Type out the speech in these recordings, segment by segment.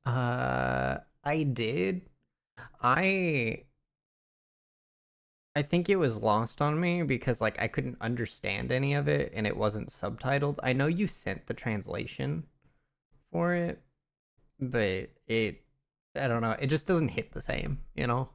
I did. I I think it was lost on me because like I couldn't understand any of it and it wasn't subtitled. I know you sent the translation for it, but I don't know, it just doesn't hit the same, you know?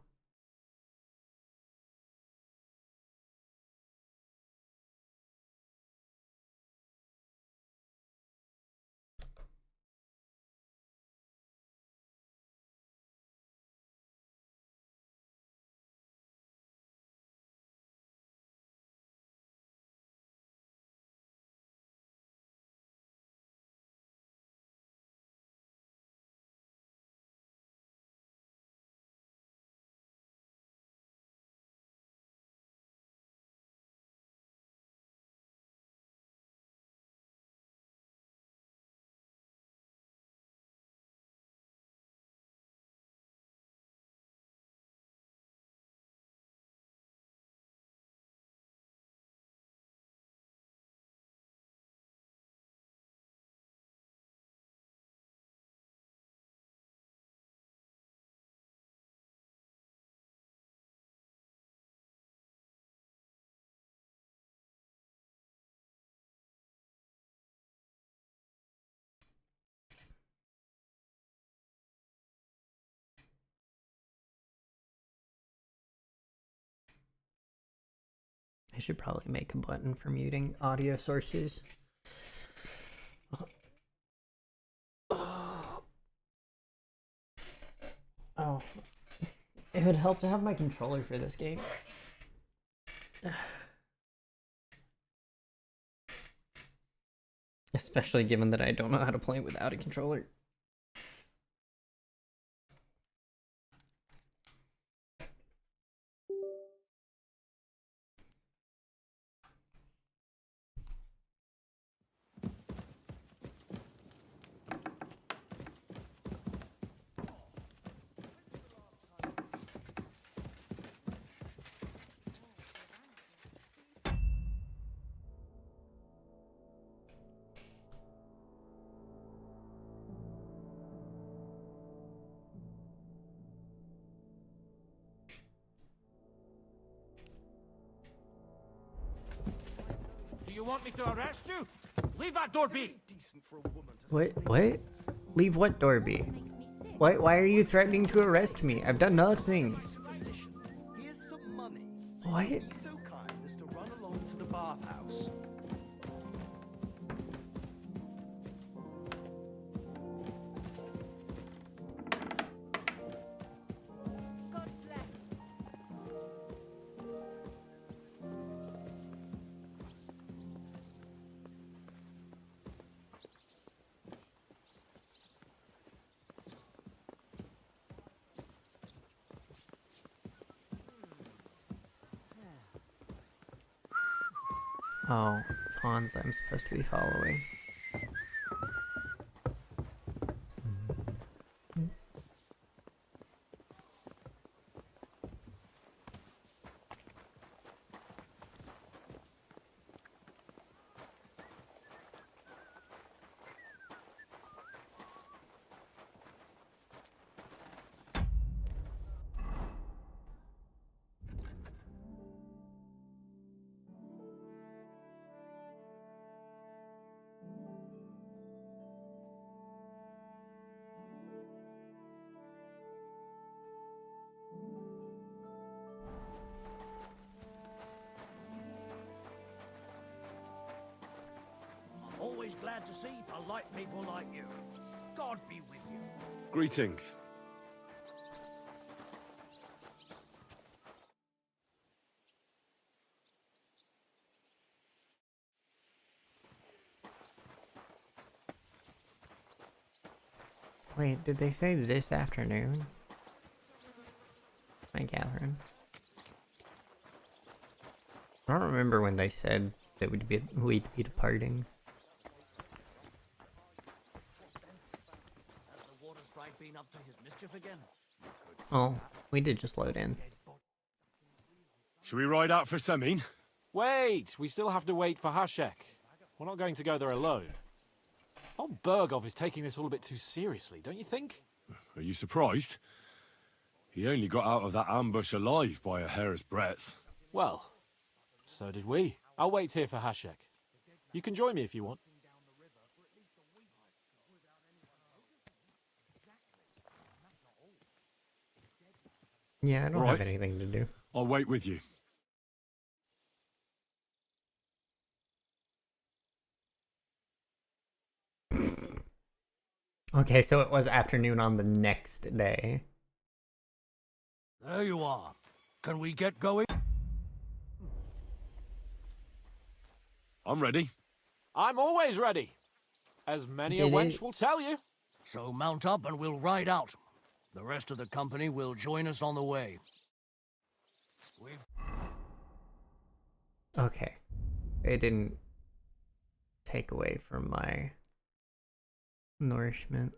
I should probably make a button for muting audio sources. Oh, it would help to have my controller for this game. Especially given that I don't know how to play without a controller. Do you want me to arrest you? Leave that door be! What? Leave what door be? Why are you threatening to arrest me? I've done nothing. Here's some money. What? Be so kind as to run along to the bathhouse. God bless. Oh, it's Hans I'm supposed to be following. I'm always glad to see polite people like you. God be with you. Greetings. Wait, did they say this afternoon? Hi, Catherine. I don't remember when they said that we'd be departing. Has the water sprite been up to his mischief again? Oh, we did just load in. Should we ride out for Semin? Wait! We still have to wait for Hashek. We're not going to go there alone. Von Bergov is taking this all a bit too seriously, don't you think? Are you surprised? He only got out of that ambush alive by a hair's breadth. Well, so did we. I'll wait here for Hashek. You can join me if you want. Yeah, I don't Right. have anything to do. I'll wait with you. Okay, so it was afternoon on the next day. There you are. Can we get going? I'm ready. I'm always ready. As many a Did wench it- will tell you. So mount up and we'll ride out. The rest of the company will join us on the way. We've Okay. It didn't take away from my nourishment.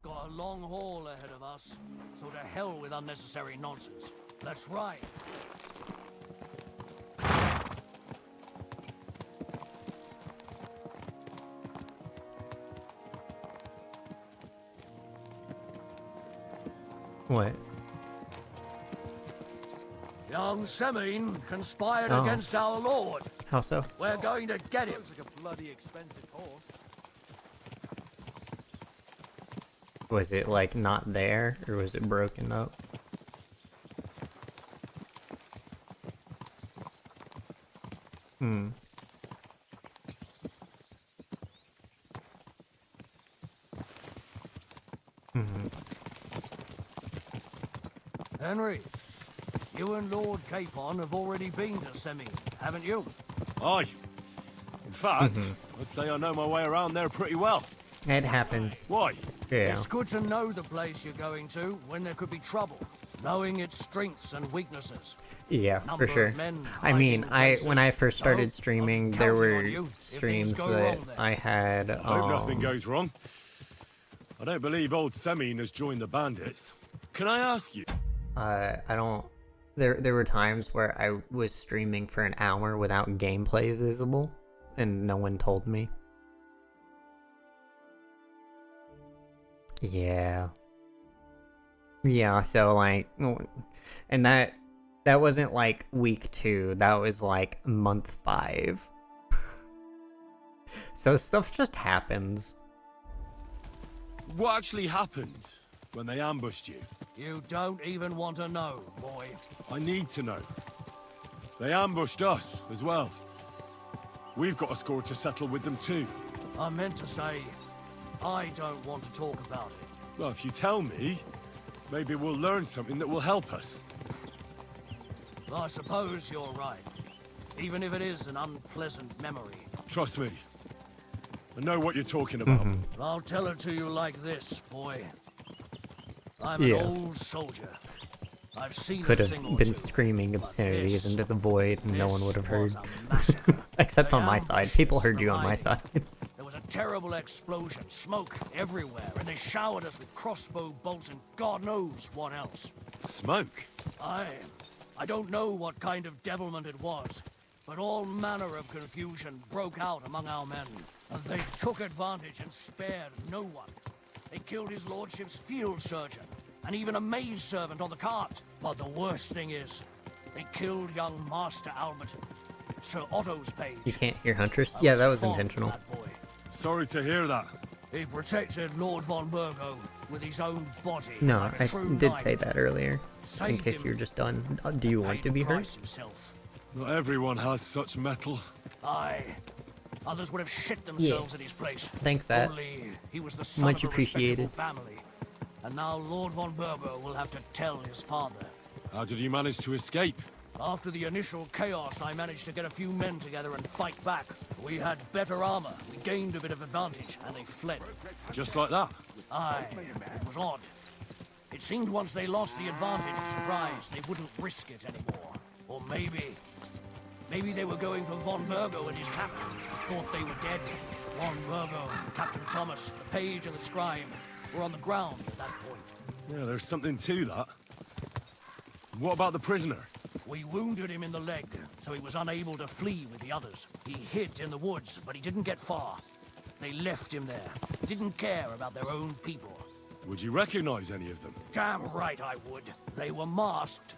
got a long haul ahead of us, so to hell with unnecessary nonsense. Let's ride. What? Young Semine conspired Oh. against our lord. How so? We're going to get him. Looks like a bloody expensive horse. Was it like not there, or was it broken up? Hmm. Henry, you and Lord Capon have already been to Semine, haven't you? Aye. In fact, I'd say I know my way around there pretty well. It happened. Why? Yeah. It's good to know the place you're going to when there could be trouble, knowing its strengths and weaknesses. Yeah, Number for of sure. men I hiding mean, in when I places. first started So, streaming, I'm there counting were on you if things streams go that wrong there. I had. I hope nothing goes wrong. I don't believe old Semine has joined the bandits. Can I ask you? I don't. There were times where I was streaming for an hour without gameplay visible, and no one told me. Yeah. Yeah. So like, and that wasn't like week 2. That was like month 5. So stuff just happens. What actually happened when they ambushed you? You don't even want to know, boy. I need to know. They ambushed us as well. We've got a score to settle with them too. I meant to say, I don't want to talk about it. Well, if you tell me, maybe we'll learn something that will help us. I suppose you're right. Even if it is an unpleasant memory. Trust me. I know what you're talking about. I'll tell it to you like this, boy. I'm Yeah. an old soldier. I've seen Could a have thing or been two, screaming but obscenities this- into the void and no this one would have was heard. a massacre. Except They on my side. ambushed People us heard from you on my hiding. side. There was a terrible explosion, smoke everywhere, and they showered us with crossbow bolts and God knows what else. Smoke? I don't know what kind of devilment it was, but all manner of confusion broke out among our men, and they took advantage and spared no one. They killed his lordship's field surgeon, and even a maid servant on the cart. But the worst thing is, they killed young Master Albert, Sir Otto's page. You can't hear Huntress? I Yeah, that was fond of intentional. that boy. Sorry to hear that. He protected Lord von Burgo with his own body. No, like a I true did knight. say that earlier. In Saved case him. you were just done. Do you want Paid to be the hurt? price himself. Not everyone has such metal. Aye. Others would have shit themselves at his place. Thanks, Pat. Only he was the son Much of a appreciated. respectable family. And now Lord von Burgo will have to tell his father. How did you manage to escape? After the initial chaos, I managed to get a few men together and fight back. We had better armor, we gained a bit of advantage, and they fled. Just like that? Aye, it was odd. It seemed once they lost the advantage of surprise, they wouldn't risk it anymore. Or maybe they were going for von Burgo and his captain, thought they were dead. Von Burgo, Captain Thomas, the page and the scribe were on the ground at that point. Yeah, there's something to that. What about the prisoner? We wounded him in the leg, so he was unable to flee with the others. He hid in the woods, but he didn't get far. They left him there. Didn't care about their own people. Would you recognize any of them? Damn right I would. They were masked.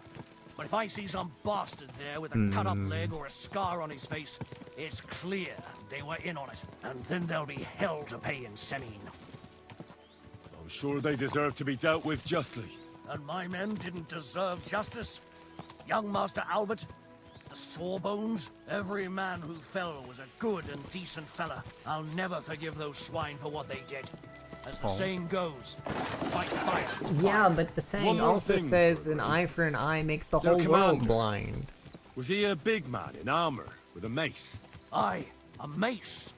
But if I see some bastard there with a cut-up leg or a scar on his face, it's clear they were in on it. And then there'll be hell to pay in Semine. I'm sure they deserve to be dealt with justly. And my men didn't deserve justice? Young Master Albert, the Sawbones, every man who fell was a good and decent fella. I'll never forgive those swine for what they did. As the saying goes, fight fire. Yeah, but the saying One more also thing, says an eye for an eye makes the Their whole world commander. blind. Was he a big man in armor with a mace? Aye, a mace.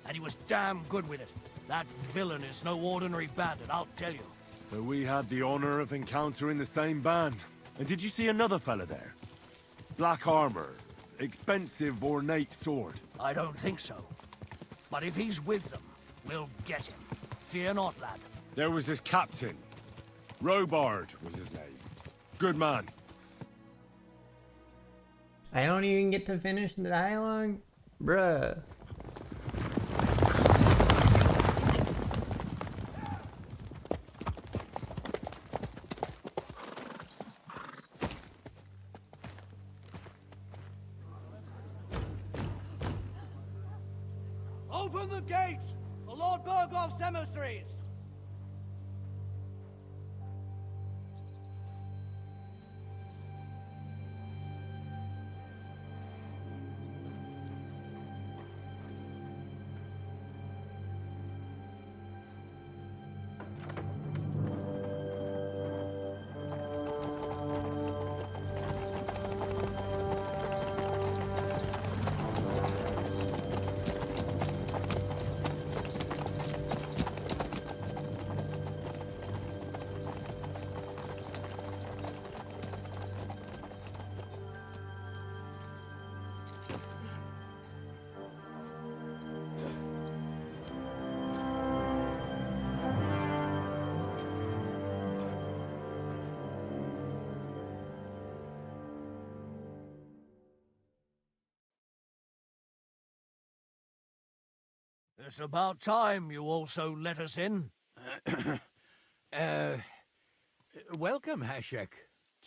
And he was damn good with it. That villain is no ordinary bandit, I'll tell you. So we had the honor of encountering the same band. And did you see another fella there? Black armor, expensive ornate sword. I don't think so. But if he's with them, we'll get him. Fear not, lad. There was his captain. Robard was his name. Good man. I don't even get to finish the dialogue? Bruh. Open the gates! The Lord Burgov's emissaries! It's about time you also let us in. Welcome, Hashek.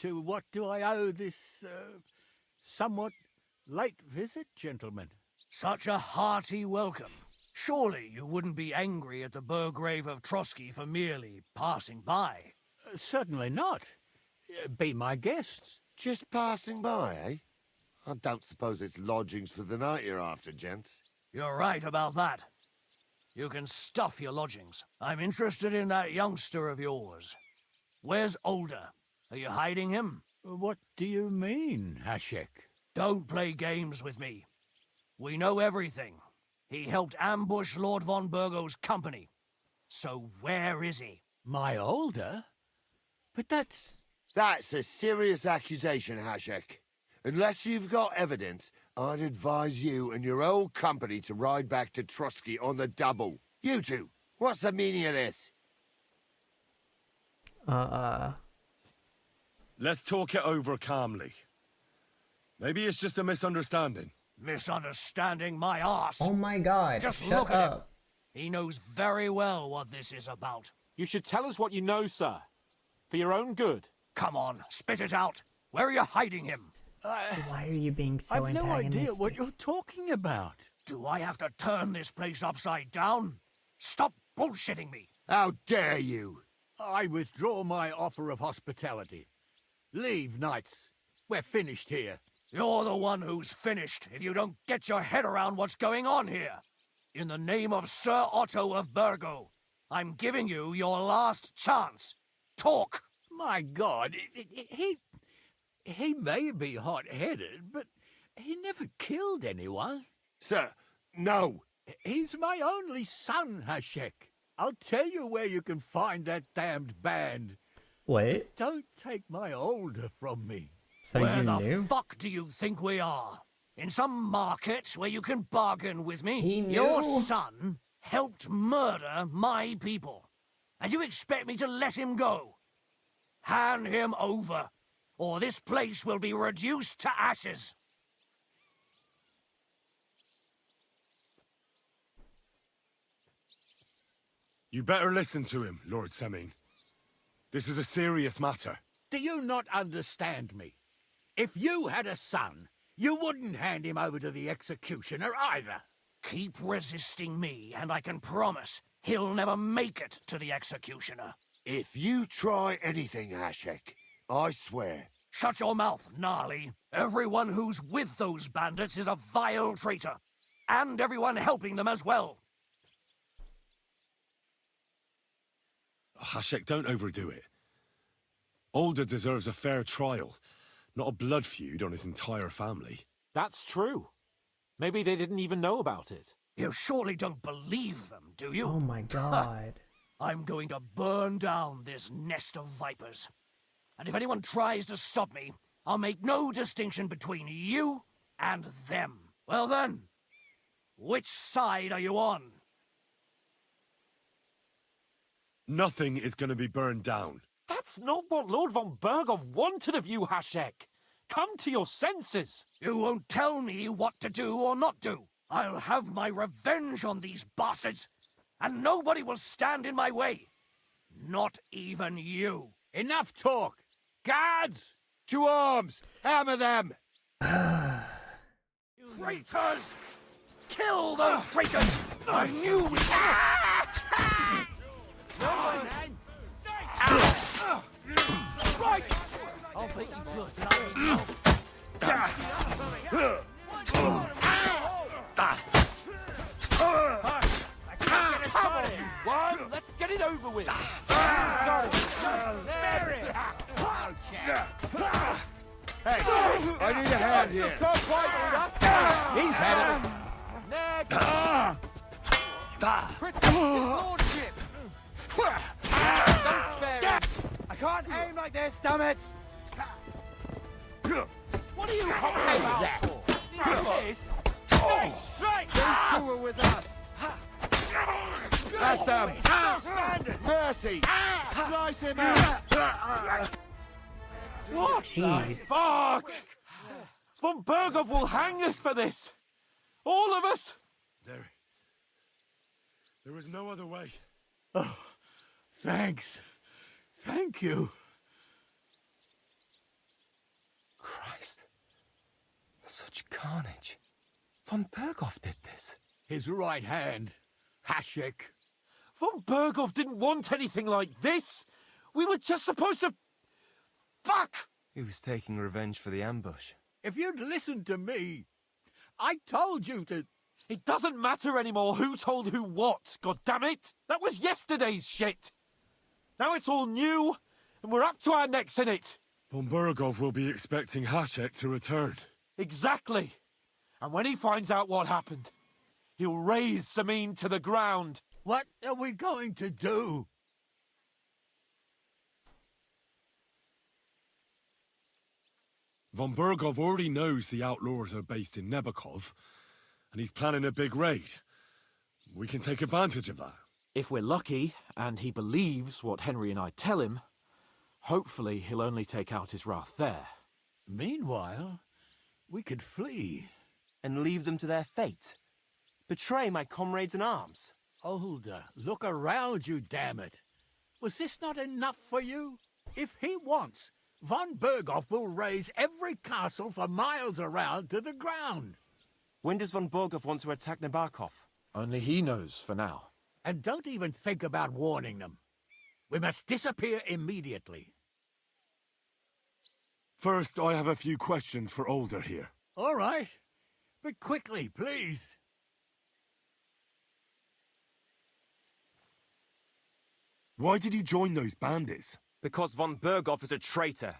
To what do I owe this, somewhat late visit, gentlemen? Such a hearty welcome. Surely you wouldn't be angry at the Burgrave of Trotsky for merely passing by. Certainly not. Be my guests. Just passing by, eh? I don't suppose it's lodgings for the night you're after, gents. You're right about that. You can stuff your lodgings. I'm interested in that youngster of yours. Where's Older? Are you hiding him? What do you mean, Hashek? Don't play games with me. We know everything. He helped ambush Lord von Burgo's company. So where is he? My older? But that's... That's a serious accusation, Hashek. Unless you've got evidence, I'd advise you and your old company to ride back to Trotsky on the double. You two, what's the meaning of this? Let's talk it over calmly. Maybe it's just a misunderstanding. Misunderstanding my arse. Oh my god, Just shut look at him. up. He knows very well what this is about. You should tell us what you know, sir. For your own good. Come on, spit it out. Where are you hiding him? Why are you being so I've no idea antagonistic? what you're talking about. Do I have to turn this place upside down? Stop bullshitting me. How dare you? I withdraw my offer of hospitality. Leave, knights. We're finished here. You're the one who's finished if you don't get your head around what's going on here. In the name of Sir Otto of Burgo, I'm giving you your last chance. Talk! My God, he may be hot-headed, but he never killed anyone. Sir, no. He's my only son, Hashek. I'll tell you where you can find that damned band. What? Don't take my older from me. So Where you the knew? fuck do you think we are? In some market where you can bargain with me? He knew. Your son helped murder my people. And you expect me to let him go? Hand him over, or this place will be reduced to ashes. You better listen to him, Lord Semin. This is a serious matter. Do you not understand me? If you had a son, you wouldn't hand him over to the executioner either. Keep resisting me, and I can promise he'll never make it to the executioner. If you try anything, Hashek, I swear. Shut your mouth, Gnarly. Everyone who's with those bandits is a vile traitor. And everyone helping them as well. Hashek, don't overdo it. Older deserves a fair trial, not a blood feud on his entire family. That's true. Maybe they didn't even know about it. You surely don't believe them, do you? Oh my god. I'm going to burn down this nest of vipers. And if anyone tries to stop me, I'll make no distinction between you and them. Well then, which side are you on? Nothing is going to be burned down. That's not what Lord von Berghoff wanted of you, Hashek. Come to your senses. You won't tell me what to do or not do. I'll have my revenge on these bastards, and nobody will stand in my way. Not even you. Enough talk! Guards! To arms! Hammer them! Traitors! Kill those traitors! I knew we... Right! I'll bet you feel One, let's get it over with. Hey, I need a hand here. He's had it! Protect his lordship! Don't spare him! I can't aim like this, damn it! What are you hopping about for? This? Strike! Those two are with us. That's them. Mercy. Slice him out. What the Jeez. fuck? Von Berghoff will hang us for this. All of us. There was no other way. Thanks. Thank you. Christ. Such carnage. Von Berghoff did this. His right hand, Hashek. Von Berghoff didn't want anything like this. We were just supposed to... Fuck! He was taking revenge for the ambush. If you'd listened to me, I told you to... It doesn't matter anymore who told who what, goddammit! That was yesterday's shit! Now it's all new, and we're up to our necks in it! Von Berghoff will be expecting Hashek to return. Exactly! And when he finds out what happened, he'll raze Samin to the ground. What are we going to do? Von Berghoff already knows the outlaws are based in Nebakov, and he's planning a big raid. We can take advantage of that. If we're lucky, and he believes what Henry and I tell him, hopefully he'll only take out his wrath there. Meanwhile, we could flee. And leave them to their fate. Betray my comrades in arms. Older, look around you, damn it. Was this not enough for you? If he wants, von Berghoff will raise every castle for miles around to the ground. When does von Berghoff want to attack Nabokov? Only he knows for now. And don't even think about warning them. We must disappear immediately. First, I have a few questions for Older here. All right. But quickly, please. Why did you join those bandits? Because von Berghoff is a traitor.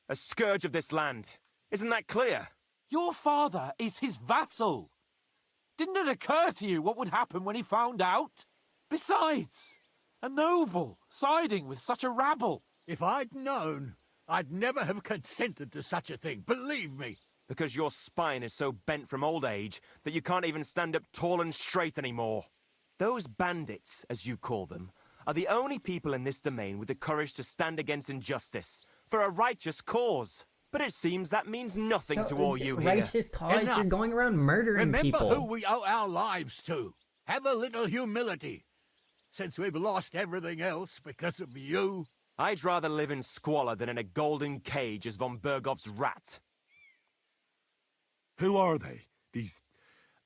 A scourge of this land. Isn't that clear? Your father is his vassal. Didn't it occur to you what would happen when he found out? Besides, a noble siding with such a rabble. If I'd known, I'd never have consented to such a thing, believe me. Because your spine is so bent from old age that you can't even stand up tall and straight anymore. Those bandits, as you call them, are the only people in this domain with the courage to stand against injustice, for a righteous cause. But it seems that means nothing to all you here. Righteous cause? Enough. You're going around murdering Remember people. who we owe our lives to. Have a little humility. Since we've lost everything else because of you. I'd rather live in squalor than in a golden cage as von Bergov's rat. Who are they, these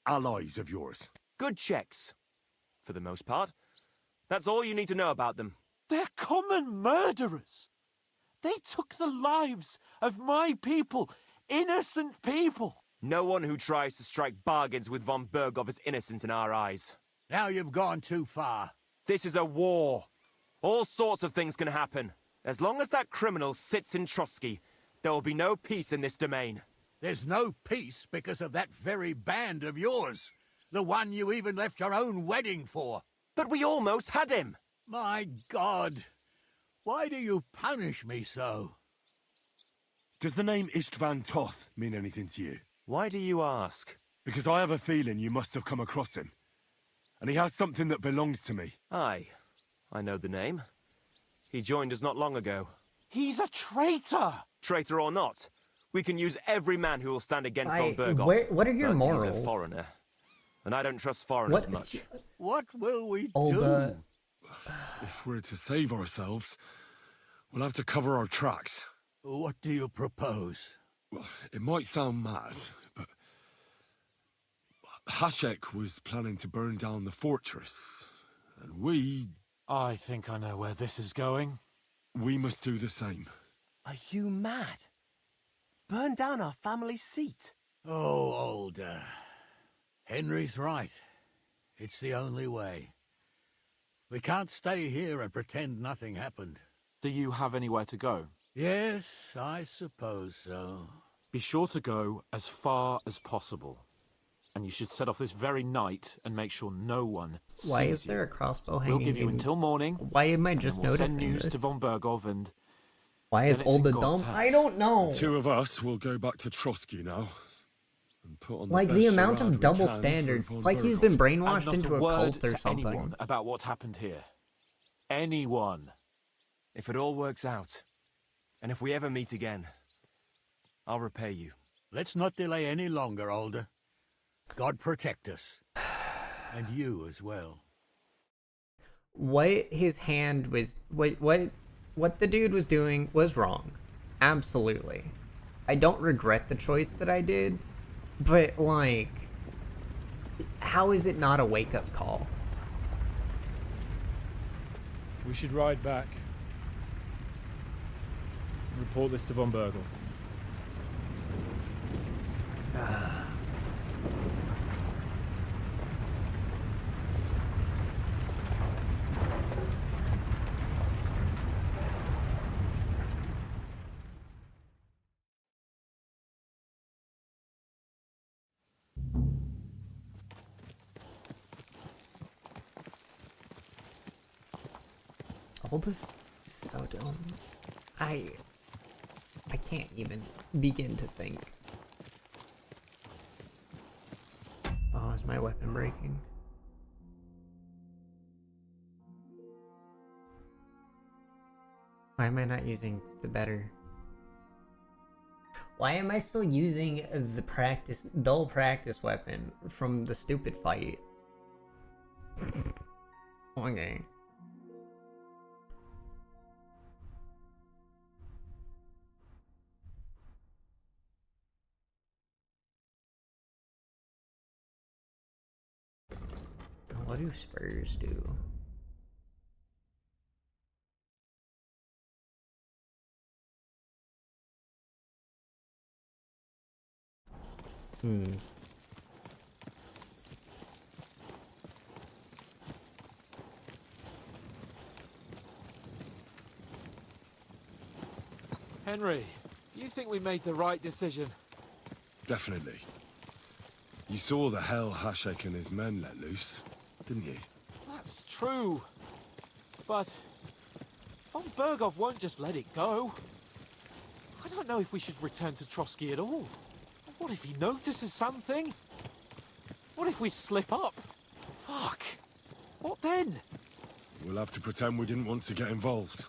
allies of yours? Good checks, for the most part. That's all you need to know about them. They're common murderers. They took the lives of my people, innocent people. No one who tries to strike bargains with von Bergov is innocent in our eyes. Now you've gone too far. This is a war. All sorts of things can happen. As long as that criminal sits in Trotsky, there will be no peace in this domain. There's no peace because of that very band of yours. The one you even left your own wedding for. But we almost had him. My God. Why do you punish me so? Does the name Istvan Toth mean anything to you? Why do you ask? Because I have a feeling you must have come across him. And he has something that belongs to me. Aye, I know the name. He joined us not long ago. He's a traitor. Traitor or not, we can use every man who will stand against von Bergov. What are your But morals? He's a foreigner. And I don't trust foreigners What? much. What will we Olga. do? If we're to save ourselves, we'll have to cover our tracks. What do you propose? Well, it might sound mad, but Hashek was planning to burn down the fortress. And we I think I know where this is going. must do the same. Are you mad? Burn down our family seat. Oh, Older. Henry's right. It's the only way. We can't stay here and pretend nothing happened. Do you have anywhere to go? Yes, I suppose so. Be sure to go as far as possible. And you should set off this very night and make sure no one Why sees is there you. a crossbow hanging? We'll give you in- until morning. Why am I and just then we'll send noticing news this? to von Bergov and... Why is then it's in Olga God's dumb? hands. I don't know. The two of us will go back to Trotsky now. And put on Like the, the best amount charade of we double can for standards. von It's like he's Bergov. been and brainwashed not into a word cult or to something. anyone about what's happened here. Anyone. If it all works out, and if we ever meet again, I'll repay you. Let's not delay any longer, Older. God protect us. And you as well. What his hand was, what the dude was doing was wrong. Absolutely. I don't regret the choice that I did, but like, how is it not a wake-up call? We should ride back. Report this to von Bergel. All this is so dumb. I can't even begin to think. Oh, is my weapon breaking? Why am I not using the better? Why am I still using the dull practice weapon from the stupid fight? Okay. What do spurs do? Henry, do you think we made the right decision? Definitely. You saw the hell Hashek and his men let loose, didn't you? That's true. But von Bergov won't just let it go. I don't know if we should return to Trotsky at all. What if he notices something? What if we slip up? Fuck. What then? We'll have to pretend we didn't want to get involved.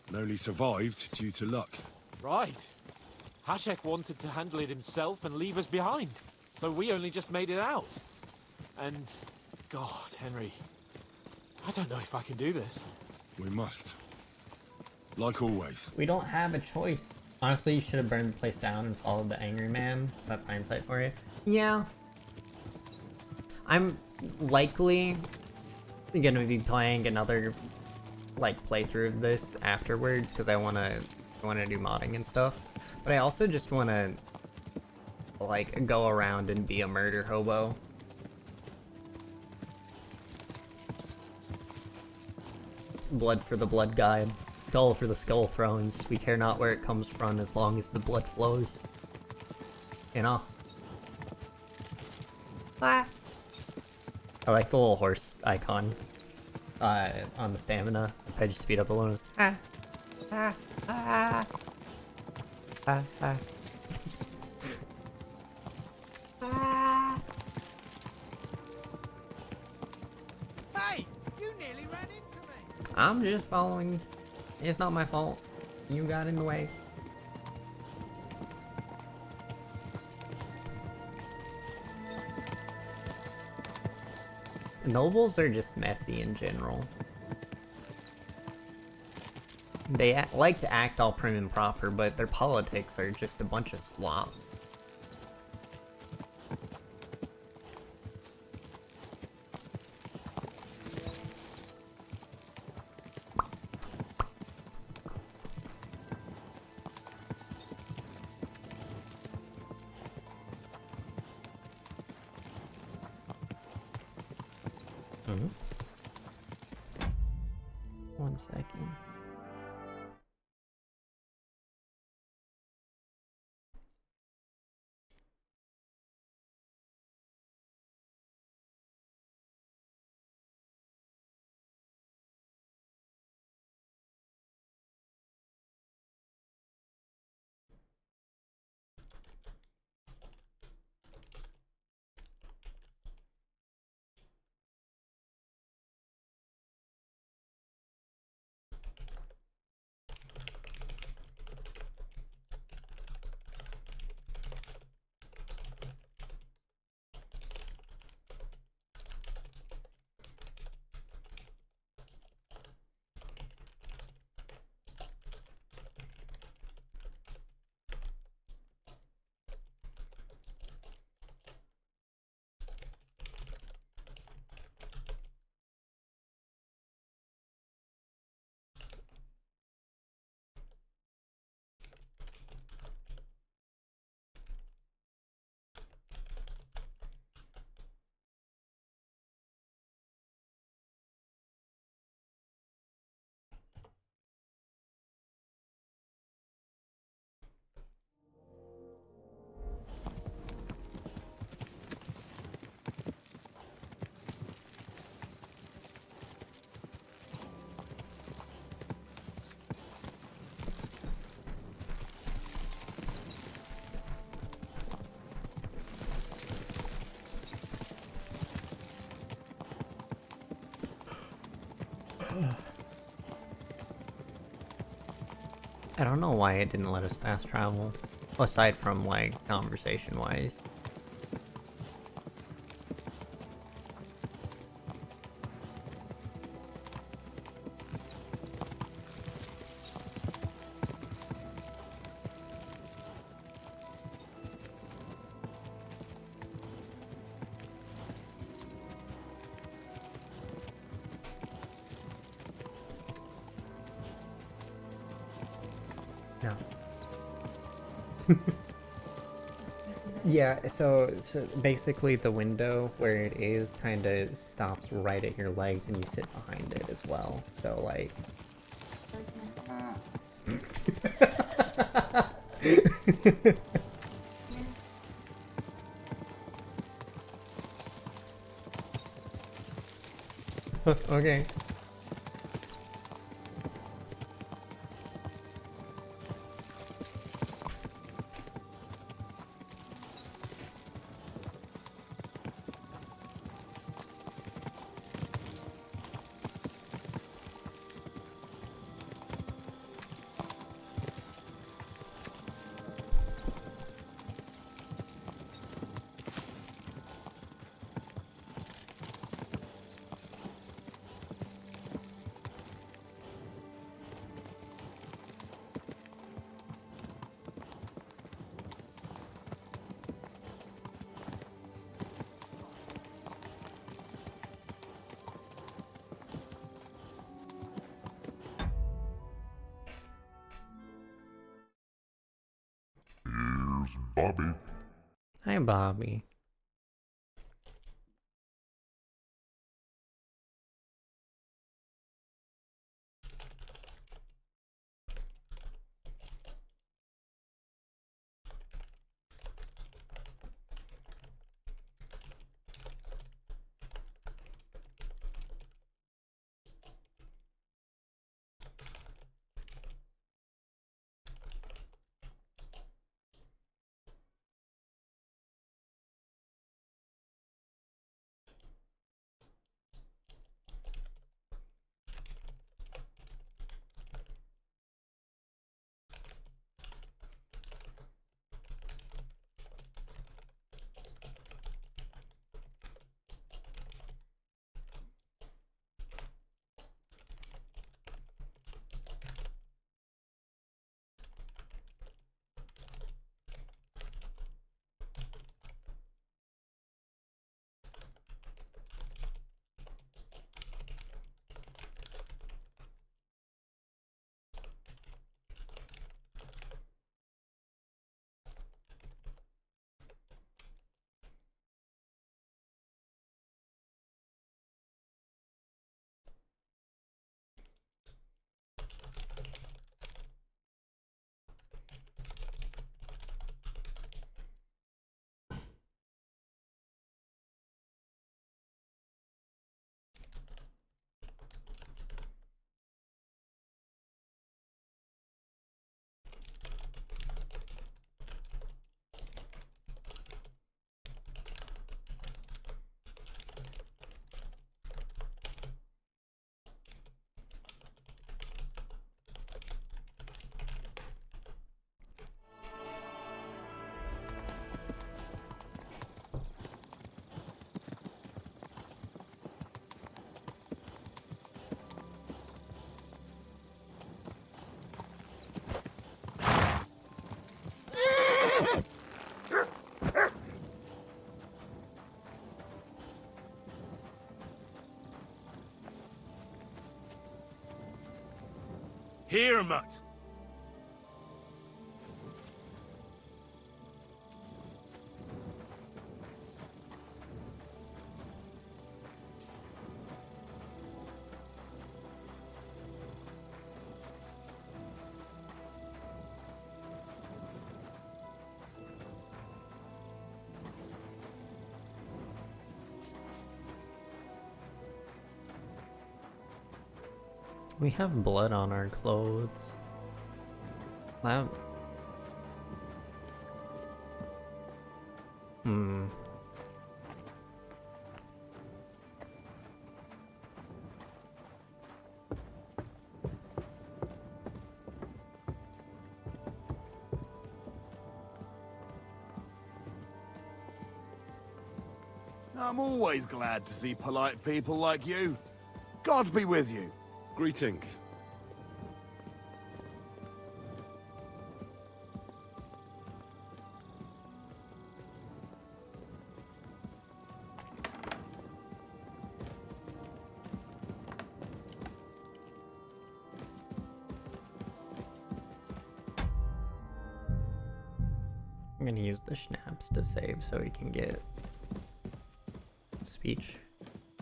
and only survived due to luck. Right. Hashek wanted to handle it himself and leave us behind, so we only just made it out. And, God, Henry, I don't know if I can do this. We must. Like always. We don't have a choice. Honestly, you should have burned the place down and followed the angry man. That's hindsight for you. Yeah. I'm likely gonna be playing another like playthrough of this afterwards because I wanna do modding and stuff. But I also just wanna like go around and be a murder hobo. Blood for the blood guide. Skull for the skull thrones. We care not where it comes from as long as the blood flows. You know? Ah. I like the little horse icon on the stamina. If I just speed up a little. Ah. Ah. Ah. Ah. Ah. Ah. Hey! You nearly ran into me! I'm just following. It's not my fault. You got in the way. Nobles are just messy in general. They like to act all prim and proper, but their politics are just a bunch of slop. One second. I don't know why it didn't let us fast travel, aside from like conversation wise. Yeah, so basically the window where it is kind of stops right at your legs and you sit behind it as well. So like... Okay. Here's Bobby. Hi, Bobby. Here, Mutt. We have blood on our clothes. That... I'm always glad to see polite people like you. God be with you. Greetings. I'm gonna use the schnapps to save so we can get speech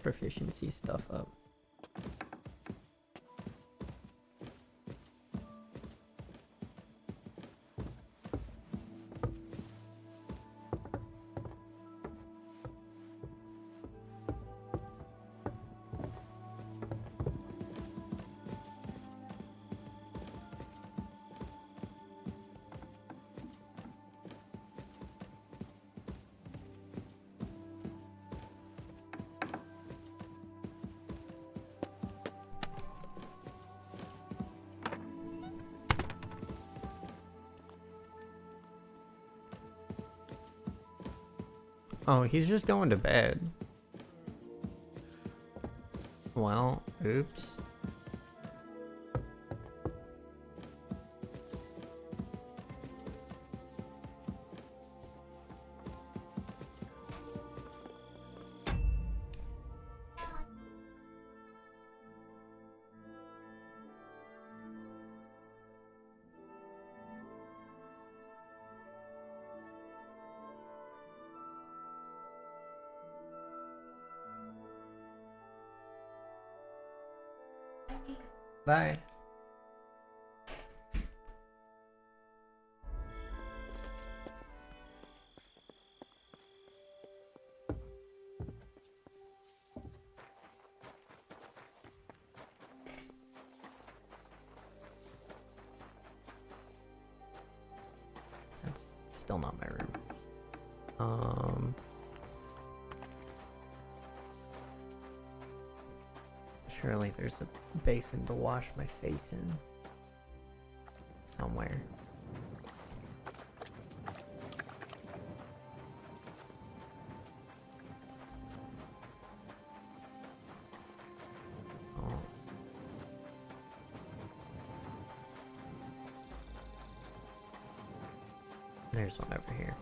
proficiency stuff up. Oh, he's just going to bed. Well, oops. Bye. That's still not my room. Surely there's a basin to wash my face in. Somewhere. Oh. There's one over here.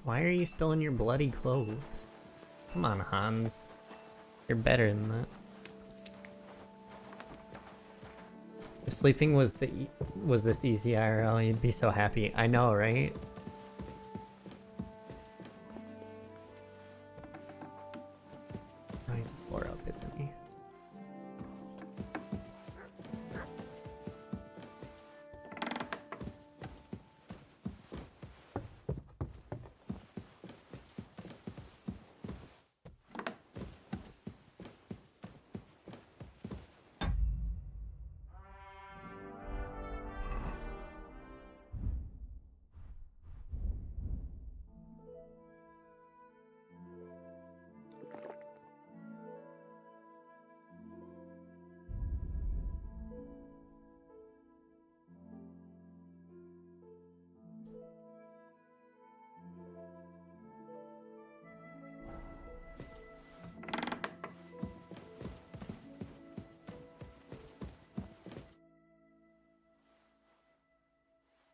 Why are you still in your bloody clothes? Come on, Hans. You're better than that. If sleeping was this easy IRL, you'd be so happy. I know, right? Oh, he's a floor up, isn't he?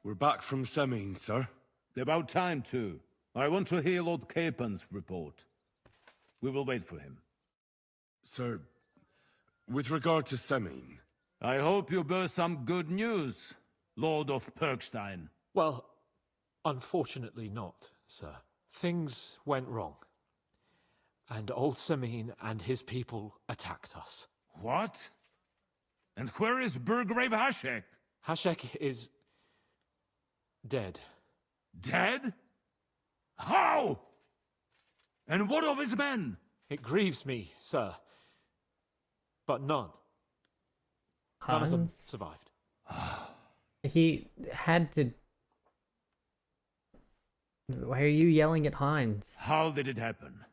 We're back from Semin, sir. About time, too. I want to hear Lord Capen's report. We will wait for him. Sir, with regard to Semin... I hope you bear some good news, Lord of Perkstein. Well, unfortunately not, sir. Things went wrong. And old Semin and his people attacked us. What? And where is Burgrave Hashek? Hashek is... dead. Dead? How? And what of his men? It grieves me, sir. But none. None of them Hans? survived. He had to... Why are you yelling at Hans? How did it happen?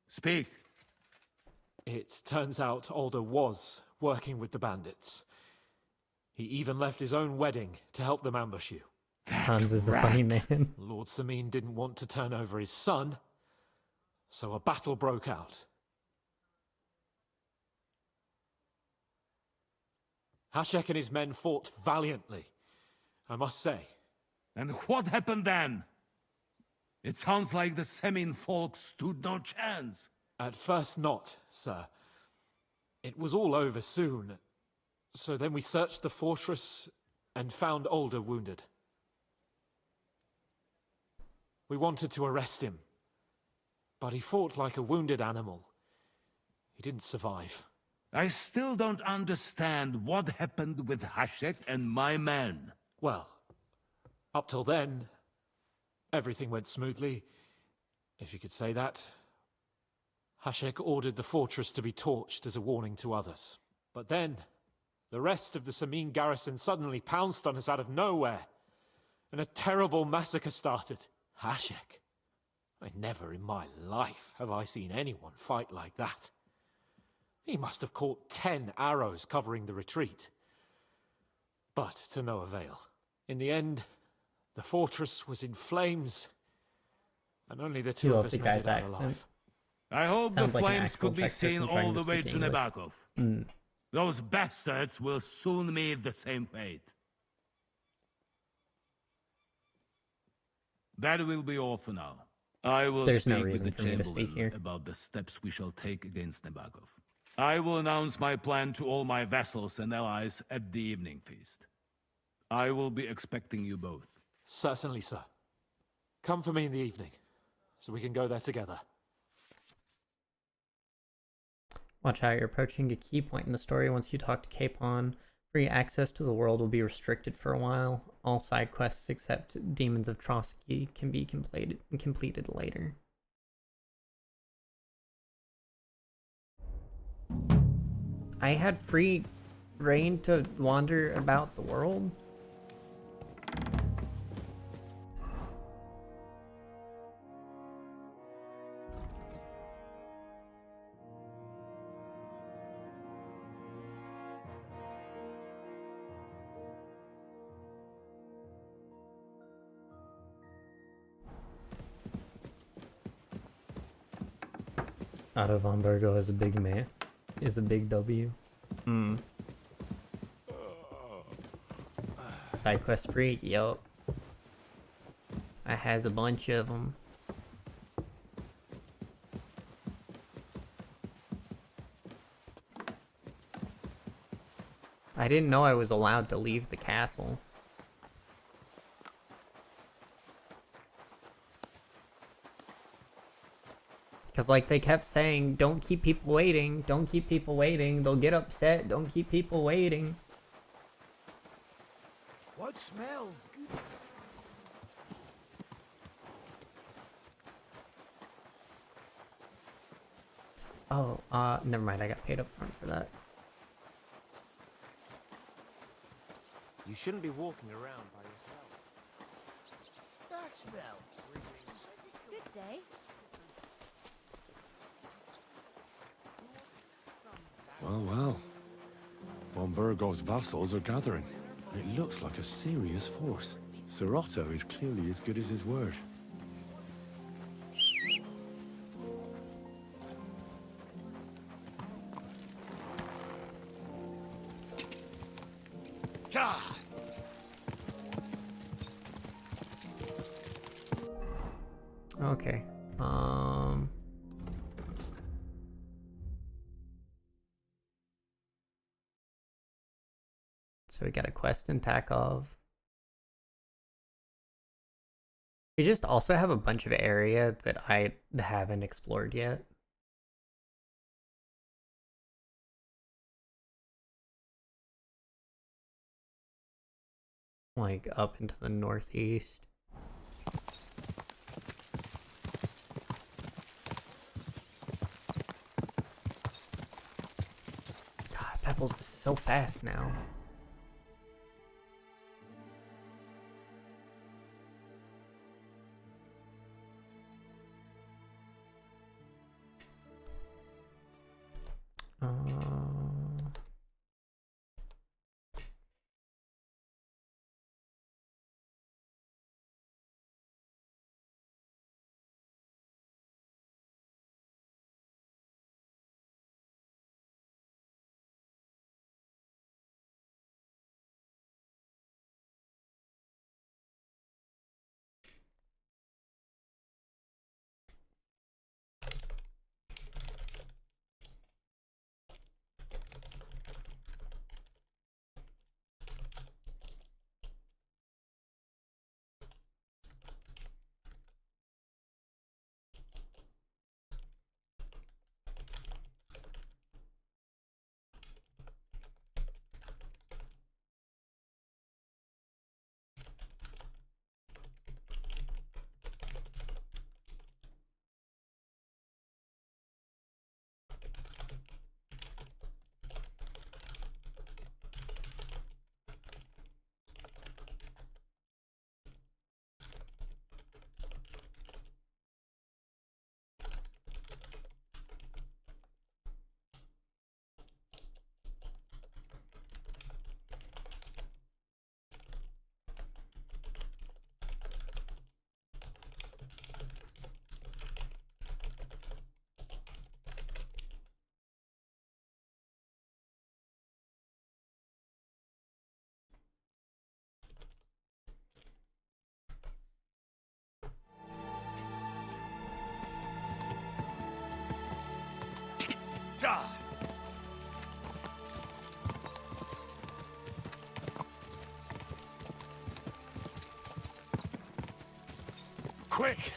Speak. It turns out Alder was working with the bandits. He even left his own wedding to help them ambush you. Hans is a funny man. Lord Semin didn't want to turn over his son, so a battle broke out. Hashek and his men fought valiantly, I must say. And what happened then? It sounds like the Semin folk stood no chance. At first not, sir. It was all over soon. So then we searched the fortress and found Alder wounded. We wanted to arrest him, but he fought like a wounded animal. He didn't survive. I still don't understand what happened with Hashek and my men. Well, up till then, everything went smoothly, if you could say that. Hashek ordered the fortress to be torched as a warning to others. But then, the rest of the Semin garrison suddenly pounced on us out of nowhere, and a terrible massacre started. Hashek Never in my life have I seen anyone fight like that. He must have caught 10 arrows covering the retreat. But to no avail. In the end, the fortress was in flames, and only the two of us made it out alive. I hope Sounds the like an flames actual could be Czech seen person trying all to the way speak to English. Nebakov. Those bastards will soon meet the same fate. That will be all for now. I will There's no speak with reason the for me to speak Chamberlain here. about the steps we shall take against Nebakov. I will announce my plan to all my vassals and allies at the evening feast. I will be expecting you both. Certainly, sir. Come for me in the evening, so we can go there together. Watch how you're approaching a key point in the story. Once you talk to Capon, free access to the world will be restricted for a while. All side quests except Demons of Trotsky can be completed later. I had free reign to wander about the world. Otto von Burgo is a big man. Is a big W. Side quest free? Yup. I has a bunch of them. I didn't know I was allowed to leave the castle. Because, like, they kept saying, don't keep people waiting, don't keep people waiting, they'll get upset, don't keep people waiting. What smells good? Oh, never mind, I got paid up front for that. You shouldn't be walking around by yourself. That smell. Good day. Well, well. Von Burgov's vassals are gathering. It looks like a serious force. Sir Otto is clearly as good as his word. Okay. So we got a quest in Takov. We just also have a bunch of area that I haven't explored yet. Like up into the northeast. God, Pebbles is so fast now. Quick!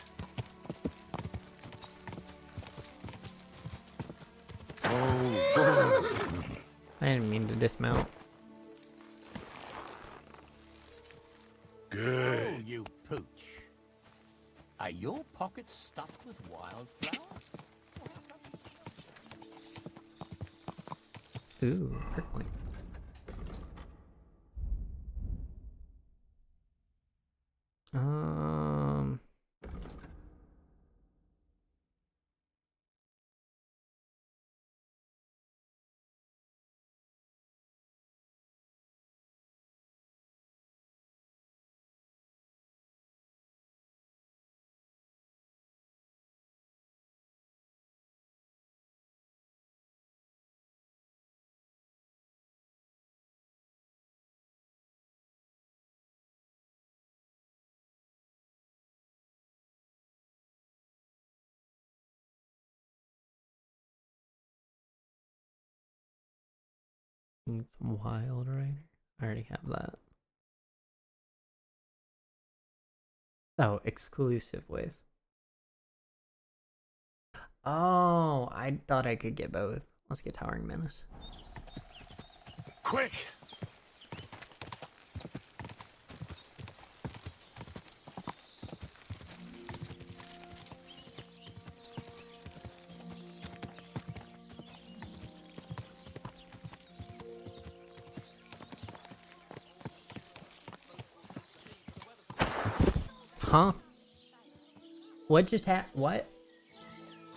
I didn't mean to dismount. Good. Oh, you pooch. Are your pockets stuffed with wildflowers? Ooh, perk point. Um. Need some wild rider. I already have that. Oh, exclusive with. Oh, I thought I could get both. Let's get Towering Menace. Quick! Huh? What just happened? What?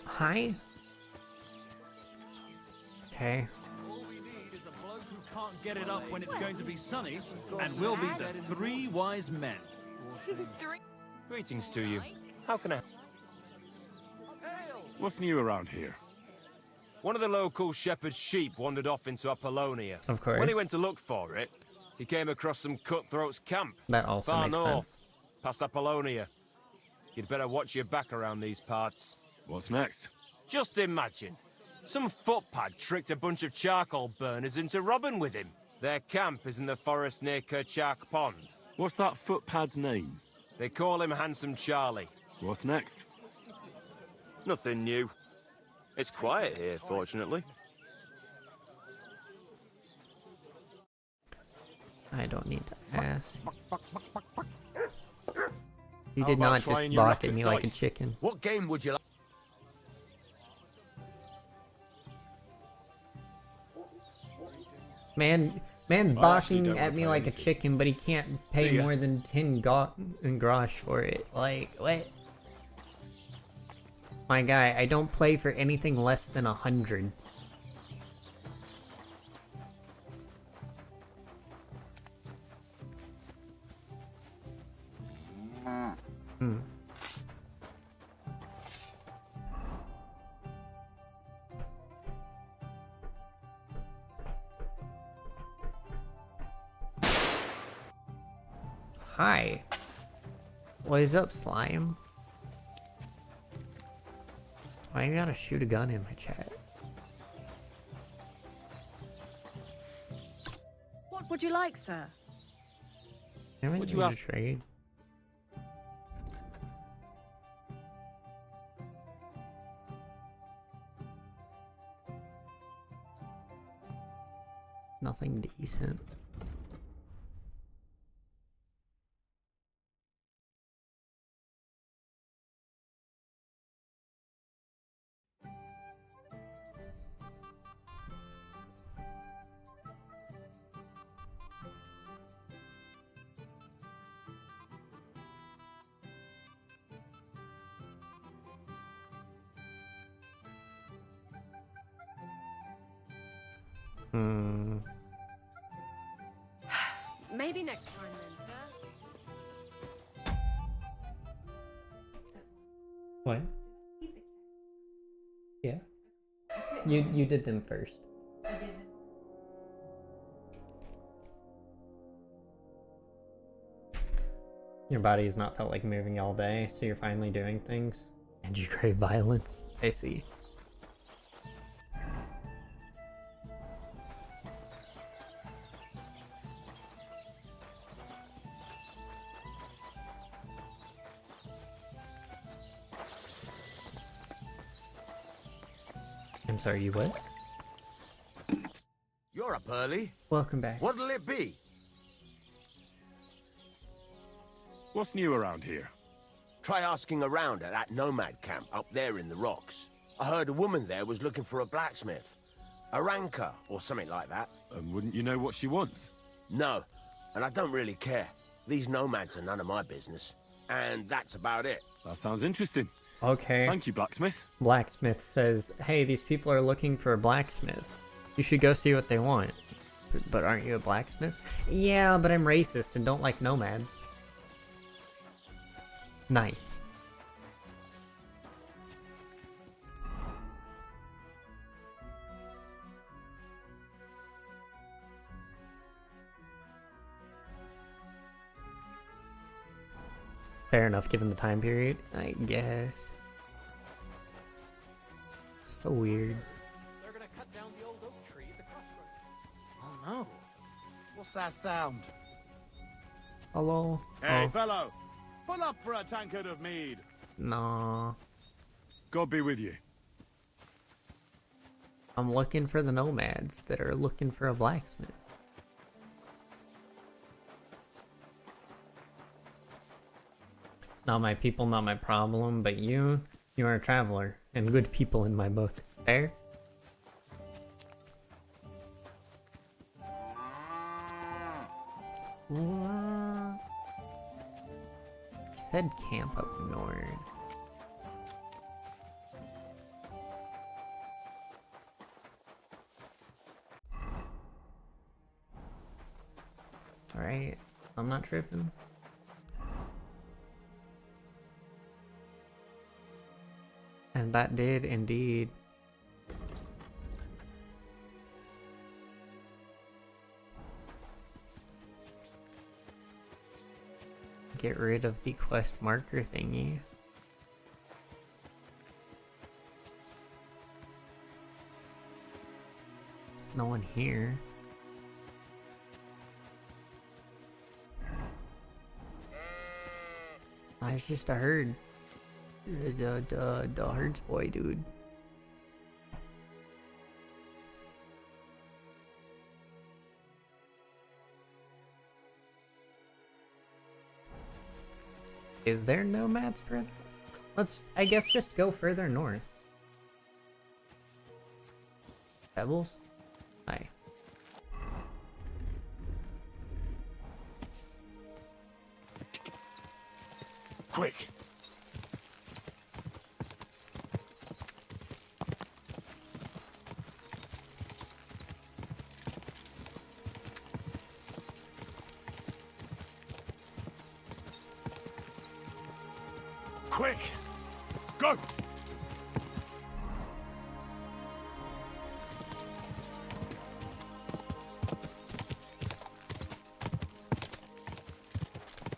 Hi? Okay. All we need is a bloke who can't get it up when it's going to be sunny, and we'll be the three wise men. Greetings to you. How can I... What's new around here? One of the local shepherd's sheep wandered off into Apollonia. Of course. When he went to look for it, he came across some cutthroats' camp. That also far makes north, sense. past Apollonia. You'd better watch your back around these parts. What's next? Just imagine. Some footpad tricked a bunch of charcoal burners into robbing with him. Their camp is in the forest near Kerchak Pond. What's that footpad's name? They call him Handsome Charlie. What's next? Nothing new. It's quiet here, fortunately. I don't need to ask. You How did about not just trying your bark luck at at me like a dice? chicken. What game would you like? Man's I actually barking don't at wanna me play like a anything. chicken, but he can't See pay ya. more than 10 grosh for it. Like, what? My guy, I don't play for anything less than 100. Hmm. Hi. What is up, slime? Why you gotta shoot a gun in my chat? What would you like, sir? Haven't What you you need to trade? Nothing decent. Hmm. Maybe next time then, sir. What? Yeah. You did them first. Your body has not felt like moving all day, so you're finally doing things. And you crave violence. I see. I'm sorry, you what? You're up early. Welcome back. What'll it be? What's new around here? Try asking around at that nomad camp up there in the rocks. I heard a woman there was looking for a blacksmith. A ranker, or something like that. And wouldn't you know what she wants? No, and I don't really care. These nomads are none of my business. And that's about it. That sounds interesting. Okay. Thank you, blacksmith. Blacksmith says, hey, these people are looking for a blacksmith. You should go see what they want. But aren't you a blacksmith? Yeah, but I'm racist and don't like nomads. Nice. Fair enough, given the time period, I guess. So weird. They're gonna cut down the old oak tree at the crossroads. Oh no. What's that sound? Hello? Hey, Oh, fellow! Pull up for a tankard of mead. nah. God be with you. I'm looking for the nomads that are looking for a blacksmith. Not my people, not my problem, but you are a traveler, and good people in my book. Fair? What? He said camp up north. Alright, I'm not tripping. And that did indeed. Get rid of the quest marker thingy. There's no one here. It's just a herd. The herds boy, dude. Is there nomads further? Let's, I guess, just go further north. Pebbles? Hi. Quick! Quick! Go!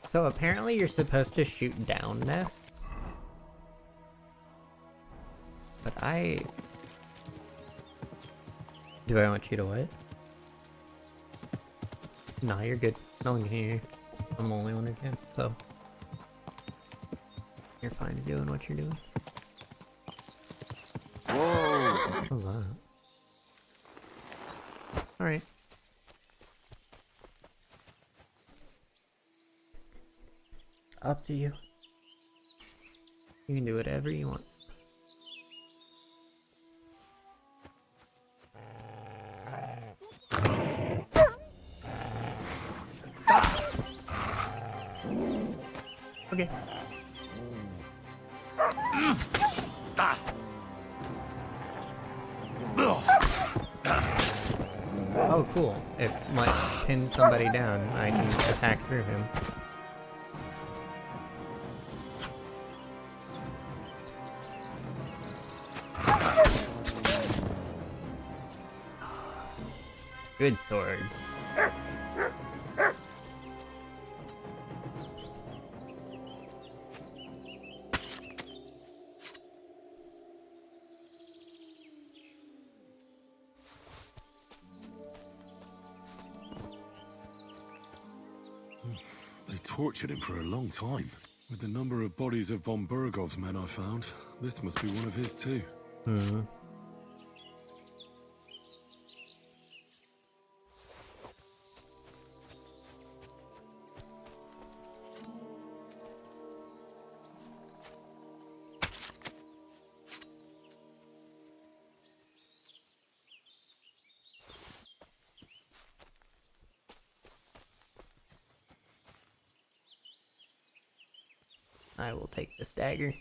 So apparently you're supposed to shoot down nests. But do I want you to what? Nah, you're good. No one can hear you. I'm the only one who can, so. You're fine doing what you're doing. Whoa! What was that? Alright. Up to you. You can do whatever you want. Okay. Oh, cool. It might pin somebody down. I can attack through him. Good sword. They tortured him for a long time. With the number of bodies of von Bergov's men I found, this must be one of his too. I will take this dagger.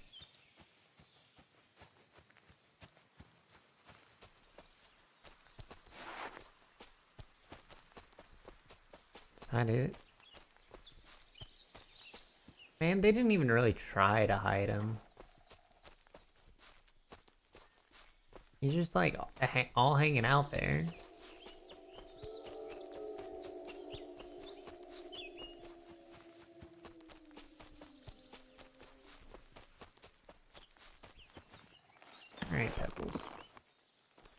Is that it? Man, they didn't even really try to hide him. He's just like all hanging out there. Alright, Pebbles.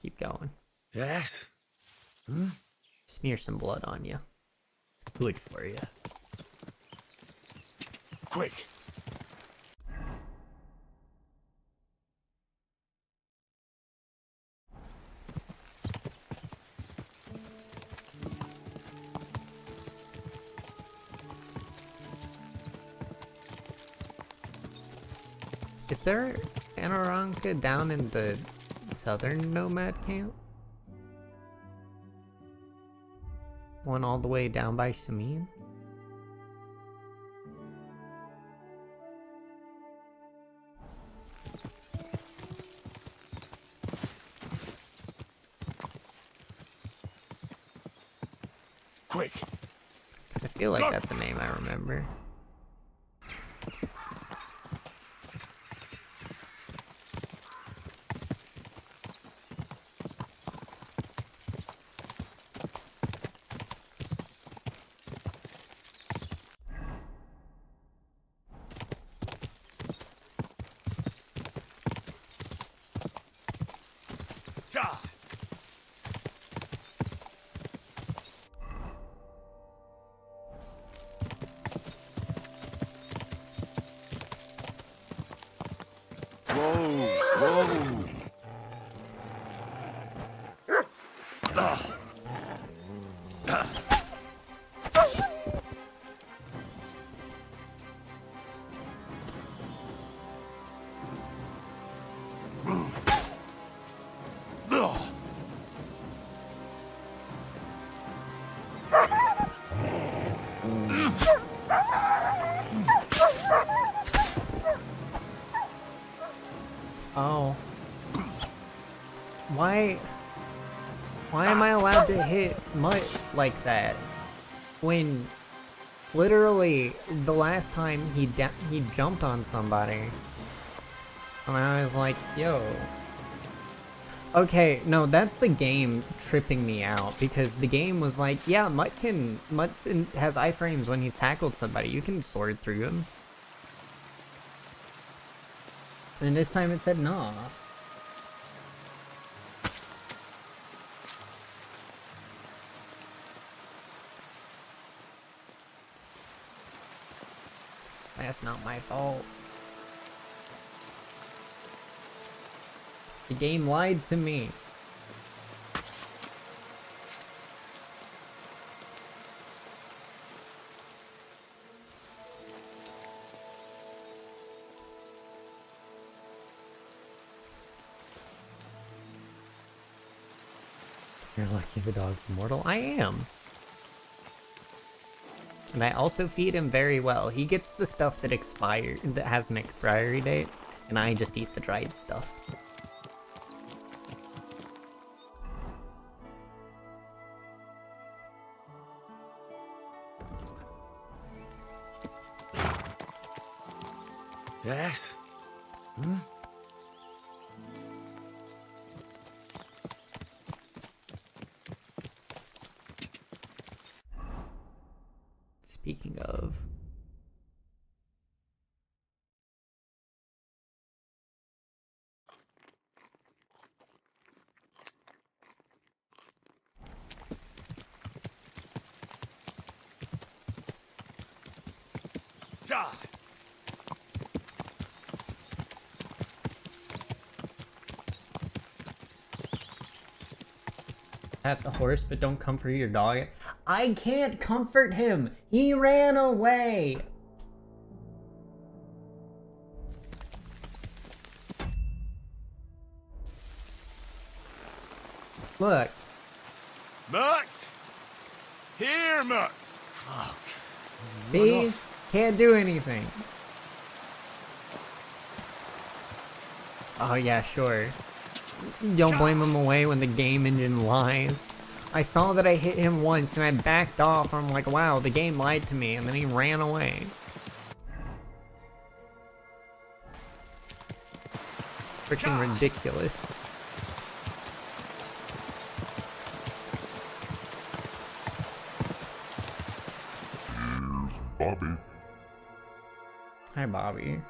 Keep going. Yes? Smear some blood on you. It's good for you. Quick! Is there an Aranka down in the southern nomad camp? One all the way down by Samin? Quick! Because I feel like that's a name I remember. Oh. Why am I allowed to hit Mutt like that? When literally the last time he jumped on somebody. And I was like, yo. Okay, no, that's the game tripping me out, because the game was like, yeah, Mutt has iframes when he's tackled somebody. You can sword through him. And this time it said nah. That's not my fault. The game lied to me. You're lucky the dog's immortal. I am. And I also feed him very well. He gets the stuff that has an expiry date, and I just eat the dried stuff. Yes? Speaking of... Pat the horse, but don't comfort your dog. I can't comfort him! He ran away! Look. Mutt! Here, Mutt! See? Can't do anything. Oh yeah, sure. Don't blame him away when the game engine lies. I saw that I hit him once and I backed off. I'm like, wow, the game lied to me, and then he ran away. Freaking ridiculous. Here's Bobby. Hi, Bobby.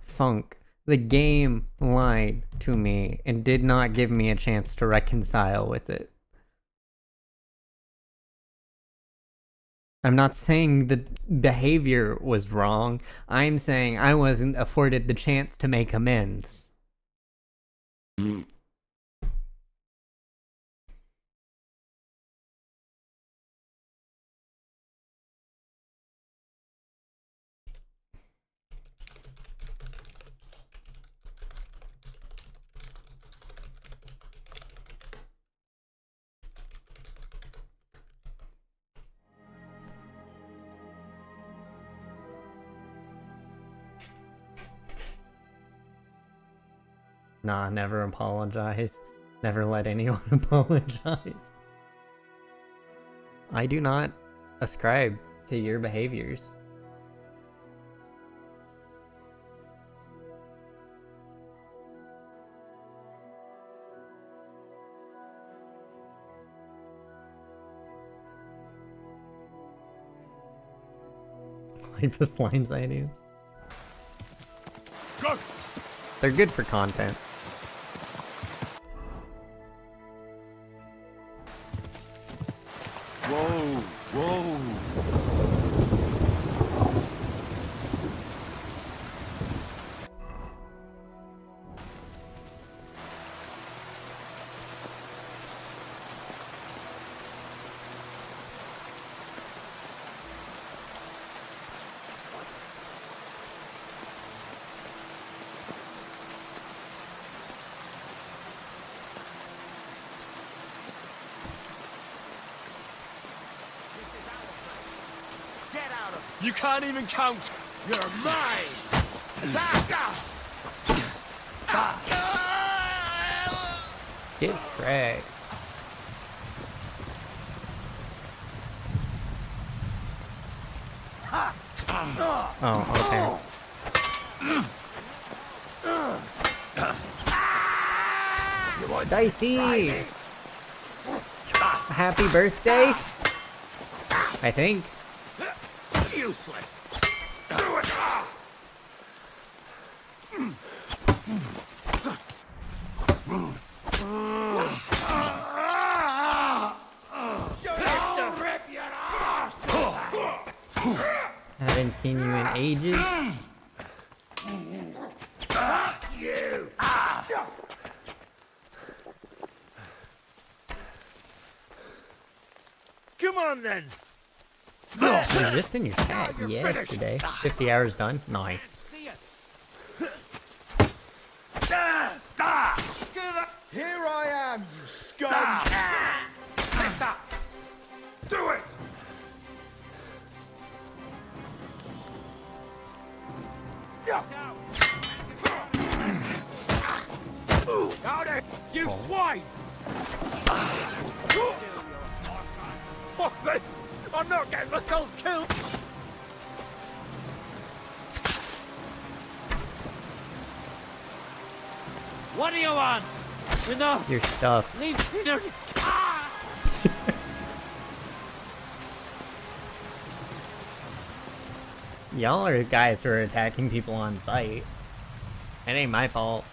Funk. The game lied to me and did not give me a chance to reconcile with it. I'm not saying the behavior was wrong. I'm saying I wasn't afforded the chance to make amends. Nah, never apologize. Never let anyone apologize. I do not ascribe to your behaviors. Like the slime sightings. Go! They're good for content. Whoa, whoa. You can't even count! You're mine! Get Shrek. Oh, okay. Dicey! Happy birthday? I think. Useless! Haven't seen you in ages. You! Come on then! Was just in your chat yesterday. 50 hours done? Nice. Here I am, you scum! Take that! Do it! Howdy, you swine! Fuck this! I'm not getting myself killed! What do you want? Enough. Your stuff. Leave Peter. Y'all are guys who are attacking people on site. It ain't my fault.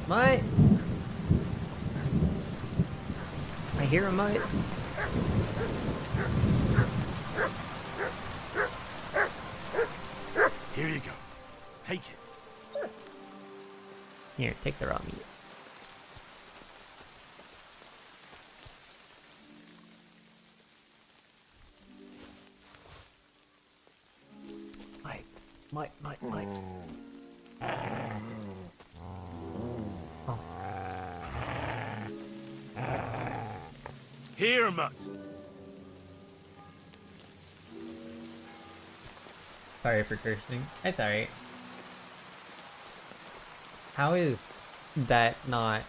Mutt! I hear a mutt. Here you go. Take it. Here, take the raw meat. Mike. Here, Mutt. Sorry for cursing. It's alright. How is that not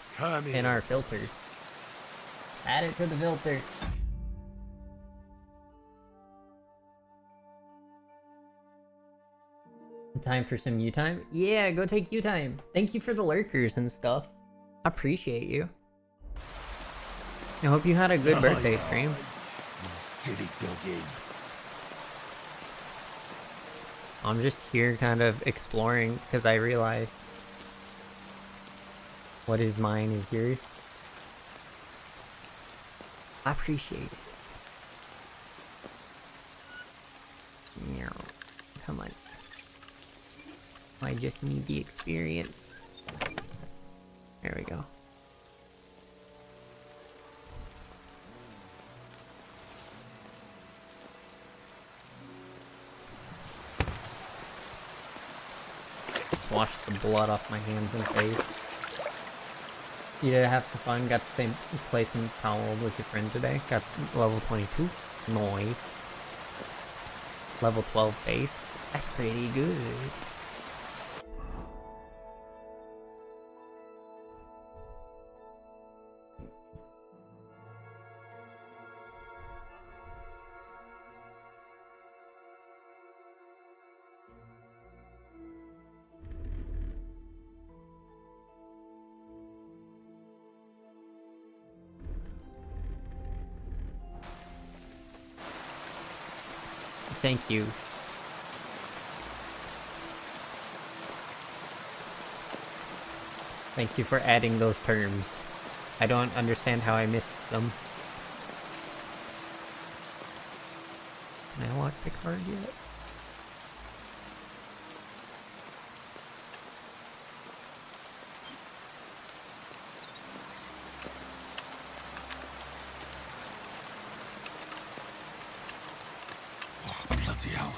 in our filter? Add it to the filter. Time for some you time? Yeah, go take you time. Thank you for the lurkers and stuff. I appreciate you. I hope you had a good birthday stream. Silly doggy. I'm just here kind of exploring because I realized what is mine is yours. I appreciate it. Meow. Come on. I just need the experience. There we go. Wash the blood off my hands and face. You did have some fun. Got the same place in Town World with your friend today. Got level 22. Nice. Level 12 base. That's pretty good. Thank you. Thank you for adding those terms. I don't understand how I missed them. Can I lock the card yet? Bloody hell.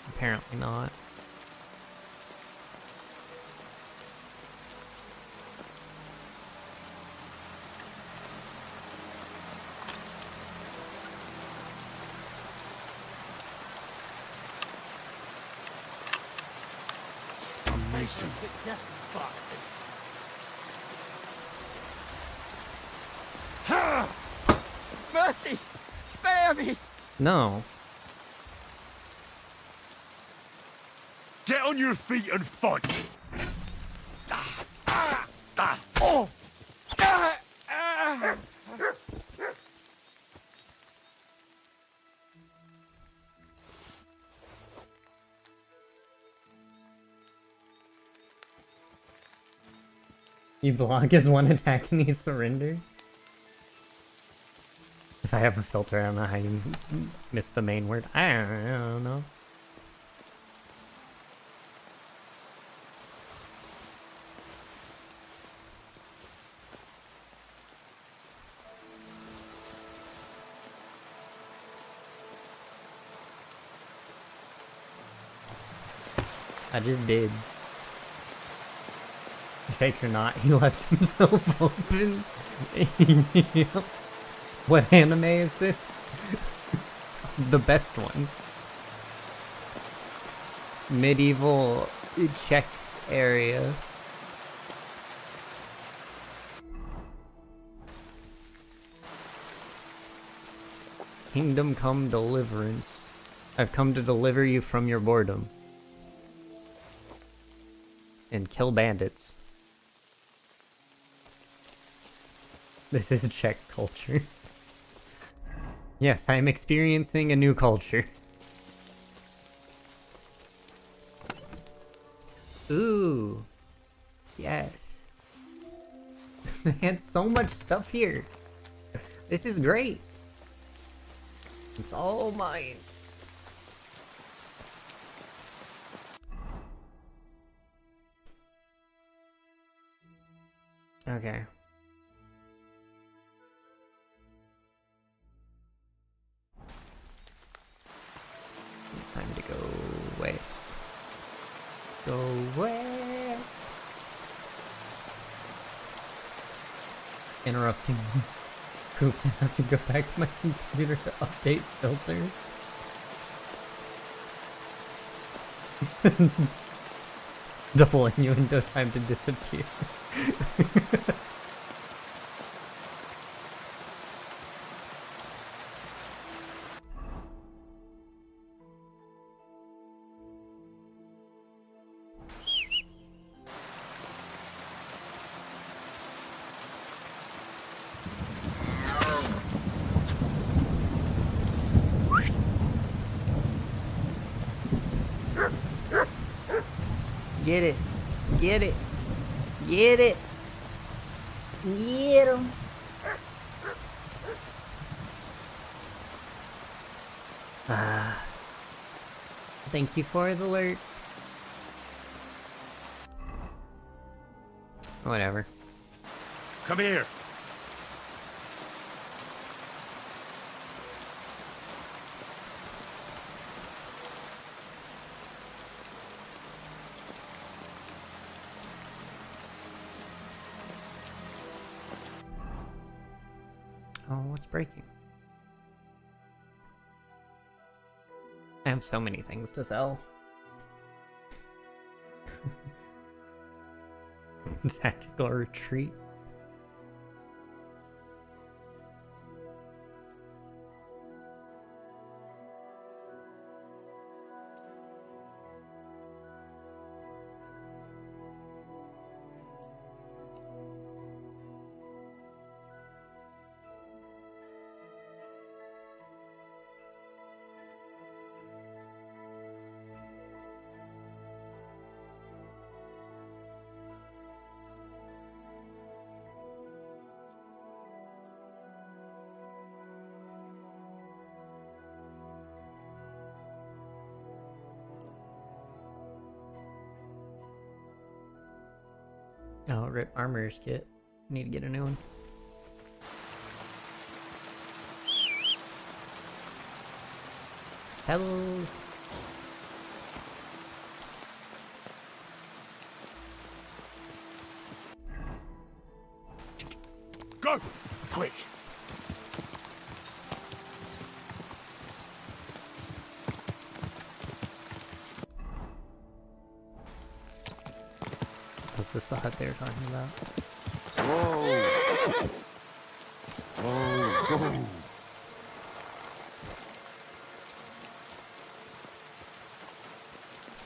Apparently not. Amazing. Mercy! Spare me! No. Get on your feet and fight! Oh! You block his one attack and he surrenders? If I have a filter, I don't know how you missed the main word. I don't know. I just did. Fake or not, he left himself open. Yep. What anime is this? The best one. Medieval Czech area. Kingdom Come Deliverance. I've come to deliver you from your boredom. And kill bandits. This is Czech culture. Yes, I am experiencing a new culture. Ooh. Yes. They had so much stuff here. This is great. It's all mine. Okay. Time to go west. Go west. Interrupting. Poop. I have to go back to my computer to update filters. Double innuendo time to disappear. Get it. Get it. Get it. Get him. Thank you for the alert. Whatever. Come here. Oh, what's breaking? I have so many things to sell. Tactical retreat. Oh, rip armorer's kit. Need to get a new one. Hello. Go! Quick! Was this the hut they were talking about? Whoa! Whoa!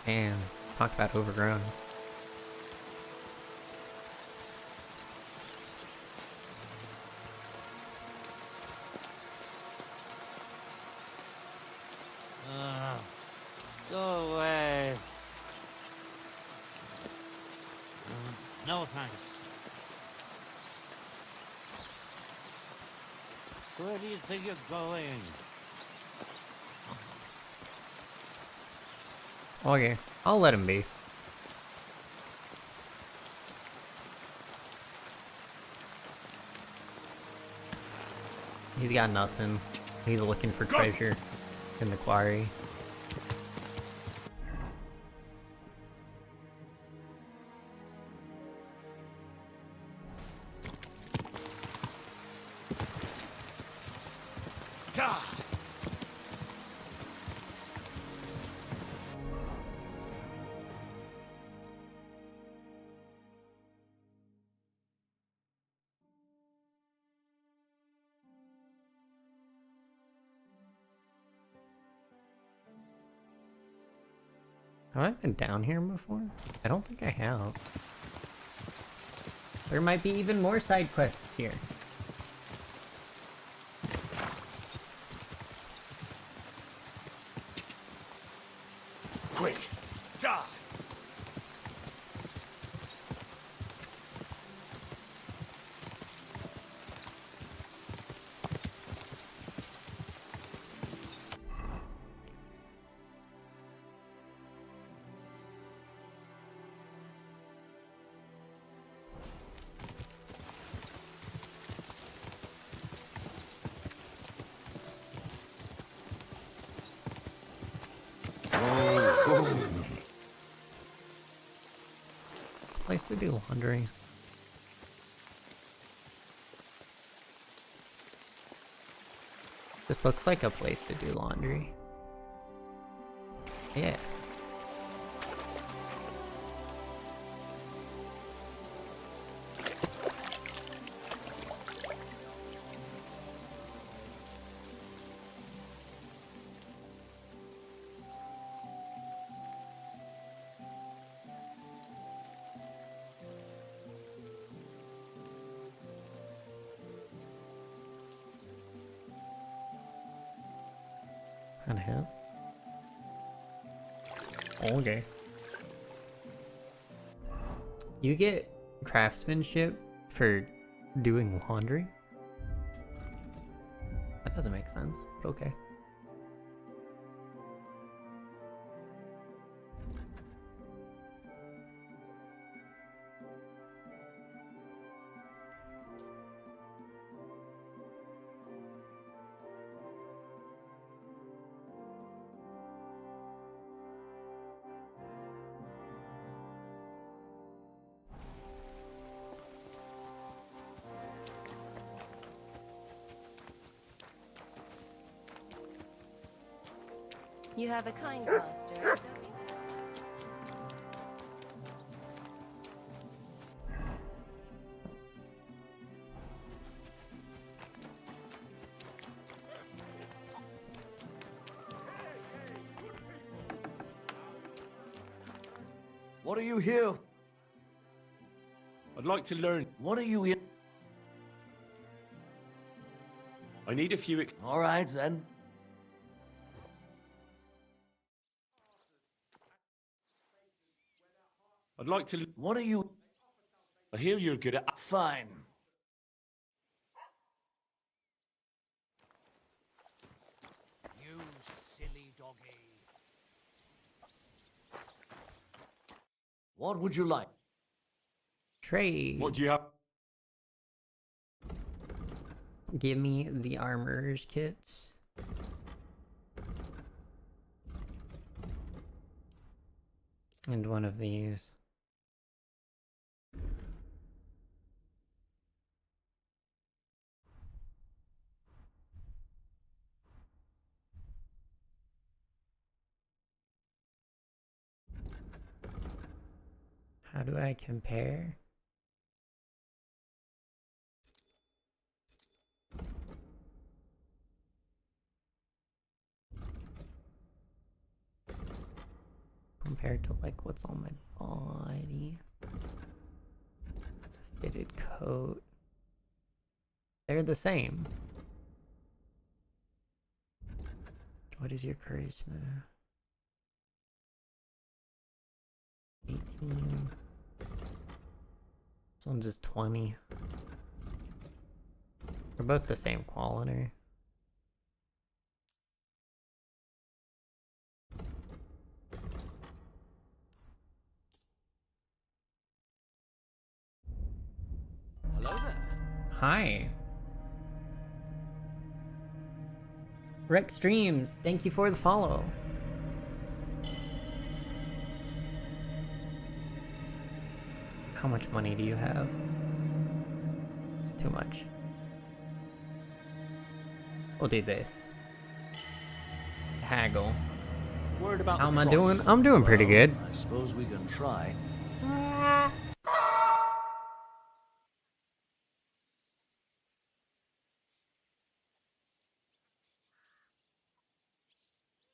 Man, talk about overgrown. Go away. No thanks. Where do you think you're going? Okay, I'll let him be. He's got nothing. He's looking for treasure in the quarry. Have I been down here before? I don't think I have. There might be even more side quests here. Quick! Die! place to do laundry? This looks like a place to do laundry. Yeah. And him. Okay. You get craftsmanship for doing laundry? That doesn't make sense, but okay. You have a kind master, don't you? What are you here? I'd like to learn. What are you here? I need a few. All right then. I'd like to. What are you? I hear you're good at. Fine. You silly doggy. What would you like? Trade. What do you have? Give me the armorer's kits. And one of these. How do I compare? Compared to like what's on my body. It's a fitted coat. They're the same. What is your charisma? 18. This one's just 20. They're both the same quality. Hello there. Hi. Rex Streams, thank you for the follow. How much money do you have? It's too much. We'll do this. Haggle. Word about How am the I cross. doing? I'm doing pretty Well, good. I suppose we can try.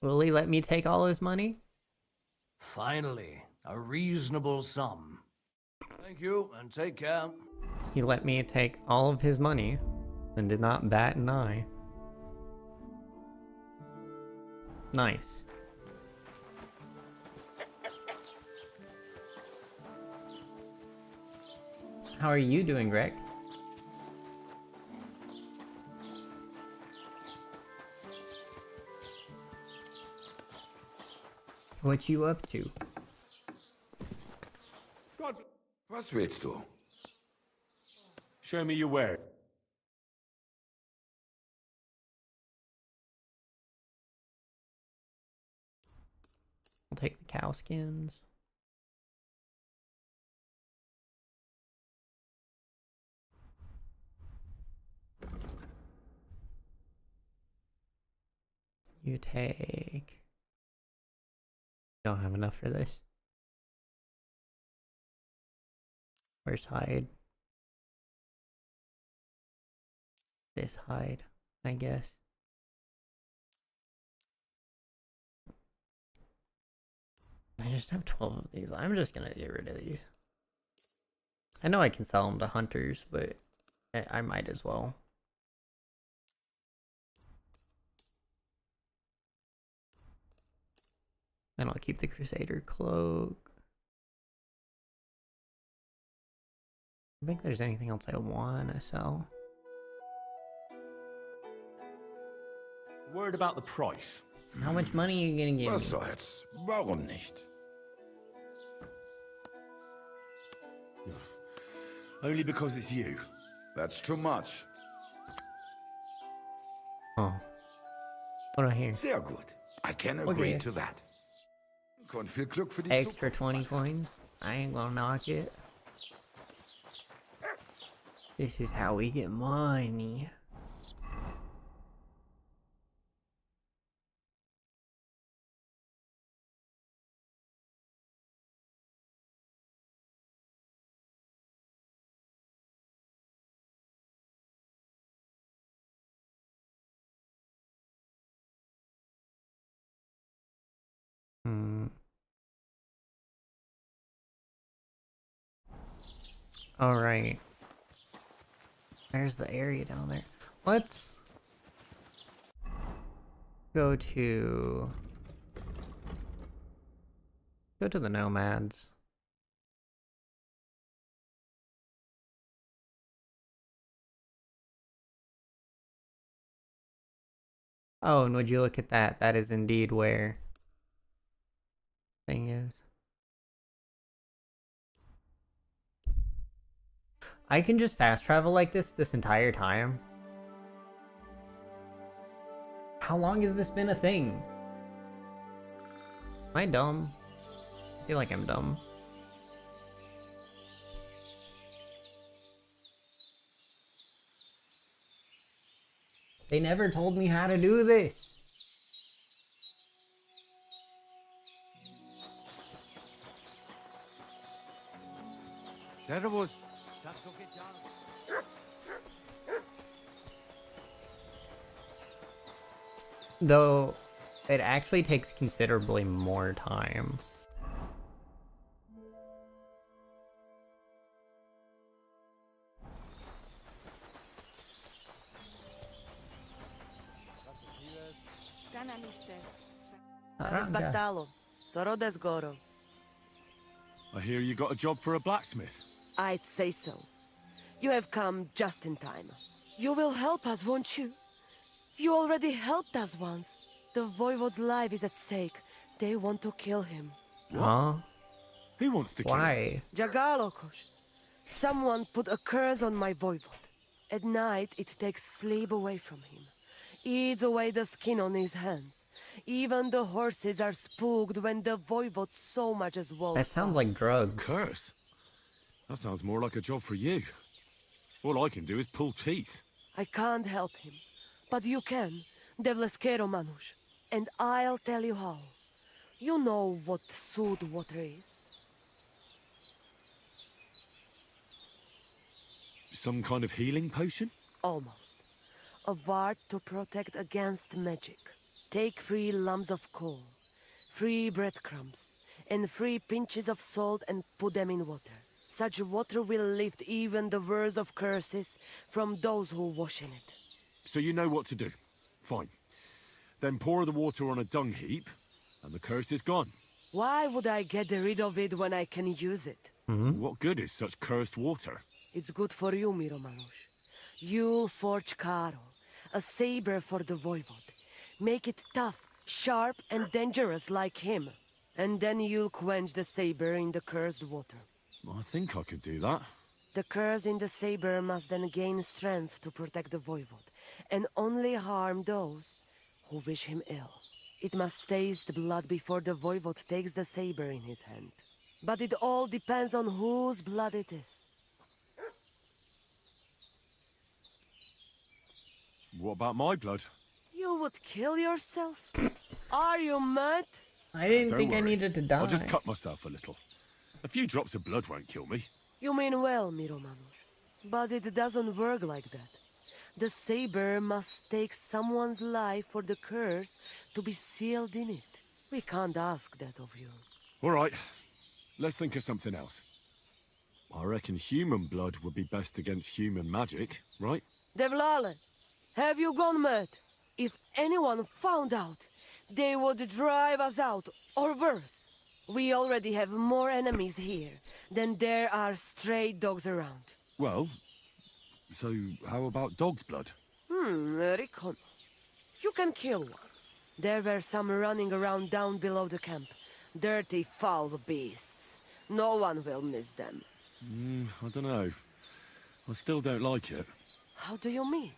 Will he let me take all his money? Finally, a reasonable sum. Thank you, and take care. He let me take all of his money and did not bat an eye. Nice. How are you doing, Greg? What you up to? God, Was willst du? show me your where. I'll take the cow skins. You take... Don't have enough for this. Where's hide? This hide, I guess. I just have 12 of these. I'm just gonna get rid of these. I know I can sell them to hunters, but I might as well. Then I'll keep the Crusader cloak. I think there's anything else I want to sell. Word about the price. How much money are you gonna give me? Was soll's? Warum nicht? Only because it's you. That's too much. Oh. What do I hear? Sehr gut. I can agree Okay. to that. Und viel Glück für die Extra 20 coins? I ain't gonna knock it. This is how we get money. Alright. There's the area down there. Let's go to the nomads. Oh, and would you look at that? That is indeed where thing is. I can just fast travel like this entire time. How long has this been a thing? Am I dumb? I feel like I'm dumb. They never told me how to do this. Servus. Though, it actually takes considerably more time. I hear you got a job for a blacksmith. I'd say so. You have come just in time. You will help us, won't you? You already helped us once. The Voivode's life is at stake. They want to kill him. Huh? Who wants to kill him? Why? Jagalokos. Someone put a curse on my Voivode. At night, it takes sleep away from him. Eats away the skin on his hands. Even the horses are spooked when the Voivode so much as wolves. That sounds like drugs. Curse? That sounds more like a job for you. All I can do is pull teeth. I can't help him. But you can, Devleskero Manush. And I'll tell you how. You know what sooth water is? Some kind of healing potion? Almost. A ward to protect against magic. Take 3 lumps of coal, 3 breadcrumbs, and 3 pinches of salt and put them in water. Such water will lift even the worst of curses from those who wash in it. So you know what to do. Fine. Then pour the water on a dung heap, and the curse is gone. Why would I get rid of it when I can use it? What good is such cursed water? It's good for you, Miromanush. You'll forge Karo, a saber for the Voivode. Make it tough, sharp, and dangerous like him. And then you'll quench the saber in the cursed water. I think I could do that. The curse in the saber must then gain strength to protect the Voivode, and only harm those who wish him ill. It must taste blood before the Voivode takes the saber in his hand. But it all depends on whose blood it is. What about my blood? You would kill yourself? Are you mad? I didn't Don't think I worry. needed to die. I'll just cut myself a little. A few drops of blood won't kill me. You mean well, Miromanor. But it doesn't work like that. The saber must take someone's life for the curse to be sealed in it. We can't ask that of you. All right, let's think of something else. I reckon human blood would be best against human magic, right? Devlale, have you gone mad? If anyone found out, they would drive us out, or worse. We already have more enemies here than there are stray dogs around. Well, so how about dog's blood? Recon. You can kill one. There were some running around down below the camp. Dirty, foul beasts. No one will miss them. I don't know. I still don't like it. How do you mean?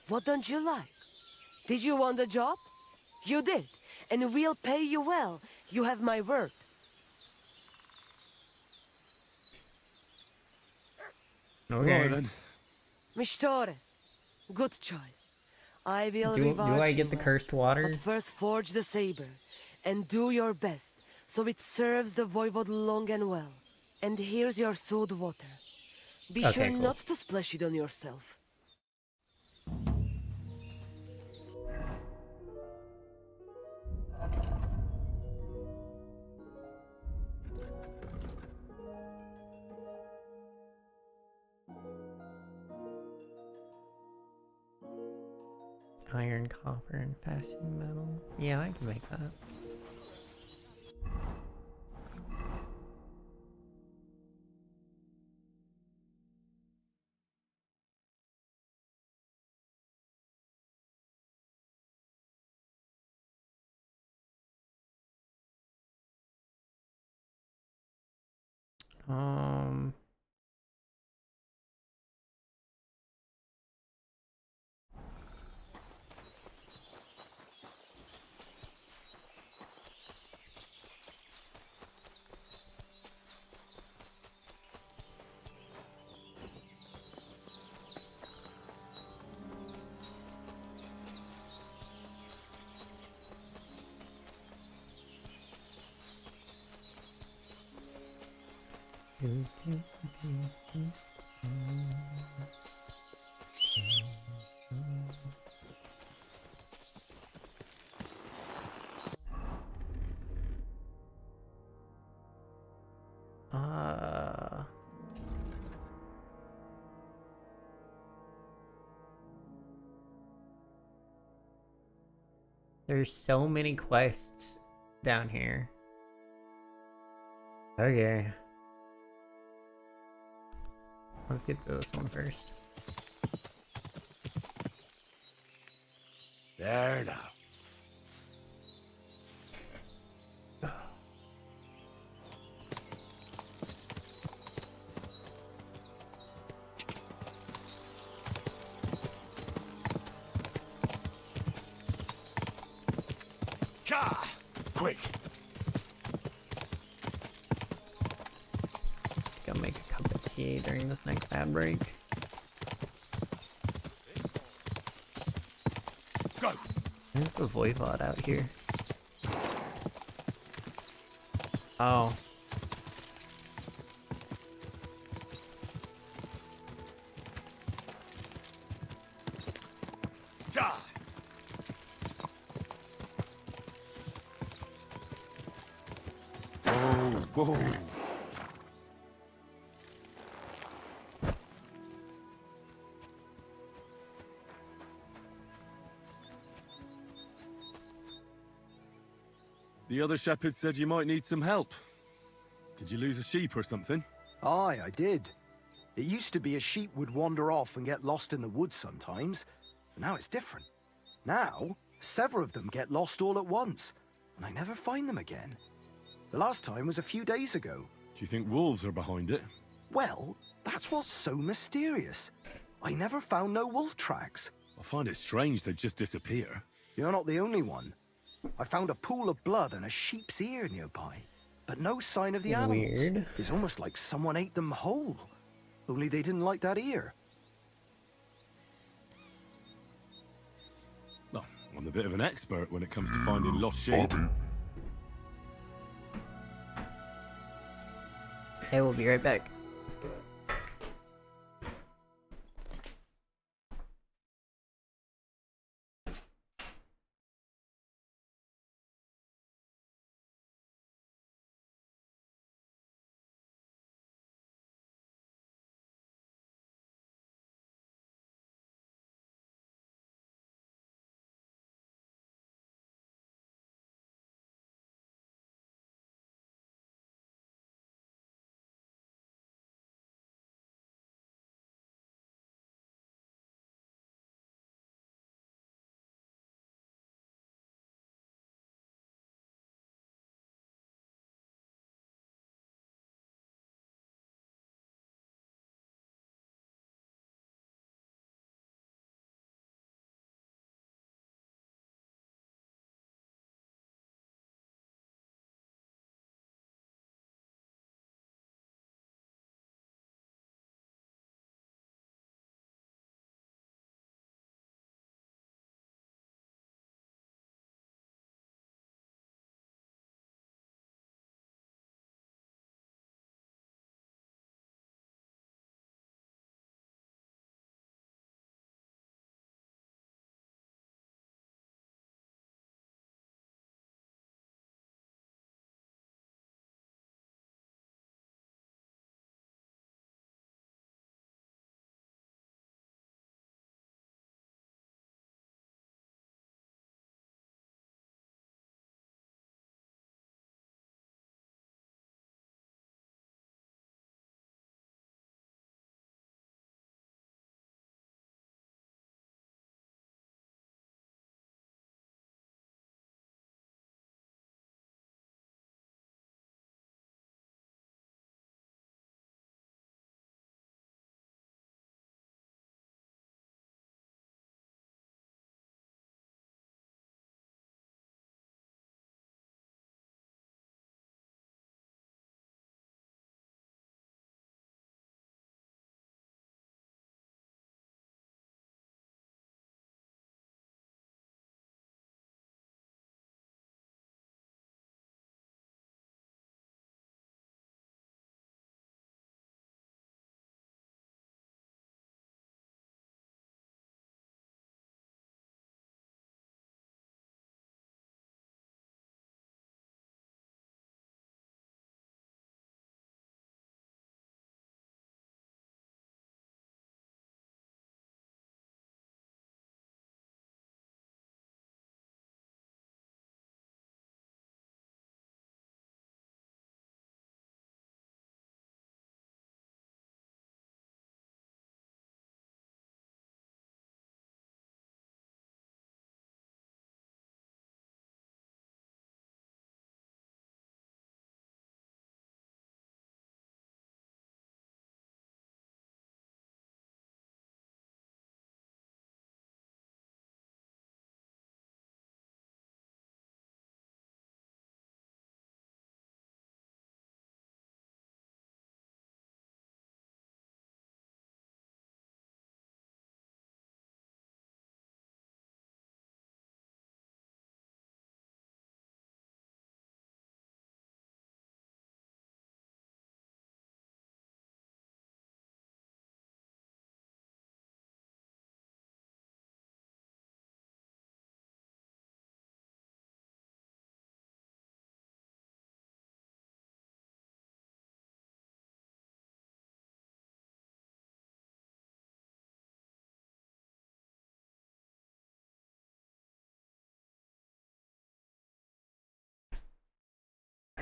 What don't you like? Did you want the job? You did, and we'll pay you well. You have my word. Okay. Right, then. Mistores, good choice. I will Do reward I you get the well. cursed water? But first forge the saber, and do your best, so it serves the voivode long and well. And here's your sewed water. Be Okay, sure cool. not to splash it on yourself. Iron, copper, and faceting metal. Yeah, I can make that. Um. There's so many quests down here. Okay. Let's get to this one first. There now. Quick! Go make a cup of tea during this next ad break. Go! There's the Voivod out here. Oh. Whoa! The other shepherd said you might need some help. Did you lose a sheep or something? Aye, I did. It used to be a sheep would wander off and get lost in the woods sometimes, but now it's different. Now, several of them get lost all at once, and I never find them again. The last time was a few days ago. Do you think wolves are behind it? Well, that's what's so mysterious. I never found no wolf tracks. I find it strange they just disappear. You're not the only one. I found a pool of blood and a sheep's ear nearby, but no sign of the animals. Weird. It's almost like someone ate them whole. Only they didn't like that ear. Oh, I'm a bit of an expert when it comes to finding lost sheep. Hey, we'll be right back.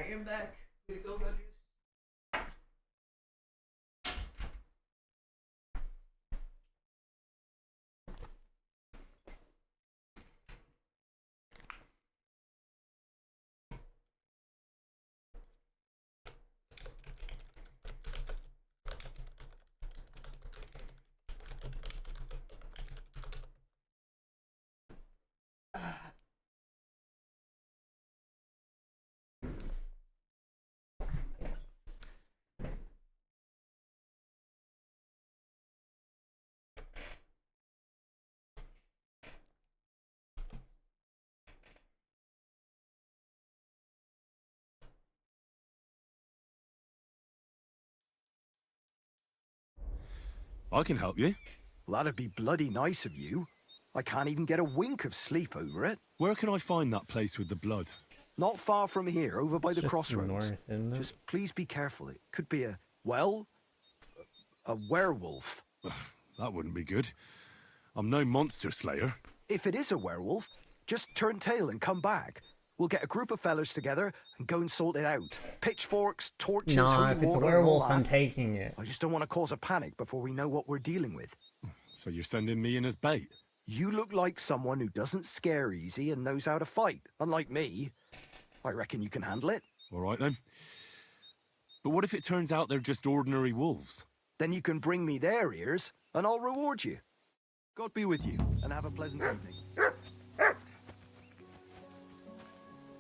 I am back. Way to go, Budgies. I can help you. Well, that'd be bloody nice of you. I can't even get a wink of sleep over it. Where can I find that place with the blood? Not far from here, over by the just crossroads. north, isn't it? Just please be careful. It could be a werewolf. That wouldn't be good. I'm no monster slayer. If it is a werewolf, just turn tail and come back. We'll get a group of fellas together and go and sort it out. Pitchforks, torches, Nah, holy if it's a water, and all werewolf, I'm that. taking it. I just don't want to cause a panic before we know what we're dealing with. So you're sending me in as bait? You look like someone who doesn't scare easy and knows how to fight, unlike me. I reckon you can handle it. All right then. But what if it turns out they're just ordinary wolves? Then you can bring me their ears, and I'll reward you. God be with you, and have a pleasant evening.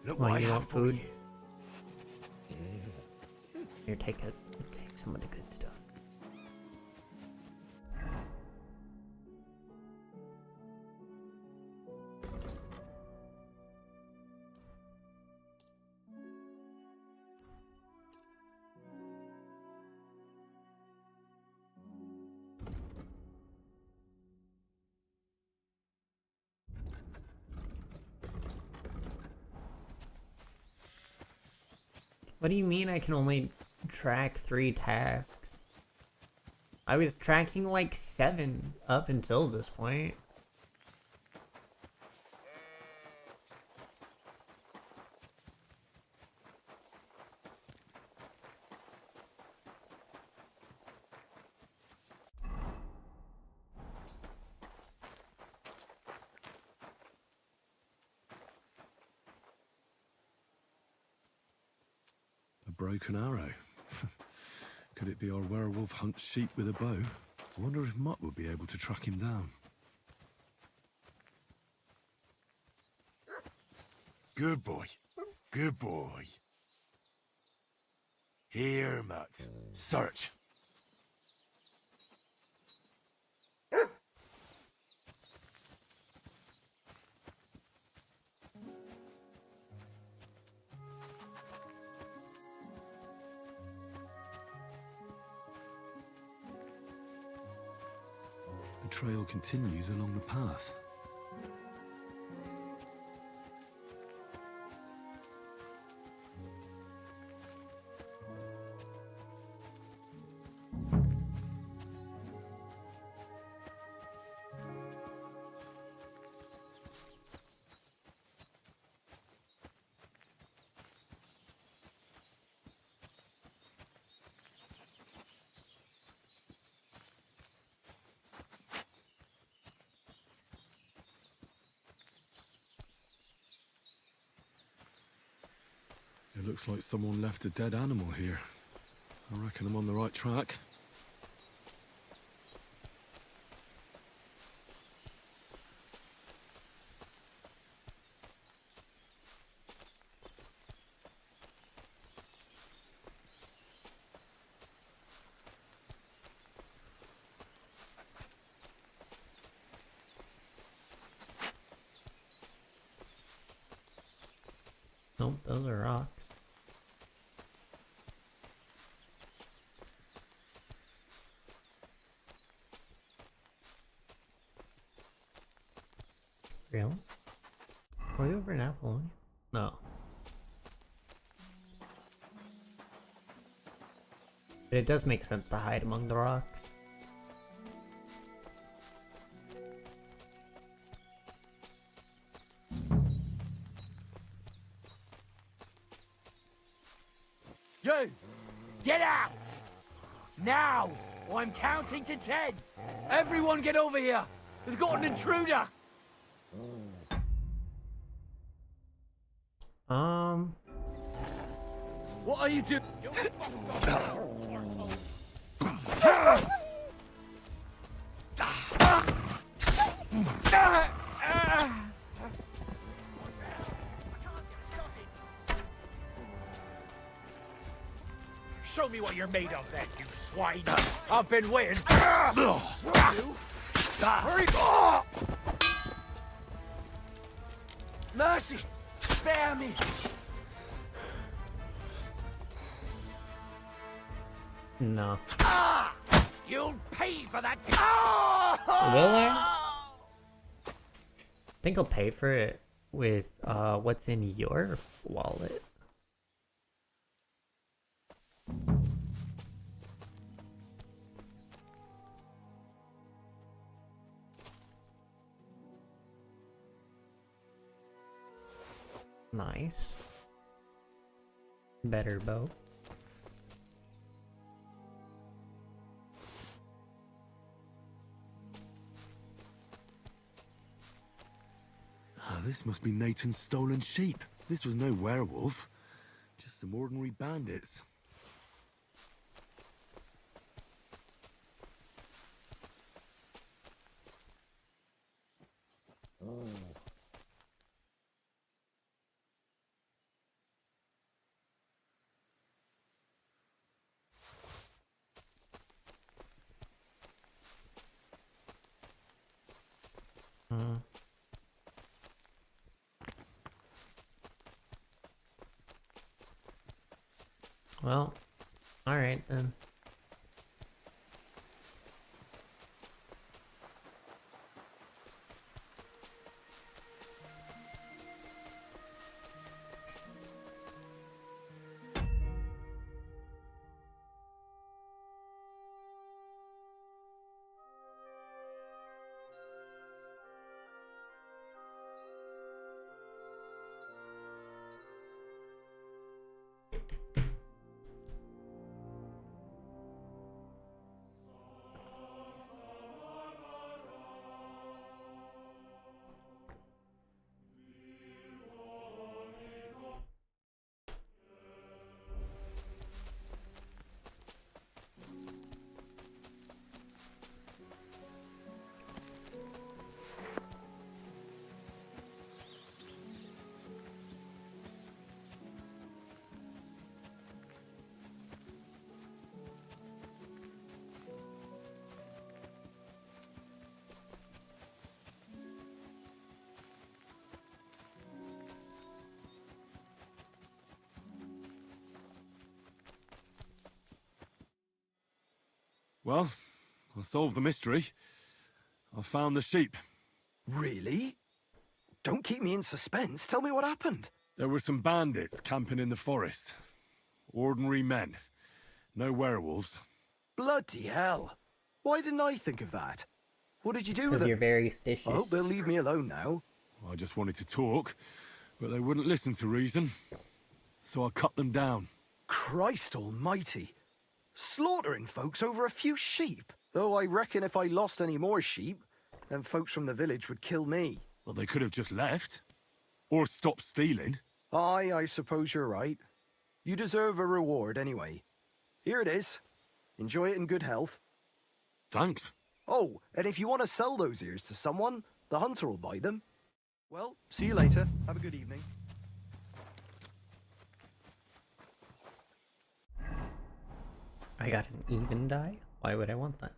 Look Why, what I you have want for food? you. Here, take some of the good stuff. What do you mean I can only track 3 tasks? I was tracking like 7 up until this point. A broken arrow. Could it be our werewolf hunts sheep with a bow? I wonder if Mutt would be able to track him down. Good boy. Good boy. Here, Mutt. Search. The trail continues along the path. It looks like someone left a dead animal here. I reckon I'm on the right track. Nope, those are rocks. Really? Are we over in Apollonia? No. But it does make sense to hide among the rocks. You! Get out! Now! Or I'm counting to 10! Everyone get over here! We've got an intruder! What are you doing? Show me what you're made of, then, you swine. I've been waiting. Hurry! Mercy! Spare me! No. Ah! You'll pay for that. Will I? I think I'll pay for it with what's in your wallet. Nice. Better bow. This must be Nathan's stolen sheep. This was no werewolf. Just some ordinary bandits. Well, alright then. Well, I solved the mystery. I found the sheep. Really? Don't keep me in suspense. Tell me what happened. There were some bandits camping in the forest. Ordinary men. No werewolves. Bloody hell. Why didn't I think of that? What did you do with Because them? you're very stitious. I hope they'll leave me alone now. I just wanted to talk, but they wouldn't listen to reason. So I cut them down. Christ almighty. Slaughtering folks over a few sheep. Though I reckon if I lost any more sheep, then folks from the village would kill me. Well, they could have just left. Or stopped stealing. Aye, I suppose you're right. You deserve a reward anyway. Here it is. Enjoy it in good health. Thanks. Oh, and if you want to sell those ears to someone, the hunter will buy them. Well, see you later. Have a good evening. I got an even die? Why would I want that?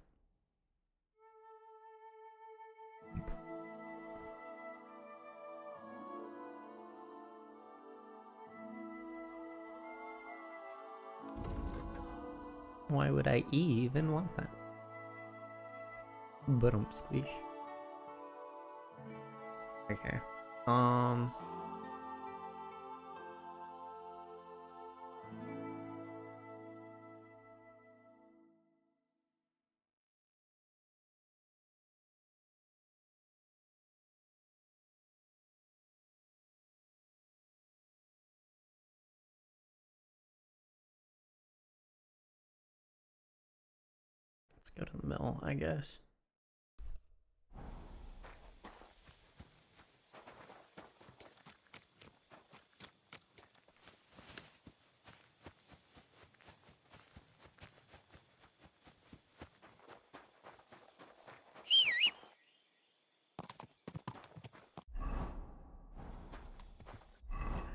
Why would I even want that? Boom squish. Okay. Let's go to the mill, I guess.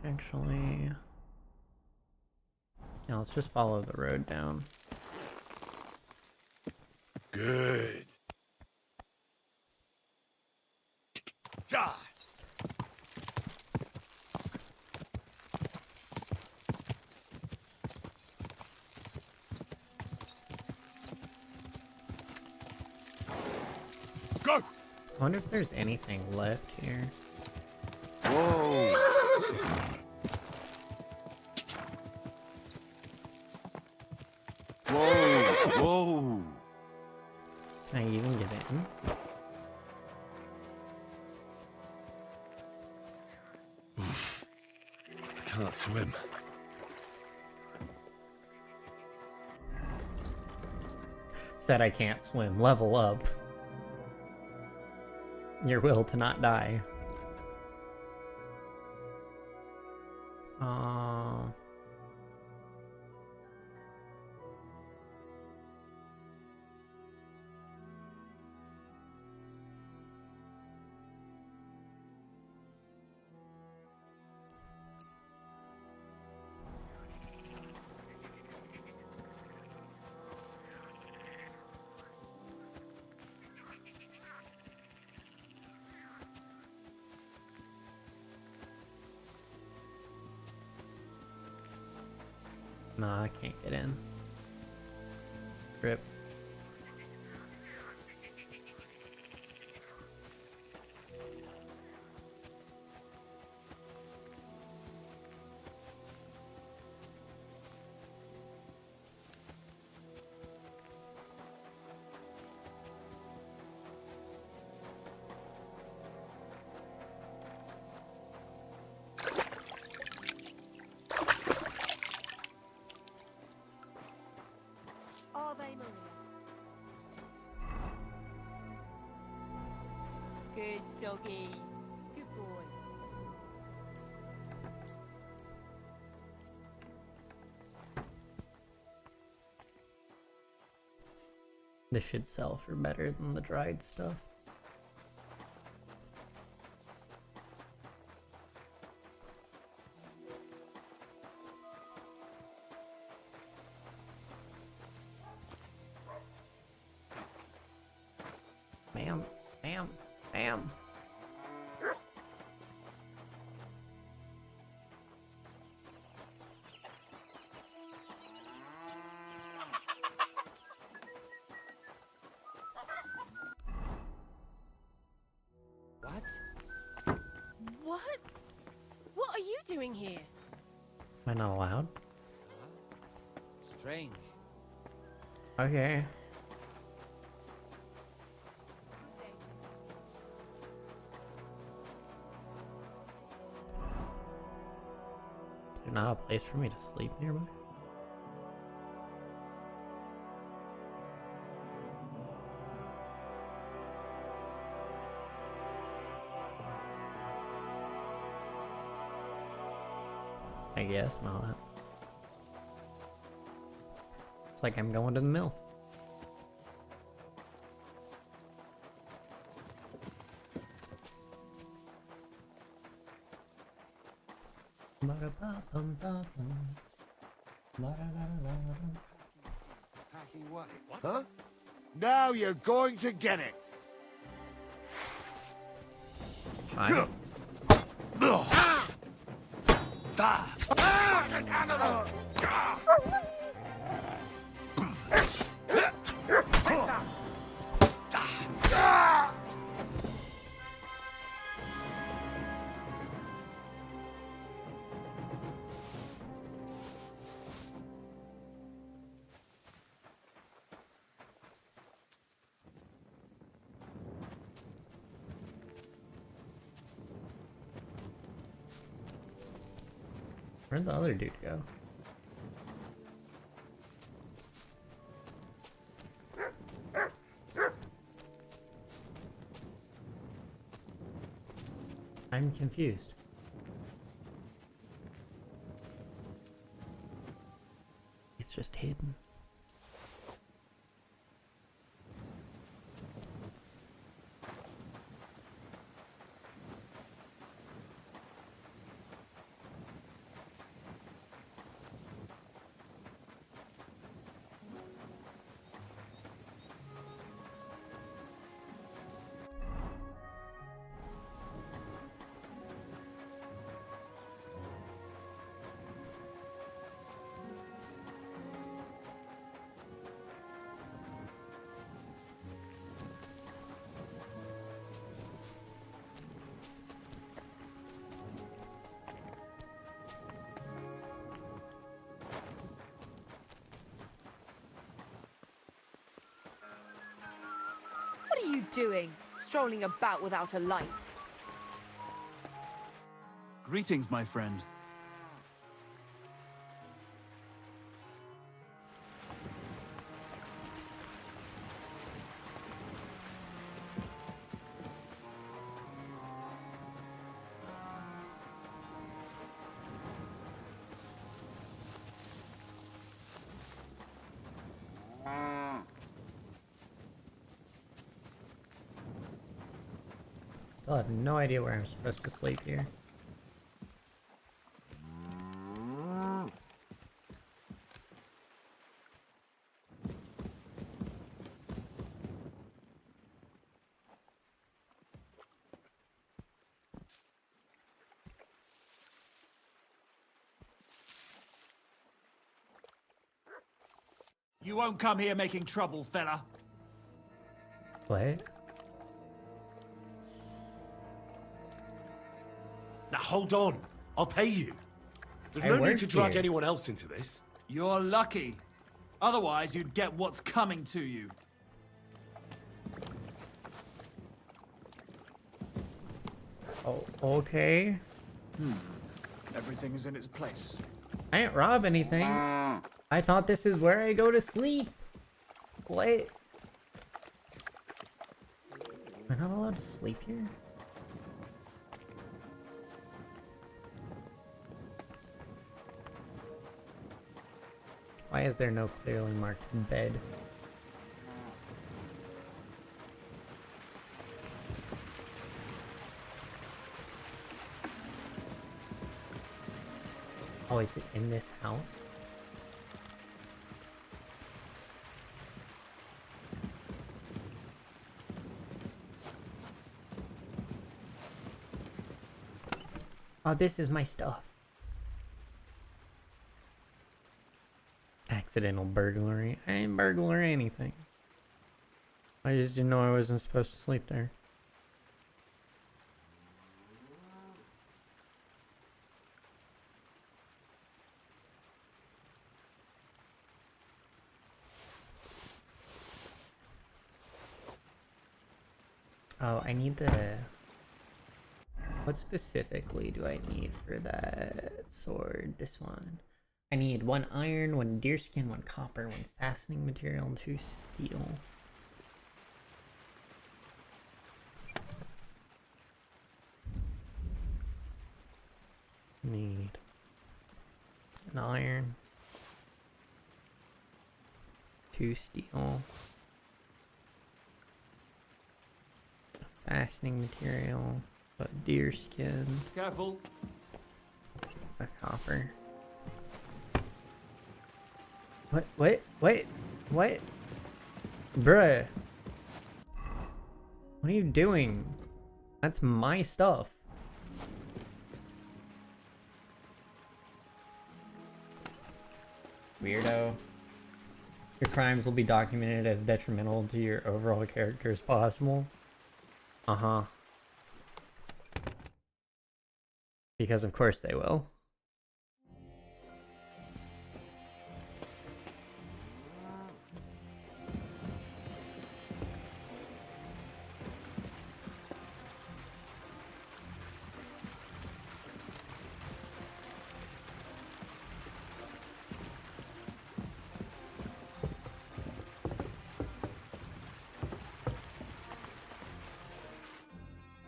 Actually, yeah, let's just follow the road down. Good. Ja. I wonder if there's anything left here. Whoa! Whoa! Whoa! Can I even get in? I can't swim. Said I can't swim. Level up. Your will to not die. Nah, I can't get in. Rip. Ave Maria. Good doggy. Good boy. This should sell for better than the dried stuff. Bam, bam, bam. What? What are you doing here? Am I not allowed? Strange. Okay. Is there not a place for me to sleep nearby? I guess not. It's like I'm going to the mill. Packing what? Huh? Now you're going to get it. Fine. Where'd the other dude go? I'm confused. He's just hidden. doing, strolling about without a light? Greetings, my friend. Still have no idea where I'm supposed to sleep here. You won't come here making trouble, fella. What? Now hold on. I'll pay you. There's I no need work to drag here. anyone else into this. You're lucky. Otherwise, you'd get what's coming to you. Oh, okay. Everything is in its place. I didn't rob anything. I thought this is where I go to sleep. What? Am I not allowed to sleep here? Why is there no clearly marked bed? Oh, is it in this house? Oh, this is my stuff. Accidental burglary. I didn't burglary anything. I just didn't know I wasn't supposed to sleep there. Oh, I need the... What specifically do I need for that sword? This one. I need 1 iron, 1 deerskin, 1 copper, 1 fastening material, and 2 steel. Need an iron, 2 steel, a fastening material, a deerskin, Careful. a copper. What? Bruh. What are you doing? That's my stuff. Weirdo. Your crimes will be documented as detrimental to your overall character as possible. Uh-huh. Because of course they will.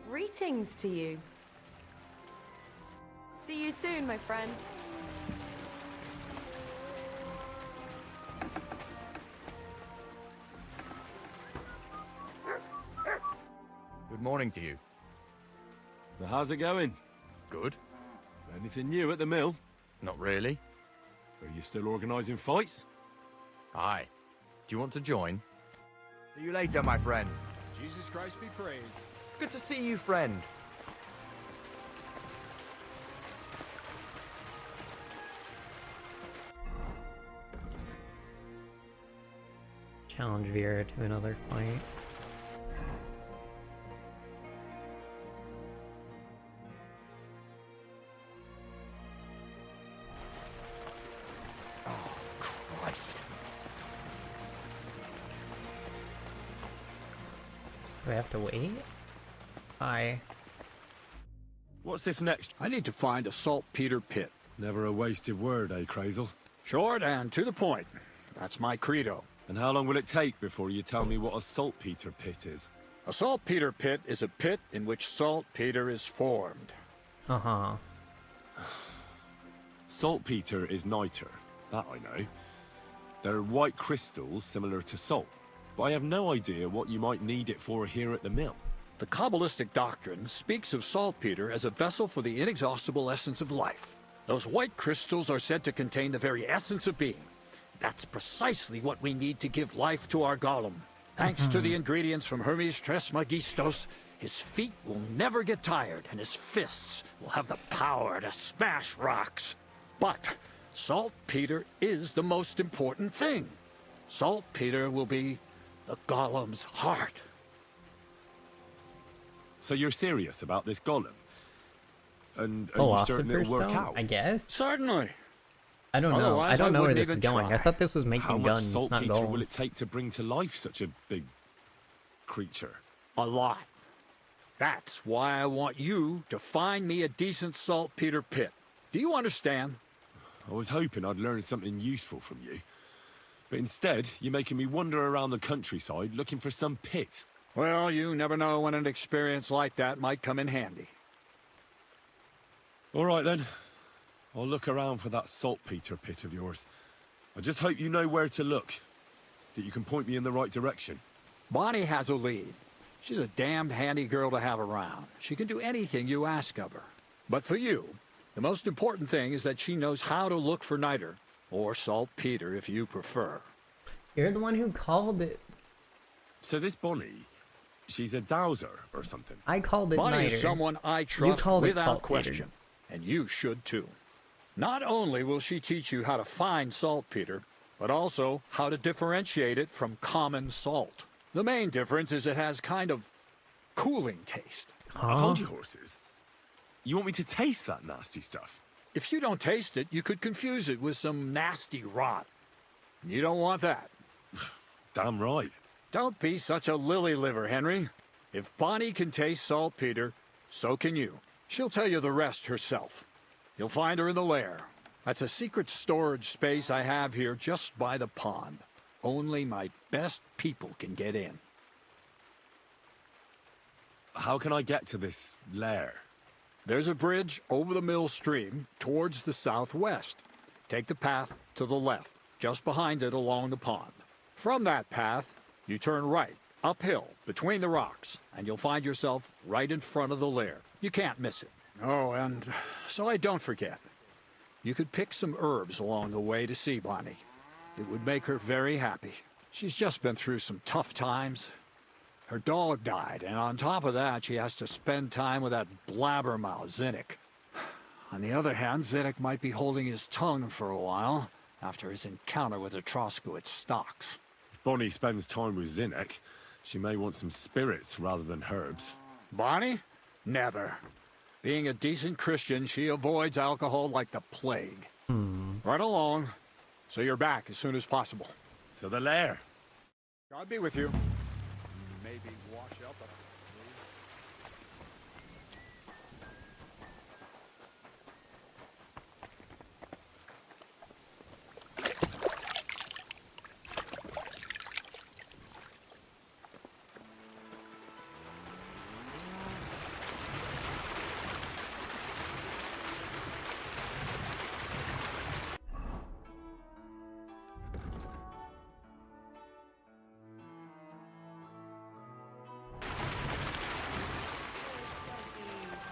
Greetings to you. See you soon, my friend. Good morning to you. So how's it going? Good. Anything new at the mill? Not really. Are you still organising fights? Aye. Do you want to join? See you later, my friend. Jesus Christ be praised. Good to see you, friend. Challenge Vera to another fight. Oh, Christ. Do I have to wait? Hi. What's this next? I need to find a saltpeter pit. Never a wasted word, eh, Crazel? Short and to the point. That's my credo. And how long will it take before you tell me what a saltpeter pit is? A saltpeter pit is a pit in which saltpeter is formed. Uh-huh. Saltpeter is niter. That I know. They're white crystals similar to salt. But I have no idea what you might need it for here at the mill. The Kabbalistic doctrine speaks of saltpeter as a vessel for the inexhaustible essence of life. Those white crystals are said to contain the very essence of being. That's precisely what we need to give life to our golem. Thanks to the ingredients from Hermes Trismegistos, his feet will never get tired and his fists will have the power to smash rocks. But saltpeter is the most important thing. Saltpeter will be the golem's heart. So you're serious about this golem? And are you certain it'll work out? I guess. Certainly. I don't know. Otherwise, I don't know where wouldn't this is even going. try. I thought this was How making much guns, not saltpeter dolls. will it take to bring to life such a big creature? A lot. That's why I want you to find me a decent saltpeter pit. Do you understand? I was hoping I'd learn something useful from you. But instead, you're making me wander around the countryside looking for some pit. Well, you never know when an experience like that might come in handy. All right, then. I'll look around for that saltpeter pit of yours. I just hope you know where to look. That you can point me in the right direction. Bonnie has a lead. She's a damned handy girl to have around. She can do anything you ask of her. But for you, the most important thing is that she knows how to look for niter, or saltpeter if you prefer. You're the one who called it. So this Bonnie, she's a dowser or something? I called it Bonnie niter. is someone I You trust called it without saltpeter. question, and you should too. Not only will she teach you how to find saltpeter, but also how to differentiate it from common salt. The main difference is it has kind of cooling taste. Hold your horses. You want me to taste that nasty stuff? If you don't taste it, you could confuse it with some nasty rot. And you don't want that. Damn right. Don't be such a lily liver, Henry. If Bonnie can taste saltpeter, so can you. She'll tell you the rest herself. You'll find her in the lair. That's a secret storage space I have here just by the pond. Only my best people can get in. How can I get to this lair? There's a bridge over the mill stream towards the southwest. Take the path to the left, just behind it along the pond. From that path, you turn right, uphill, between the rocks, and you'll find yourself right in front of the lair. You can't miss it. Oh, and so I don't forget. You could pick some herbs along the way to see Bonnie. It would make her very happy. She's just been through some tough times. Her dog died, and on top of that, she has to spend time with that blabbermouth, Zinnik. On the other hand, Zinnik might be holding his tongue for a while after his encounter with the Troskowitz stocks. If Bonnie spends time with Zinnek, she may want some spirits rather than herbs. Bonnie? Never. Being a decent Christian, she avoids alcohol like the plague. Right along, so you're back as soon as possible. To the lair. God be with you. Maybe wash up.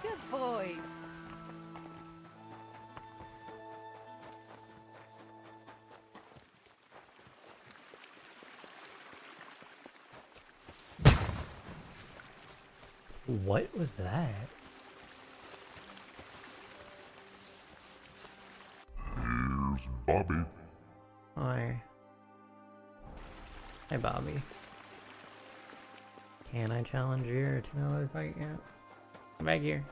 Good boy. What was that? Here's Bobby. Hi. Hey, Bobby. Can I challenge you to another fight yet? Come back here.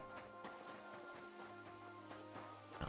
Oh.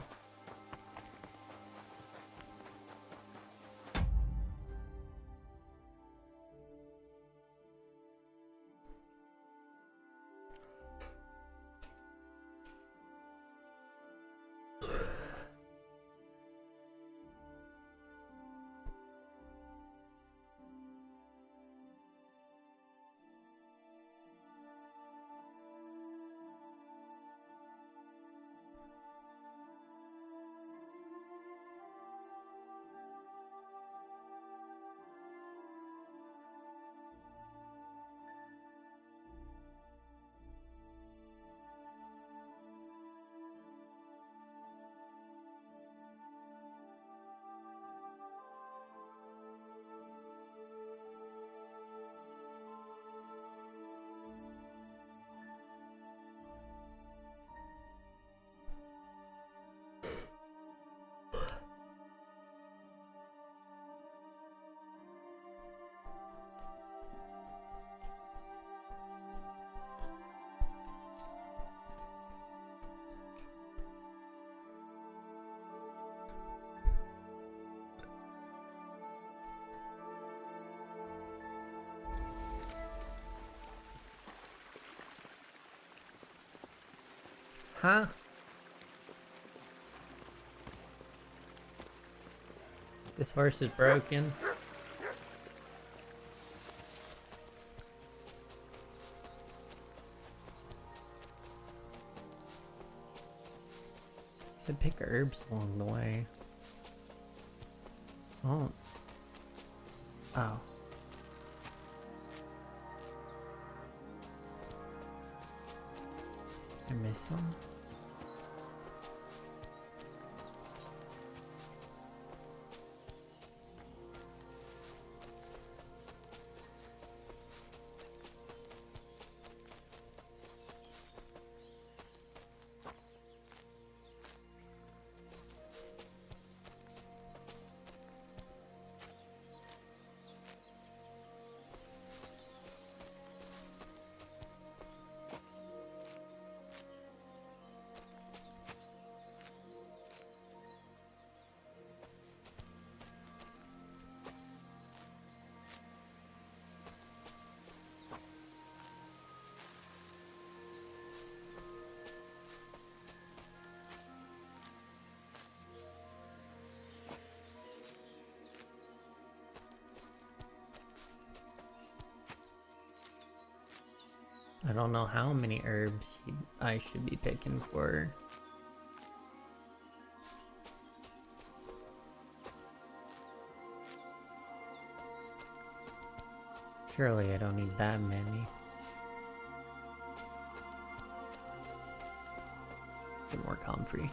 Huh? This horse is broken. Said pick herbs along the way. Oh. Oh. Did I miss some? I don't know how many herbs I should be picking for. Surely I don't need that many. Get more comfrey.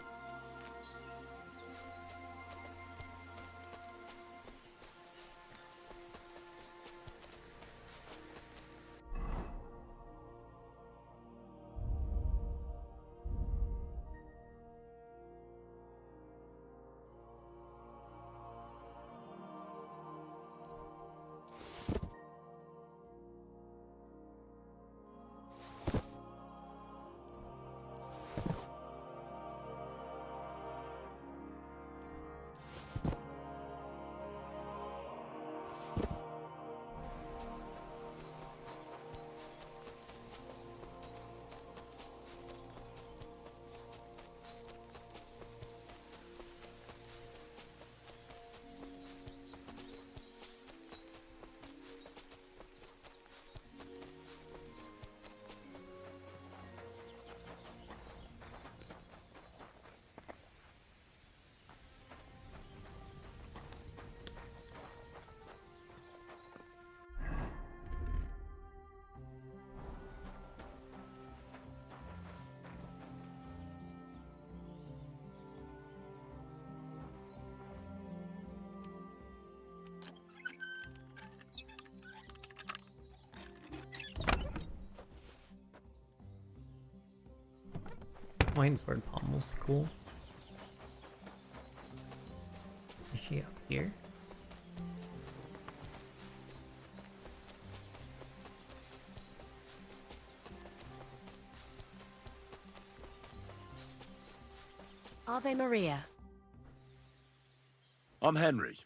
Winesword Pommel's cool. Is she up here? Ave Maria. I'm Henry,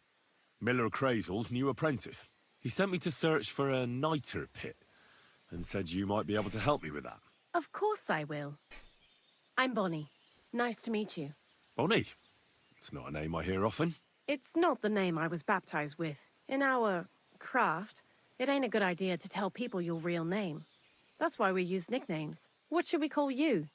Miller Crazel's new apprentice. He sent me to search for a niter pit and said you might be able to help me with that. Of course I will. I'm Bonnie. Nice to meet you. Bonnie? It's not a name I hear often. It's not the name I was baptized with. In our craft, it ain't a good idea to tell people your real name. That's why we use nicknames. What should we call you?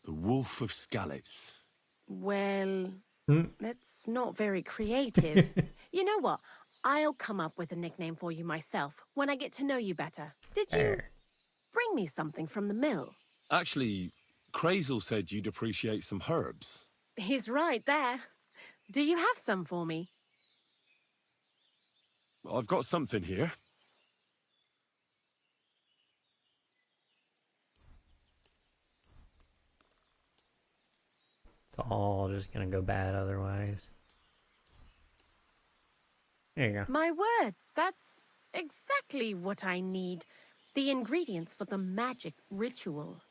The Wolf of Skalitz. Well, that's not very creative. You know what? I'll come up with a nickname for you myself when I get to know you better. Did you bring me something from the mill? Actually, Crazel said you'd appreciate some herbs. He's right there. Do you have some for me? I've got something here. It's all just gonna go bad otherwise. There you go. My word, that's exactly what I need. The ingredients for the magic ritual.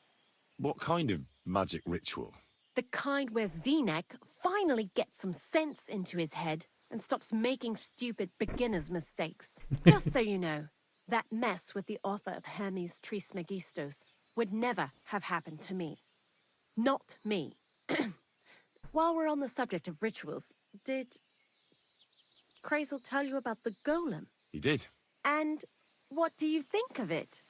What kind of magic ritual? The kind where Zenek finally gets some sense into his head. and stops making stupid beginner's mistakes. Just so you know, that mess with the author of Hermes Trismegistos would never have happened to me. Not me. While we're on the subject of rituals, did Krazel tell you about the golem? He did. And what do you think of it?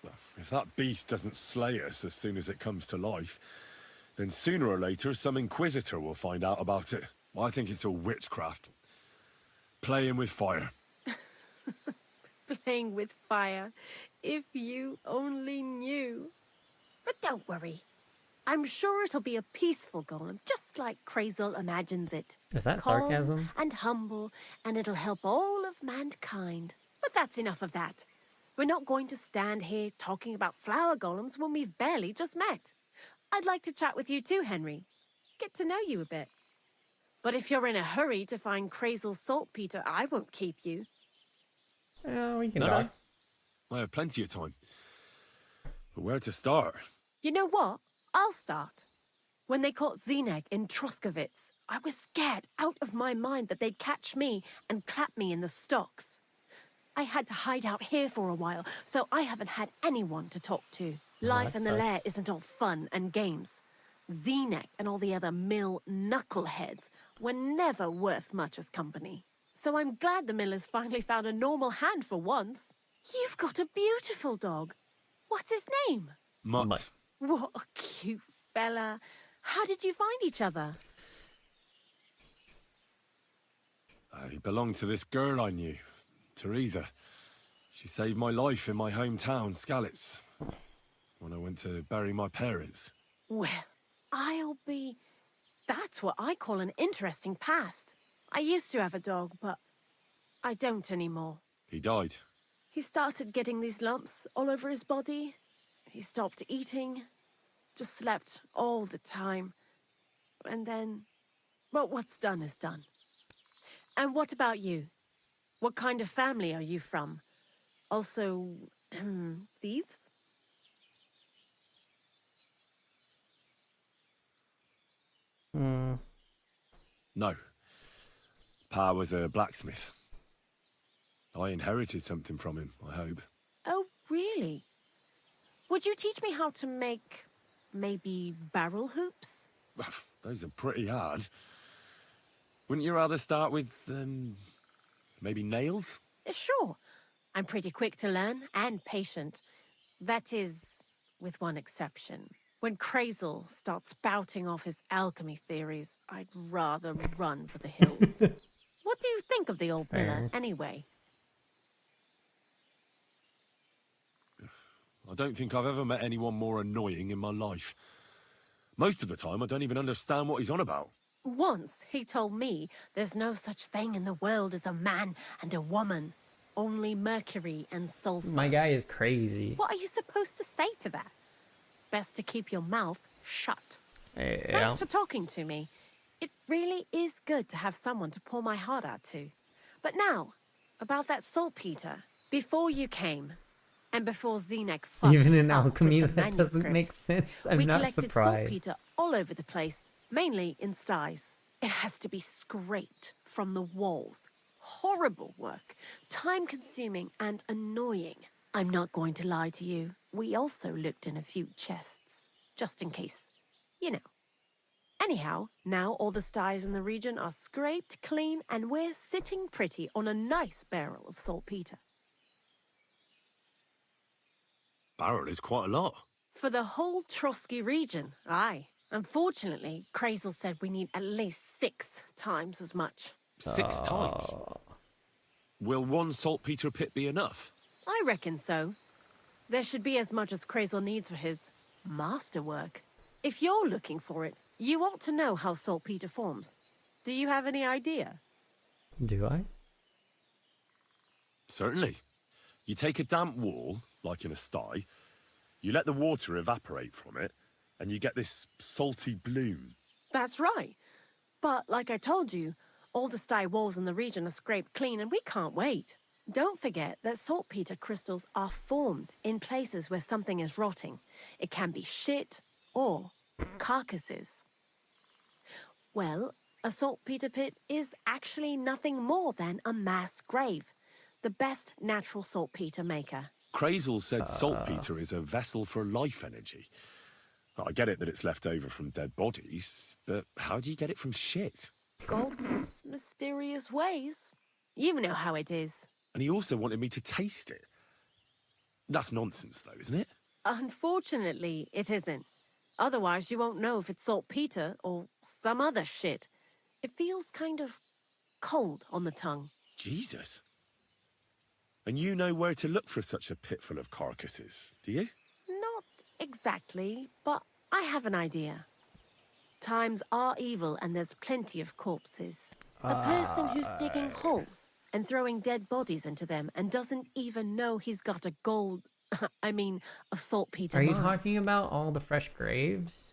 Well, if that beast doesn't slay us as soon as it comes to life, then sooner or later some inquisitor will find out about it. I think it's all witchcraft. Playing with fire. Playing with fire. If you only knew. But don't worry. I'm sure it'll be a peaceful golem, just like Krazel imagines it. Is that Calm sarcasm? and humble, and it'll help all of mankind. But that's enough of that. We're not going to stand here talking about flower golems when we've barely just met. I'd like to chat with you too, Henry. Get to know you a bit. But if you're in a hurry to find Krazel's saltpeter, I won't keep you. We can No, talk. I have plenty of time. But where to start? You know what? I'll start. When they caught Zineg in Troskovitz, I was scared out of my mind that they'd catch me and clap me in the stocks. I had to hide out here for a while, so I haven't had anyone to talk to. Life that in the lair sucks. isn't all fun and games. Zineg and all the other mill knuckleheads were never worth much as company. So I'm glad the millers finally found a normal hand for once. You've got a beautiful dog. What's his name? Mutt. What a cute fella. How did you find each other? He belonged to this girl I knew, Teresa. She saved my life in my hometown, Skalitz, when I went to bury my parents. Well, I'll be... That's what I call an interesting past. I used to have a dog, but I don't anymore. He died. He started getting these lumps all over his body. He stopped eating, just slept all the time. And then, well, what's done is done. And what about you? What kind of family are you from? Also, thieves? No. Pa was a blacksmith. I inherited something from him, I hope. Oh, really? Would you teach me how to make, maybe, barrel hoops? Those are pretty hard. Wouldn't you rather start with, maybe nails? Sure. I'm pretty quick to learn and patient. That is, with one exception. When Krazel starts spouting off his alchemy theories, I'd rather run for the hills. What do you think of the old miller, anyway? I don't think I've ever met anyone more annoying in my life. Most of the time, I don't even understand what he's on about. Once he told me there's no such thing in the world as a man and a woman. Only mercury and sulfur. My guy is crazy. What are you supposed to say to that? Best to keep your mouth shut. Yeah. Thanks for talking to me. It really is good to have someone to pour my heart out to. But now, about that saltpeter. Before you came, and before Zineg fucked Even in up with alchemy, the that doesn't manuscript, make sense. I'm we not collected surprised. saltpeter all over the place, mainly in styes. It has to be scraped from the walls. Horrible work, time-consuming and annoying. I'm not going to lie to you. We also looked in a few chests, just in case. You know. Anyhow, now all the styes in the region are scraped clean and we're sitting pretty on a nice barrel of saltpeter. Barrel is quite a lot. For the whole Trotsky region, aye. Unfortunately, Krazel said we need at least 6 times as much. 6 times? Will one saltpeter pit be enough? I reckon so. There should be as much as Krazel needs for his masterwork. If you're looking for it, you ought to know how saltpeter forms. Do you have any idea? Do I? Certainly. You take a damp wall, like in a sty, you let the water evaporate from it, and you get this salty bloom. That's right. But like I told you, all the sty walls in the region are scraped clean and we can't wait. Don't forget that saltpeter crystals are formed in places where something is rotting. It can be shit or carcasses. Well, a saltpeter pit is actually nothing more than a mass grave, the best natural saltpeter maker. Crazel said saltpeter is a vessel for life energy. Well, I get it that it's left over from dead bodies, but how do you get it from shit? God's mysterious ways. You know how it is. And he also wanted me to taste it. That's nonsense, though, isn't it? Unfortunately, it isn't. Otherwise, you won't know if it's saltpeter or some other shit. It feels kind of cold on the tongue. Jesus. And you know where to look for such a pit full of carcasses, do you? Not exactly, but I have an idea. Times are evil and there's plenty of corpses. A person who's digging holes and throwing dead bodies into them and doesn't even know he's got a a saltpeter Are you mine. talking about all the fresh graves?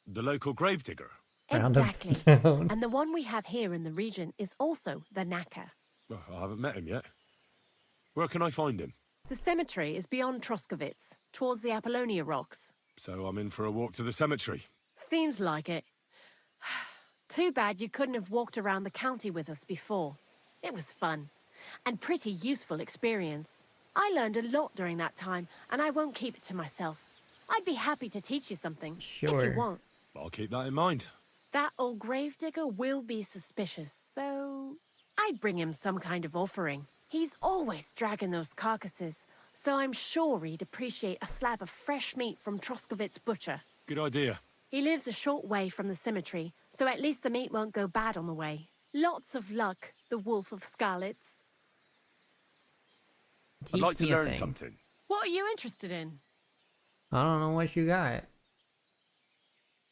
The local gravedigger. Exactly. And the one we have here in the region is also the Knacker. Well, I haven't met him yet. Where can I find him? The cemetery is beyond Troskovitz, towards the Apollonia Rocks. So I'm in for a walk to the cemetery. Seems like it. Too bad you couldn't have walked around the county with us before. It was fun, and pretty useful experience. I learned a lot during that time, and I won't keep it to myself. I'd be happy to teach you something, if you want. I'll keep that in mind. That old gravedigger will be suspicious, so I'd bring him some kind of offering. He's always dragging those carcasses, so I'm sure he'd appreciate a slab of fresh meat from Troskovitz Butcher. Good idea. He lives a short way from the cemetery, so at least the meat won't go bad on the way. Lots of luck, the Wolf of Skalitz. I'd like to learn something. What are you interested in? I don't know what you got.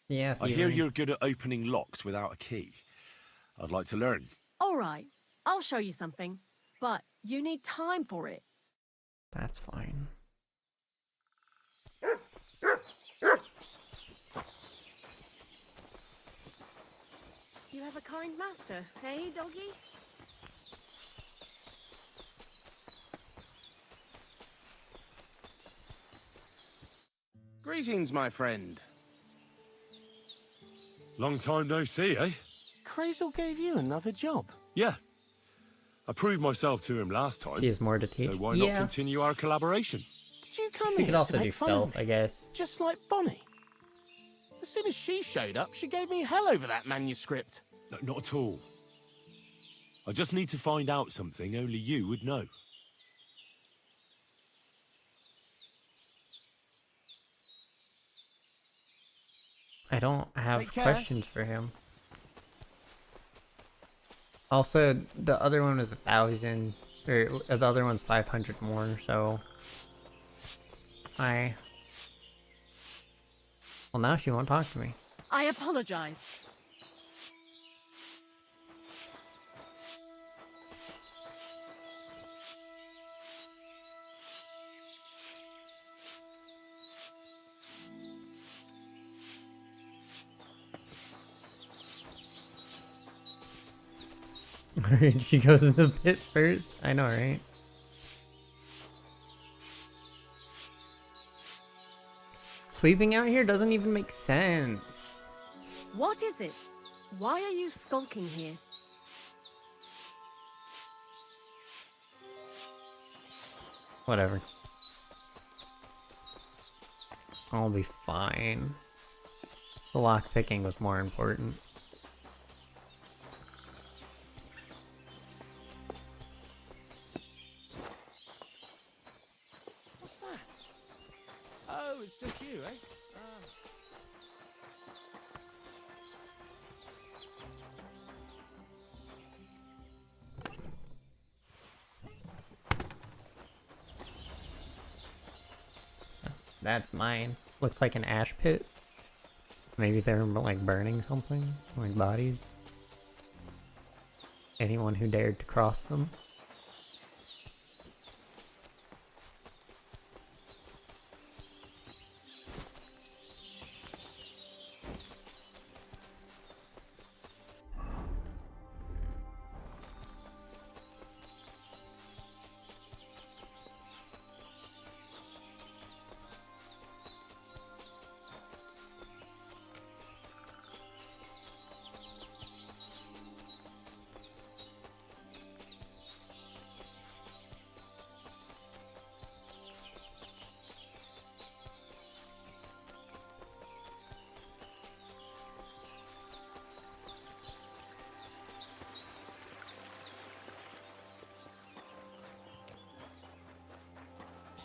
Yeah, I hear you're good at opening locks without a key. I'd like to learn. All right, I'll show you something, but you need time for it. That's fine. You have a kind master, hey, doggy? Greetings, my friend. Long time no see, eh? Crazel gave you another job. Yeah. I proved myself to him last time. He has more to teach. So why not continue our collaboration? Did you come We here could also to do make fun of stealth, me? I guess. Just like Bonnie. As soon as she showed up, she gave me hell over that manuscript. No, not at all. I just need to find out something only you would know. I don't have Take care. questions for him. Also, the other one was 1,000, or the other one's 500 more, so... Well, now she won't talk to me. I apologize. Alright, she goes in the pit first. I know, right? Sweeping out here doesn't even make sense. What is it? Why are you skulking here? Whatever. I'll be fine. The lockpicking was more important. What's that? Oh, it's just you, eh? That's mine. Looks like an ash pit. Maybe they're like burning something, like bodies. Anyone who dared to cross them.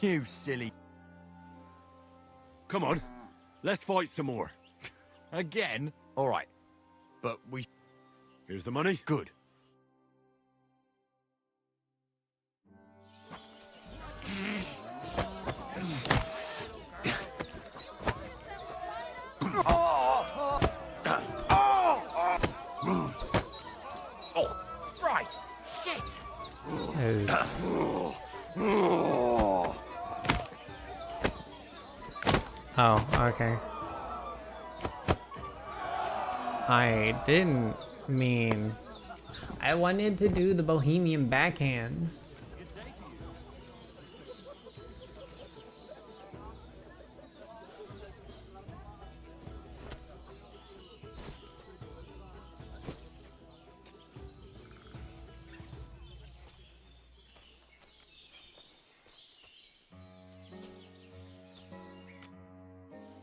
You silly... Come on, let's fight some more. Again? All right, but we... Here's the money. Good. Oh, Christ! Shit! Oh, okay. I didn't mean... I wanted to do the Bohemian backhand.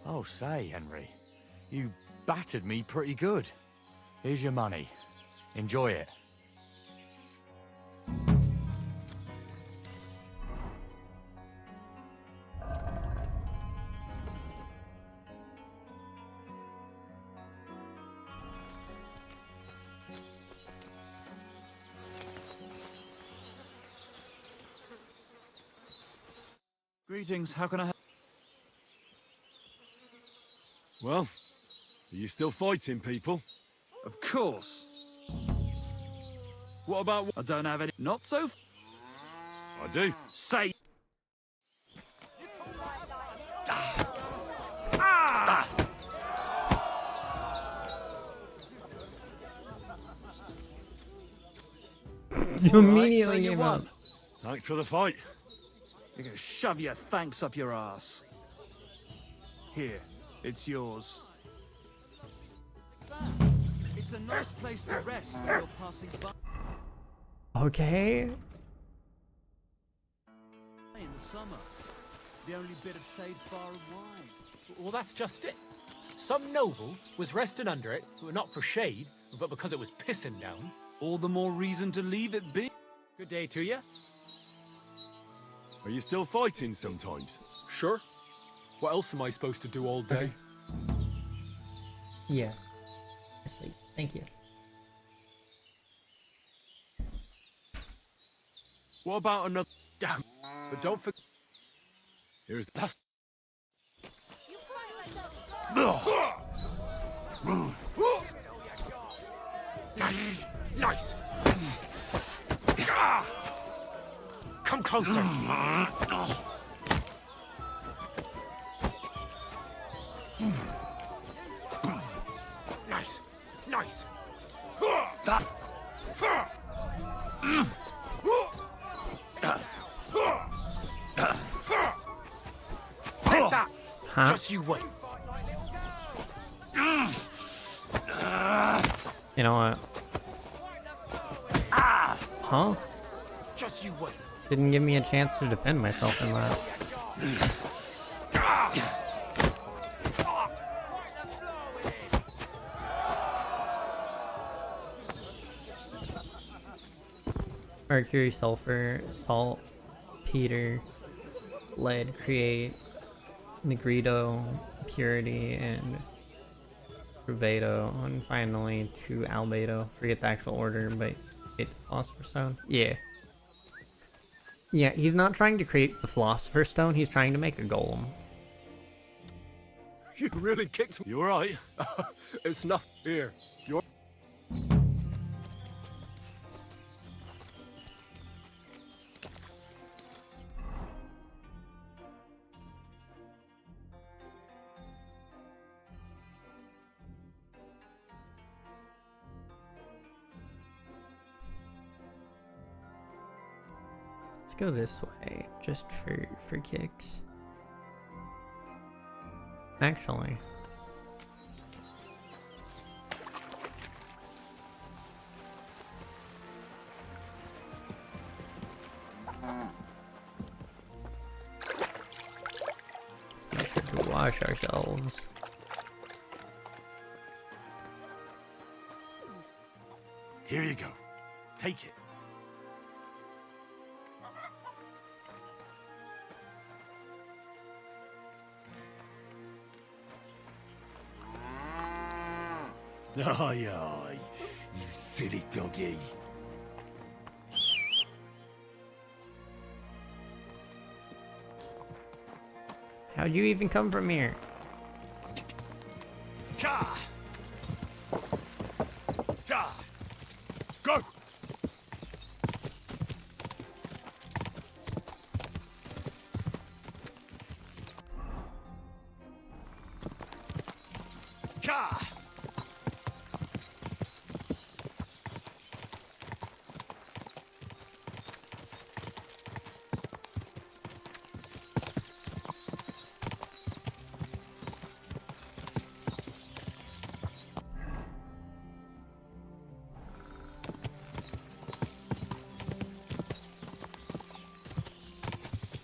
Oh, say, Henry, you battered me pretty good. Here's your money. Enjoy it. Greetings, how can I help? Well, are you still fighting people? Of course. What about... I don't have any... Not so... I do. Say... You immediately so you gave won. up. Thanks for the fight. You're gonna shove your thanks up your ass. Here, it's yours. It's a nice place to rest while you're passing by. Okay. In the summer, the only bit of shade far and wide. Well, that's just it. Some noble was resting under it, not for shade, but because it was pissing down. All the more reason to leave it be. Good day to you. Are you still fighting sometimes? Sure. What else am I supposed to do all day? Yeah. Yes, please. Thank you. What about another... Damn. But don't forget... Here's the... Nice! Nice! Come closer! Nice! Nice! Take that! Huh? Just you wait. You know what? Huh? Just you wait. Didn't give me a chance to defend myself in that. Mercury, sulfur, salt, peter, lead create Negrito, purity, and rubedo, and finally to albedo. Forget the actual order, but it's philosopher's stone. Yeah. Yeah, he's not trying to create the philosopher's stone, he's trying to make a golem. You really kicked me. You alright? It's nothing. Here. You're... Let's go this way, just for kicks. Actually. Let's make sure to wash ourselves. Here you go. Take it. Aye, aye, you silly doggy. How'd you even come from here? Ka! Ka! Go! Ka!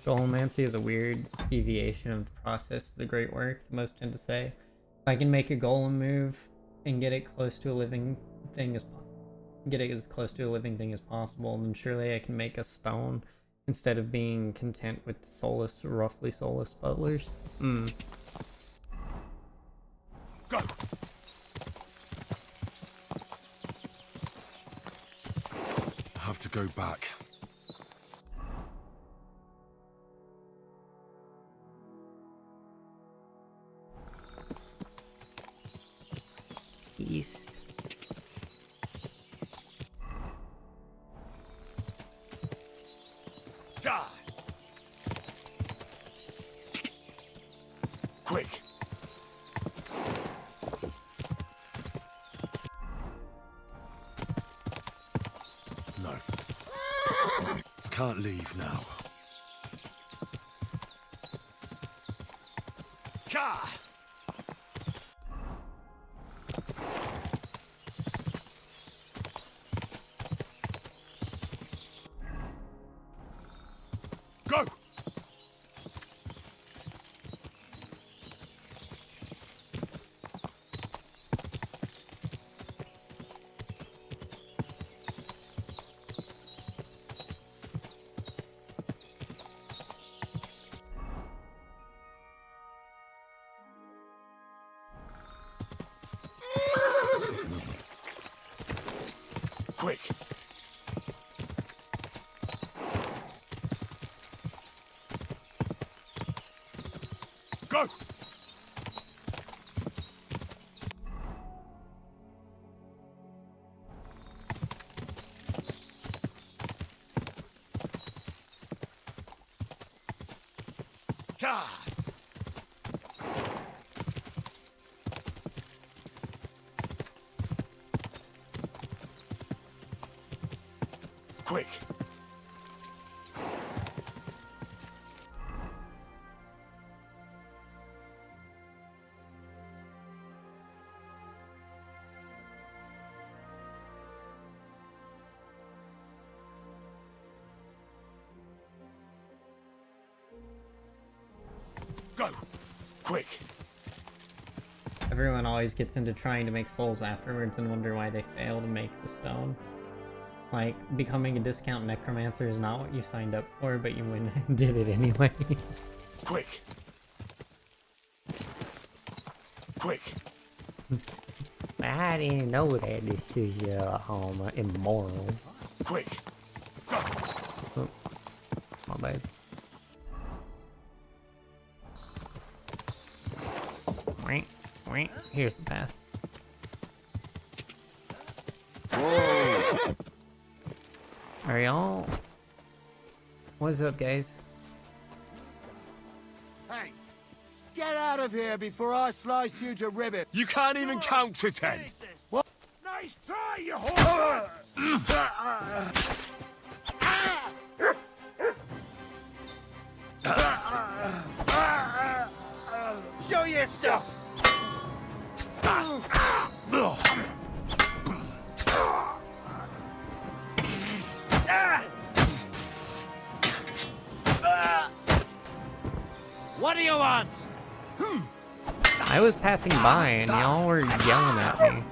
Golemancy is a weird deviation of the process of the great work, most tend to say. If I can make a golem move and get it close to a living thing as possible, then surely I can make a stone instead of being content with soulless, roughly soulless butlers. Go! I have to go back. East. Die! Quick! No. Can't leave now. Ka! Go! Quick! Go! Ka! Quick! Go! Quick! Everyone always gets into trying to make souls afterwards and wonder why they fail to make the stone. Like, becoming a discount necromancer is not what you signed up for, but you went and did it anyway. Quick! Quick! I didn't know that this is immoral. Quick! Go! Oh, my bad. Wait, here's the path. Whoa! Are y'all? What's up, guys? Hey! Get out of here before I slice you to ribbons! You can't even count to 10! What? Nice try, you whore! Show your stuff! What do you want? I was passing by and y'all were yelling at me.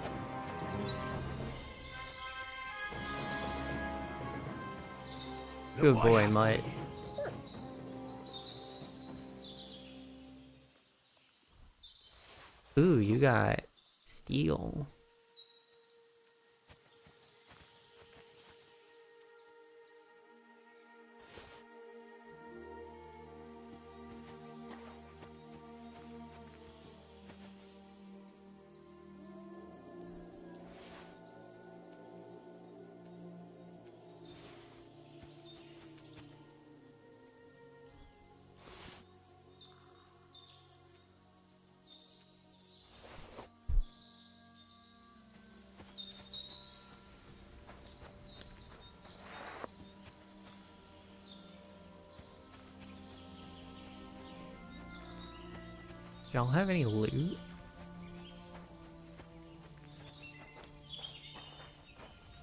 Good boy, Mutt. Ooh, you got steel. Y'all have any loot?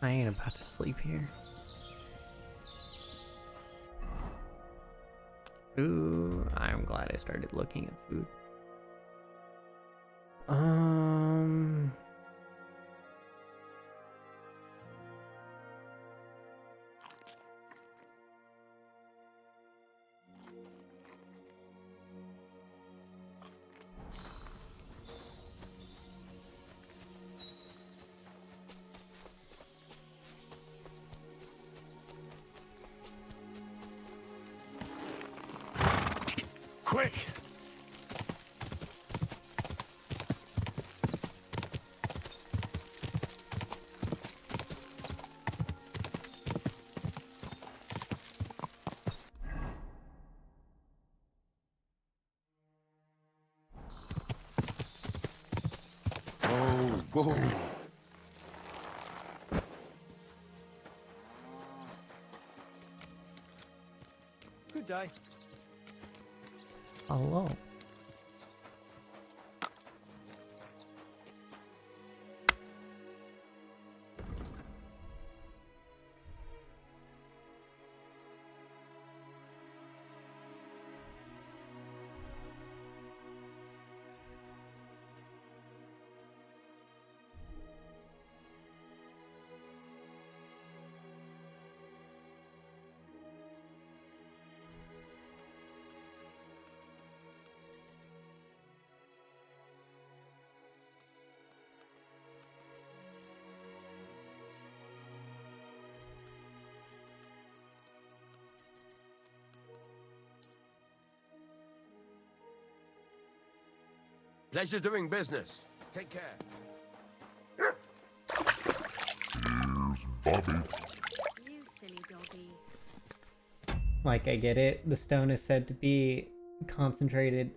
I ain't about to sleep here. Ooh, I'm glad I started looking at food. Quick! Oh, whoa. Good day. Hello. Pleasure doing business. Take care. Here's Bobby. You silly doggy. Like, I get it. The stone is said to be concentrated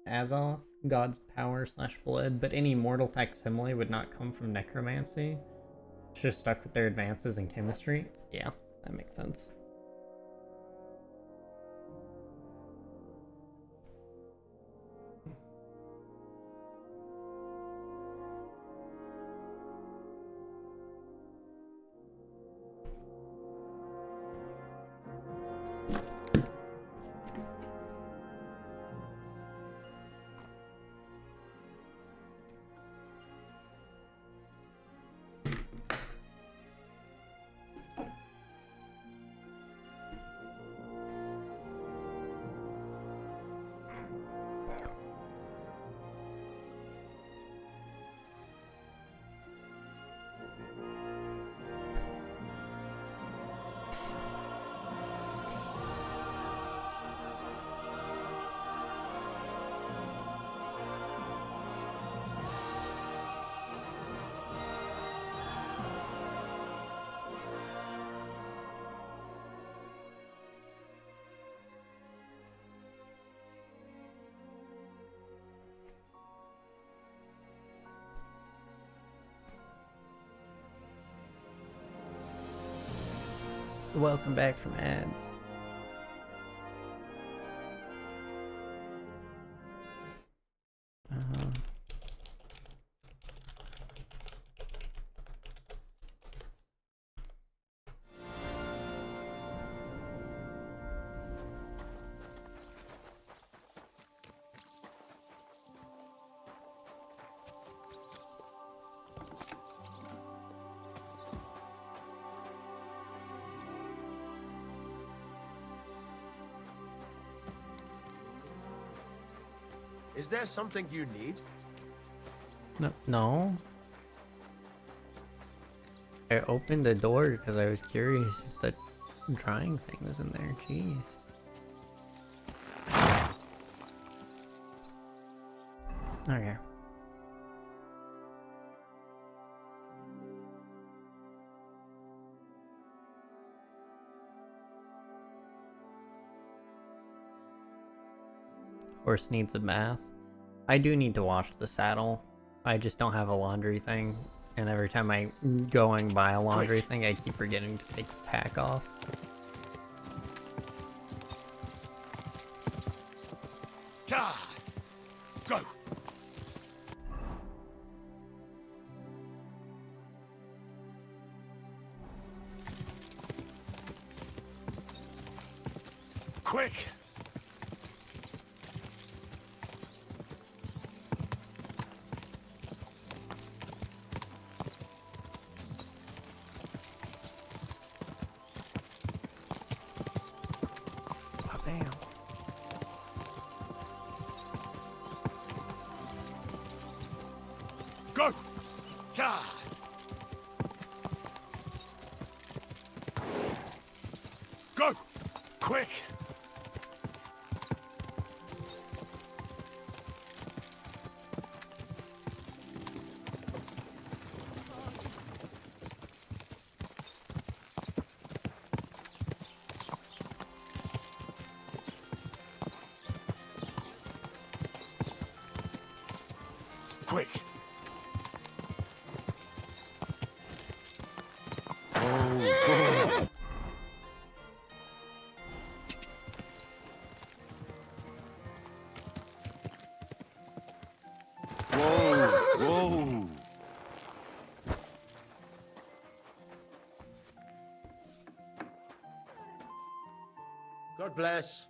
Azoth, God's power / blood, but any mortal facsimile would not come from necromancy. Should have stuck with their advances in chemistry. Yeah, that makes sense. Welcome back from ads. Is there something you need? No. I opened the door because I was curious if the drying thing was in there. Jeez. Okay. Horse needs a bath. I do need to wash the saddle. I just don't have a laundry thing. And every time I go and buy a laundry thing, I keep forgetting to take the tack off. God! Go! Quick! Oh, damn. Go! Yeah! Go! Quick! Quick! Oh, whoa! Whoa! God bless.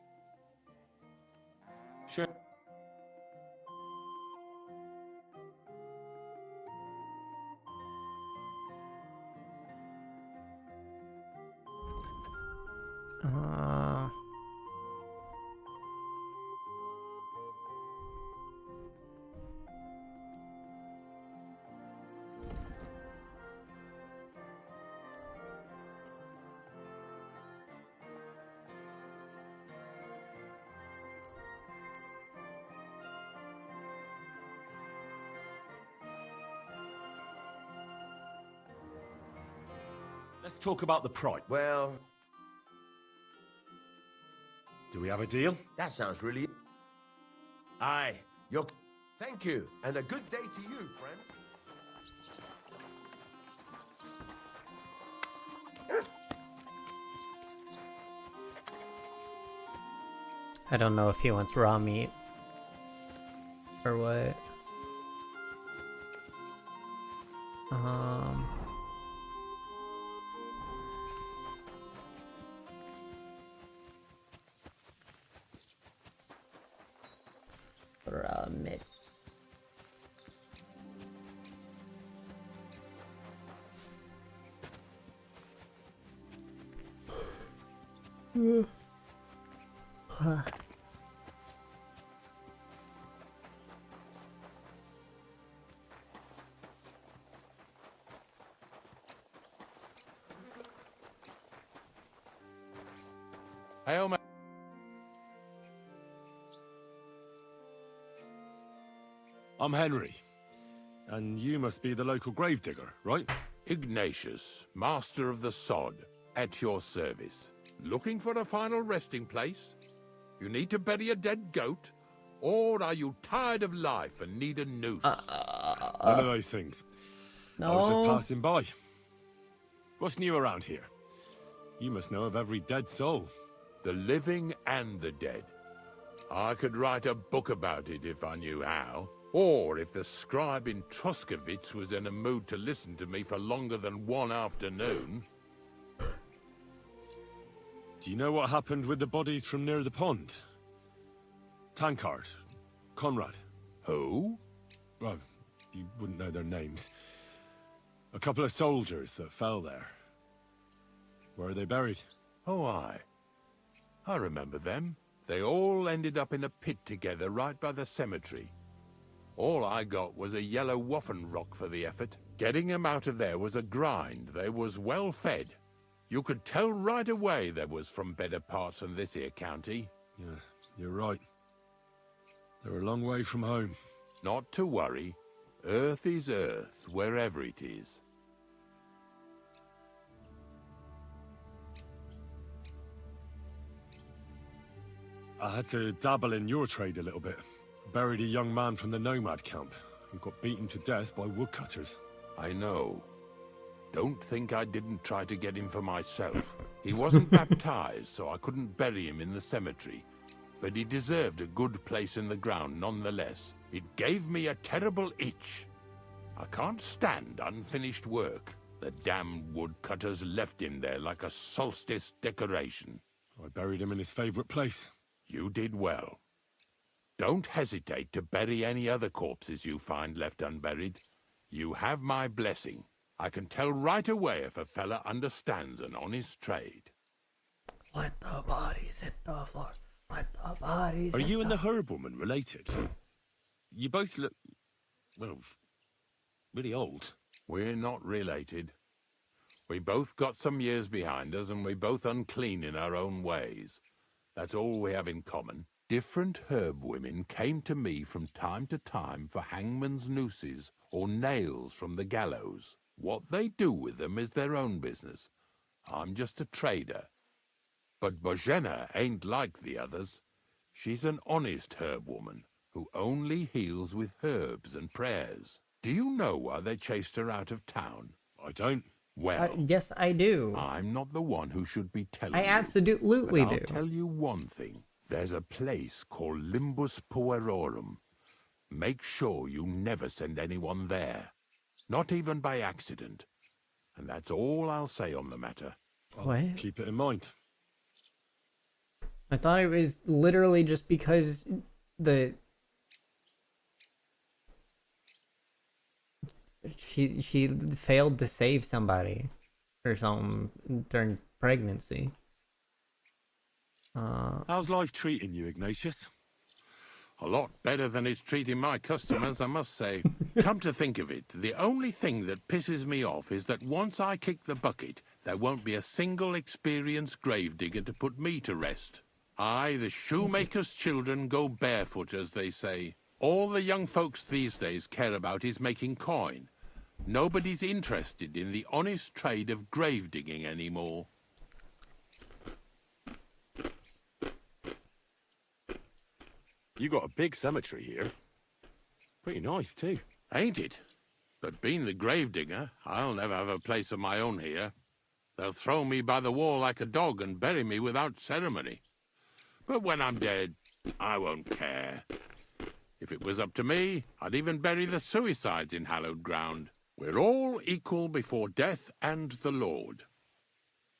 Sure. Let's talk about the price. Well, do we have a deal? that sounds really... Aye, you're... Thank you, and a good day to you, friend. I don't know if he wants raw meat or what. Raw meat. Hey, Omar. I'm Henry, and you must be the local gravedigger, right? Ignatius, master of the sod, at your service. Looking for a final resting place? You need to bury a dead goat? Or are you tired of life and need a noose? None of those things. I was just passing by. What's new around here? You must know of every dead soul. The living and the dead. I could write a book about it if I knew how. Or if the scribe in Troskowitz was in a mood to listen to me for longer than one afternoon. Do you know what happened with the bodies from near the pond? Tankard, Conrad. Who? Well, you wouldn't know their names. A couple of soldiers that fell there. Where are they buried? Oh, I remember them. They all ended up in a pit together right by the cemetery. All I got was a yellow waffen rock for the effort. Getting them out of there was a grind. They was well fed. You could tell right away they was from better parts than this here county. Yeah, you're right. They're a long way from home. Not to worry. Earth is earth, wherever it is. I had to dabble in your trade a little bit. Buried a young man from the nomad camp who got beaten to death by woodcutters. I know. Don't think I didn't try to get him for myself. He wasn't baptized, so I couldn't bury him in the cemetery. But he deserved a good place in the ground nonetheless. It gave me a terrible itch. I can't stand unfinished work. The damned woodcutters left him there like a solstice decoration. I buried him in his favorite place. You did well. Don't hesitate to bury any other corpses you find left unburied. You have my blessing. I can tell right away if a fella understands an honest trade. Let the bodies hit the floor. Let the bodies Are hit you and the the herb woman related? You both look, well, really old. We're not related. We both got some years behind us, and we're both unclean in our own ways. That's all we have in common. Different herb women came to me from time to time for hangman's nooses or nails from the gallows. What they do with them is their own business. I'm just a trader. But Bozhena ain't like the others. She's an honest herb woman who only heals with herbs and prayers. Do you know why they chased her out of town? I don't. Well, yes, I do. I'm not the one who should be telling I you. absolutely But I'll do. tell you one thing. There's a place called Limbus Puerorum. Make sure you never send anyone there. Not even by accident. And that's all I'll say on the matter. What? Keep it in mind. I thought it was literally just because she failed to save somebody or something during pregnancy. How's life treating you, Ignatius? A lot better than it's treating my customers, I must say. Come to think of it, the only thing that pisses me off is that once I kick the bucket, there won't be a single experienced gravedigger to put me to rest. Aye, the shoemaker's children go barefoot, as they say. All the young folks these days care about is making coin. Nobody's interested in the honest trade of grave digging anymore. You got a big cemetery here. Pretty nice, too. Ain't it? But being the gravedigger, I'll never have a place of my own here. They'll throw me by the wall like a dog and bury me without ceremony. But when I'm dead, I won't care. If it was up to me, I'd even bury the suicides in hallowed ground. We're all equal before death and the Lord.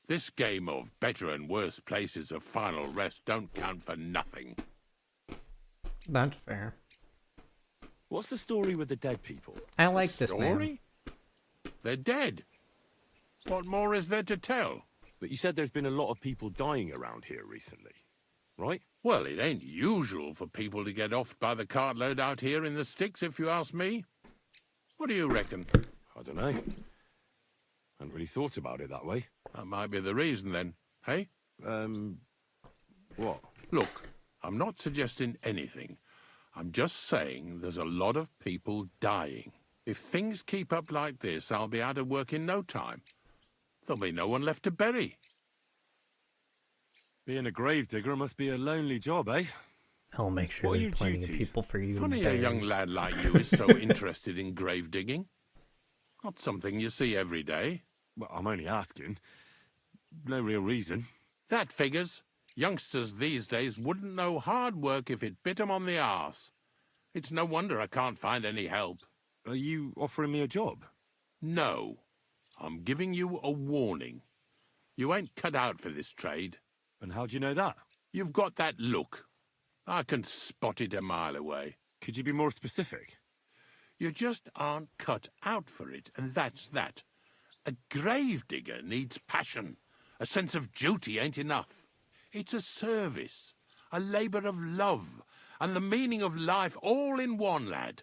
This game of better and worse places of final rest don't count for nothing. That's fair. What's the story with the dead people? I like this man. Story? They're dead. What more is there to tell? But you said there's been a lot of people dying around here recently, right? Well, it ain't usual for people to get offed by the cartload out here in the sticks, if you ask me. What do you reckon? I don't know. Hadn't really thought about it that way. That might be the reason, then. Hey? What? Look, I'm not suggesting anything. I'm just saying there's a lot of people dying. If things keep up like this, I'll be out of work in no time. There'll be no one left to bury. Being a gravedigger must be a lonely job, eh? I'll make sure What are there's your plenty of duties? people for you. to Funny a bury. young lad like you is so interested in grave digging. Not something you see every day. Well, I'm only asking. No real reason. That figures. Youngsters these days wouldn't know hard work if it bit 'em on the arse. It's no wonder I can't find any help. Are you offering me a job? No. I'm giving you a warning. You ain't cut out for this trade. And how do you know that? You've got that look. I can spot it a mile away. Could you be more specific? You just aren't cut out for it, and that's that. A gravedigger needs passion. A sense of duty ain't enough. It's a service, a labour of love, and the meaning of life all in one, lad.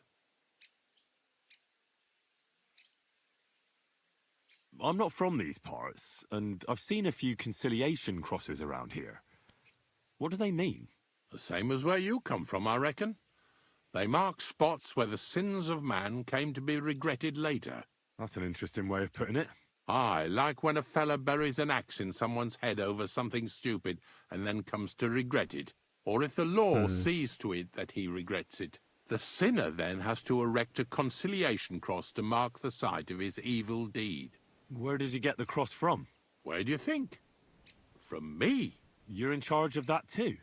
I'm not from these parts, and I've seen a few conciliation crosses around here. What do they mean? The same as where you come from, I reckon. They mark spots where the sins of man came to be regretted later. That's an interesting way of putting it. Aye, like when a fella buries an axe in someone's head over something stupid and then comes to regret it. Or if the law sees to it that he regrets it. The sinner then has to erect a conciliation cross to mark the site of his evil deed. Where does he get the cross from? Where do you think? From me. You're in charge of that too?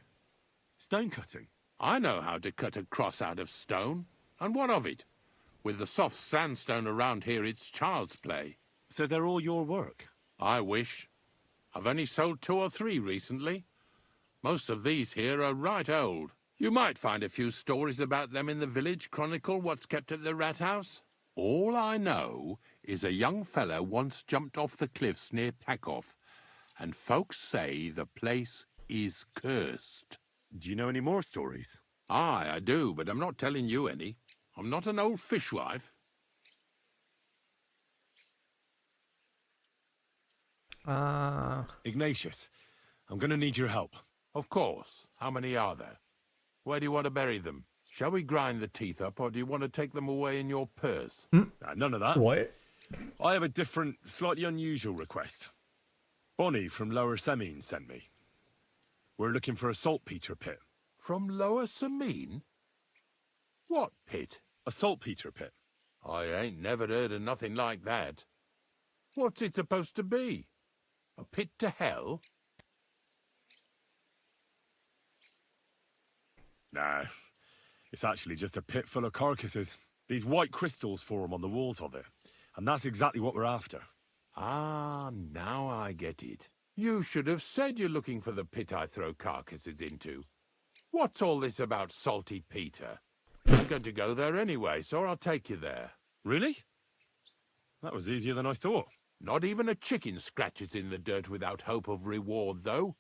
Stone cutting? I know how to cut a cross out of stone. And what of it? With the soft sandstone around here, it's child's play. So they're all your work? I wish. I've only sold 2 or 3 recently. Most of these here are right old. You might find a few stories about them in the village chronicle what's kept at the rat house. All I know is a young fella once jumped off the cliffs near Takoff, and folks say the place is cursed. Do you know any more stories? Aye, I do, but I'm not telling you any. I'm not an old fishwife. Ignatius, I'm going to need your help. Of course. How many are there? Where do you want to bury them? Shall we grind the teeth up, or do you want to take them away in your purse? None of that. What? I have a different, slightly unusual request. Bonnie from Lower Semine sent me. We're looking for a saltpeter pit. From Lower Semine? What pit? A saltpeter pit. I ain't never heard of nothing like that. What's it supposed to be? A pit to hell? Nah, it's actually just a pit full of carcasses. These white crystals form on the walls of it, and that's exactly what we're after. Ah, now I get it. You should have said you're looking for the pit I throw carcasses into. What's all this about Salty Peter? I'm going to go there anyway, so I'll take you there. Really? That was easier than I thought. Not even a chicken scratches in the dirt without hope of reward, though.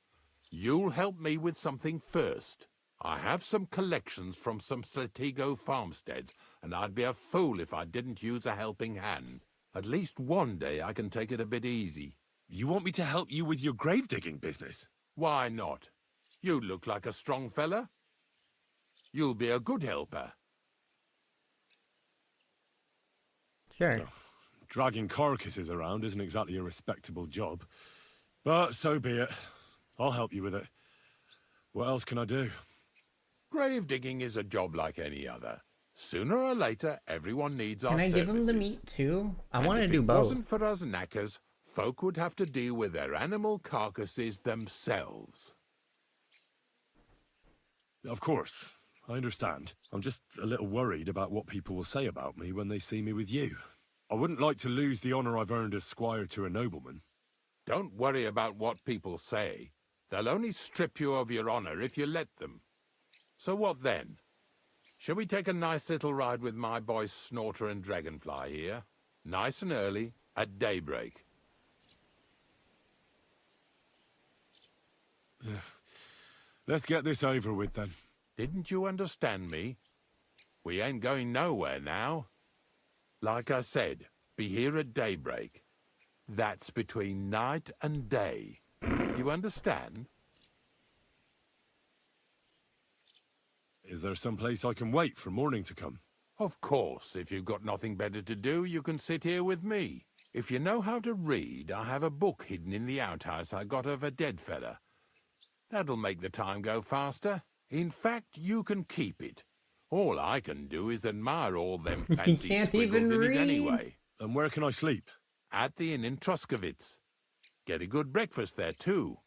You'll help me with something first. I have some collections from some Slatigo farmsteads, and I'd be a fool if I didn't use a helping hand. At least one day I can take it a bit easy. You want me to help you with your grave-digging business? Why not? You look like a strong fella. You'll be a good helper. Sure. No, dragging carcasses around isn't exactly a respectable job. But so be it. I'll help you with it. What else can I do? Grave digging is a job like any other. Sooner or later, everyone needs our Can I services. give him the meat too? I want to if do it both. wasn't for us knackers, folk would have to deal with their animal carcasses themselves. Of course, I understand. I'm just a little worried about what people will say about me when they see me with you. I wouldn't like to lose the honor I've earned as squire to a nobleman. Don't worry about what people say. They'll only strip you of your honor if you let them. So what then? Shall we take a nice little ride with my boys Snorter and Dragonfly here? Nice and early, at daybreak. Let's get this over with then. Didn't you understand me? We ain't going nowhere now. Like I said, be here at daybreak. That's between night and day. You understand? Is there some place I can wait for morning to come? Of course, if you've got nothing better to do, you can sit here with me. If you know how to read, I have a book hidden in the outhouse I got of a dead fella. That'll make the time go faster. In fact, you can keep it. All I can do is admire all them fancy can't squiggles even in read. it anyway. And where can I sleep? At the inn in Truskowitz. Get a good breakfast there, too.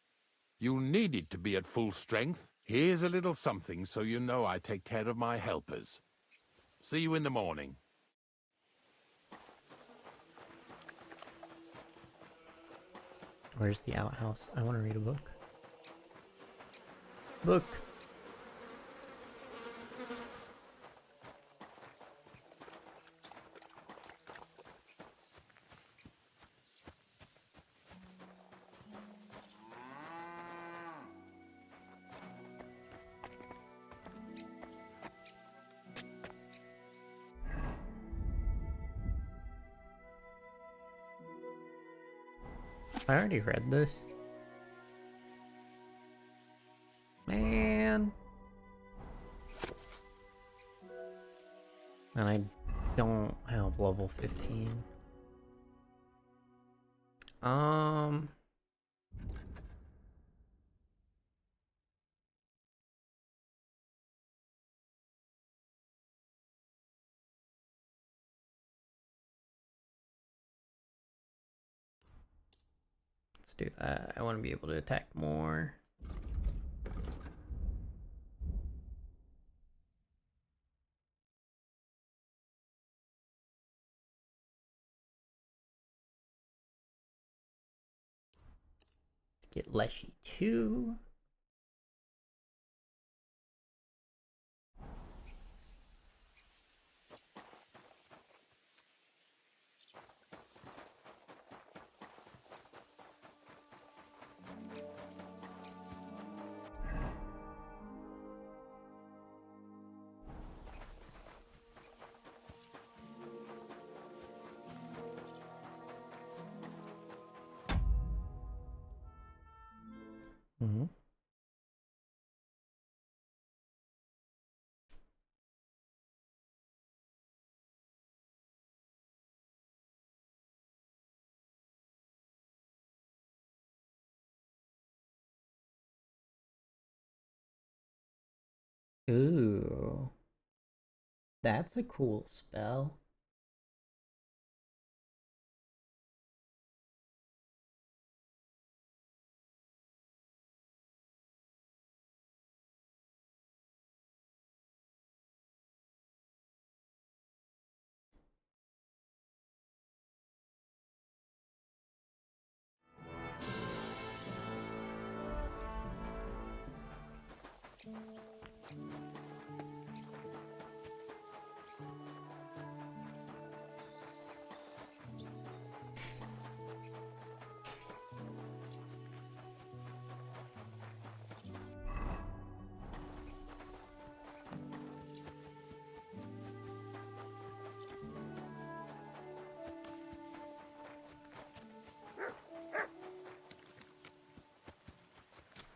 You'll need it to be at full strength. Here's a little something so you know I take care of my helpers. See you in the morning. Where's the outhouse? I want to read a book. Book. I already read this. Man. And I don't have level 15. Let's do that. I want to be able to attack more. Let's get Leshy 2. Ooh. That's a cool spell.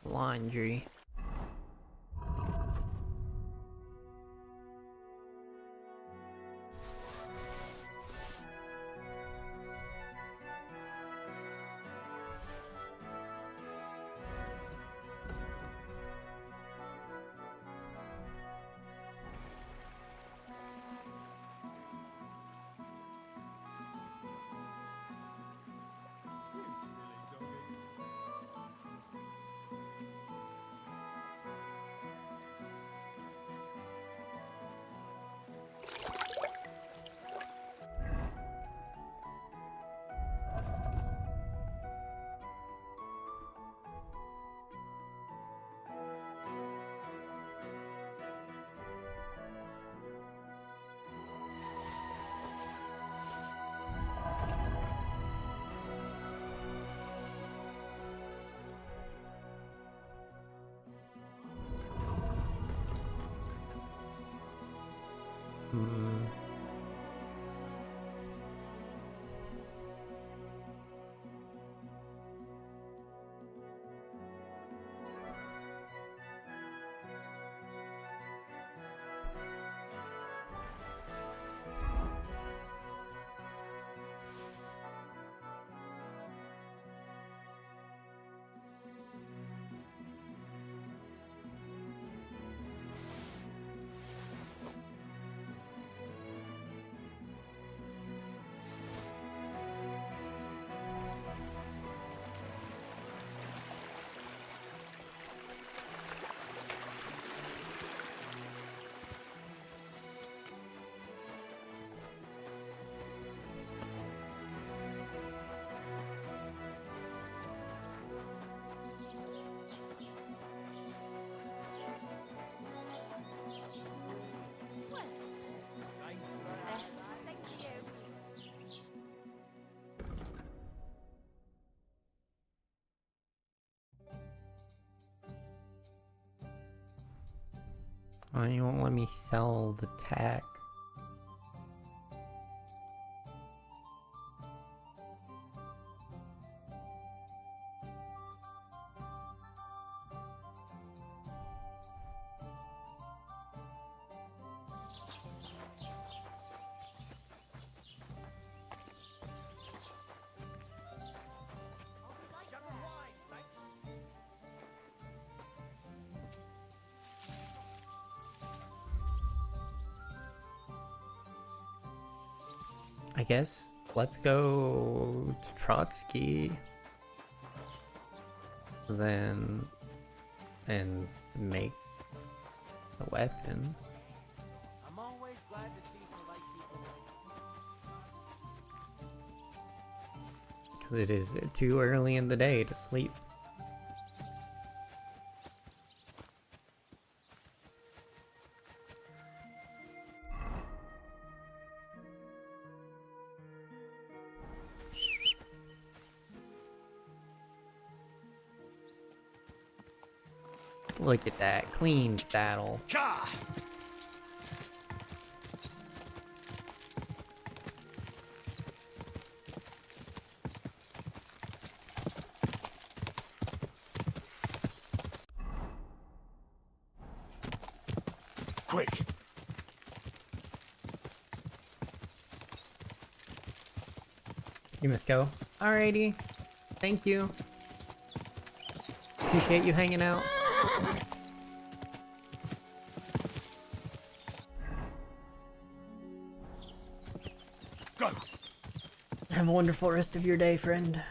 Laundry. Hmm. Oh, you won't let me sell the tack. I guess let's go to Trotsky then and make a weapon. I'm always glad to see polite people. Because it is too early in the day to sleep. Look at that clean saddle. Quick. You must go. Alrighty. Thank you. Appreciate you hanging out. Have a wonderful rest of your day, friend.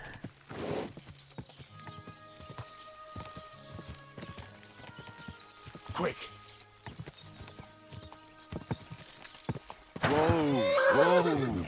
Quick! Whoa! Whoa!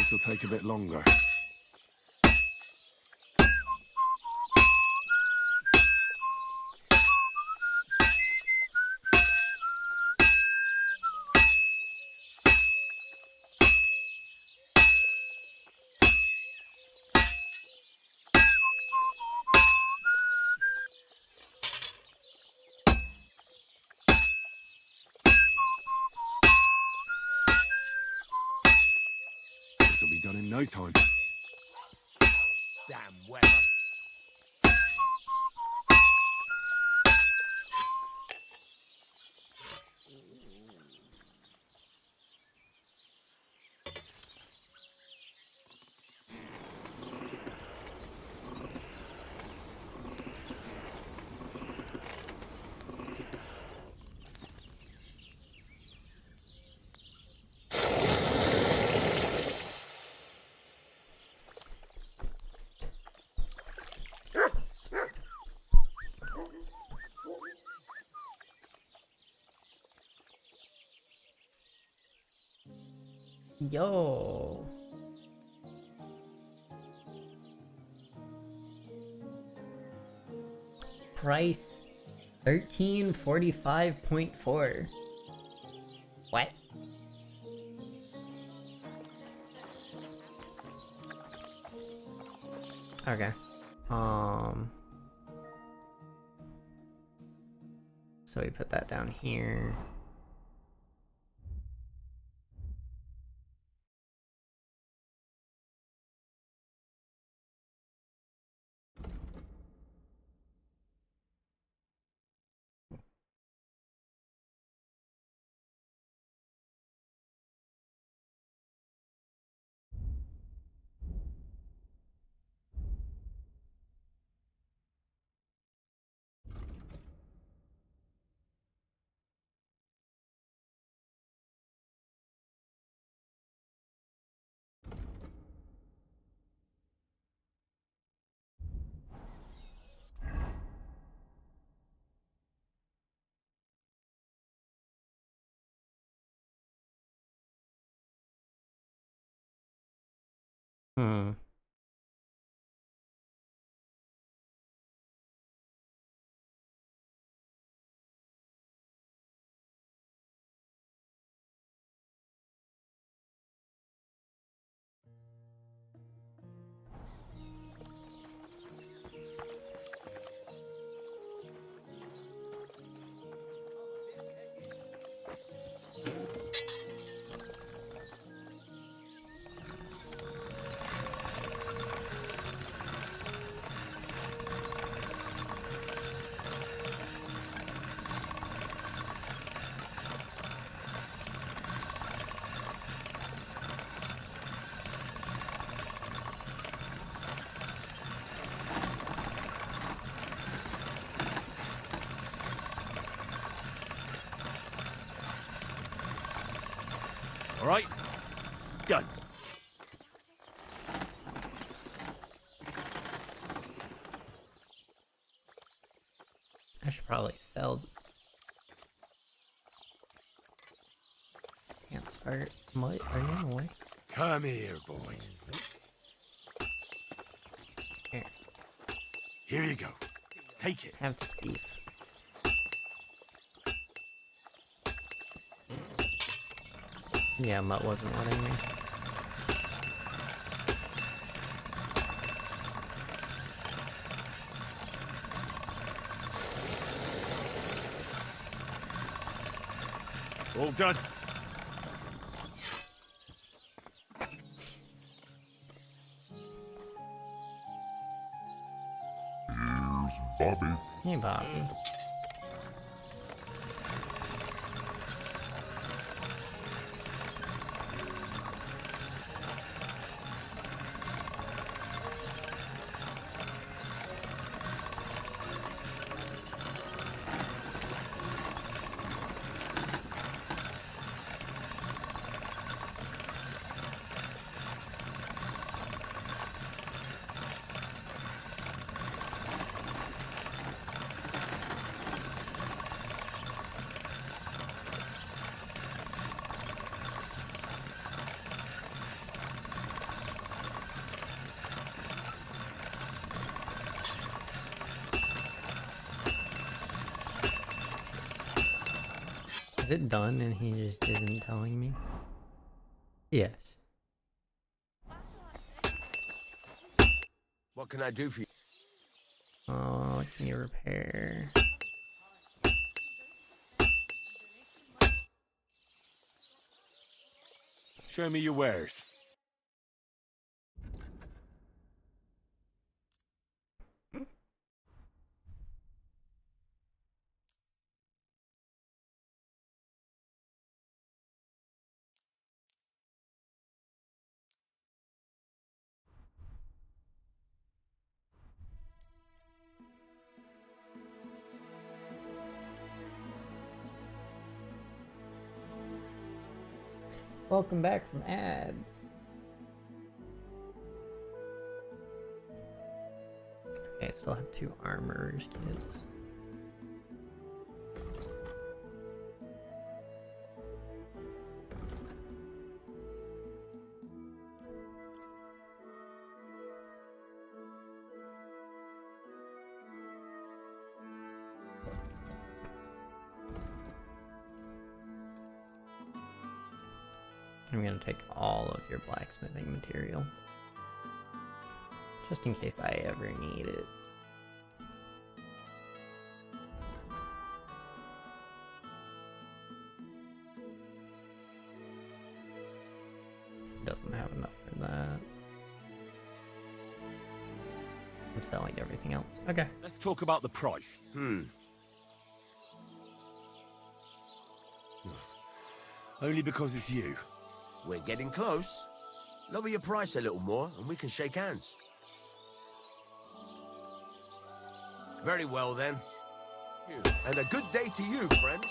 This'll take a bit longer. This'll be done in no time. Damn weather. Yo. Price 1345.4. What? Okay. So we put that down here. Hmm. All right? Done. I should probably sell. Can't start. What? Are you in the way? Come here, boys. Here. Here you go. Take it. Have this beef. Yeah, Mutt wasn't letting me. All done. Here's Bobby. Hey, Bobby. Is it done and he just isn't telling me? Yes. What can I do for you? Oh, can you repair? Show me your wares. Welcome back from ads. Okay, I still have 2 armorers kits. I'm gonna take all of your blacksmithing material. Just in case I ever need it. Doesn't have enough for that. I'm selling everything else. Okay. Let's talk about the price. Only because it's you. We're getting close. Lower your price a little more and we can shake hands. Very well then. And a good day to you, friend.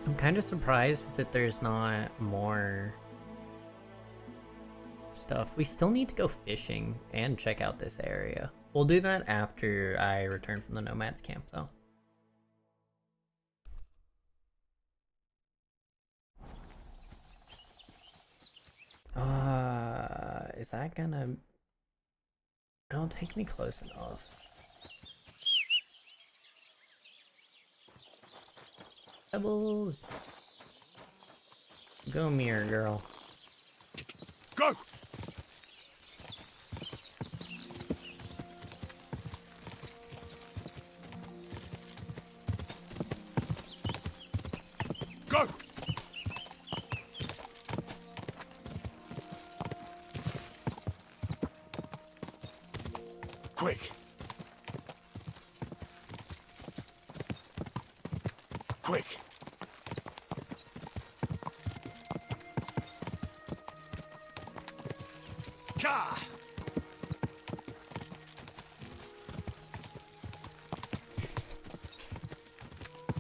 I'm kind of surprised that there's not more stuff. We still need to go fishing and check out this area. We'll do that after I return from the Nomads camp, though. is that gonna... Don't take me close enough. Pebbles! Go, mirror girl. Go! Go! Quick! Quick! Ka!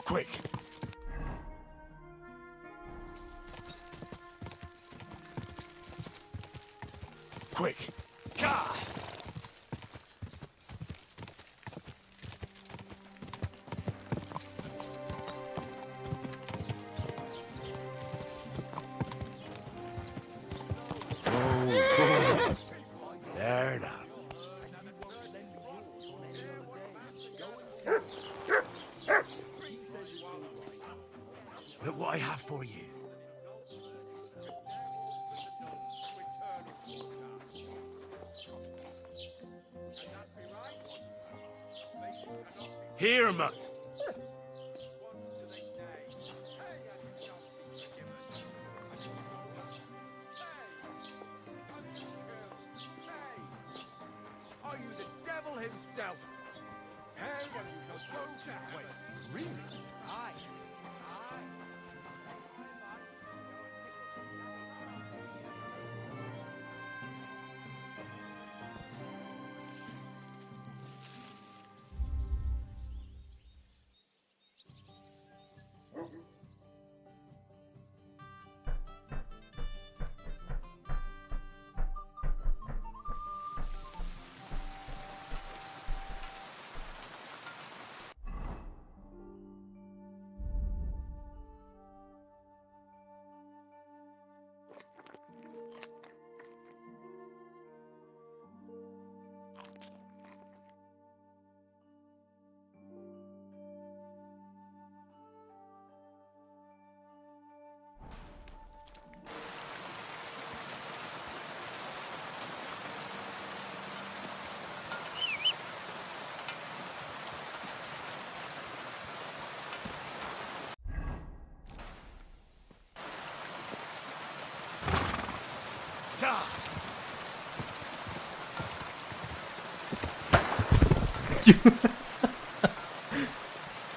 Quick! Quick! Ka! There now. Look what I have for you. Here, Mutt. Are you the devil himself? Hey, and you shall go to hell. Really? Aye.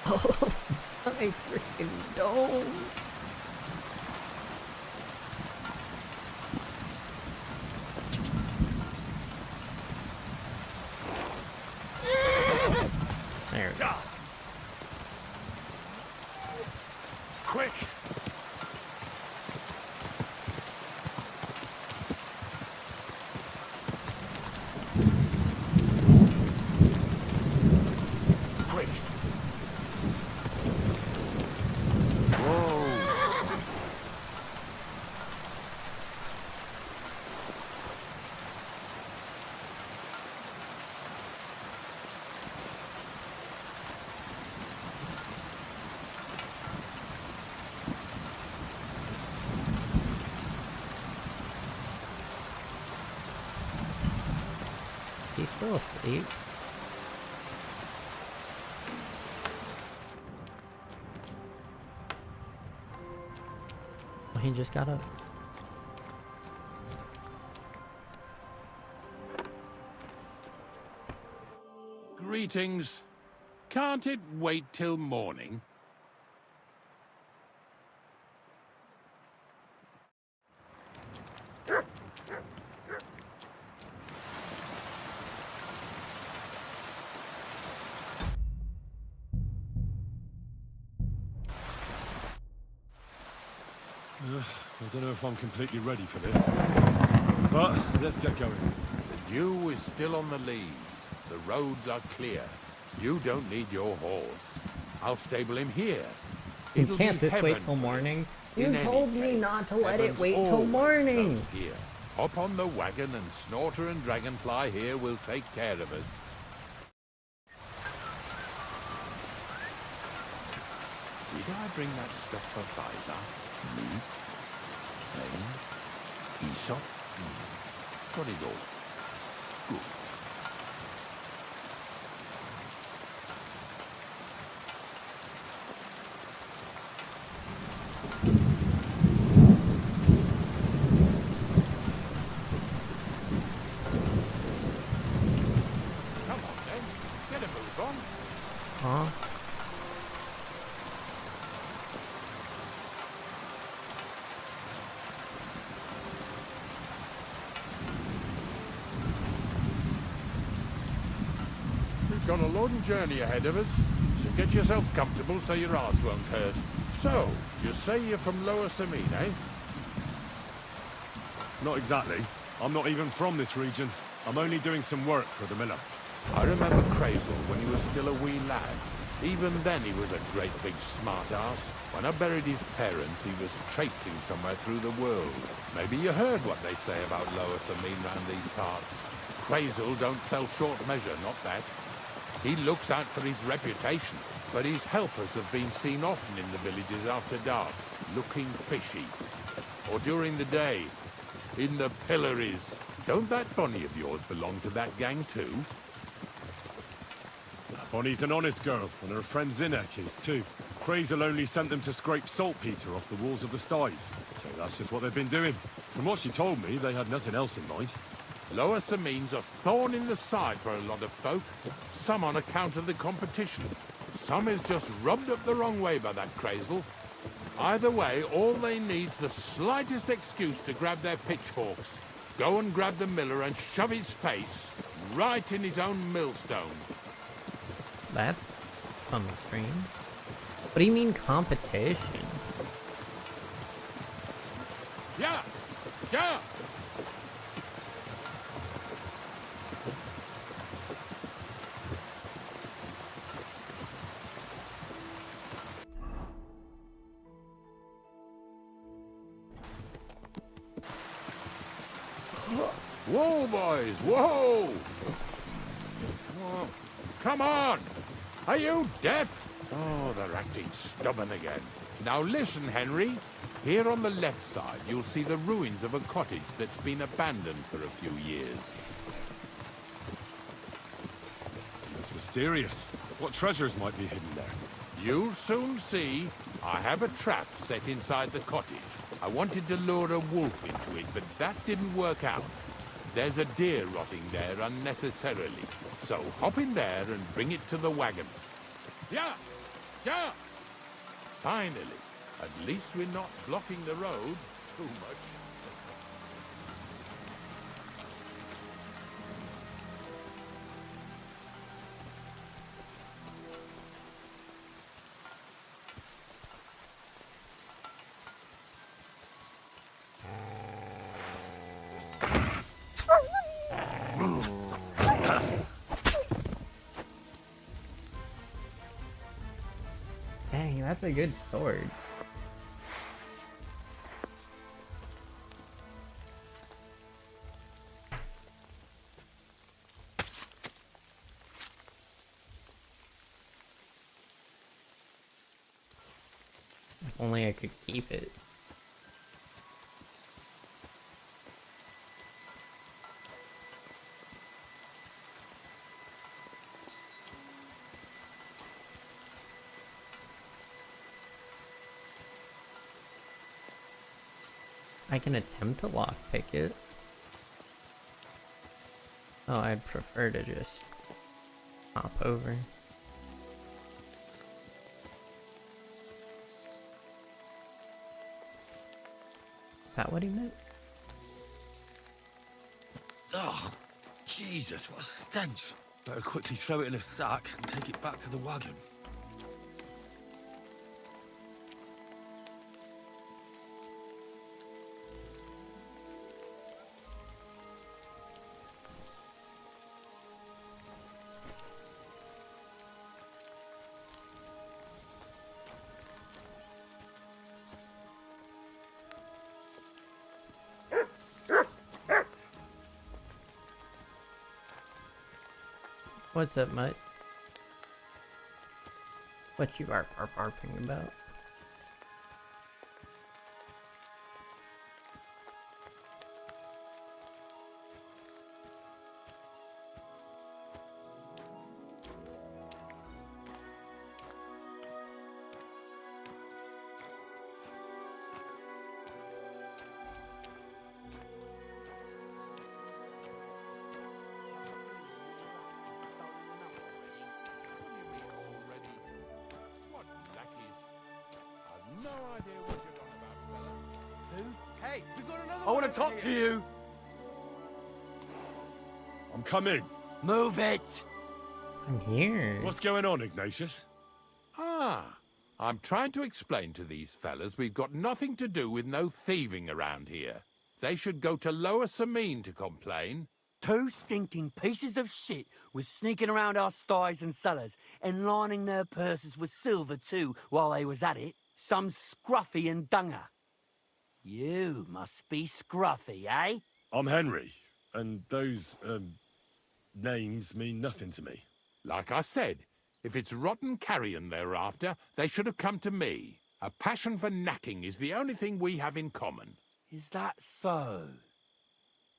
Oh, my freaking dome. There we go. Quick! Quick! Is he still asleep? Oh, he just got up. Greetings. Can't it wait till morning? I don't know if I'm completely ready for this, but let's get going. The dew is still on the leaves. The roads are clear. You don't need your horse. I'll stable him here. You It'll can't be this wait heaven till for morning? him. You In told any me case, not to let it heaven's wait till always morning. close here. Hop on the wagon and Snorter and Dragonfly here will take care of us. Did I bring that stuff for Visor? Meat? Pain? Aesop? Got it all. Good. Come on then, get a move on. Huh? We've got a long journey ahead of us, so get yourself comfortable so your arse won't hurt. So, you say you're from Lower Samine, eh? Not exactly. I'm not even from this region. I'm only doing some work for the miller. I remember Crazel when he was still a wee lad. Even then he was a great big smart ass. When I buried his parents, he was traipsing somewhere through the world. Maybe you heard what they say about Lower Samine round these parts. Crazel don't sell short measure, not that. He looks out for his reputation, but his helpers have been seen often in the villages after dark, looking fishy. Or during the day, in the pillories. Don't that Bonnie of yours belong to that gang too? Bonnie's an honest girl, and her friend Zinnek is too. Crazel only sent them to scrape saltpeter off the walls of the sties. So that's just what they've been doing. From what she told me, they had nothing else in mind. Lower Samine's a thorn in the side for a lot of folk. Some on account of the competition. Some is just rubbed up the wrong way by that Crazel. Either way, all they need's the slightest excuse to grab their pitchforks. Go and grab the miller and shove his face right in his own millstone. That's some extreme. What do you mean competition? Yeah! Yeah! Whoa, boys, whoa! Oh, come on! Are you deaf? Oh, they're acting stubborn again. Now listen, Henry. Here on the left side, you'll see the ruins of a cottage that's been abandoned for a few years. It's mysterious. What treasures might be hidden there? You'll soon see. I have a trap set inside the cottage. I wanted to lure a wolf into it, but that didn't work out. There's a deer rotting there unnecessarily. So hop in there and bring it to the wagon. Yeah! Yeah! Finally. At least we're not blocking the road too much. Dang, that's a good sword. If only I could keep it. I can attempt to lockpick it. Oh, I'd prefer to just hop over. Is that what he meant? Oh, Jesus, what a stench. Better quickly throw it in a sack and take it back to the wagon. What's up, Mutt? What you are barping about? Hey, we got another I want to talk to you. I'm coming. Move it. I'm here. What's going on, Ignatius? Ah, I'm trying to explain to these fellas we've got nothing to do with no thieving around here. They should go to Lower Samine to complain. 2 stinking pieces of shit was sneaking around our sties and cellars and lining their purses with silver too while they was at it. Some scruffy and dunger. You must be Scruffy, eh? I'm Henry, and those, names mean nothing to me. Like I said, if it's rotten carrion they're after, they should have come to me. A passion for knacking is the only thing we have in common. Is that so?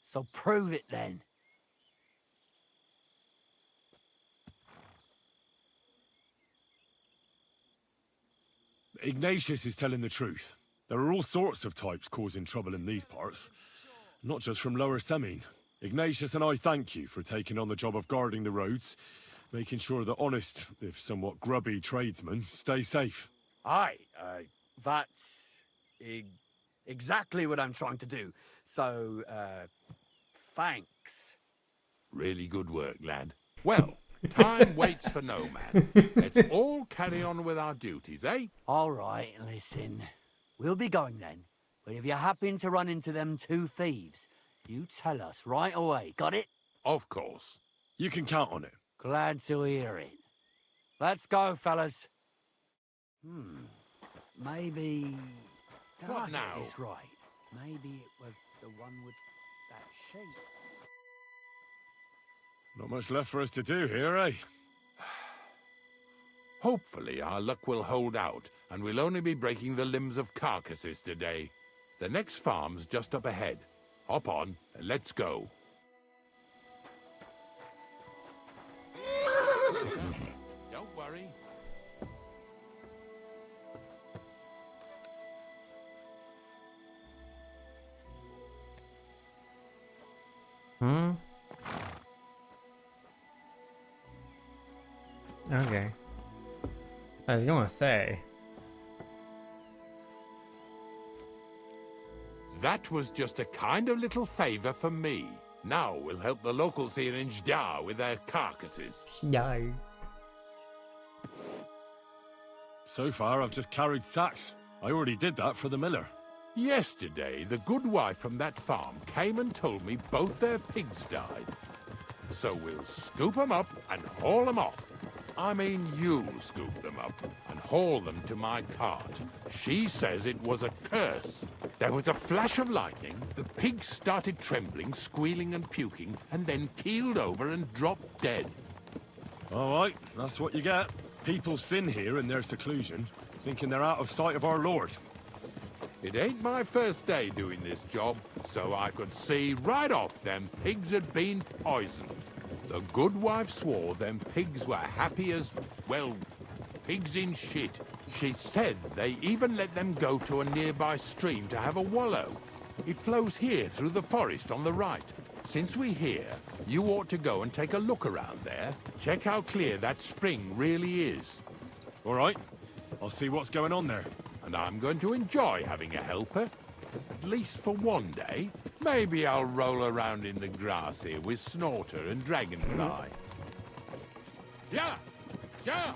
So prove it then. Ignatius is telling the truth. There are all sorts of types causing trouble in these parts. Not just from Lower Samine. Ignatius and I thank you for taking on the job of guarding the roads, making sure that honest, if somewhat grubby tradesmen stay safe. Aye, that's exactly what I'm trying to do. So, thanks. Really good work, lad. Well, time waits for no man. Let's all carry on with our duties, eh? All right, listen. We'll be going then. But if you happen to run into them 2 thieves, you tell us right away. Got it? Of course. You can count on it. Glad to hear it. Let's go, fellas. Maybe... Did What I get now? this right? Maybe it was the one with that shape. Not much left for us to do here, eh? Hopefully our luck will hold out, and we'll only be breaking the limbs of carcasses today. The next farm's just up ahead. Hop on, and let's go. Don't worry. Okay. I was gonna say. That was just a kind of little favor for me. Now we'll help the locals here in Jda with their carcasses. No. So far, I've just carried sacks. I already did that for the miller. Yesterday, the good wife from that farm came and told me both their pigs died. So we'll scoop them up and haul them off. I mean, you'll scoop them up and haul them to my cart. She says it was a curse. There was a flash of lightning, the pigs started trembling, squealing and puking, and then keeled over and dropped dead. All right, that's what you get. People sin here in their seclusion, thinking they're out of sight of our Lord. It ain't my first day doing this job, so I could see right off them pigs had been poisoned. The good wife swore them pigs were happy as, well, pigs in shit. She said they even let them go to a nearby stream to have a wallow. It flows here through the forest on the right. Since we're here, you ought to go and take a look around there. Check how clear that spring really is. All right, I'll see what's going on there. And I'm going to enjoy having a helper. At least for one day. Maybe I'll roll around in the grass here with Snorter and Dragonfly. Yeah! Yeah!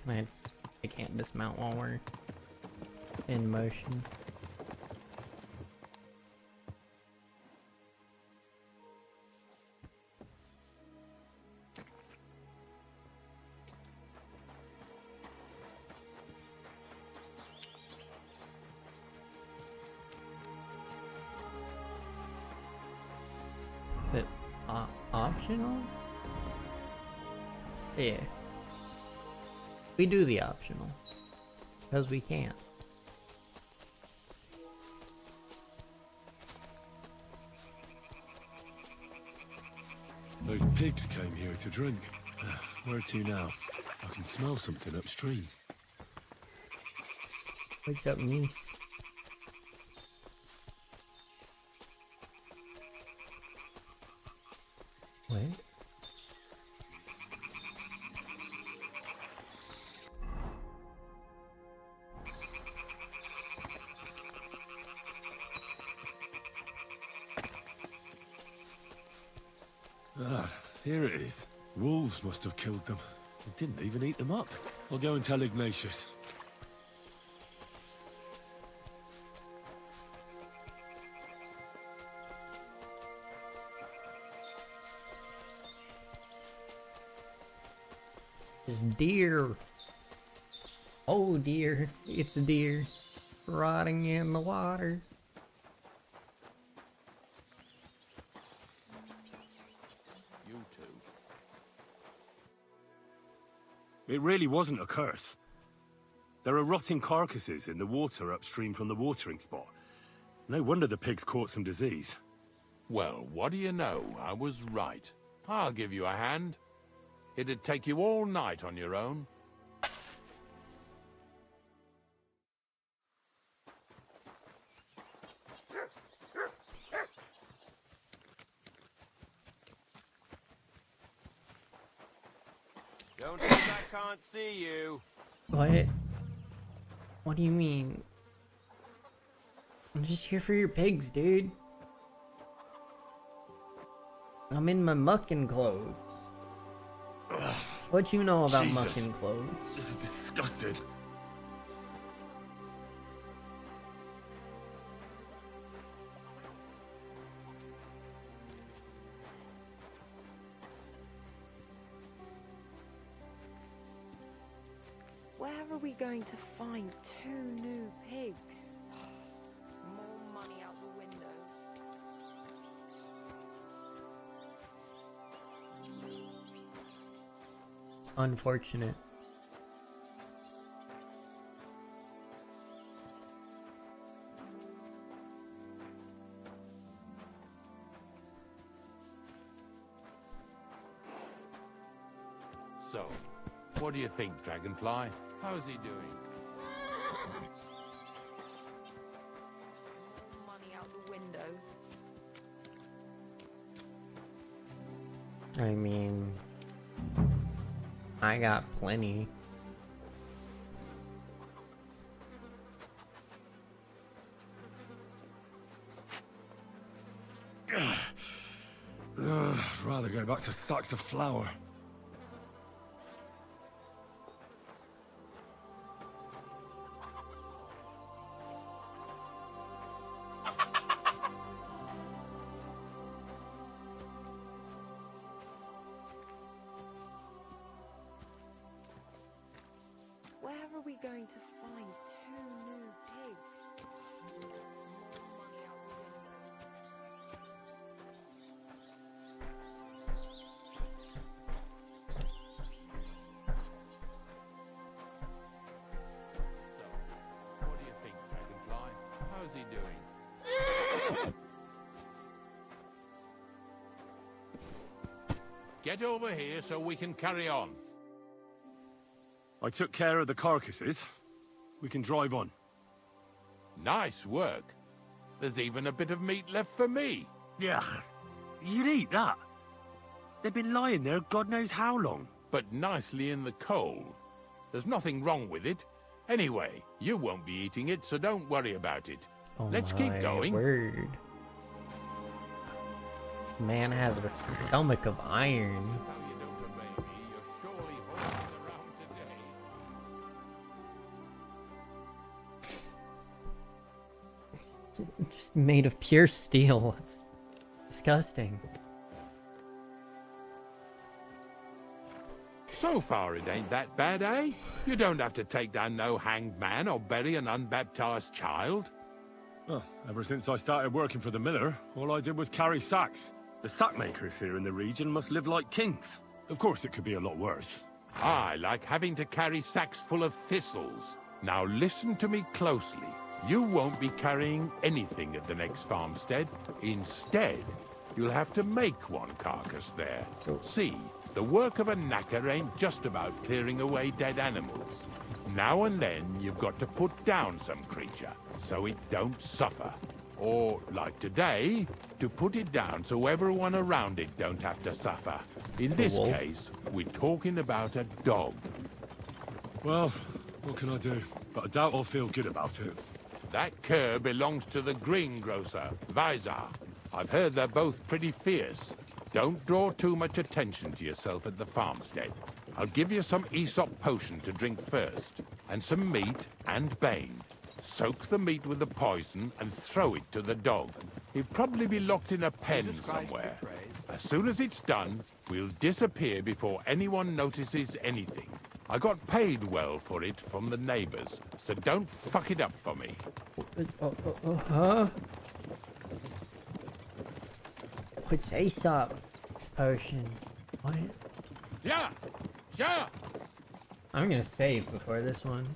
I can't dismount while we're in motion. optional? Yeah. We do the optional. Because we can. Those pigs came here to drink. Where to now? I can smell something upstream. What's up, niece? What? Ah, here it is. Wolves must have killed them. They didn't even eat them up. I'll go and tell Ignatius. It's deer. Oh dear, it's a deer rotting in the water. You two. It really wasn't a curse. There are rotting carcasses in the water upstream from the watering spot. No wonder the pigs caught some disease. Well, what do you know? I was right. I'll give you a hand. It'd take you all night on your own. Don't think I can't see you. What? What do you mean? I'm just here for your pigs, dude. I'm in my mucking clothes. Ugh, What you know about Jesus. mucking clothes? This is disgusting. Where are we going to find 2 new pigs? More money out the window. Unfortunate. So, what do you think, Dragonfly? How's he doing? Money out the window. I mean, I got plenty. I'd rather go back to sacks of flour. Where are we going to find 2 new pigs? More money out the window. What do you think, Dragonfly? How's he doing? Get over here so we can carry on. I took care of the carcasses. We can drive on. Nice work. There's even a bit of meat left for me. Yeah, you'd eat that. They've been lying there God knows how long. But nicely in the cold. There's nothing wrong with it. Anyway, you won't be eating it, so don't worry about it. Oh Let's keep my going. Word. Man has a stomach of iron. How you don't obey me, you're surely holding around today. Just made of pure steel. It's disgusting. So far, it ain't that bad, eh? You don't have to take down no hanged man or bury an unbaptized child. Well, ever since I started working for the miller, all I did was carry sacks. The sackmakers here in the region must live like kings. Of course, it could be a lot worse. I like having to carry sacks full of thistles. Now listen to me closely. You won't be carrying anything at the next farmstead. Instead, you'll have to make one carcass there. See, the work of a knacker ain't just about clearing away dead animals. Now and then, you've got to put down some creature, so it don't suffer. Or, like today, to put it down so everyone around it don't have to suffer. In this case, we're talking about a dog. Well, what can I do? But I doubt I'll feel good about it. That cur belongs to the greengrocer, Vizar. I've heard they're both pretty fierce. Don't draw too much attention to yourself at the farmstead. I'll give you some Aesop potion to drink first, and some meat and bane. Soak the meat with the poison and throw it to the dog. He'll probably be locked in a pen somewhere. As soon as it's done, we'll disappear before anyone notices anything. I got paid well for it from the neighbors, so don't fuck it up for me. Huh? What's Aesop potion? What? Yeah! Yeah! I'm gonna save before this one.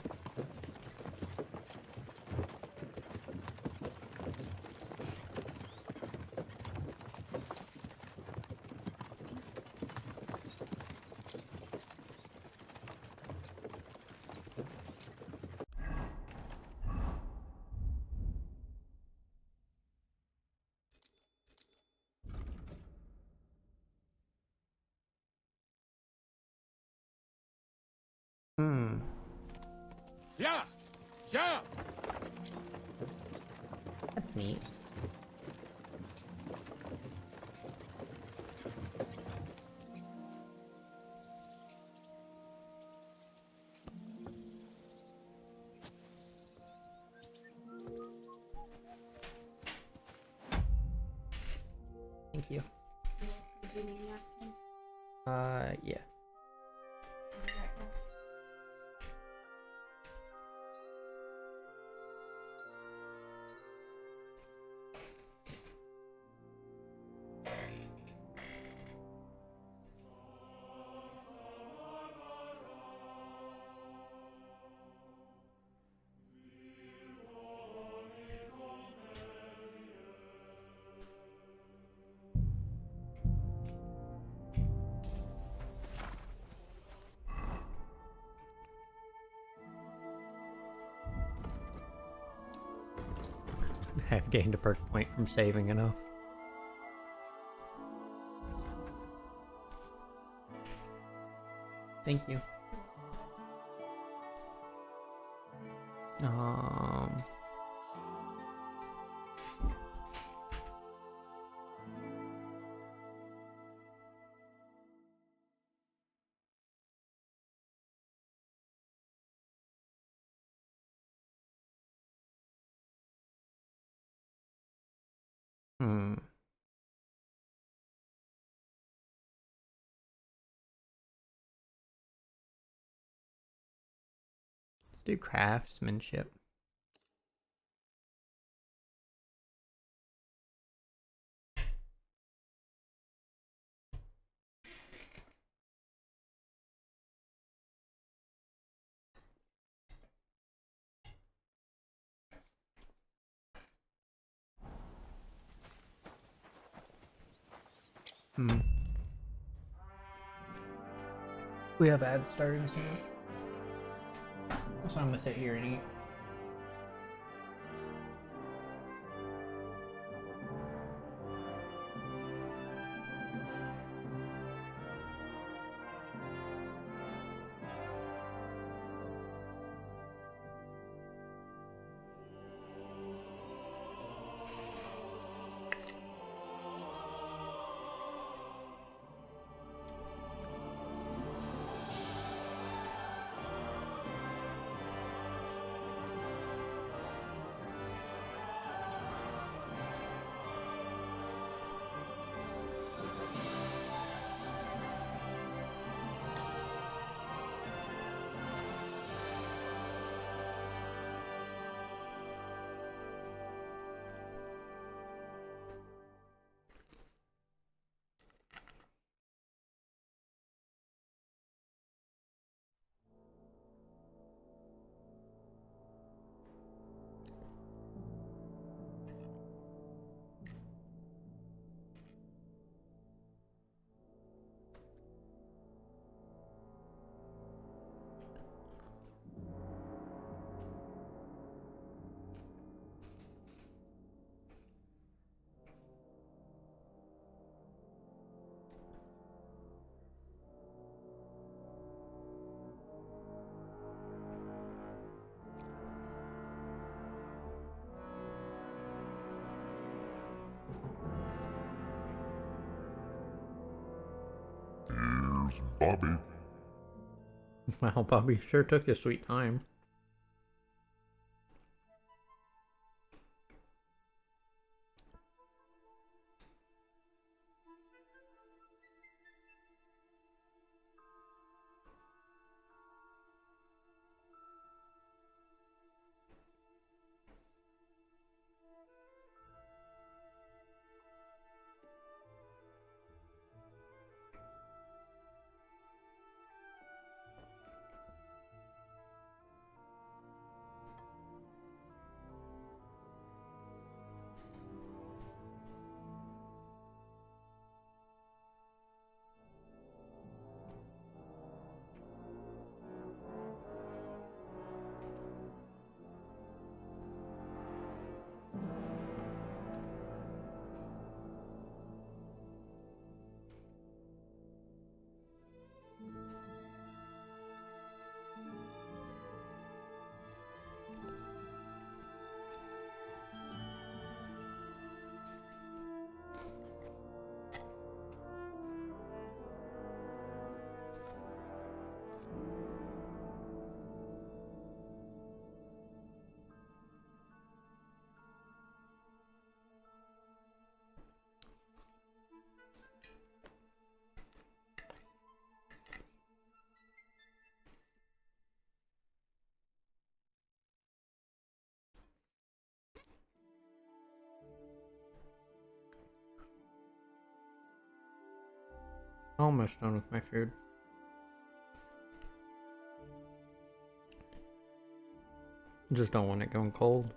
Yeah! Yeah! That's neat. Thank you. Yeah. I've gained a perk point from saving enough. Thank you. Let's do craftsmanship. We have ads starting soon. So I'm gonna sit here and eat. Bobby. Wow, Bobby sure took his sweet time. Almost done with my food. Just don't want it going cold.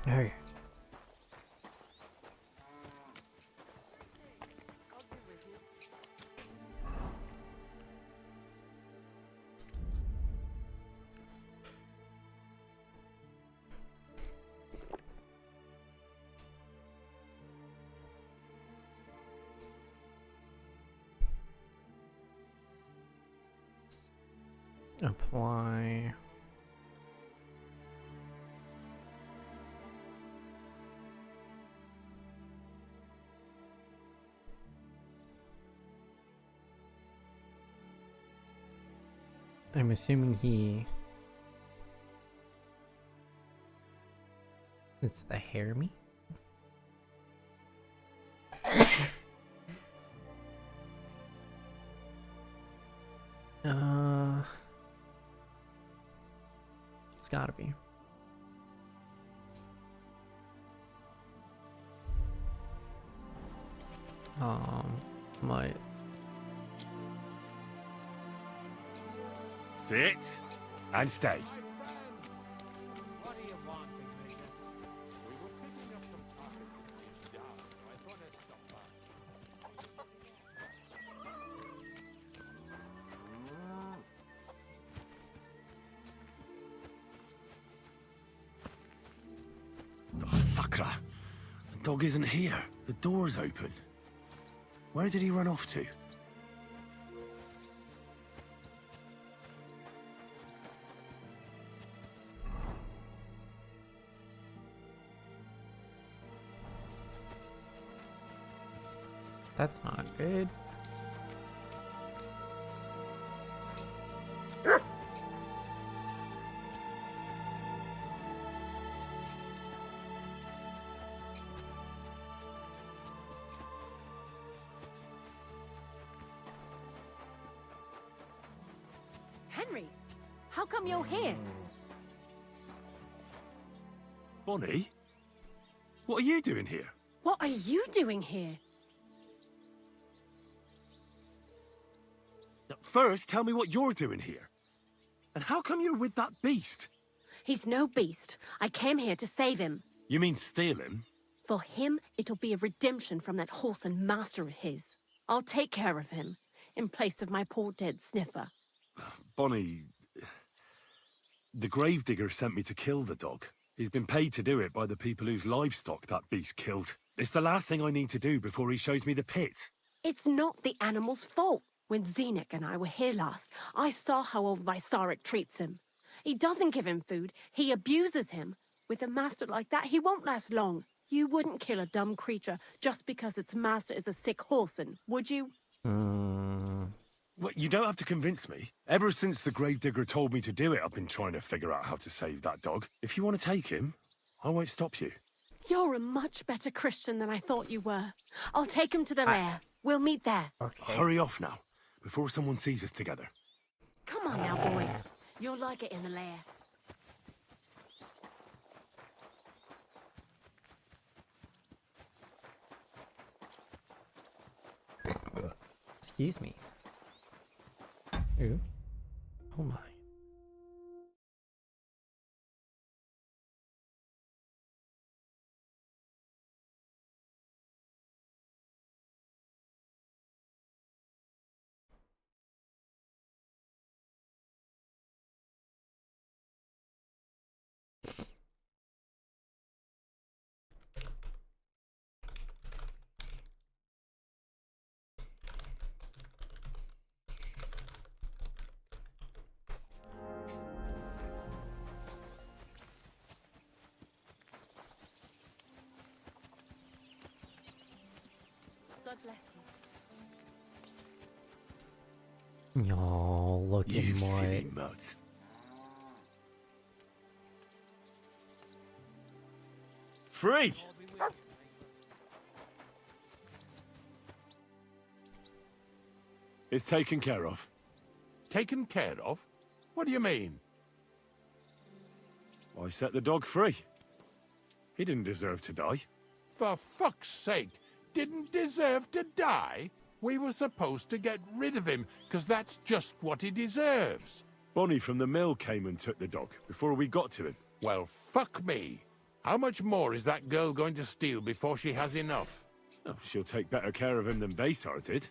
Hey. Apply. I'm assuming it's the hair me? It's gotta be. Might. Sit and stay. Oh, Sakra. The dog isn't here. The door's open. Where did he run off to? That's not good. Henry, how come you're here? Bonnie? What are you doing here? What are you doing here? First, tell me what you're doing here. And how come you're with that beast? He's no beast. I came here to save him. You mean steal him? For him, it'll be a redemption from that horse and master of his. I'll take care of him, in place of my poor dead Sniffer. Bonnie... The gravedigger sent me to kill the dog. He's been paid to do it by the people whose livestock that beast killed. It's the last thing I need to do before he shows me the pit. It's not the animal's fault. When Zenek and I were here last, I saw how old Vysarik treats him. He doesn't give him food, he abuses him. With a master like that, he won't last long. You wouldn't kill a dumb creature just because its master is a sick horseman, would you? Well, you don't have to convince me. Ever since the gravedigger told me to do it, I've been trying to figure out how to save that dog. If you want to take him, I won't stop you. You're a much better Christian than I thought you were. I'll take him to the lair. We'll meet there. Okay. Hurry off now, before someone sees us together. Come on now, boy. You'll like it in the lair. Excuse me. Ooh. Oh my. God bless you. Y'all look You at my. silly mutt. Free! It's taken care of. Taken care of? What do you mean? I set the dog free. He didn't deserve to die. For fuck's sake, didn't deserve to die? We were supposed to get rid of him, because that's just what he deserves. Bonnie from the mill came and took the dog before we got to him. Well, fuck me. How much more is that girl going to steal before she has enough? Oh, she'll take better care of him than Baysar did.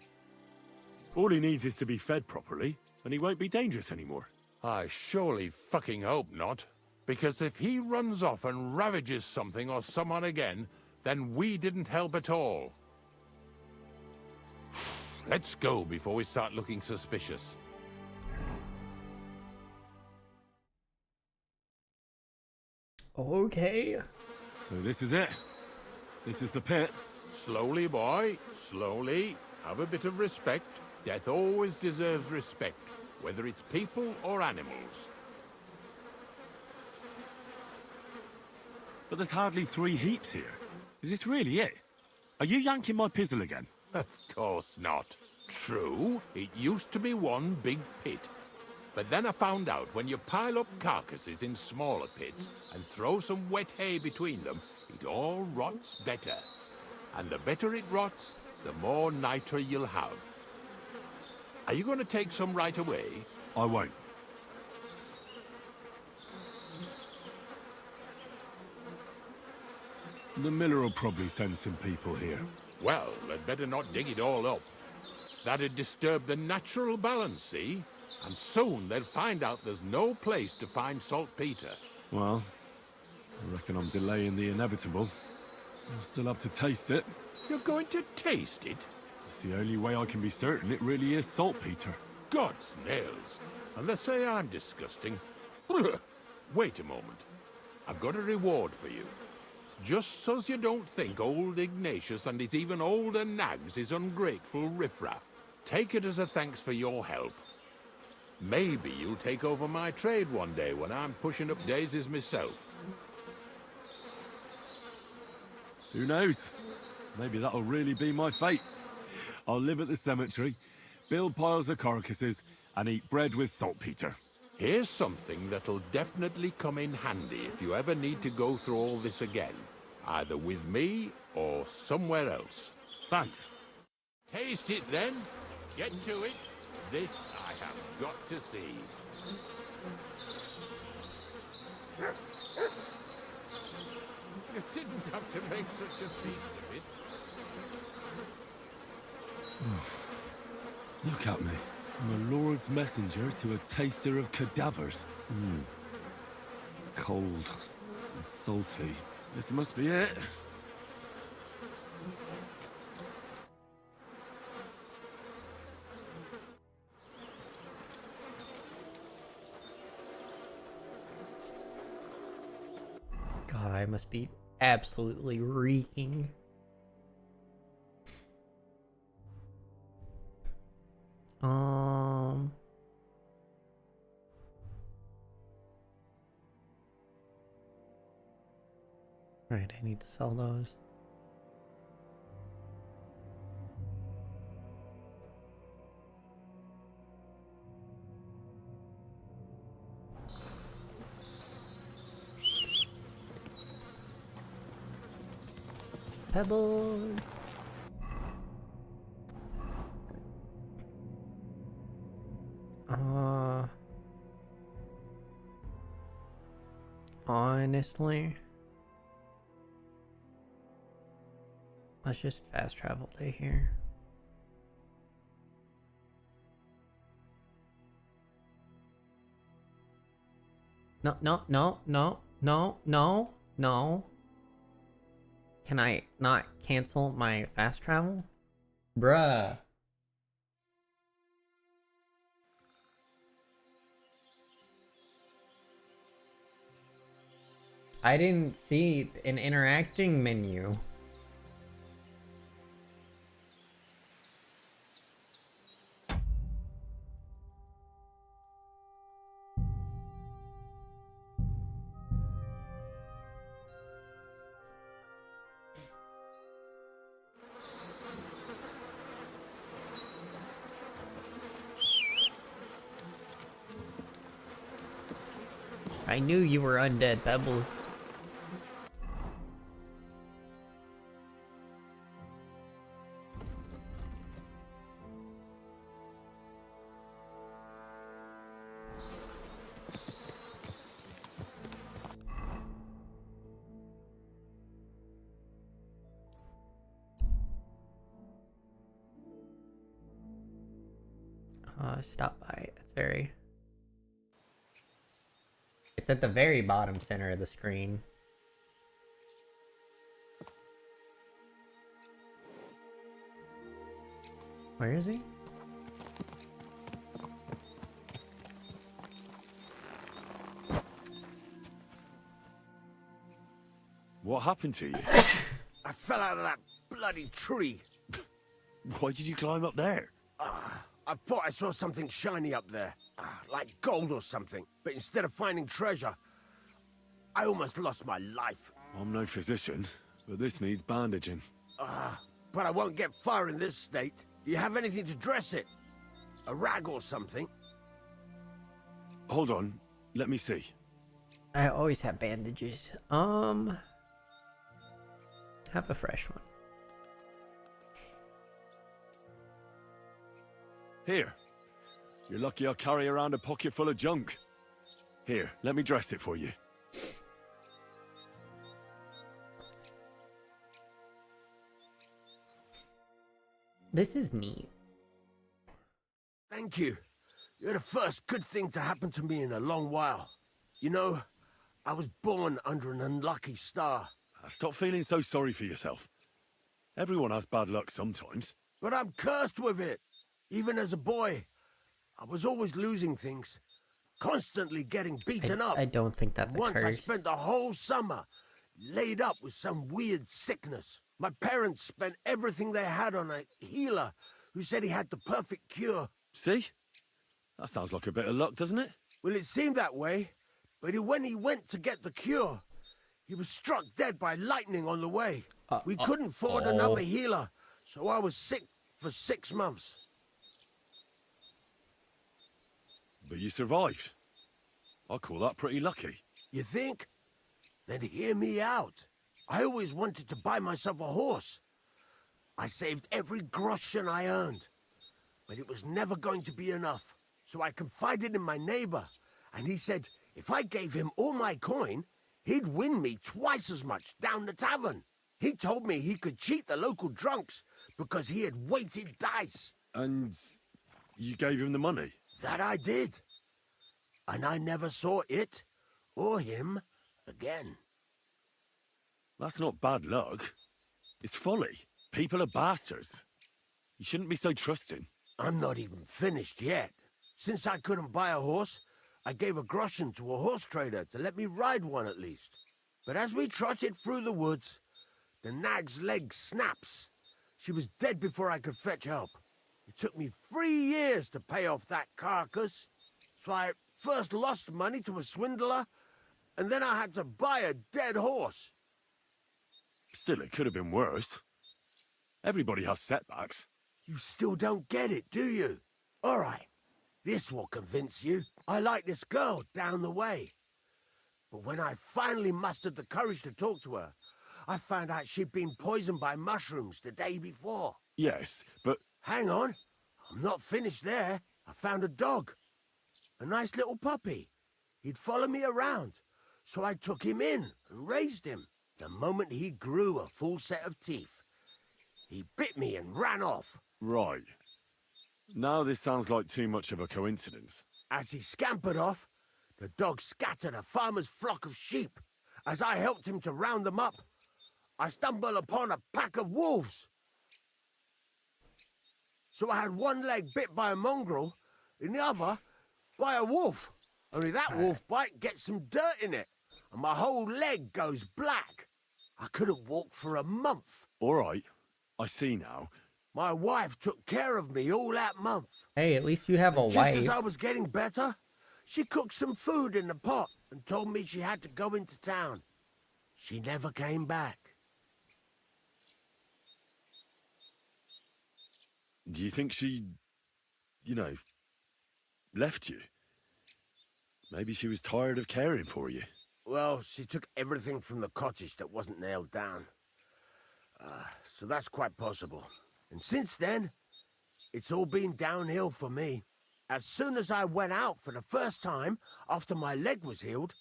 All he needs is to be fed properly, and he won't be dangerous anymore. I surely fucking hope not. Because if he runs off and ravages something or someone again, then we didn't help at all. Let's go before we start looking suspicious. Okay. So this is it. This is the pit. Slowly, boy. Slowly. Have a bit of respect. Death always deserves respect, whether it's people or animals. But there's hardly 3 heaps here. Is this really it? Are you yanking my pizzle again? Of course not. True, it used to be one big pit. But then I found out when you pile up carcasses in smaller pits and throw some wet hay between them, it all rots better. And the better it rots, the more nitra you'll have. Are you going to take some right away? I won't. The miller will probably send some people here. Well, they'd better not dig it all up. That'd disturb the natural balance, see? And soon they'll find out there's no place to find saltpeter. Well, I reckon I'm delaying the inevitable. I'll still have to taste it. You're going to taste it? It's the only way I can be certain it really is saltpeter. God's nails. And they say I'm disgusting. Wait a moment. I've got a reward for you. Just so's you don't think old Ignatius and his even older nags is ungrateful riffraff. Take it as a thanks for your help. Maybe you'll take over my trade one day when I'm pushing up daisies myself. Who knows? Maybe that'll really be my fate. I'll live at the cemetery, build piles of carcasses, and eat bread with saltpeter. Here's something that'll definitely come in handy if you ever need to go through all this again. Either with me or somewhere else. Thanks. Taste it then. Get to it. This I have got to see. You didn't have to make such a feast of it. Look at me. I'm a lord's messenger to a taster of cadavers. Cold and salty. This must be it. God, I must be absolutely reeking. Right, I need to sell those. Pebbles. Honestly, let's just fast travel day here. No, no, no, no, no, no, no. Can I not cancel my fast travel? Bruh. I didn't see an interacting menu. I knew you were undead, Pebbles. stop by. It's at the very bottom center of the screen. Where is he? What happened to you? I fell out of that bloody tree. Why did you climb up there? I thought I saw something shiny up there, like gold or something. But instead of finding treasure, I almost lost my life. I'm no physician, but this needs bandaging. But I won't get far in this state. Do you have anything to dress it? A rag or something? Hold on, let me see. I always have bandages. Have a fresh one. Here. You're lucky I carry around a pocket full of junk. Here, let me dress it for you. This is neat. Thank you. You're the first good thing to happen to me in a long while. You know, I was born under an unlucky star. Stop feeling so sorry for yourself. Everyone has bad luck sometimes. But I'm cursed with it. Even as a boy, I was always losing things. Constantly getting beaten up. I don't think that's a Once I curse. spent the whole summer laid up with some weird sickness. My parents spent everything they had on a healer who said he had the perfect cure. See? That sounds like a bit of luck, doesn't it? Well, it seemed that way, but when he went to get the cure, he was struck dead by lightning on the way. We couldn't afford another healer, so I was sick for 6 months. But you survived. I call that pretty lucky. You think? Then hear me out. I always wanted to buy myself a horse. I saved every groschen I earned, but it was never going to be enough. So I confided in my neighbor, and he said if I gave him all my coin, he'd win me twice as much down the tavern. He told me he could cheat the local drunks because he had weighted dice. And you gave him the money? That I did. And I never saw it or him again. That's not bad luck. It's folly. People are bastards. You shouldn't be so trusting. I'm not even finished yet. Since I couldn't buy a horse, I gave a groschen to a horse trader to let me ride one at least. But as we trotted through the woods, the nag's leg snaps. She was dead before I could fetch help. It took me 3 years to pay off that carcass. So I first lost money to a swindler, and then I had to buy a dead horse. Still, it could have been worse. Everybody has setbacks. You still don't get it, do you? All right, this will convince you. I like this girl down the way. But when I finally mustered the courage to talk to her, I found out she'd been poisoned by mushrooms the day before. Yes, but... Hang on. I'm not finished there. I found a dog. A nice little puppy. He'd follow me around, so I took him in and raised him. The moment he grew a full set of teeth, he bit me and ran off. Right. Now this sounds like too much of a coincidence. As he scampered off, the dog scattered a farmer's flock of sheep. As I helped him to round them up, I stumbled upon a pack of wolves. So I had one leg bit by a mongrel, and the other by a wolf. Only that wolf bite gets some dirt in it, and my whole leg goes black. I couldn't walk for a month. All right, I see now. My wife took care of me all that month. Hey, at least you have a Just wife. as I was getting better, she cooked some food in the pot and told me she had to go into town. She never came back. Do you think she, left you? Maybe she was tired of caring for you. Well, she took everything from the cottage that wasn't nailed down. So that's quite possible. And since then, it's all been downhill for me. As soon as I went out for the first time after my leg was healed,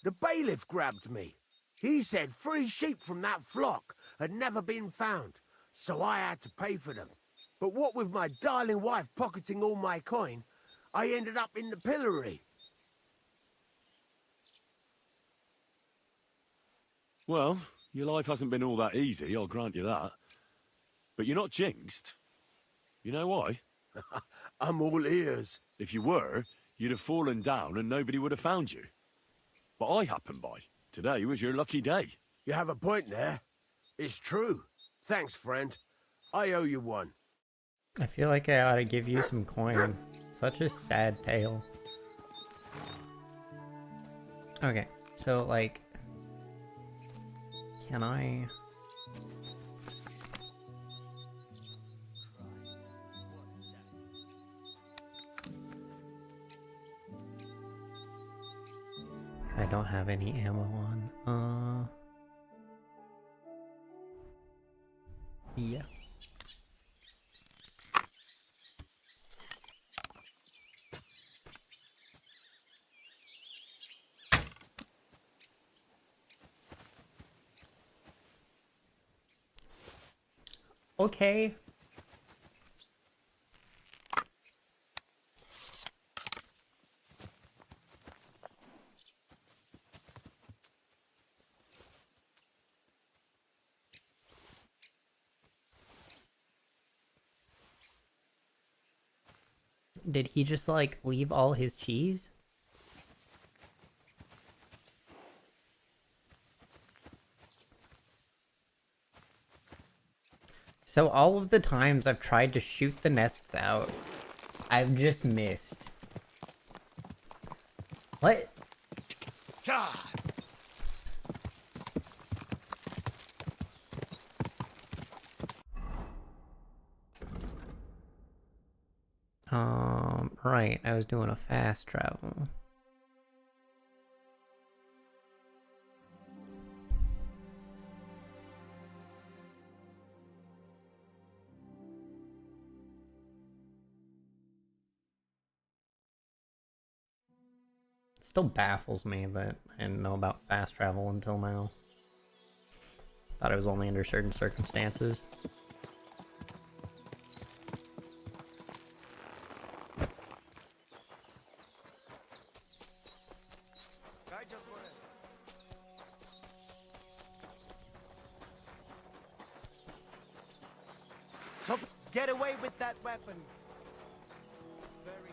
the bailiff grabbed me. He said 3 sheep from that flock had never been found, so I had to pay for them. But what with my darling wife pocketing all my coin, I ended up in the pillory. Well, your life hasn't been all that easy, I'll grant you that. But you're not jinxed. You know why? I'm all ears. If you were, you'd have fallen down and nobody would have found you. But I happened by. Today was your lucky day. You have a point there. It's true. Thanks, friend. I owe you one. I feel like I ought to give you some coin. Such a sad tale. Okay, so like... Can I... I don't have any ammo on. Yeah. Okay. Did he just like leave all his cheese? So all of the times I've tried to shoot the nests out, I've just missed. What? God. Right, I was doing a fast travel. It still baffles me that I didn't know about fast travel until now. Thought it was only under certain circumstances. So get away with that weapon. Very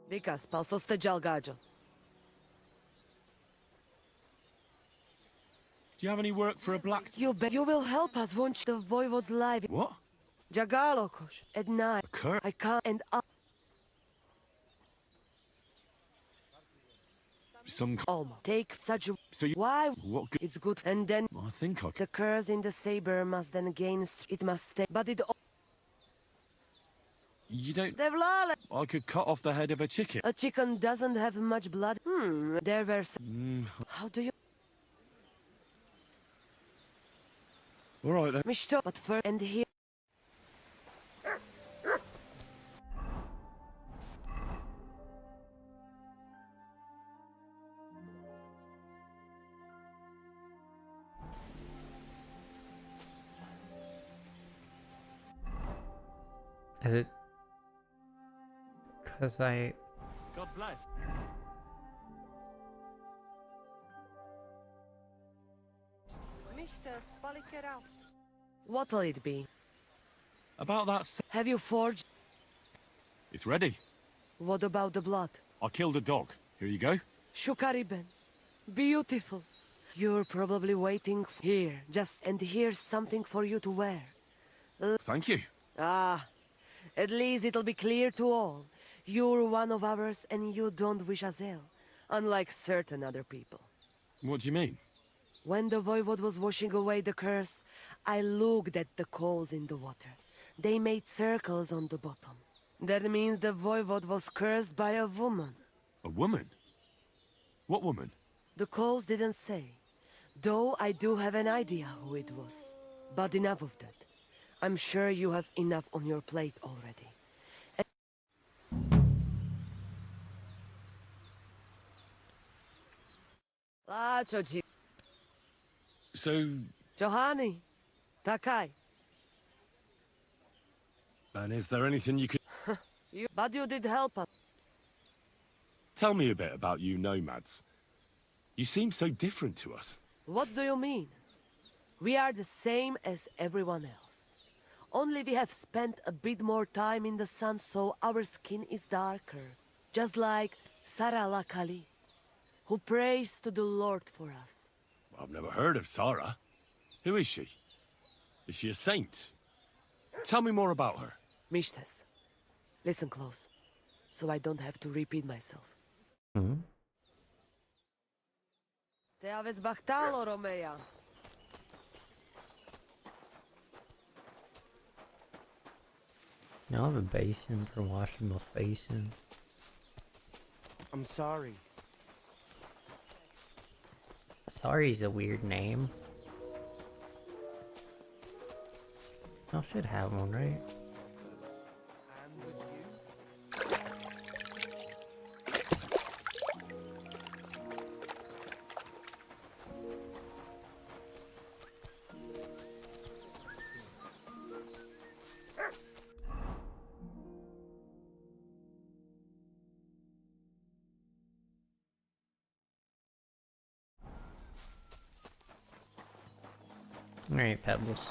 good. Vika, spal ste gađo. Do you have any work for a black... You will help us, won't you? The voivode's live. What? Jagalokosh. At night. A cur? I can't and Some... Alma. Take such a... So you... Why? What good... It's good. And then... I think I could... The curse in the saber must then gain... It must stay. But it... You don't... Devlale! I could cut off the head of a chicken. A chicken doesn't have much blood. There were some... How do you... Alright then. Mishto, but first and here... Is it... Cause I... God bless. What'll it be? About that... Have you forged? It's ready. What about the blood? I killed a dog. Here you go. Shukariben. Beautiful. You're probably waiting here. And here's something for you to wear. Thank you. Ah, at least it'll be clear to all. You're one of ours and you don't wish us ill. Unlike certain other people. What do you mean? When the voivode was washing away the curse, I looked at the coals in the water. They made circles on the bottom. That means the voivode was cursed by a woman. A woman? What woman? The coals didn't say. Though I do have an idea who it was. But enough of that. I'm sure you have enough on your plate already. So... Johanny, Takai. And is there anything you could But you did help us. tell me a bit about you nomads? You seem so different to us. What do you mean? We are the same as everyone else. Only we have spent a bit more time in the sun, so our skin is darker. Just like Sarah Lakali, who prays to the Lord for us. I've never heard of Sarah. Who is she? Is she a saint? Tell me more about her. Mishtes, listen close, so I don't have to repeat myself. Mm-hmm. Te aveți bahtalo, Romea. Now I have a basin for washing my faces. I'm sorry. Sorry's a weird name. I should have one, right? Alright, Pebbles.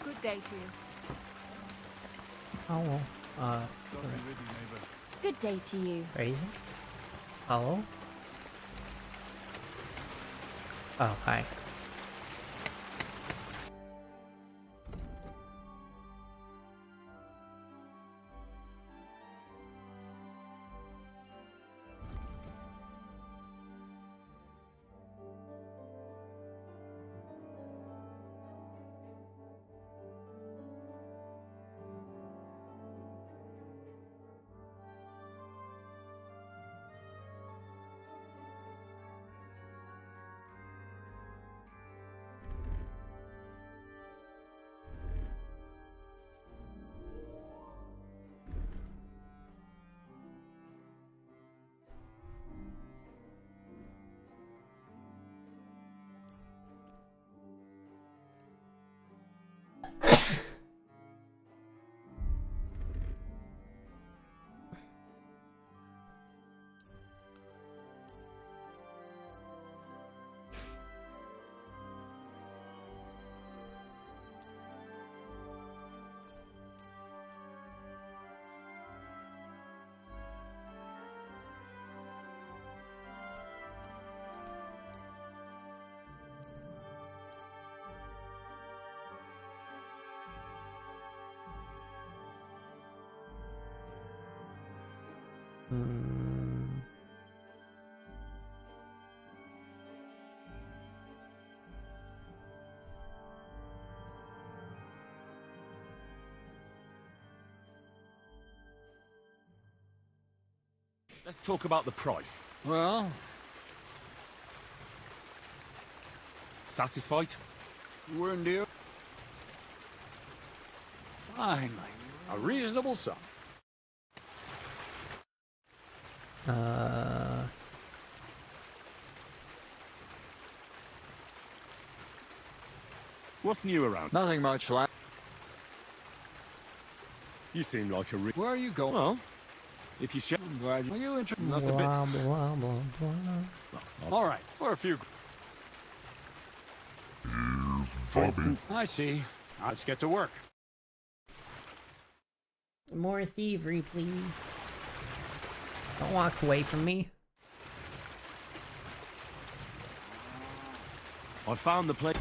Good day to you. Hello. Good day to you. Crazy? Hello? Oh, hi. Let's talk about the price. Well, satisfied? We're in deal. Finally, a reasonable sum. What's new around? Nothing much, lad. You seem like a Where are you going? Well, if you should. I'm glad you... Are you interested? Blah, Must have been... blah, blah, blah. All right, for a few... For instance, I see. Now let's get to work. More thievery, please. Don't walk away from me. I found the place.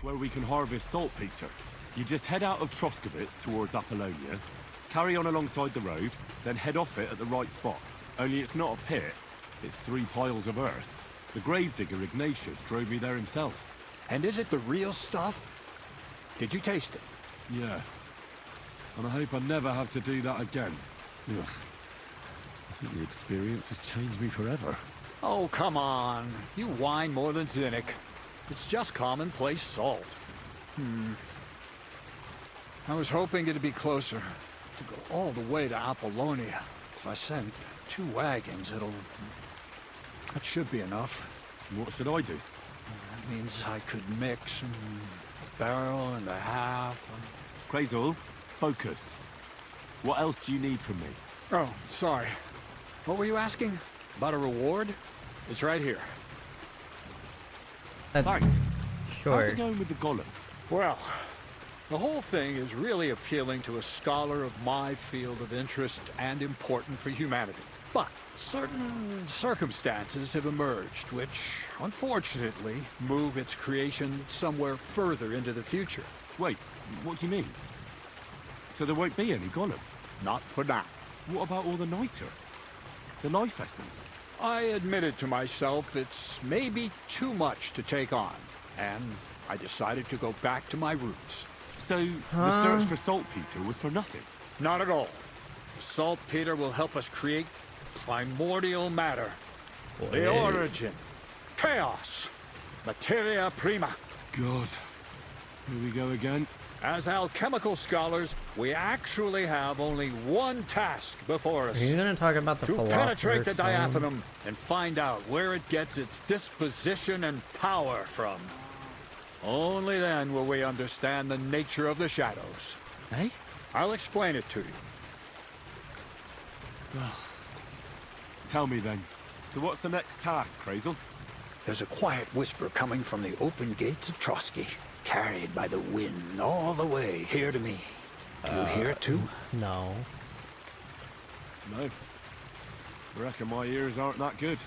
It's where we can harvest saltpeter. You just head out of Troskowitz towards Apollonia, carry on alongside the road, then head off it at the right spot. Only it's not a pit, it's 3 piles of earth. The gravedigger Ignatius drove me there himself. And is it the real stuff? Did you taste it? Yeah. And I hope I never have to do that again. Ugh. I think the experience has changed me forever. Oh, come on. You whine more than Zinnik. It's just commonplace salt. I was hoping it'd be closer. To go all the way to Apollonia. If I send 2 wagons, that should be enough. What should I do? That means I could mix a barrel and a half. Krazel, focus. What else do you need from me? Oh, sorry. What were you asking? About a reward? It's right here. That's Thanks. Sure. How's it going with the golem? Well, the whole thing is really appealing to a scholar of my field of interest and important for humanity. But certain circumstances have emerged which, unfortunately, move its creation somewhere further into the future. Wait, what do you mean? So there won't be any golem? Not for now. What about all the niter? The life essence? I admitted to myself it's maybe too much to take on, and I decided to go back to my roots. So the search for saltpeter was for nothing? Not at all. Saltpeter will help us create primordial matter. The origin. Chaos. Materia prima. God. Here we go again. As alchemical scholars, we actually have only one task before us. Are you going to talk about the to penetrate Philosopher's the Stone? diaphanum and find out where it gets its disposition and power from. Only then will we understand the nature of the shadows. Eh? I'll explain it to you. Tell me then. So what's the next task, Krazel? There's a quiet whisper coming from the open gates of Trotsky, carried by the wind all the way here to me. Do you hear it too? No. No. I reckon my ears aren't that good.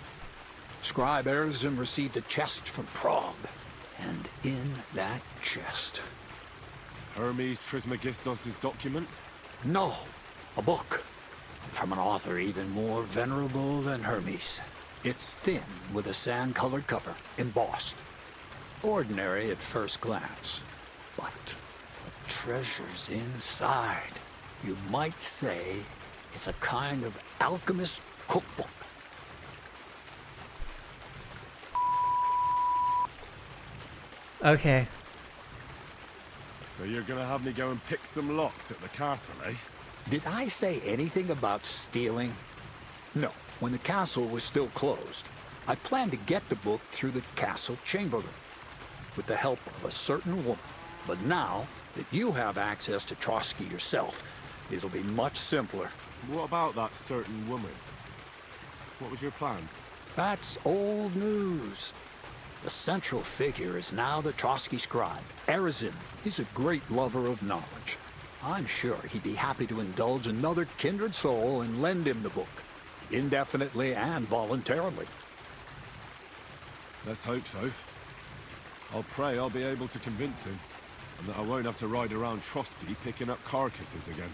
Scribe Erzim received a chest from Prague. And in that chest... Hermes Trismegistos' document? No, a book. From an author even more venerable than Hermes. It's thin, with a sand-colored cover, embossed. Ordinary at first glance. But the treasure's inside. You might say it's a kind of alchemist cookbook. Okay. So you're gonna have me go and pick some locks at the castle, eh? Did I say anything about stealing? No. When the castle was still closed, I planned to get the book through the castle chamberlain, with the help of a certain woman. But now that you have access to Trotsky yourself, it'll be much simpler. What about that certain woman? What was your plan? That's old news. The central figure is now the Trotsky scribe, Erzin. He's a great lover of knowledge. I'm sure he'd be happy to indulge another kindred soul and lend him the book, indefinitely and voluntarily. Let's hope so. I'll pray I'll be able to convince him, and that I won't have to ride around Trotsky picking up carcasses again.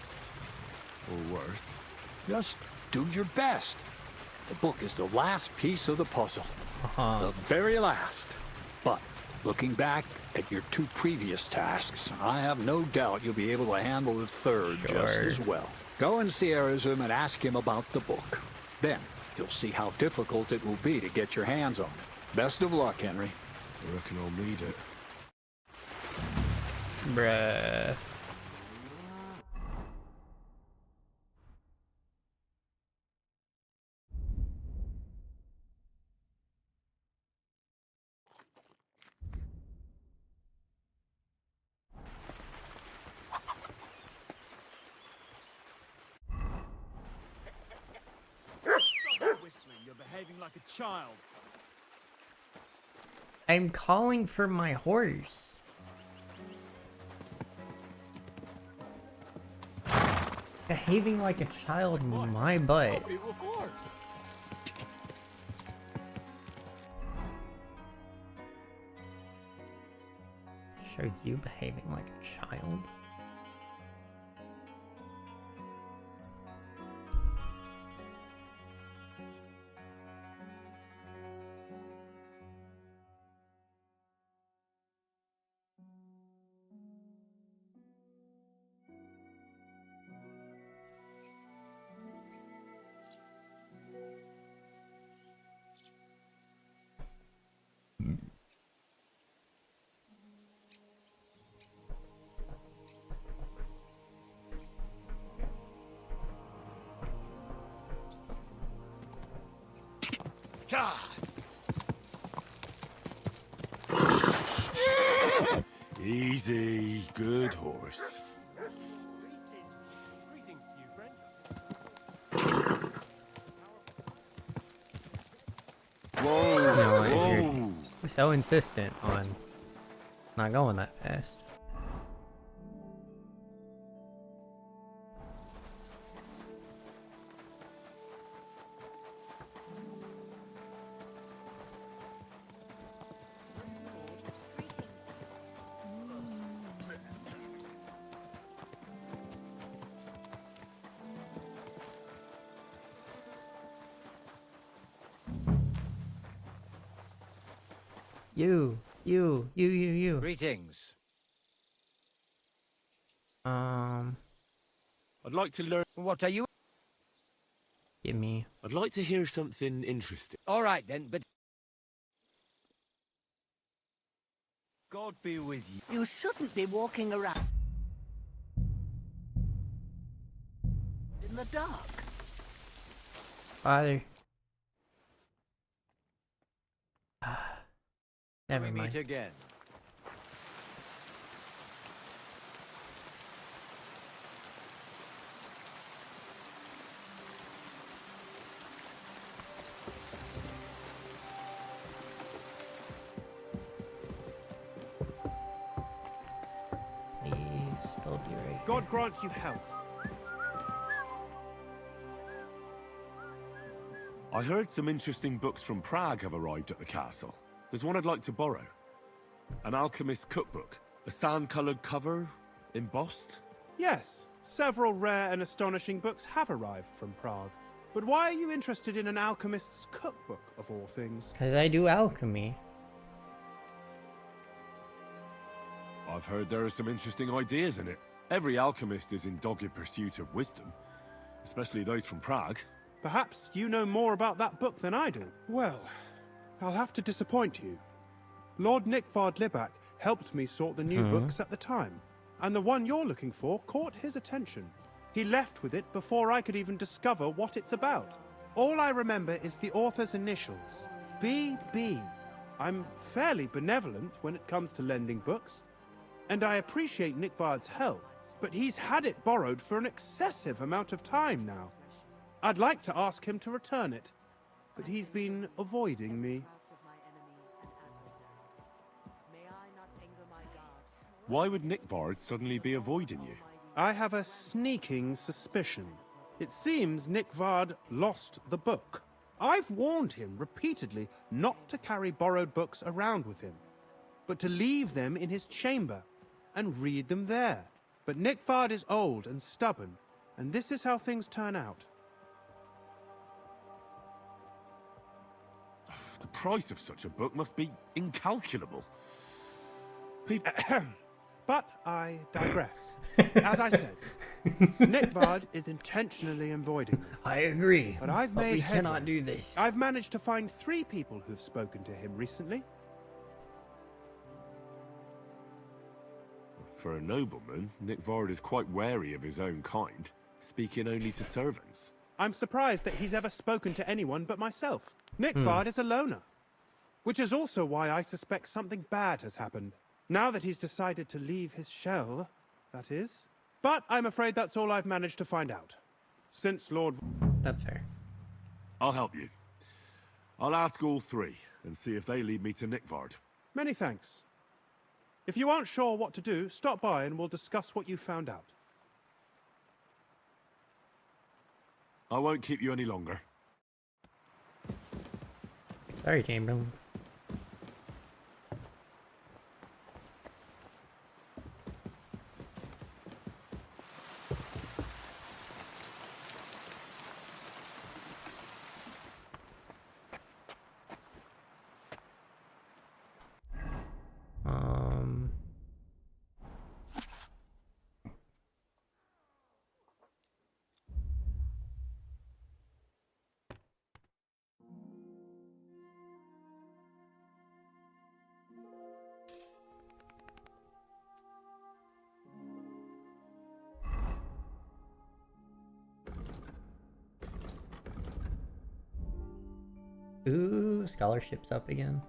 Or worse. Just do your best. The book is the last piece of the puzzle. The very last. But looking back at your 2 previous tasks, I have no doubt you'll be able to handle the third just as well. Go and see Erzim and ask him about the book. Then you'll see how difficult it will be to get your hands on it. Best of luck, Henry. I reckon I'll need it. Bruh. Stop whistling. You're behaving like a child. I'm calling for my horse. Behaving like a child, my butt. Are you behaving like a child? Easy, good horse. Whoa, No, whoa. you're so insistent on not going that fast. You. Greetings. I'd like to learn. What are you? Give me. I'd like to hear something interesting. All right then, but God be with you. You shouldn't be walking around in the dark. Father. Never We mind. meet again. Please still be right. God grant you health. I heard some interesting books from Prague have arrived at the castle. There's one I'd like to borrow. An alchemist's cookbook. A sand-coloured cover, embossed. Yes, several rare and astonishing books have arrived from Prague. But why are you interested in an alchemist's cookbook, of all things? Because I do alchemy. I've heard there are some interesting ideas in it. Every alchemist is in dogged pursuit of wisdom, especially those from Prague. Perhaps you know more about that book than I do. Well, I'll have to disappoint you. Lord Nickvard Libak helped me sort the new books at the time, and the one you're looking for caught his attention. He left with it before I could even discover what it's about. All I remember is the author's initials, BB. I'm fairly benevolent when it comes to lending books, and I appreciate Nickvard's help, but he's had it borrowed for an excessive amount of time now. I'd like to ask him to return it, but he's been avoiding me. Why would Nickvard suddenly be avoiding you? I have a sneaking suspicion. It seems Nickvard lost the book. I've warned him repeatedly not to carry borrowed books around with him, but to leave them in his chamber and read them there. But Nickvard is old and stubborn, and this is how things turn out. The price of such a book must be incalculable. But I digress. As I said, Nickvard is intentionally avoiding me. I agree. But I've but made we headway. cannot do this. I've managed to find 3 people who've spoken to him recently. For a nobleman, Nickvard is quite wary of his own kind, speaking only to servants. I'm surprised that he's ever spoken to anyone but myself. Nickvard is a loner, which is also why I suspect something bad has happened. Now that he's decided to leave his shell, that is. But I'm afraid that's all I've managed to find out. Since Lord... That's fair. I'll help you. I'll ask all 3 and see if they lead me to Nickvard. Many thanks. If you aren't sure what to do, stop by and we'll discuss what you found out. I won't keep you any longer. Sorry, Chamberlain. Ooh, scholarship's up again.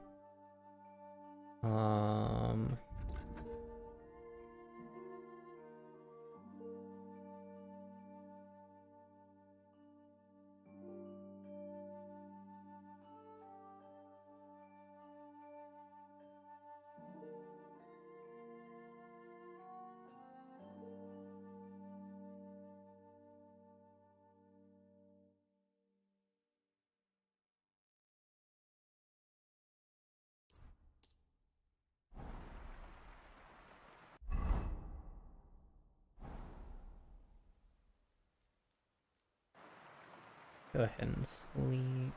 Go ahead and sleep.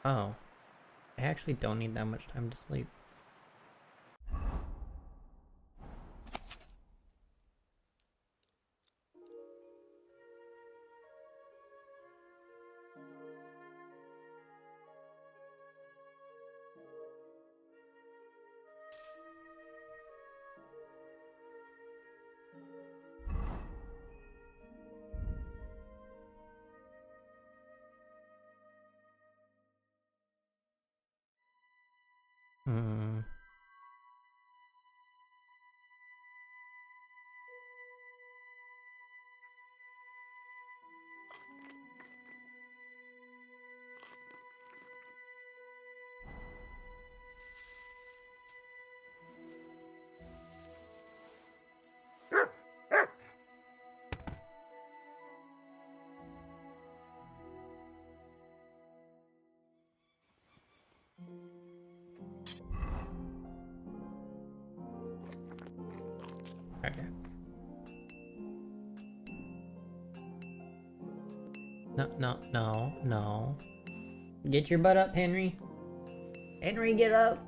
Oh. I actually don't need that much time to sleep. Hmm. Okay. No. Get your butt up, Henry. Henry, get up.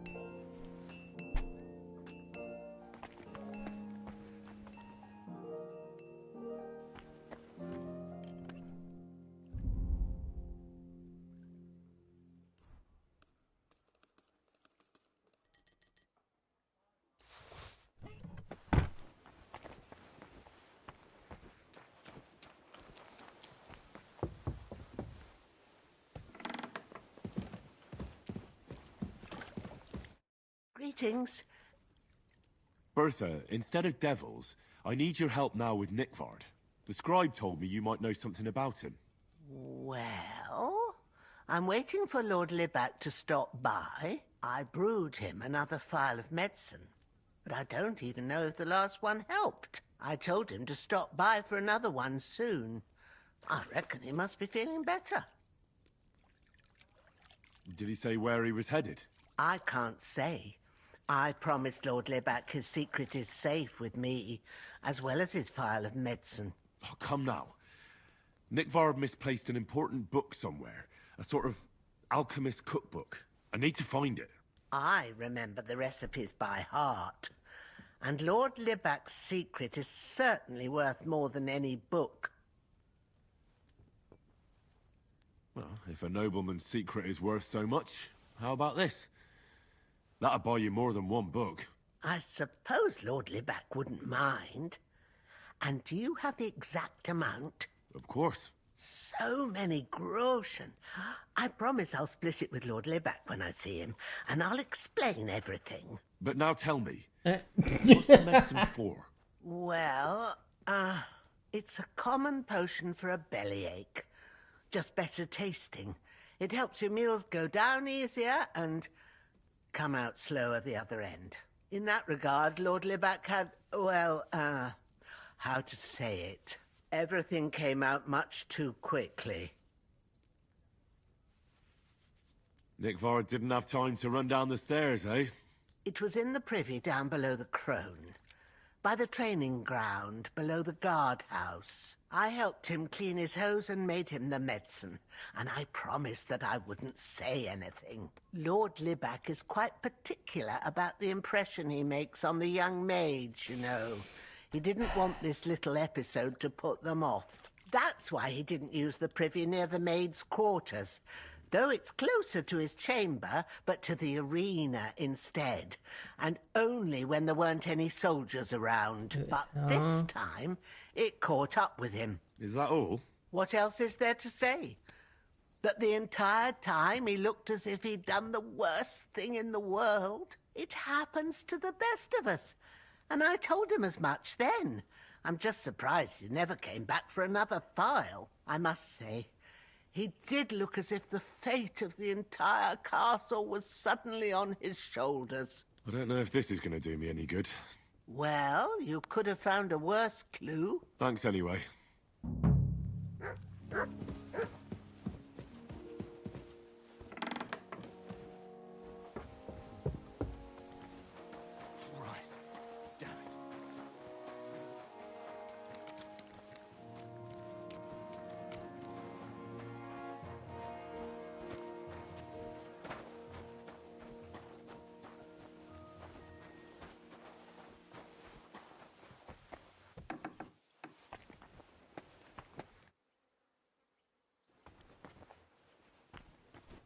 Greetings. Bertha, instead of devils, I need your help now with Nickvard. The scribe told me you might know something about him. Well, I'm waiting for Lord Libac to stop by. I brewed him another phial of medicine, but I don't even know if the last one helped. I told him to stop by for another one soon. I reckon he must be feeling better. Did he say where he was headed? I can't say. I promised Lord Libac his secret is safe with me, as well as his phial of medicine. Oh, come now. Nickvard misplaced an important book somewhere. A sort of alchemist cookbook. I need to find it. I remember the recipes by heart. And Lord Libac's secret is certainly worth more than any book. Well, if a nobleman's secret is worth so much, how about this? That'll buy you more than one book. I suppose Lord Libac wouldn't mind. And do you have the exact amount? Of course. So many groschen. I promise I'll split it with Lord Libac when I see him, and I'll explain everything. But now tell me, what's the medicine for? Well, it's a common potion for a bellyache. Just better tasting. It helps your meals go down easier and come out slower the other end. In that regard, Lord Libac had, well, how to say it? Everything came out much too quickly. Nickvard didn't have time to run down the stairs, eh? It was in the privy down below the Crone, by the training ground below the guardhouse. I helped him clean his hose and made him the medicine, and I promised that I wouldn't say anything. Lord Libac is quite particular about the impression he makes on the young maids, you know. He didn't want this little episode to put them off. That's why he didn't use the privy near the maids' quarters, though it's closer to his chamber, but to the arena instead, and only when there weren't any soldiers around. But this time, it caught up with him. Is that all? What else is there to say? That the entire time he looked as if he'd done the worst thing in the world. It happens to the best of us. And I told him as much then. I'm just surprised he never came back for another file. I must say, he did look as if the fate of the entire castle was suddenly on his shoulders. I don't know if this is going to do me any good. Well, you could have found a worse clue. Thanks anyway. Christ, damn it.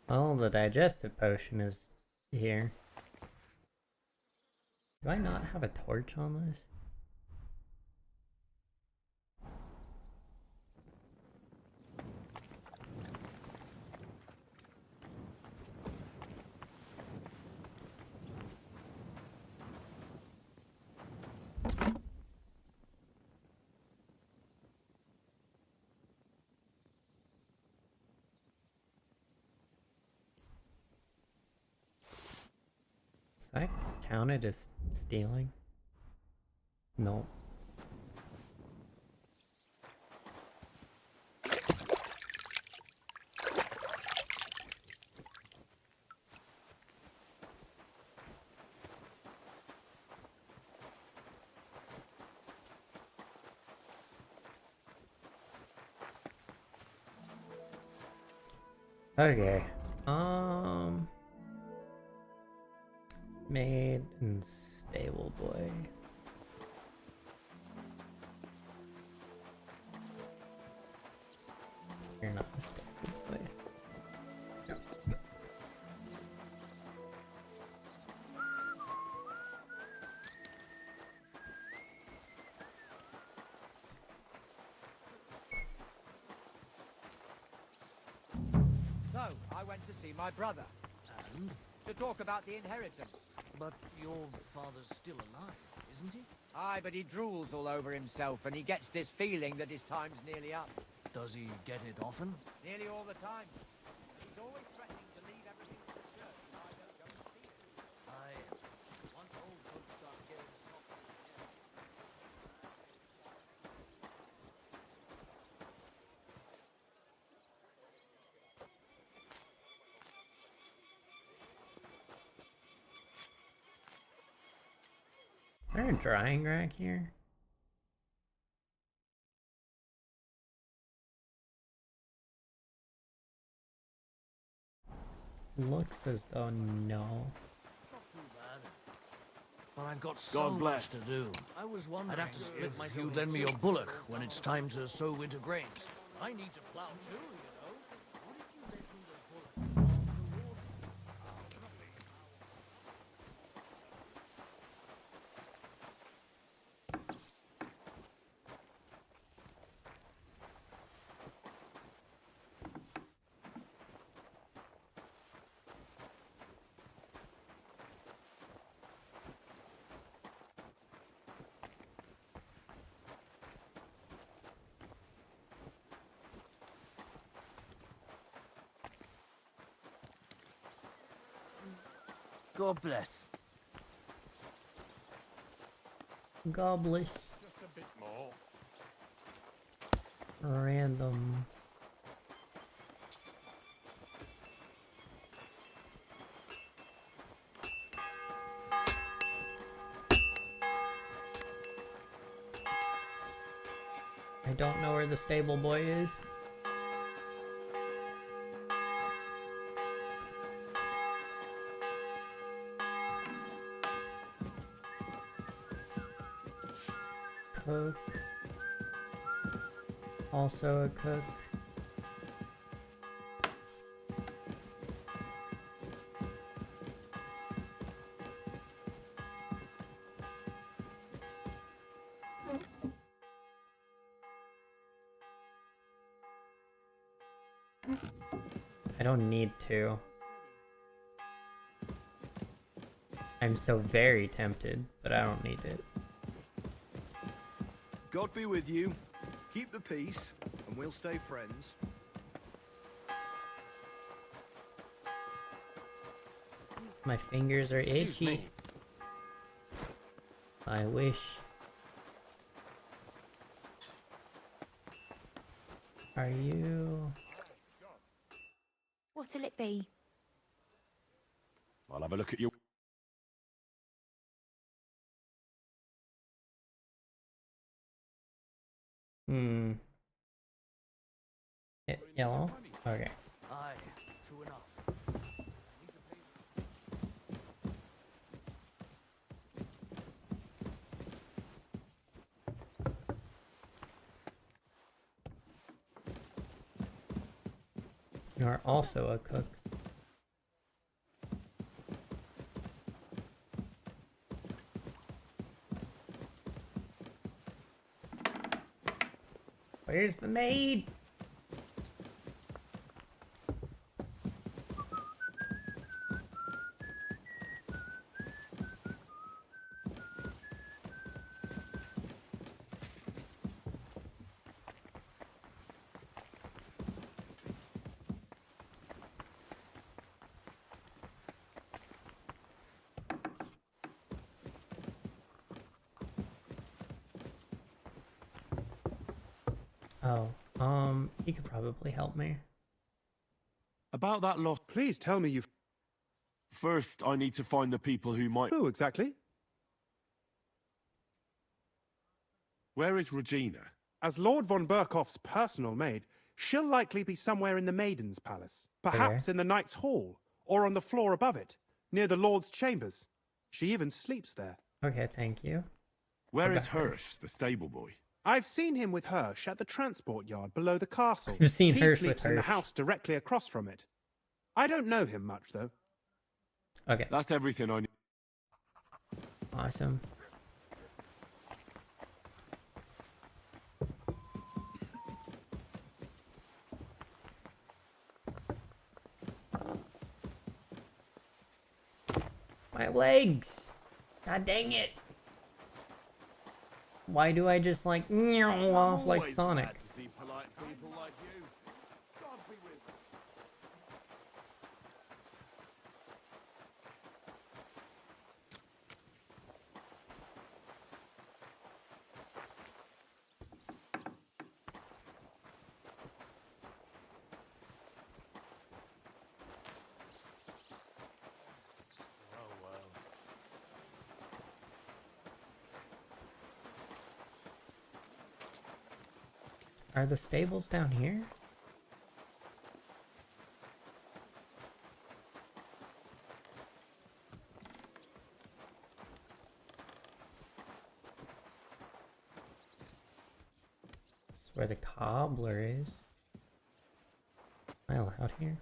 Well, the digestive potion is here. Do I not have a torch on this? Is that counted as stealing? No. Okay. Maid and stable boy. You're not a stable boy. So, I went to see my brother. And? To talk about the inheritance. But your father's still alive, isn't he? Aye, but he drools all over himself and he gets this feeling that his time's nearly up. Does he get it often? Nearly all the time. He's always threatening to leave everything to the church if I don't go and see it. Aye. Once old folks start getting soft. Is there a drying rack here? Looks as though no. Not too bad. But I've got so God bless. much to do. I was wondering I'd have to split myself. You'd lend me your bullock when it's time to sow winter grains. I need to plow too, you know. What if you lent me the bullock? God bless. God bless. Just a bit more. Random. I don't know where the stable boy is. Cook. Also a cook. I don't need to. I'm so very tempted, but I don't need it. God be with you. Keep the peace, and we'll stay friends. My fingers are Excuse itchy. me. I wish. Are you? What'll it be? I'll have a look at your... Hmm. Yellow? Okay. Aye, true enough. You are also a cook. Where's the maid? Oh, you could probably help me. About that lost... Please tell me you... First, I need to find the people who might... Who exactly? Where is Regina? As Lord von Berkoff's personal maid, she'll likely be somewhere in the Maiden's Palace. Perhaps in the Knight's Hall, or on the floor above it, near the Lord's chambers. She even sleeps there. Okay, thank you. Where is Hirsch, the stable boy? I've seen him with Hirsch at the transport yard below the castle. You've seen he Hirsch sleeps with in the Hirsch. house directly across from it. I don't know him much, though. Okay. That's everything I need. Awesome. My legs! God dang it! Why do I just like off like Sonic? Glad to see polite people like you. God be with you. Are the stables down here? This is where the cobbler is. Am I allowed here?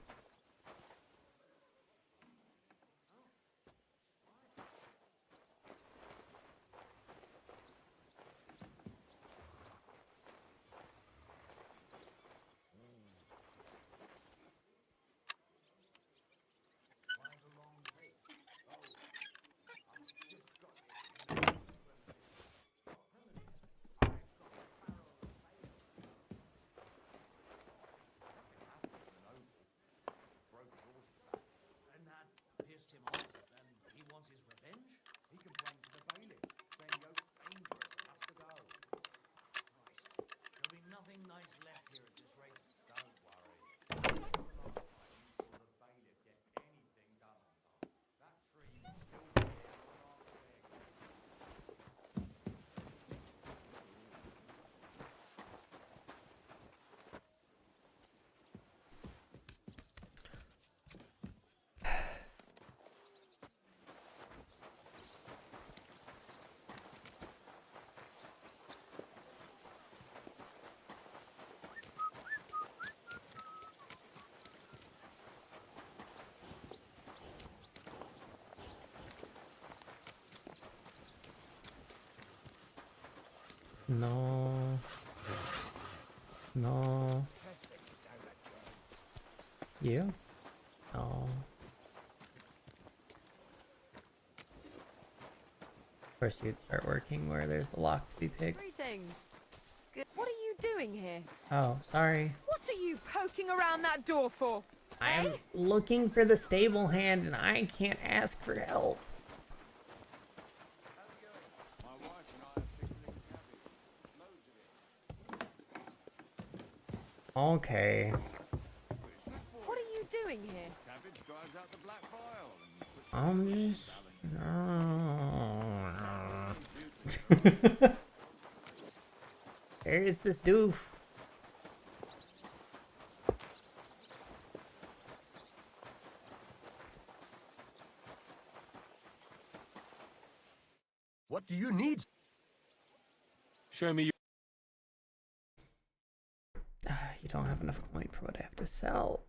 And that pissed him off, and he wants his revenge? He complained to the bailiff, saying Yoke's dangerous and has to go. Christ, there'll be nothing nice left here at this rate. Don't worry. Will the bailiff get anything done on time? That tree will still be here when I'm dead. No. No. You? Oh. Of course you'd start working where there's the lock to be picked. Greetings. Good. What are you doing here? Oh, sorry. What are you poking around that door for? I am looking for the stable hand and I can't ask for help. Okay. What are you doing here? I'm just... Where is this doof? What do you need? Show me your... You don't have enough coin for what I have to sell.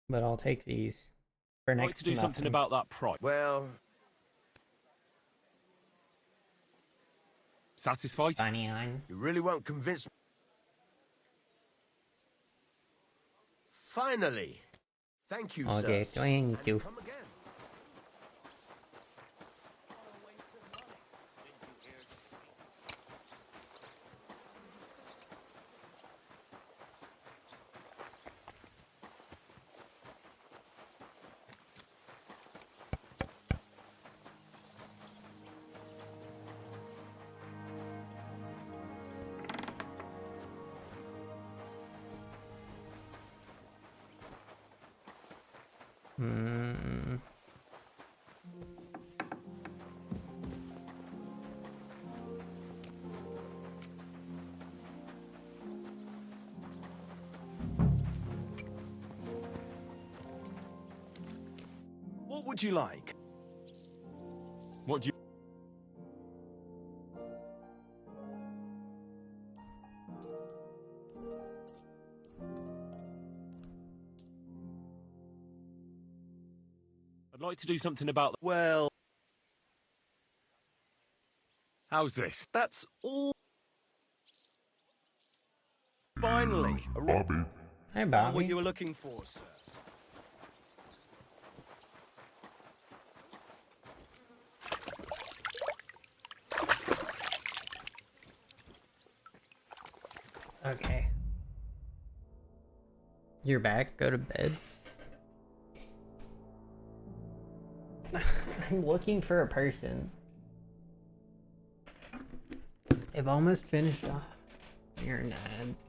But I'll take these for I'd like next to do something nothing. about that price. Well, satisfied? Funny on. You really won't convince me. Finally. Thank you, Okay, sir. thank you. Come again. Hmm. What would you like? What do you... I'd like to do something about... Well... How's this? That's all... Finally! Bobby. Hi, What Bobby. you were looking for, sir. Okay. You're back. Go to bed. I'm looking for a person. I've almost finished off your nads.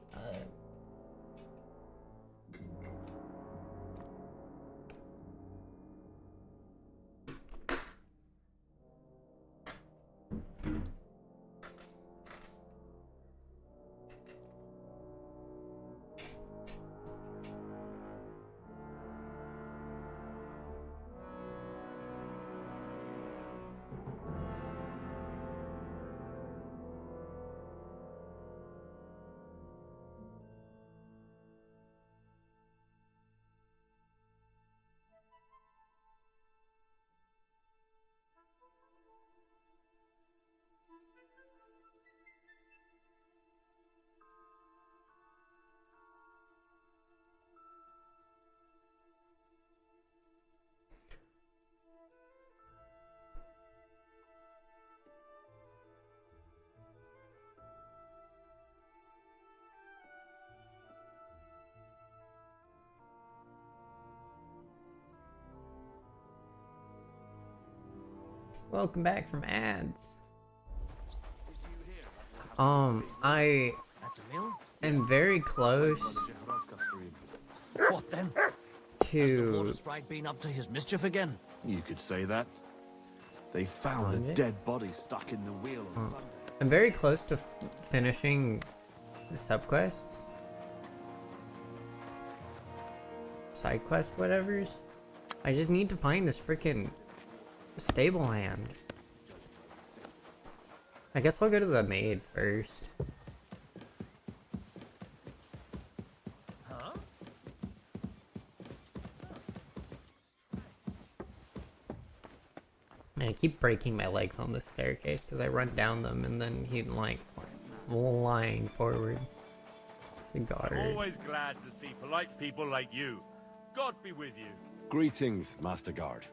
Welcome back from ads. I am very close What then? Has the water to... sprite been up to his mischief again? You could say that. They found Find a it? dead body stuck in the wheel on Sunday. I'm very close to finishing the subquests. Side quest, whatever's. I just need to find this freaking stable hand. I guess I'll go to the maid first. Huh? And I keep breaking my legs on this staircase because I run down them and then he like flying forward. To Goddard. Always glad to see polite people like you. God be with you. Greetings, Master Guard.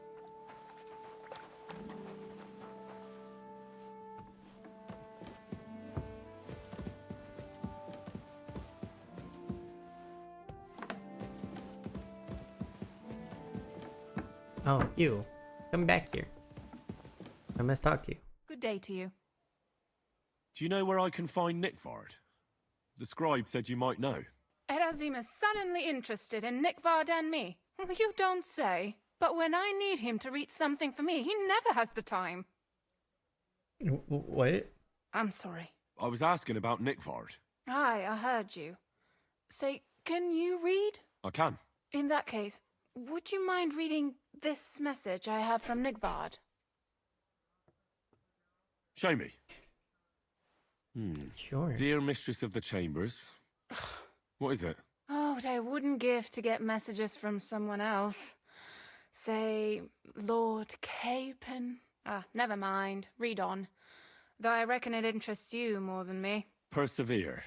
Oh, you. Come back here. I must talk to you. Good day to you. Do you know where I can find Nickvard? The scribe said you might know. Erazim is suddenly interested in Nickvard and me. You don't say. But when I need him to read something for me, he never has the time. What? I'm sorry. I was asking about Nickvard. Aye, I heard you. Say, can you read? I can. In that case, would you mind reading this message I have from Nickvard? Show me. Sure. Dear Mistress of the Chambers. What is it? Oh, what I wouldn't give to get messages from someone else. Say, Lord Capon. Ah, never mind. Read on. Though I reckon it interests you more than me. Persevere.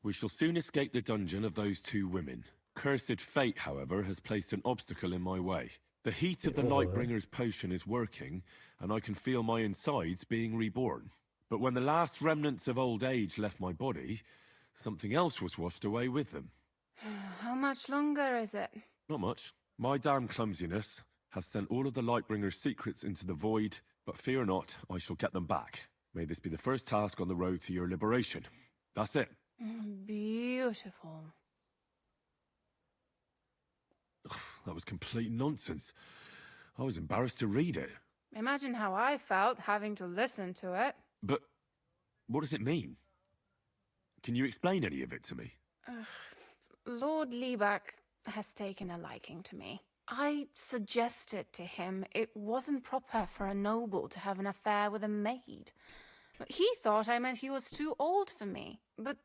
We shall soon escape the dungeon of those two women. Cursed fate, however, has placed an obstacle in my way. The heat of the Lightbringer's potion is working, and I can feel my insides being reborn. But when the last remnants of old age left my body, something else was washed away with them. How much longer is it? Not much. My damn clumsiness has sent all of the Lightbringer's secrets into the void, but fear not, I shall get them back. May this be the first task on the road to your liberation. That's it. Beautiful. That was complete nonsense. I was embarrassed to read it. Imagine how I felt having to listen to it. But what does it mean? Can you explain any of it to me? Lord Liebach has taken a liking to me. I suggested to him it wasn't proper for a noble to have an affair with a maid. But he thought I meant he was too old for me. But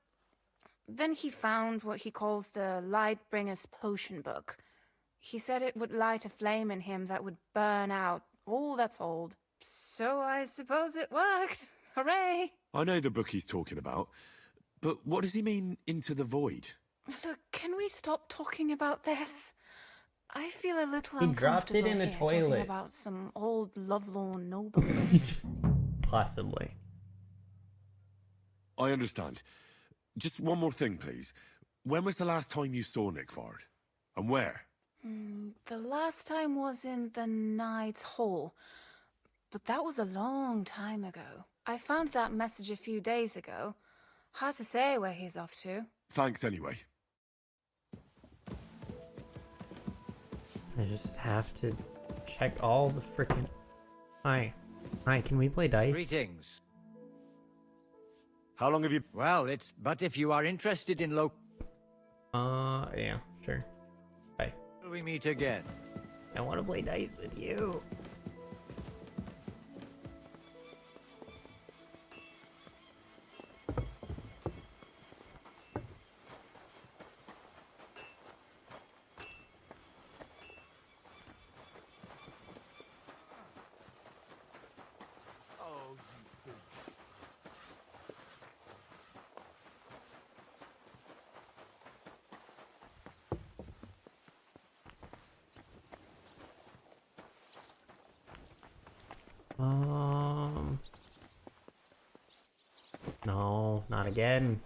then he found what he calls the Lightbringer's Potion Book. He said it would light a flame in him that would burn out all that's old. So I suppose it worked. Hooray! I know the book he's talking about, but what does he mean, into the void? Look, can we stop talking about this? I feel a little He dropped it in the uncomfortable here toilet. talking about some old lovelorn noble. Possibly. I understand. Just one more thing, please. When was the last time you saw Nickvard? And where? The last time was in the Knight's Hall, but that was a long time ago. I found that message a few days ago. Hard to say where he's off to. Thanks anyway. I just have to check all the frickin'... Hi. Hi, can we play dice? Greetings. How long have you... Well, but if you are interested in Yeah, sure. Bye. we meet again. I want to play dice with you. No, not again.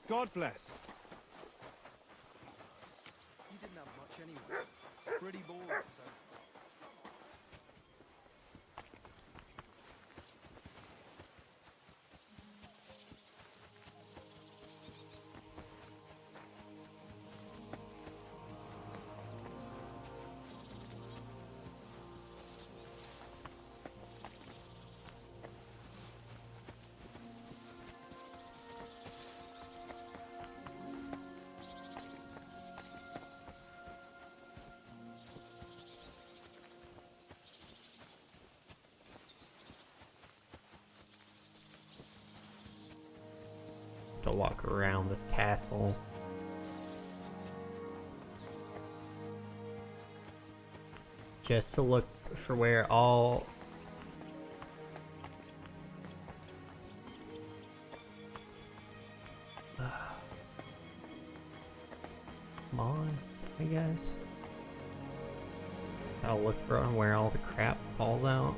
God bless. You didn't have much anyway. Pretty bored, so... to walk around this castle. Just to look for where all... moths, I guess. Gotta look for where all the crap falls out.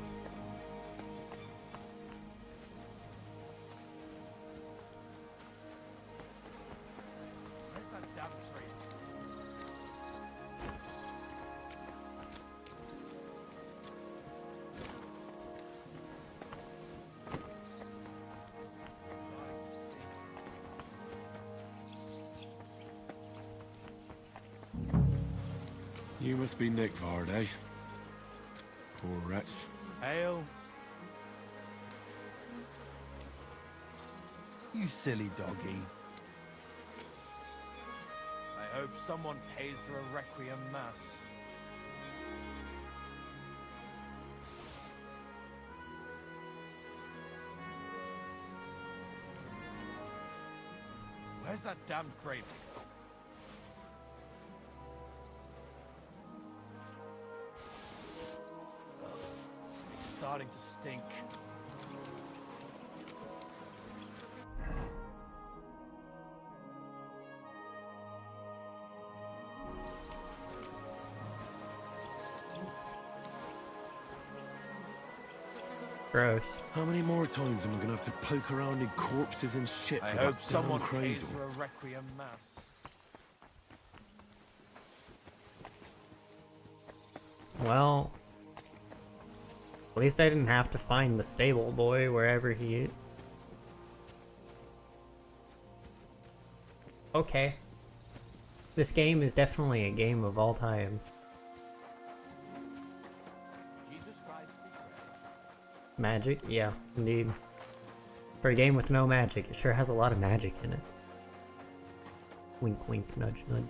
You must be Nykvarde, eh? Poor wretch. Ale. You silly doggy. I hope someone pays for a requiem mass. Where's that damn gravy? It's starting to stink. Gross. How many more times am I gonna have to poke around in corpses and shit I for hope that someone damn pays crazy? for a requiem mass. Well, at least I didn't have to find the stable boy wherever he is. Okay. This game is definitely a game of all time. Magic? Yeah, indeed. For a game with no magic, it sure has a lot of magic in it. Wink wink, nudge nudge.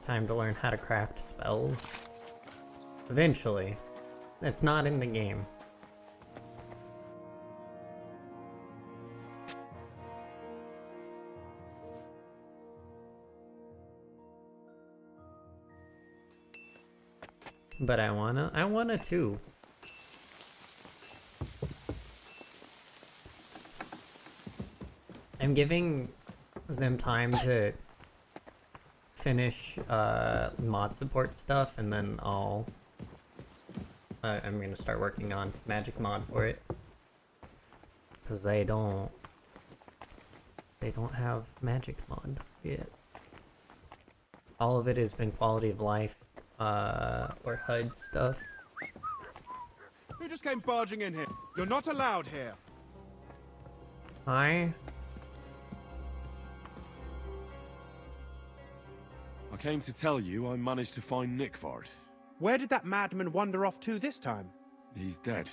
Time to learn how to craft spells. Eventually. It's not in the game. But I wanna too. I'm giving them time to finish mod support stuff, and then I'm gonna start working on magic mod for it, because they don't have magic mod yet. All of it has been quality of life or HUD stuff. Who just came barging in here? You're not allowed here. Hi. I came to tell you I managed to find Nykvarde. Where did that madman wander off to this time? He's dead.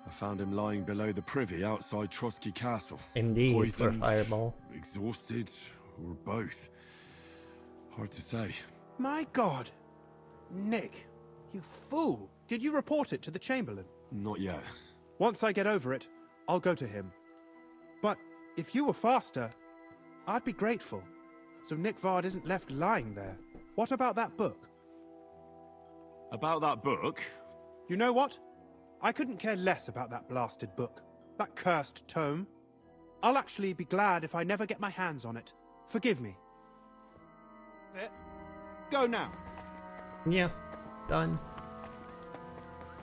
I found him lying below the privy outside Trotsky Castle. Indeed, Poisoned, for fireball. exhausted, or both. Hard to say. My God! Nick, you fool! Did you report it to the Chamberlain? Not yet. Once I get over it, I'll go to him. But if you were faster, I'd be grateful. So Nykvarde isn't left lying there. What about that book? About that book? You know what? I couldn't care less about that blasted book. That cursed tome. I'll actually be glad if I never get my hands on it. Forgive me. There. Go now. Yeah, done.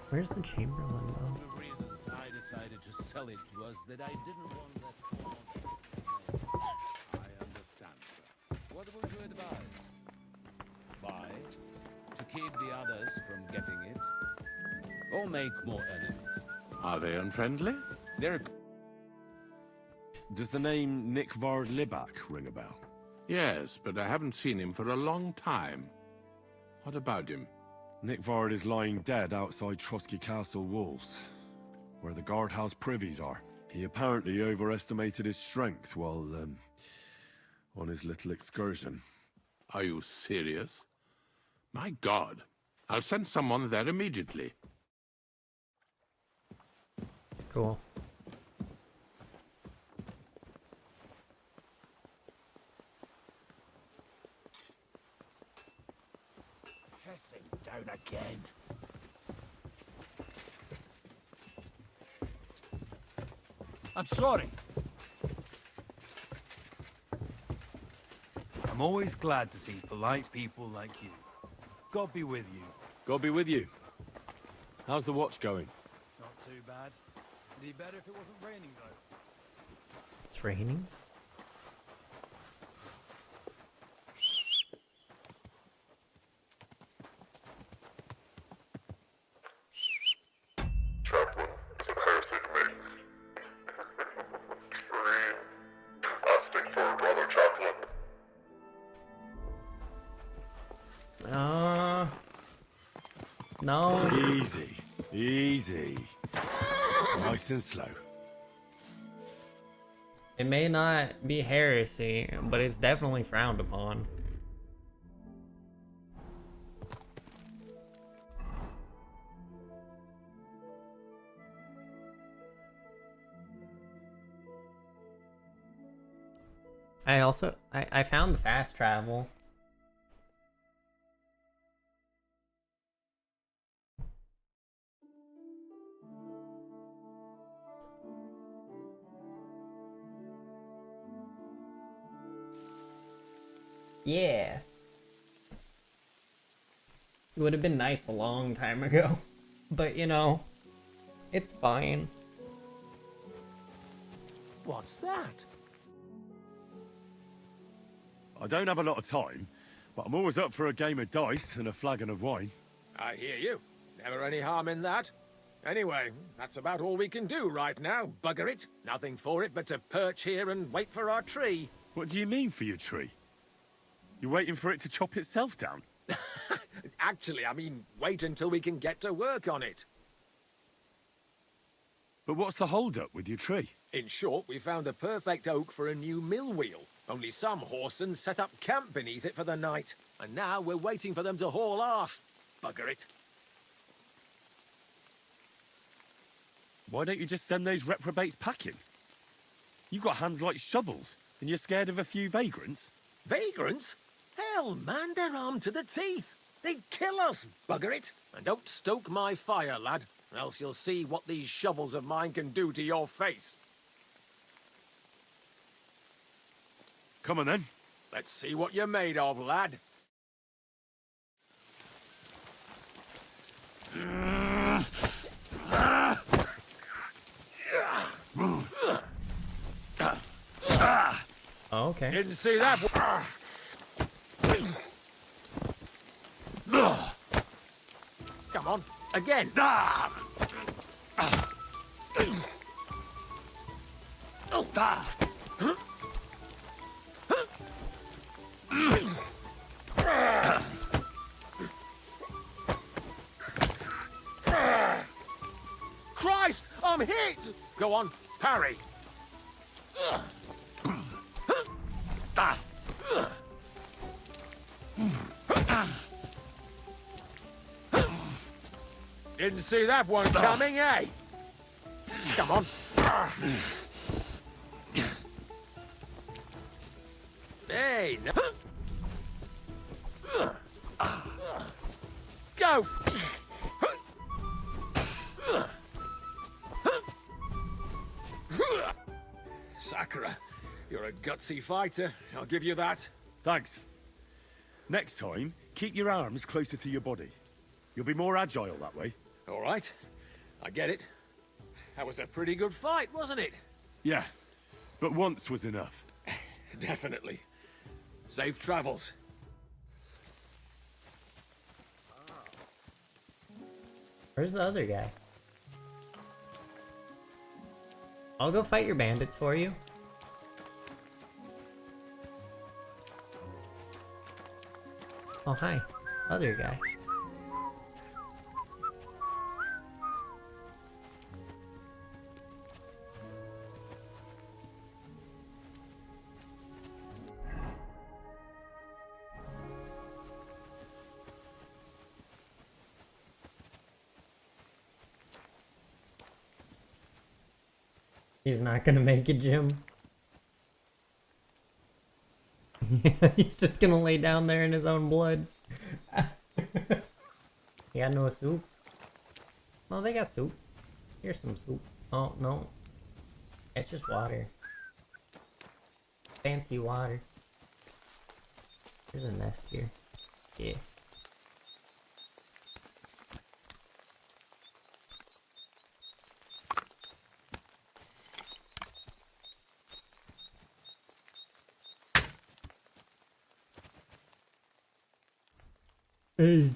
Where's the Chamberlain though? One of the reasons I decided to sell it was that I didn't want that corner. I understand, sir. What would you advise? Buy, to keep the others from getting it, or make more enemies? Are they unfriendly? They're... Does the name Nykvarde Libak ring a bell? Yes, but I haven't seen him for a long time. What about him? Nykvarde is lying dead outside Trotsky Castle walls, where the guardhouse privies are. He apparently overestimated his strength while, on his little excursion. Are you serious? My God. I'll send someone there immediately. Cool. Pissing down again. I'm sorry. I'm always glad to see polite people like you. God be with you. God be with you. How's the watch going? Not too bad. It'd be better if it wasn't raining, though. It's raining? Chaplain, it's a heresy to me. Read. Asking for Brother Chaplain. No. Easy. Easy. Nice and slow. It may not be heresy, but it's definitely frowned upon. I found the fast travel. Yeah. It would have been nice a long time ago. But, you know, it's fine. What's that? I don't have a lot of time, but I'm always up for a game of dice and a flagon of wine. I hear you. Never any harm in that. Anyway, that's about all we can do right now, bugger it. Nothing for it but to perch here and wait for our tree. What do you mean for your tree? You're waiting for it to chop itself down? Actually, I mean, wait until we can get to work on it. But what's the hold-up with your tree? In short, we found a perfect oak for a new mill wheel. Only some horsens set up camp beneath it for the night. And now we're waiting for them to haul ass. Bugger it. Why don't you just send those reprobates packing? You've got hands like shovels, and you're scared of a few vagrants? Vagrants? Hell, man, they're armed to the teeth. They'd kill us, bugger it. And don't stoke my fire, lad, else you'll see what these shovels of mine can do to your face. Come on, then. Let's see what you're made of, lad. Oh, okay. Didn't see that. Come on, again. Christ, I'm hit! Go on, parry. Didn't see that one coming, eh? Come on. Hey, no. Go! Sakura, you're a gutsy fighter. I'll give you that. Thanks. Next time, keep your arms closer to your body. You'll be more agile that way. All right. I get it. That was a pretty good fight, wasn't it? Yeah, but once was enough. Definitely. Safe travels. Where's the other guy? I'll go fight your bandits for you. Oh, hi. Other guy. He's not gonna make it, Jim. He's just gonna lay down there in his own blood. He got no soup. Oh, they got soup. Here's some soup. Oh, no. It's just water. Fancy water. There's a nest here. Yeah. Hey.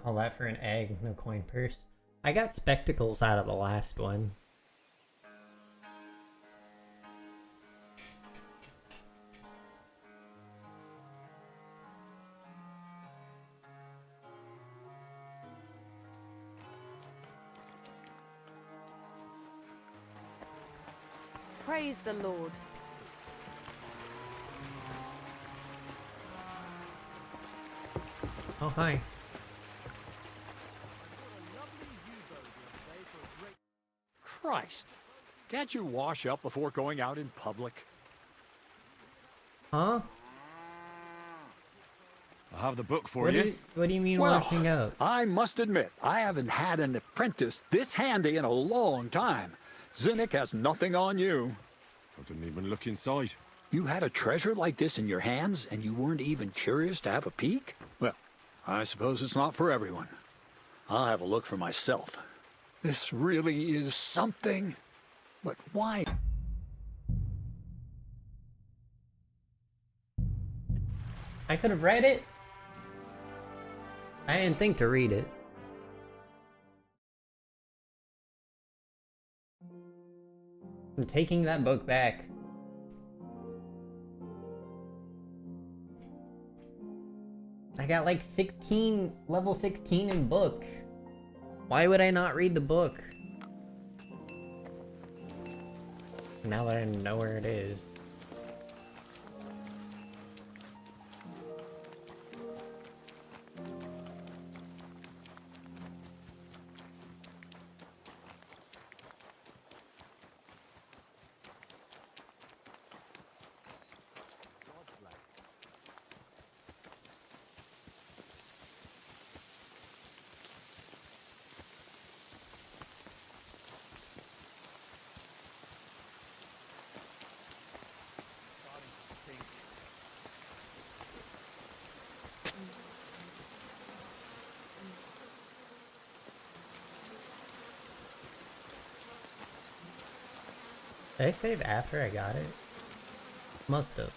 All that for an egg, no coin purse. I got spectacles out of the last one. Praise the Lord. Oh, hi. Christ, can't you wash up before going out in public? Huh? I have the book for What you. what do you mean Well, washing out? I must admit, I haven't had an apprentice this handy in a long time. Zinnik has nothing on you. I didn't even look inside. You had a treasure like this in your hands, and you weren't even curious to have a peek? Well, I suppose it's not for everyone. I'll have a look for myself. This really is something. But why? I could have read it. I didn't think to read it. I'm taking that book back. I got like 16, level 16 in book. Why would I not read the book? Now that I know where it is. Did I save after I got it? Must have.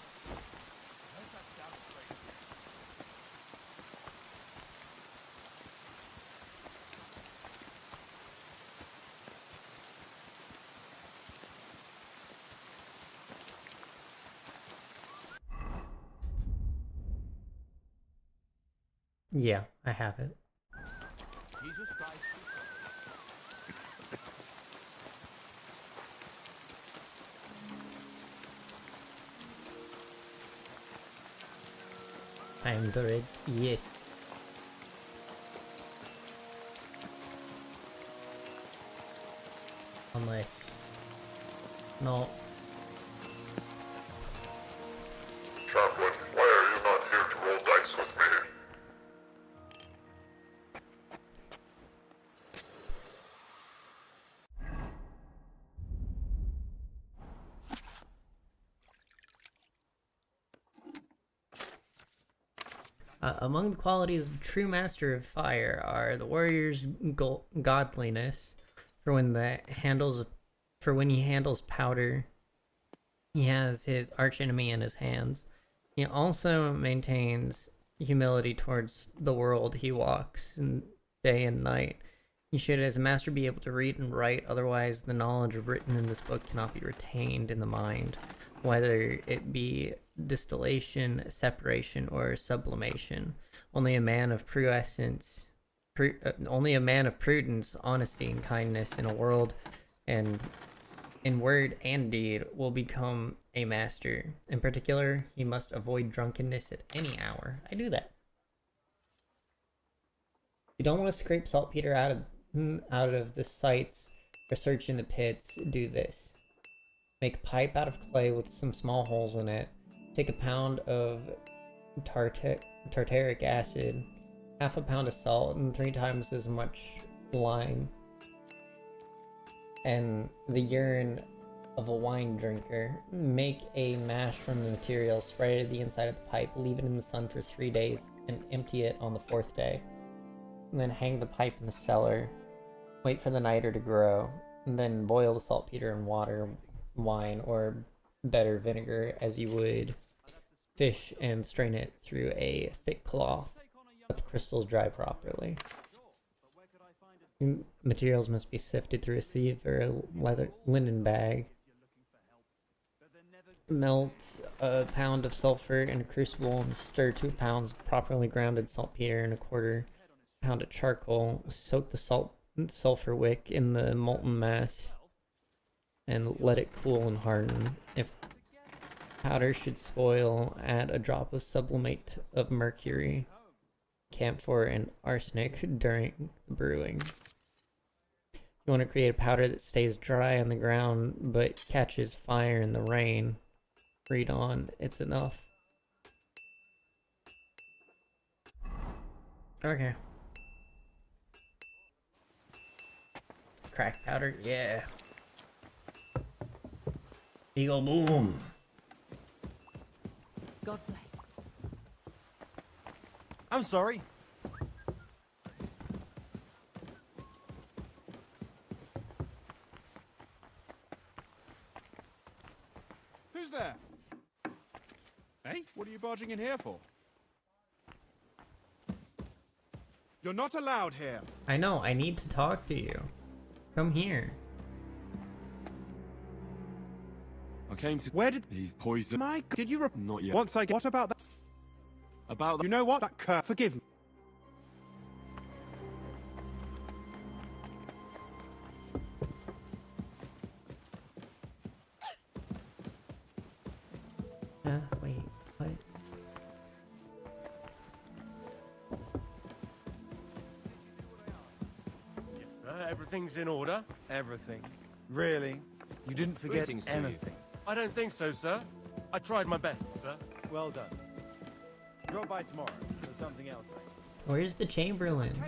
Yeah, I have it. Jesus Christ. I'm the red. Yes. Unless. No. Chaplain, why are you not here to roll dice with me? Among the qualities of true master of fire are the warrior's godliness, for when he handles powder, he has his archenemy in his hands. He also maintains humility towards the world he walks in day and night. He should, as a master, be able to read and write, otherwise the knowledge written in this book cannot be retained in the mind, whether it be distillation, separation, or sublimation. Only a man of only a man of prudence, honesty, and kindness in a world and in word and deed will become a master. In particular, he must avoid drunkenness at any hour. I do that. You don't want to scrape saltpeter out of the sights or search in the pits. Do this. Make a pipe out of clay with some small holes in it. Take a pound of tartaric acid, half a pound of salt, and 3 times as much lime, and the urine of a wine drinker. Make a mash from the material, spread it at the inside of the pipe, leave it in the sun for 3 days, and empty it on the 4th day. And then hang the pipe in the cellar. Wait for the niter to grow, and then boil the saltpeter in water, wine, or better vinegar as you would fish, and strain it through a thick cloth. Let the crystals dry properly. Materials must be sifted through a sieve or a linen bag. Melt a pound of sulfur in a crucible and stir 2 pounds of properly grounded saltpeter and a 1/4 pound of charcoal. Soak the sulfur wick in the molten mass and let it cool and harden. If powder should spoil, add a drop of sublimate of mercury, camphor, and arsenic during the brewing. You want to create a powder that stays dry on the ground but catches fire in the rain. Read on, it's enough. Okay. Crack powder, yeah. Eagle boom. God bless. I'm sorry. Who's there? Hey, what are you barging in here for? You're not allowed here. I know, I need to talk to you. Come here. I came to... Where did... He's poisoned. Mike, did you... Not yet. Once I get... What about that? About the... You know what? That cur... Forgive me. Wait, what? Yes, sir. Everything's in order. Everything. Really? You didn't forget Greetings to you. anything? I don't think so, sir. I tried my best, sir. Well done. Drop by tomorrow. There's something else I... Where's the Chamberlain?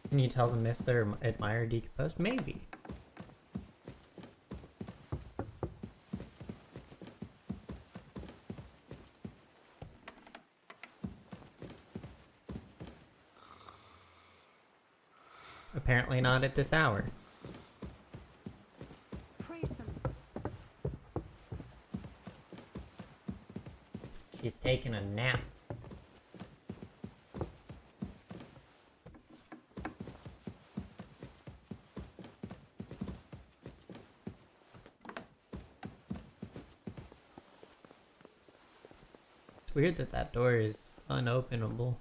Can you tell the mist their admire decomposed? Maybe. Apparently not at this hour. Praise them. She's taking a nap. It's weird that that door is unopenable.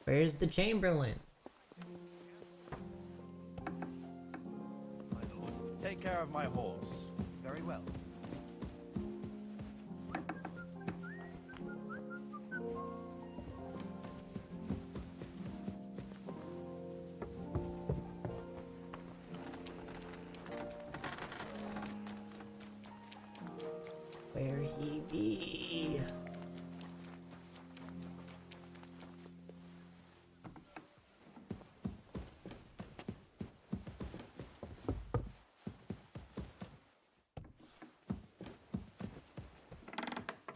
Where's the Chamberlain? My lord, take care of my horse. Very well. Where he be?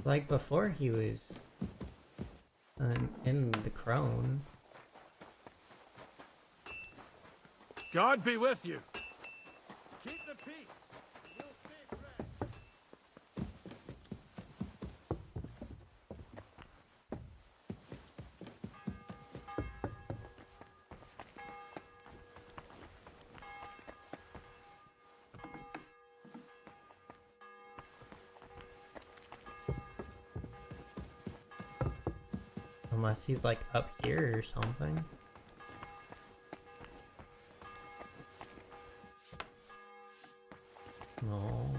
Like before he was in the crone. God be with you. peace. We'll stay at rest. Unless he's like up here or something. No.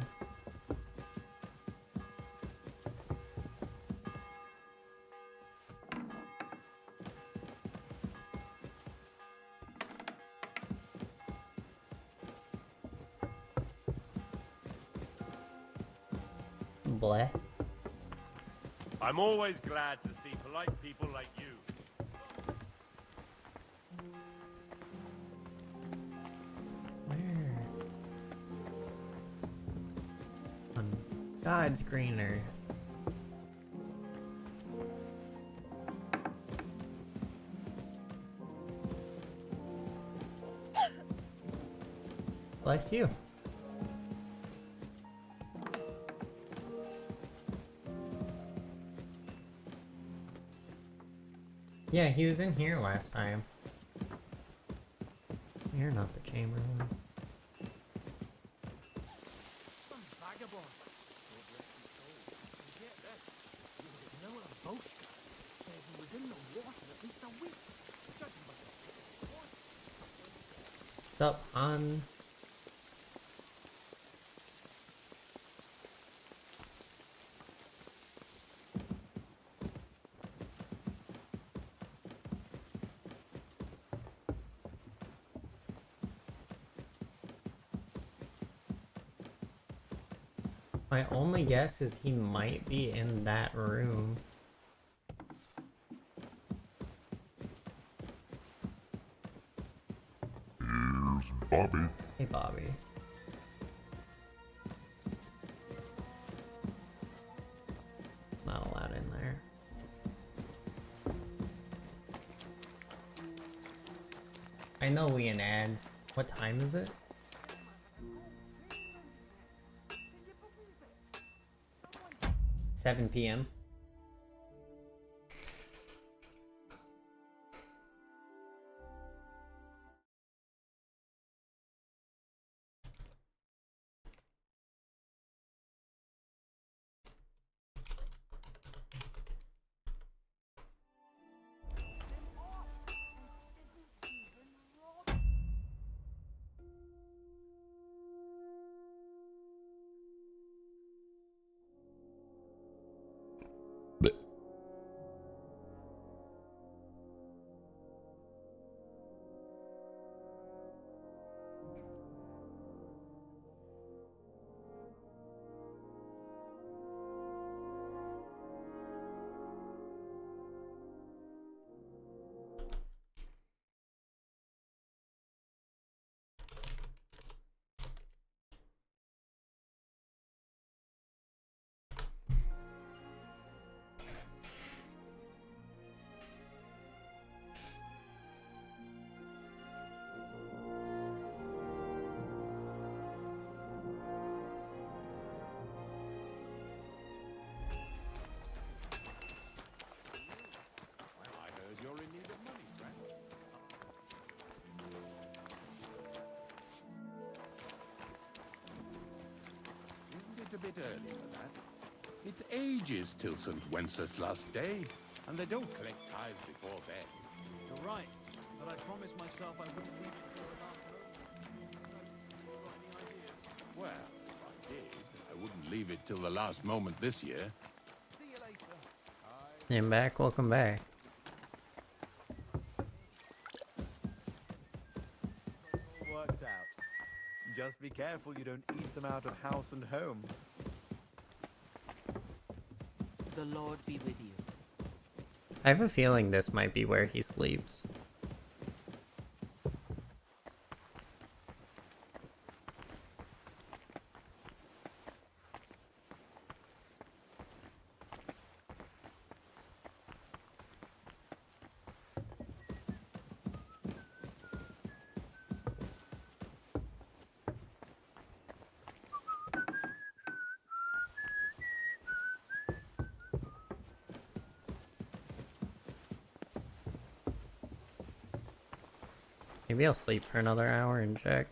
Bleh. I'm always glad to see polite people like you. Where? On God's greener. Bless you. Yeah, he was in here last time. You're not the Chamberlain. Some vagabond. God rest his soul. And get this. Noah Boska says he was in the water at least a week. Judging by the report. Sup, Han? My only guess is he might be in that room. Here's Bobby. Hey, Bobby. Not allowed in there. I know we an ad. What time is it? $7 p.m. I heard you're in need of money, friend. Isn't it a bit early for that? It's ages till St. Wenceslas' Day, and they don't collect tithes before then. You're right, but I promised myself I wouldn't leave it till the last moment. Got any ideas? Well, if I did, I wouldn't leave it till the last moment this year. See you later. I'm back. Welcome back. All worked out. Just be careful you don't eat them out of house and home. The Lord be with you. I have a feeling this might be where he sleeps. Maybe I'll sleep for another hour and check.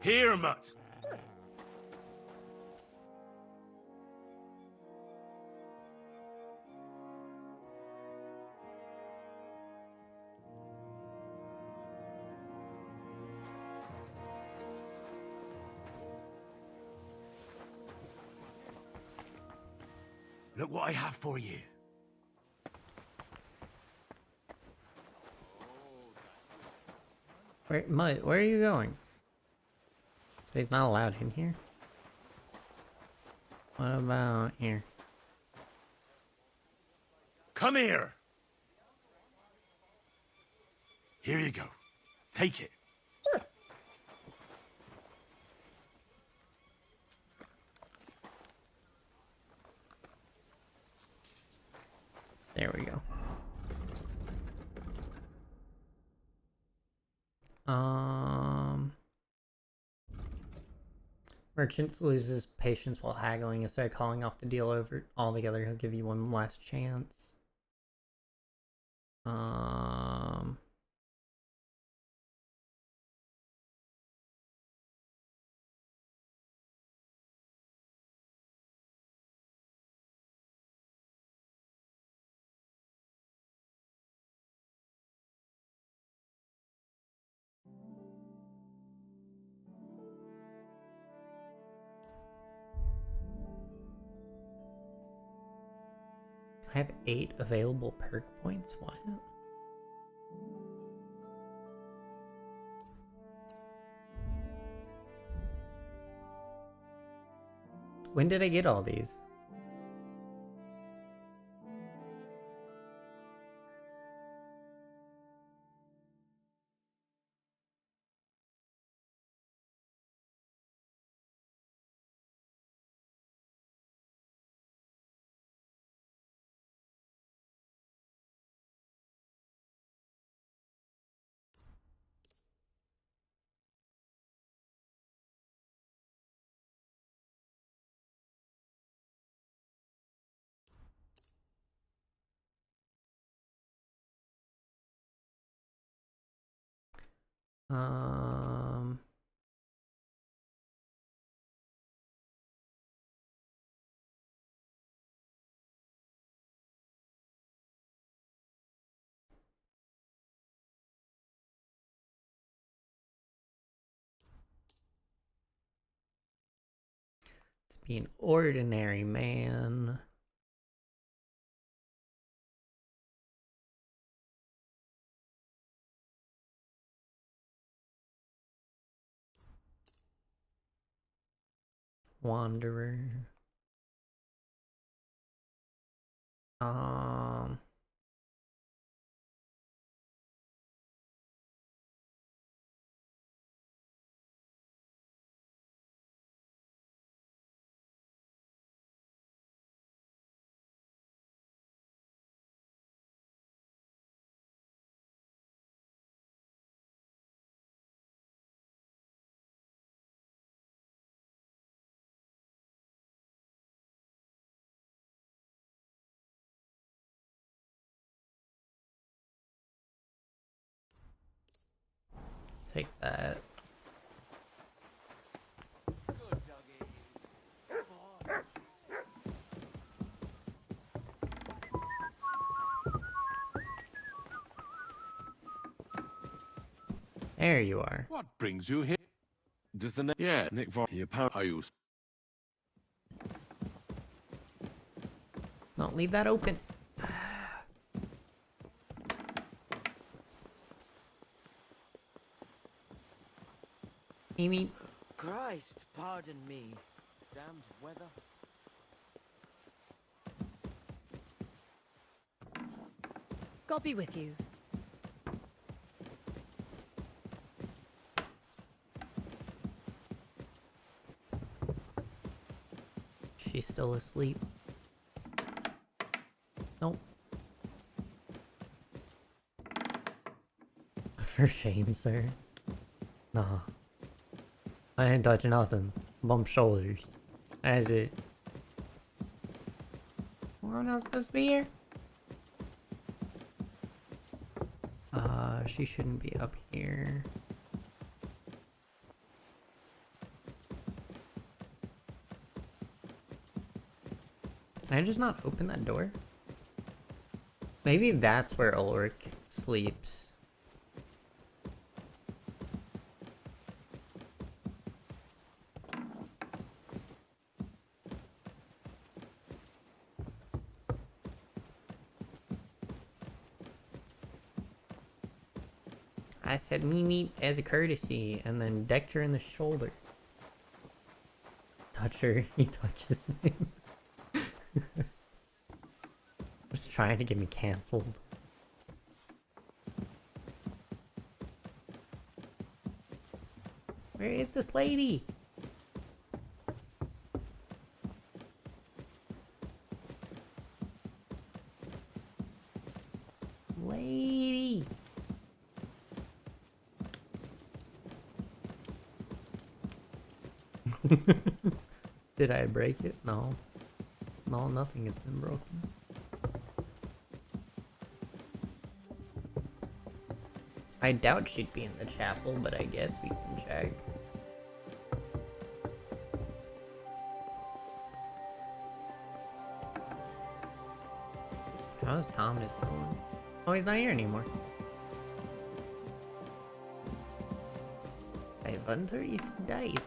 Here, Mutt. Look what I have for you. Mutt, where are you going? So he's not allowed in here? What about here? Come here. Here you go. Take it. There we go. Merchant loses patience while haggling. Instead of calling off the deal over altogether, he'll give you one last chance. I have 8 available perk points? What? When did I get all these? Um... Let's be an ordinary man. Wanderer. Take that. There you are. What brings you here? Does the Yeah, Nick Vaughn? Are you? Don't leave that open. Amy. Christ, pardon me. Damned weather. God be with you. She's still asleep. Nope. For shame, sir. Nah. I ain't touching nothing. Bump shoulders. That's it. Well, I'm not supposed to be here. She shouldn't be up here. Can I just not open that door? Maybe that's where Ulrich sleeps. I said me as a courtesy, and then decked her in the shoulder. Touch her, he touches me. Just trying to get me cancelled. Where is this lady? Lady! Did I break it? No. No, nothing has been broken. I doubt she'd be in the chapel, but I guess we can check. How's Thomas doing? Oh, he's not here anymore. I wonder if he died.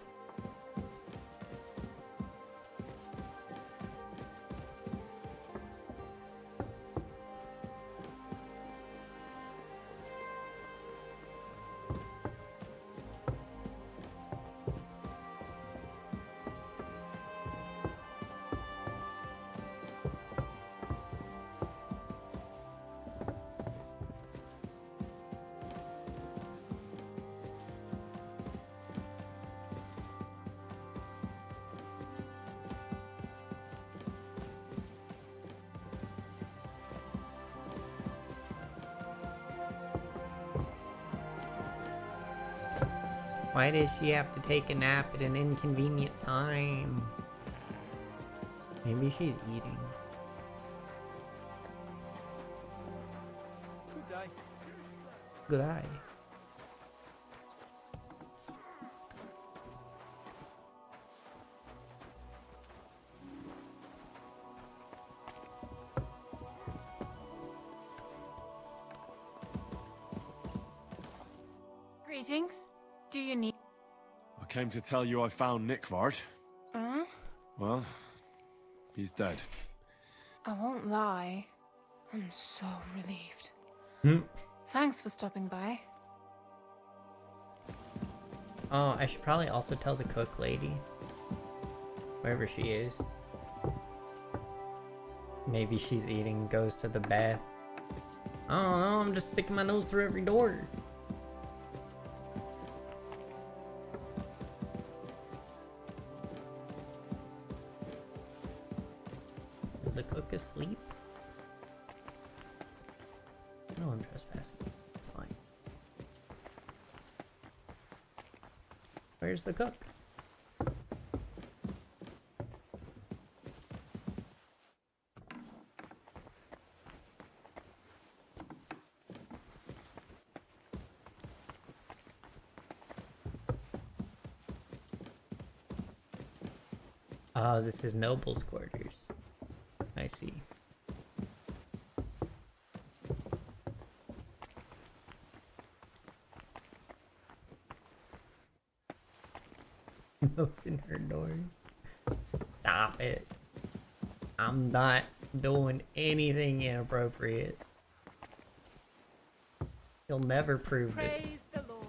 Why does she have to take a nap at an inconvenient time? Maybe she's eating. Good day. Good eye. Greetings. Do you need... I came to tell you I found Nikvard. Huh? Well, he's dead. I won't lie. I'm so relieved. Thanks for stopping by. Oh, I should probably also tell the cook lady. Wherever she is. Maybe she's eating, goes to the bath. I don't know, I'm just sticking my nose through every door. Is the cook asleep? No, I'm trespassing. It's fine. Where's the cook? Ah, this is Noble's quarters. I see. Nose in her doors. Stop it. I'm not doing anything inappropriate. You'll never prove it. Praise the Lord.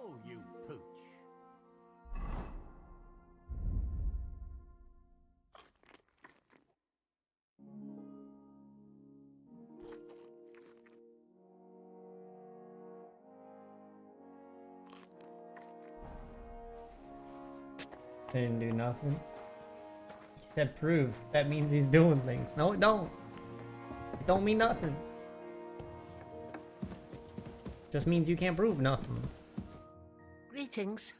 Oh, you pooch. I didn't do nothing. He said prove. That means he's doing things. No, it don't. It don't mean nothing. Just means you can't prove nothing. Greetings.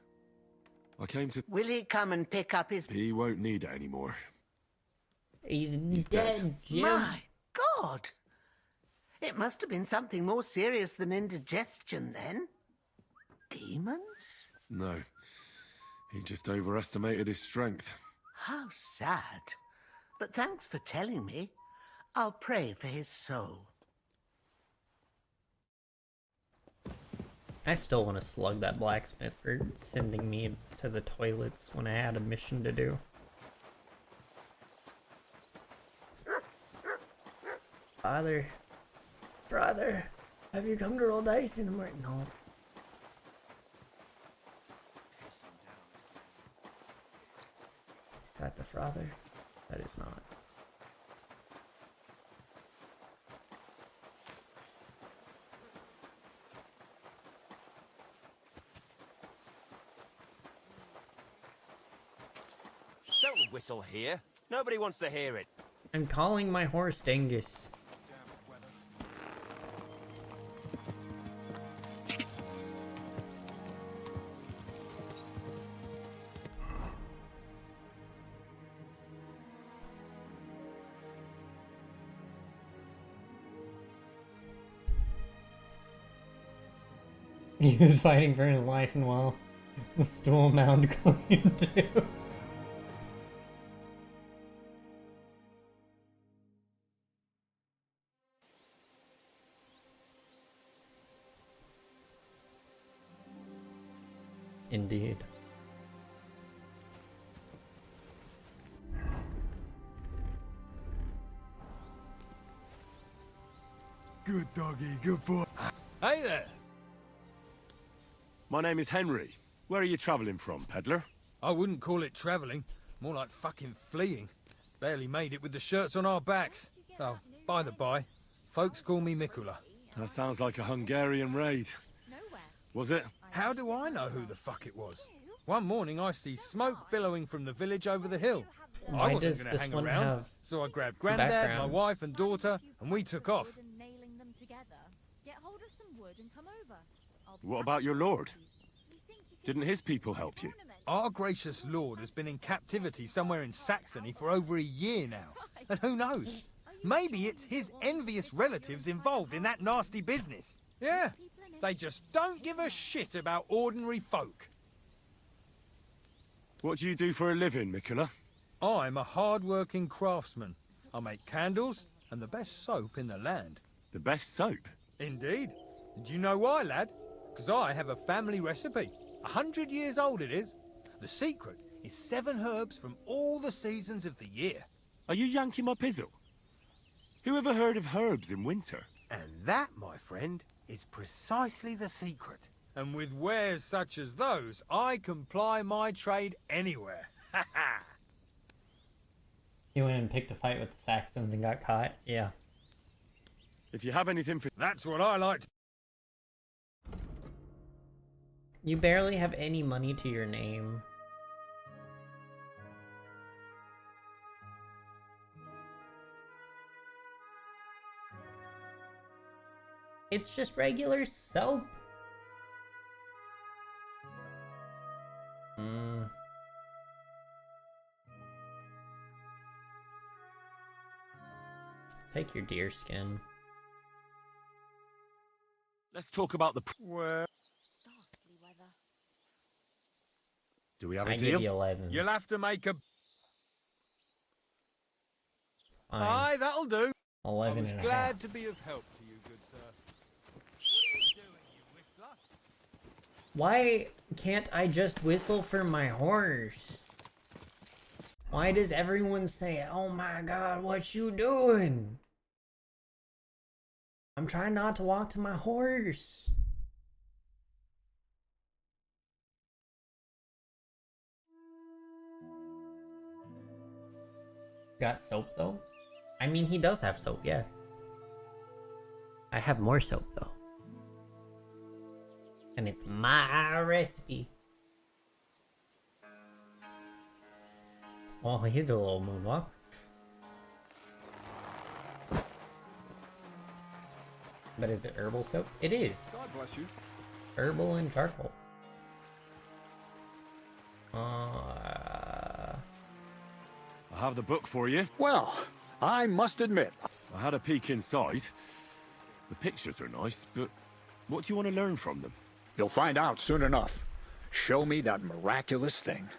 I came to... Will he come and pick up his... He won't need it anymore. He's dead, dead, Jim. My God! It must have been something more serious than indigestion, then. Demons? No. He just overestimated his strength. How sad. But thanks for telling me. I'll pray for his soul. I still want to slug that blacksmith for sending me to the toilets when I had a mission to do. Father, brother, have you come to roll dice in the morning? No. Is that the father? That is not. Don't whistle here. Nobody wants to hear it. I'm calling my horse Dingus. He was fighting for his life, and while the stool mound claimed too. Indeed. Good doggy, good boy. Hey there. My name is Henry. Where are you travelling from, peddler? I wouldn't call it travelling. More like fucking fleeing. Barely made it with the shirts on our backs. Oh, by the by, folks call me Mikula. That sounds like a Hungarian raid. Was it? How do I know who the fuck it was? One morning I see smoke billowing from the village over the hill. I wasn't going to hang around, so I grabbed Grandad, my wife and daughter, and we took off. What about your lord? Didn't his people help you? Our gracious lord has been in captivity somewhere in Saxony for over a year now. And who knows? Maybe it's his envious relatives involved in that nasty business. Yeah, they just don't give a shit about ordinary folk. What do you do for a living, Mikula? I'm a hard-working craftsman. I make candles and the best soap in the land. The best soap? Indeed. Do you know why, lad? Because I have a family recipe. 100 years old it is. The secret is 7 herbs from all the seasons of the year. Are you yanking my pizzle? Who ever heard of herbs in winter? And that, my friend, is precisely the secret. And with wares such as those, I can ply my trade anywhere. Ha ha! He went and picked a fight with the Saxons and got caught. Yeah. If you have anything for... That's what I like to... You barely have any money to your name. It's just regular soap. Take your deer skin. Let's talk about the... Where? Do we have a I deal? give you 11. You'll have to make a... Fine. Aye, that'll do. 11 I was and a glad half. to be of help to you, good sir. Why can't I just whistle for my horse? Why does everyone say, "Oh my god, what you doing?" I'm trying not to walk to my horse. Got soap though? I mean, he does have soap, yeah. I have more soap though. And it's my recipe. Oh, he did a little moonwalk. But is it herbal soap? It is. God bless you. Herbal and charcoal. I have the book for you. Well, I must admit, I had a peek inside. The pictures are nice, but what do you want to learn from them? you'll find out soon enough. Show me that miraculous thing.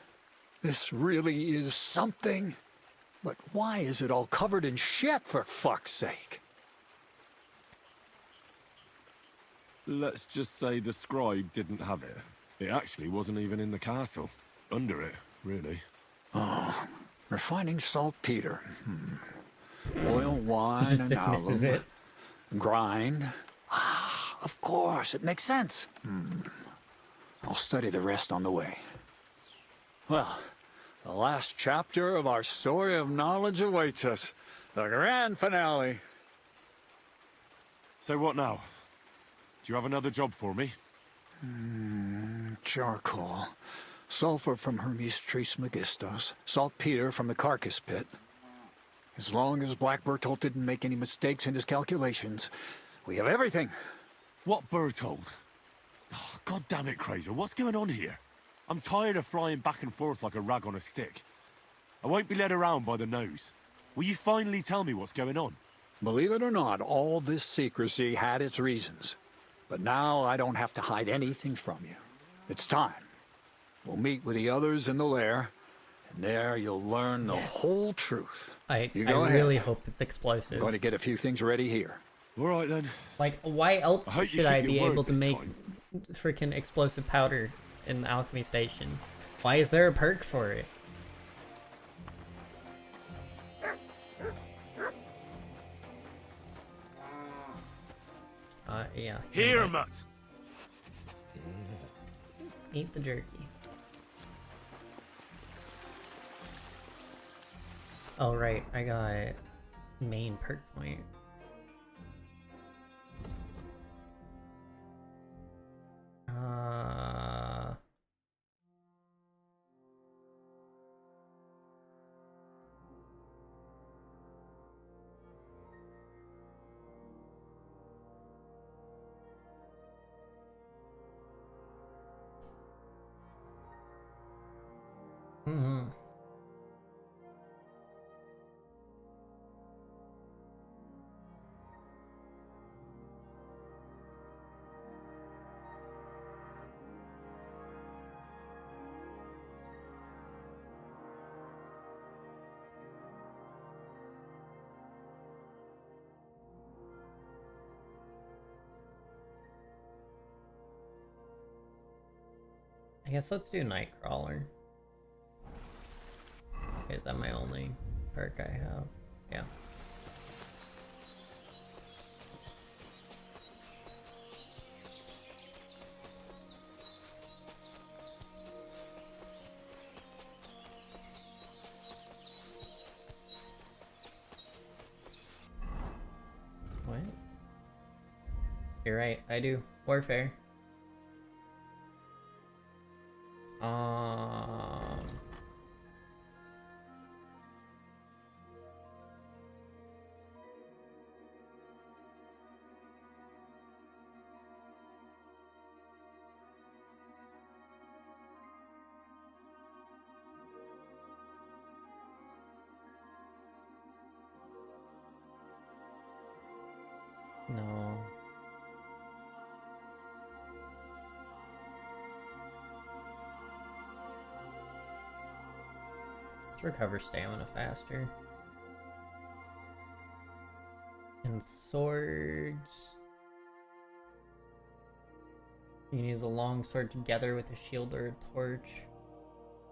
This really is something. But why is it all covered in shit, for fuck's sake? Let's just say the scribe didn't have it. It actually wasn't even in the castle. Under it, really. Oh, refining saltpeter. Oil, wine, and alum. Grind. Ah, of course, it makes sense. I'll study the rest on the way. Well, the last chapter of our story of knowledge awaits us. The grand finale. So what now? Do you have another job for me? Charcoal. Sulfur from Hermes Trismegistos. Saltpeter from the carcass pit. As long as Black Bertolt didn't make any mistakes in his calculations, we have everything. What Bertolt? Oh, God damn it, Krazer, what's going on here? I'm tired of flying back and forth like a rag on a stick. I won't be led around by the nose. Will you finally tell me what's going on? Believe it or not, all this secrecy had its reasons. But now I don't have to hide anything from you. It's time. We'll meet with the others in the lair, and there you'll learn the whole truth. I ahead. really hope it's explosive. I'm going to get a few things ready here. All right then. Like, why else I hope you should I keep be your word able to this make time. freaking explosive powder in the alchemy station? Why is there a perk for it? Yeah. Here, Mutt! Eat the jerky. Oh, right. I got main perk point. I guess let's do Nightcrawler. Is that my only perk I have? Yeah. What? You're right, I do. Warfare. No. Let's recover stamina faster. And swords. You can use a long sword together with a shield or a torch.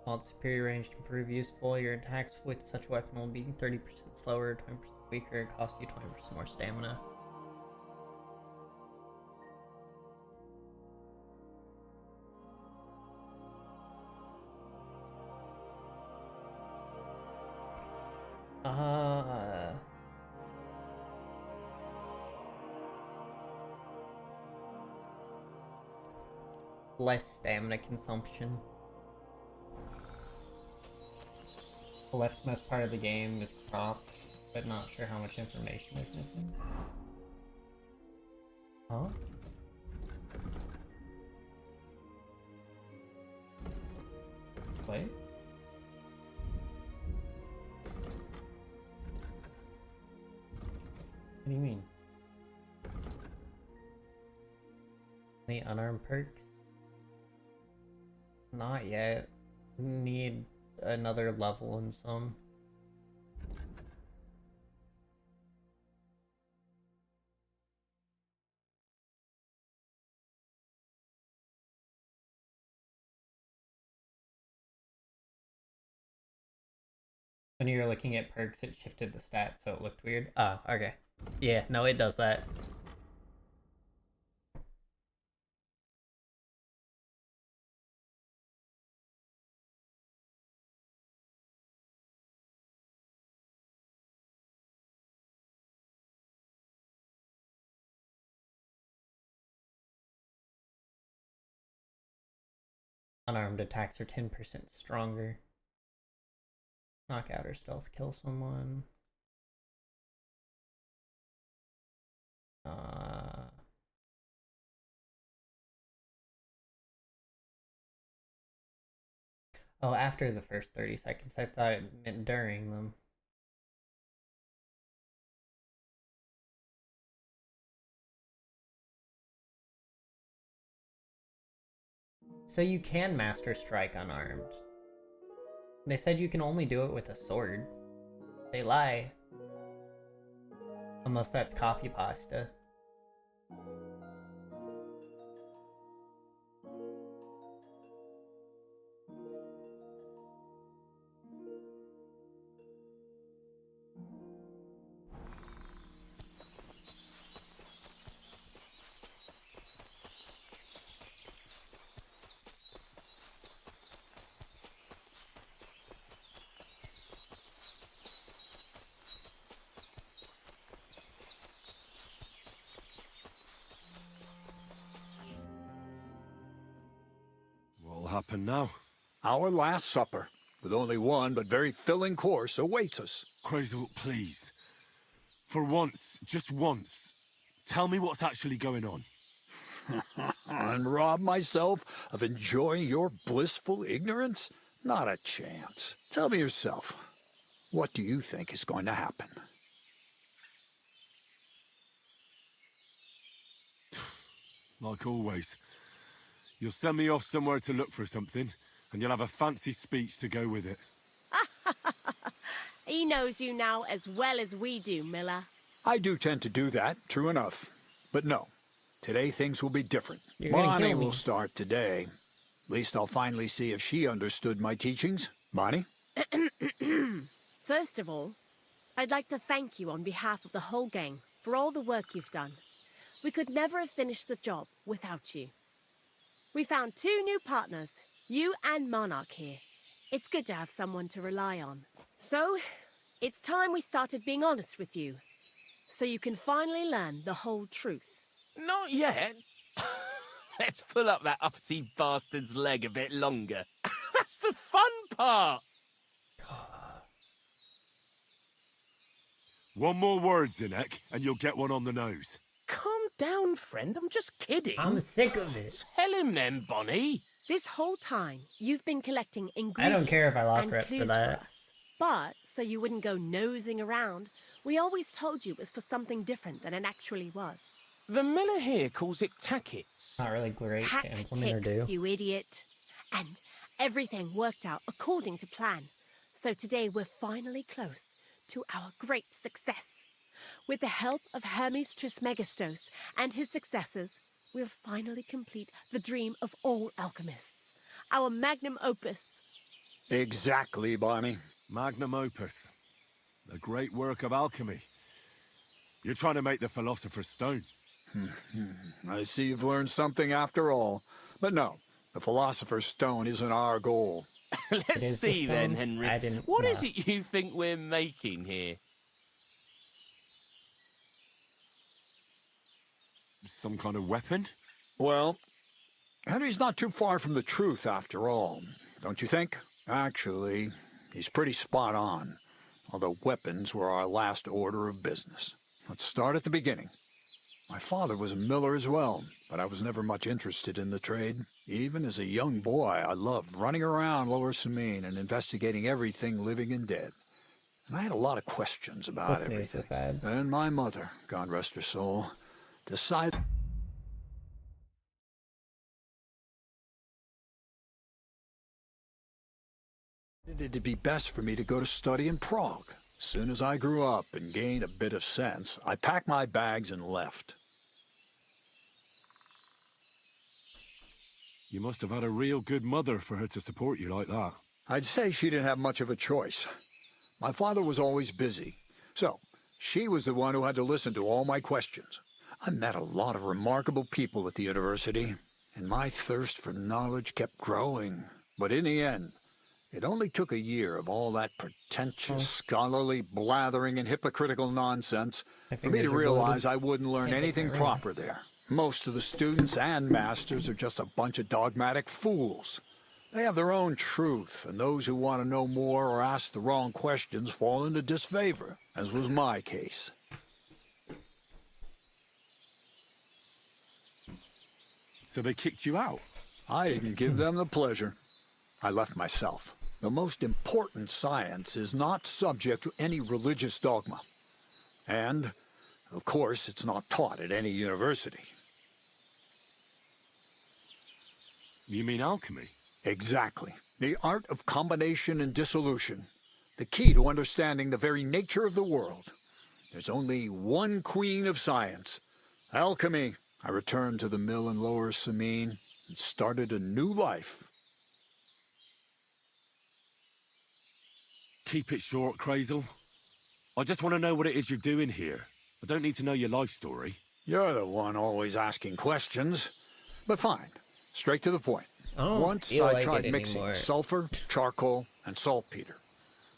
While its superior range can prove useful, your attacks with such a weapon will be 30% slower, 20% weaker, and cost you 20% more stamina. Less stamina consumption. The leftmost part of the game is cropped, but not sure how much information is missing. Huh? Play? What do you mean? Any unarmed perks? Not yet. Need another level and some. When you were looking at perks, it shifted the stats, so it looked weird. Oh, okay. Yeah, no, it does that. Unarmed attacks are 10% stronger. Knockout or stealth kill someone. Oh, after the first 30 seconds. I thought it meant during them. So you can Master Strike unarmed. They said you can only do it with a sword. They lie. Unless that's copy pasta. What'll happen now? Our last supper, with only one but very filling course, awaits us. Crazel, please. For once, just once, tell me what's actually going on. And rob myself of enjoying your blissful ignorance? Not a chance. Tell me yourself, what do you think is going to happen? Like always. You'll send me off somewhere to look for something, and you'll have a fancy speech to go with it. He knows you now as well as we do, Miller. I do tend to do that, true enough. But no, today things will be different. You're gonna Bonnie kill me. will start today. At least I'll finally see if she understood my teachings. Bonnie? First of all, I'd like to thank you on behalf of the whole gang for all the work you've done. We could never have finished the job without you. We found 2 new partners, you and Monarch here. It's good to have someone to rely on. So, it's time we started being honest with you, so you can finally learn the whole truth. Not yet. Let's pull up that uppity bastard's leg a bit longer. That's the fun part. One more word, Zinek, and you'll get one on the nose. Calm down, friend. I'm just kidding. I'm sick of it. Tell him then, Bonnie. This whole time, you've been collecting I ingredients don't care if I lost and rep for clues that. us. But, so you wouldn't go nosing around, we always told you it was for something different than it actually was. The miller here calls it tackets. Not really great to implement or do. Tactics, you idiot. And everything worked out according to plan. So today we're finally close to our great success. With the help of Hermes Trismegistos and his successors, we'll finally complete the dream of all alchemists. Our magnum opus. Exactly, Bonnie. Magnum opus. A great work of alchemy. You're trying to make the Philosopher's Stone. I see you've learned something after all. But no, the Philosopher's Stone isn't our goal. Let's see then, Henry. I didn't. What is it you think we're making here? Some kind of weapon? Well, Henry's not too far from the truth after all, don't you think? Actually, He's pretty spot on, although weapons were our last order of business. Let's start at the beginning. My father was a miller as well, but I was never much interested in the trade. Even as a young boy, I loved running around Lower Samine and investigating everything living and dead. And I had a lot of questions about everything. And my mother, God rest her soul, decided it'd be best for me to go to study in Prague. As soon as I grew up and gained a bit of sense, I packed my bags and left. You must have had a real good mother for her to support you like that. I'd say she didn't have much of a choice. My father was always busy, so she was the one who had to listen to all my questions. I met a lot of remarkable people at the university, and my thirst for knowledge kept growing. But in the end, it only took a year of all that pretentious, scholarly blathering and hypocritical nonsense for me to realize I wouldn't learn anything proper there. Most of the students and masters are just a bunch of dogmatic fools. They have their own truth, and those who want to know more or ask the wrong questions fall into disfavor, as was my case. So they kicked you out? I didn't give them the pleasure. I left myself. The most important science is not subject to any religious dogma. And, of course, it's not taught at any university. You mean alchemy? Exactly. The art of combination and dissolution. The key to understanding the very nature of the world. There's only one queen of science. Alchemy. I returned to the mill in Lower Samine and started a new life. Keep it short, Crazel. I just want to know what it is you're doing here. I don't need to know your life story. You're the one always asking questions. But fine. Straight to the point. Once I tried mixing sulfur, charcoal, and saltpeter.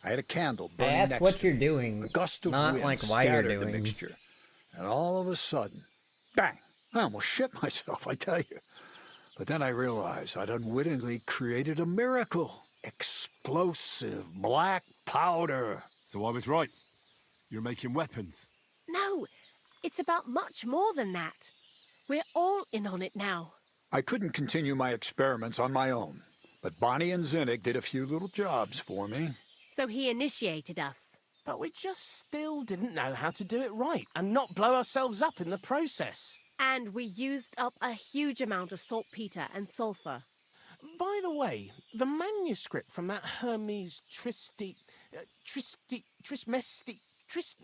I had a candle burning next to me. That's what you're doing, A gust of not wind like why you're scattered the doing. mixture. And all of a sudden, bang! I almost shit myself, I tell you. But then I realized I'd unwittingly created a miracle. Explosive black powder. So I was right. You're making weapons. No, it's about much more than that. We're all in on it now. I couldn't continue my experiments on my own, but Bonnie and Zinnig did a few little jobs for me. So he initiated us. But we just still didn't know how to do it right and not blow ourselves up in the process. And we used up a huge amount of saltpeter and sulfur. By the way, the manuscript from that Hermes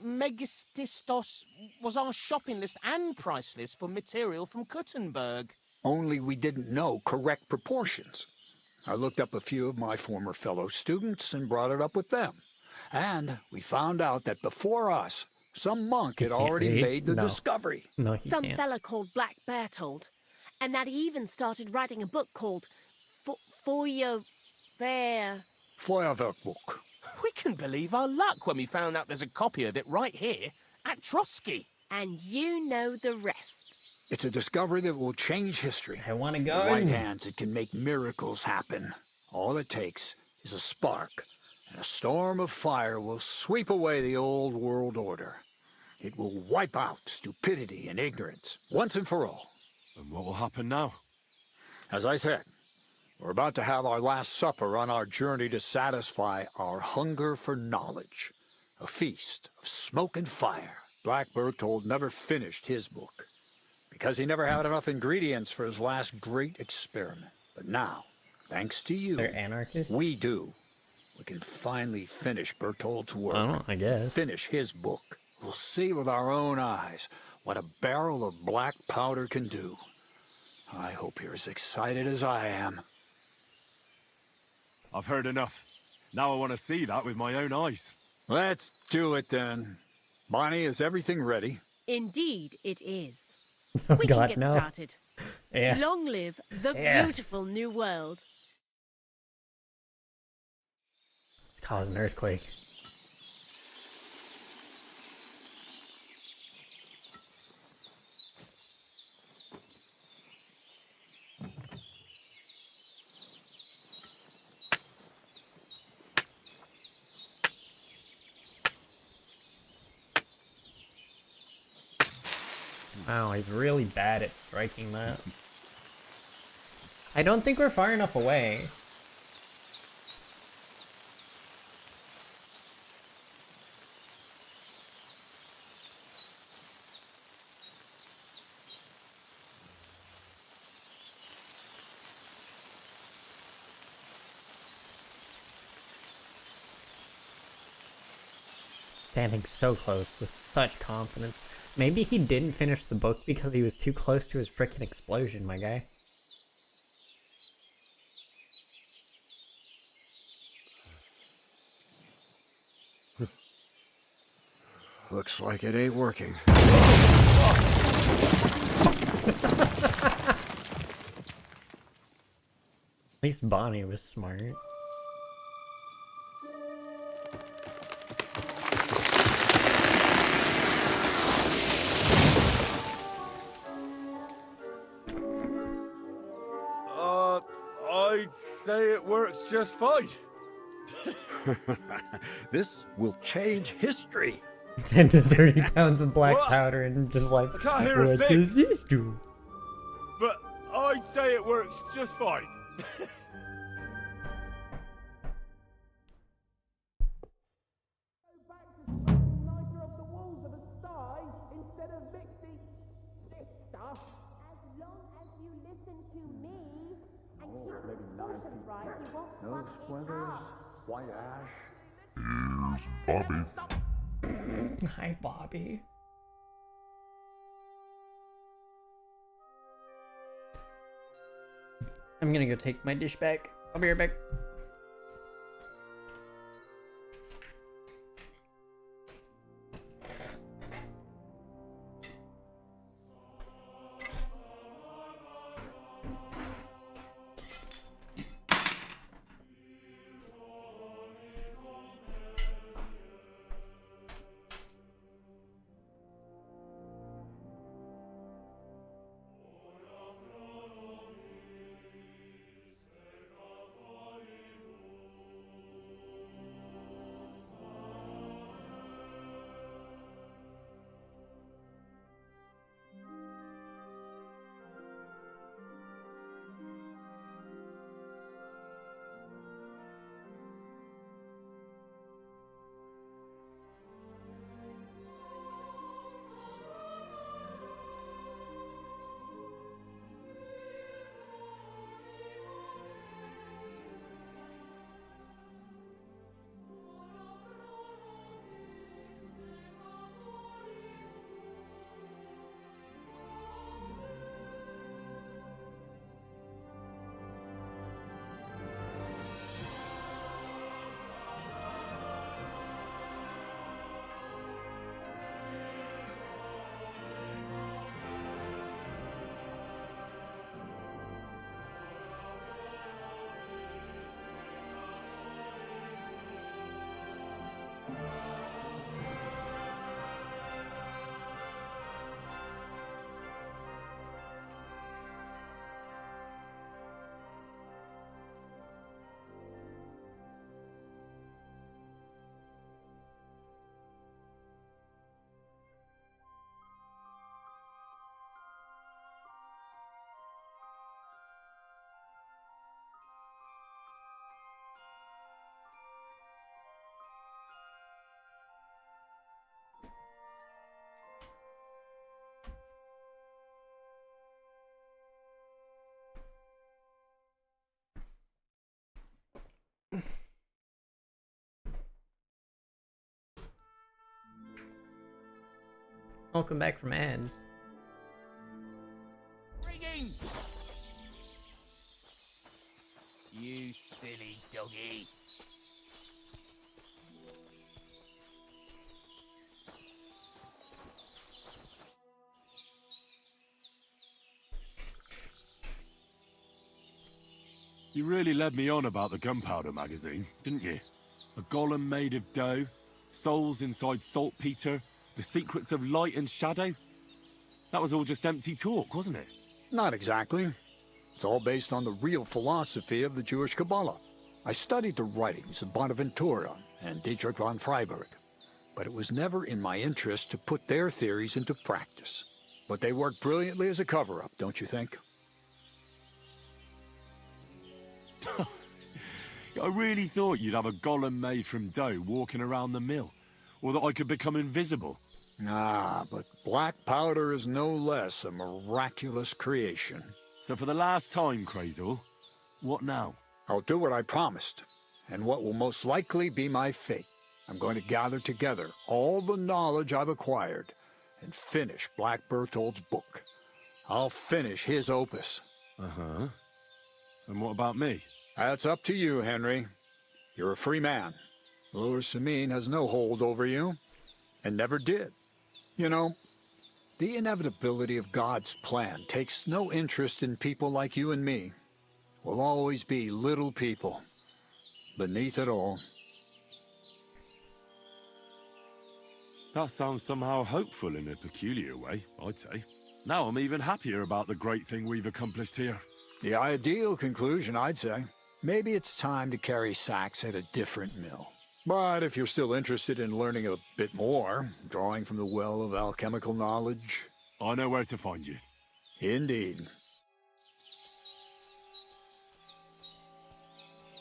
Trismegistos was our shopping list and price list for material from Kuttenberg. Only we didn't know correct proportions. I looked up a few of my former fellow students and brought it up with them. And we found out that before us, some monk had already made the discovery. Some fella called Black Bertold. And that he even started writing a book called Feuerwerkbuch. We can believe our luck when we found out there's a copy of it right here at Trotsky. And you know the rest. It's a discovery that will change history. I want to In go. the right hands, it can make miracles happen. All it takes is a spark, and a storm of fire will sweep away the old world order. It will wipe out stupidity and ignorance, once and for all. And what will happen now? As I said, we're about to have our last supper on our journey to satisfy our hunger for knowledge. A feast of smoke and fire. Black Bertold never finished his book, because he never had enough ingredients for his last great experiment. But now, thanks to you, They're anarchists? we do. We can finally finish Bertold's work. Oh, I guess. Finish his book. We'll see with our own eyes what a barrel of black powder can do. I hope you're as excited as I am. I've heard enough. Now I want to see that with my own eyes. Let's do it then. Bonnie, is everything ready? Indeed, it is. Oh, We God, can get no. started. Yeah. Long live the Yes. beautiful new world. It's causing an earthquake. Wow, he's really bad at striking that. I don't think we're far enough away. Standing so close with such confidence. Maybe he didn't finish the book because he was too close to his frickin' explosion, my guy. Looks like it ain't working. At least Bonnie was smart. I'd say it works just fine. This will change history. 10 to 30 pounds of black powder and just like, I can't hear a what thing. does this do? But I'd say it works just fine. No splinters, white ash. Here's Bobby. Hi, Bobby. I'm gonna go take my dish back. I'll be right back. Welcome back from ads. Ringing! You silly doggy. You really led me on about the gunpowder magazine, didn't you? A golem made of dough, souls inside saltpeter, the secrets of light and shadow. That was all just empty talk, wasn't it? Not exactly. It's all based on the real philosophy of the Jewish Kabbalah. I studied the writings of Bonaventura and Dietrich von Freiberg, but it was never in my interest to put their theories into practice. but they work brilliantly as a cover-up, don't you think? I really thought you'd have a golem made from dough walking around the mill, or that I could become invisible. Ah, but black powder is no less a miraculous creation. So for the last time, Crazul, what now? I'll do what I promised, and what will most likely be my fate. I'm going to gather together all the knowledge I've acquired and finish Black Berthold's book. I'll finish his opus. Uh-huh. And what about me? That's up to you, Henry. You're a free man. Lord Samine has no hold over you, and never did. You know, the inevitability of God's plan takes no interest in people like you and me. We'll always be little people, beneath it all. That sounds somehow hopeful in a peculiar way, I'd say. Now I'm even happier about the great thing we've accomplished here. The ideal conclusion, I'd say. Maybe it's time to carry sacks at a different mill. But if you're still interested in learning a bit more, drawing from the well of alchemical knowledge... I know where to find you. Indeed.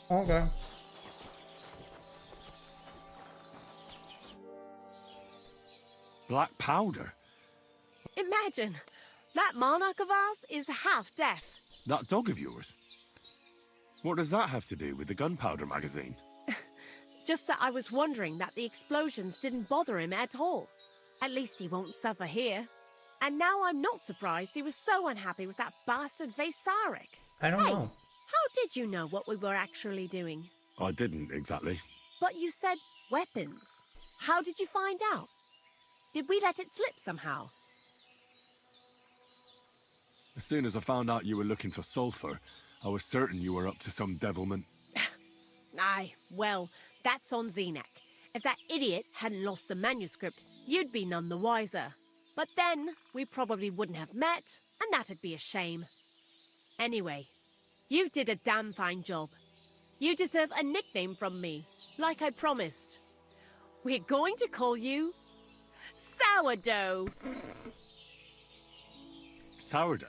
Okay. Black powder? Imagine, that monarch of ours is half deaf. That dog of yours? What does that have to do with the gunpowder magazine? Just that I was wondering that the explosions didn't bother him at all. At least he won't suffer here. And now I'm not surprised he was so unhappy with that bastard Vasarik. I don't know. How did you know what we were actually doing? I didn't exactly. But you said weapons. How did you find out? Did we let it slip somehow? As soon as I found out you were looking for sulfur, I was certain you were up to some devilment. Aye, well, that's on Zenak. If that idiot hadn't lost the manuscript, you'd be none the wiser. But then, we probably wouldn't have met, and that'd be a shame. Anyway, you did a damn fine job. You deserve a nickname from me, like I promised. We're going to call you... Sourdough. Sourdough?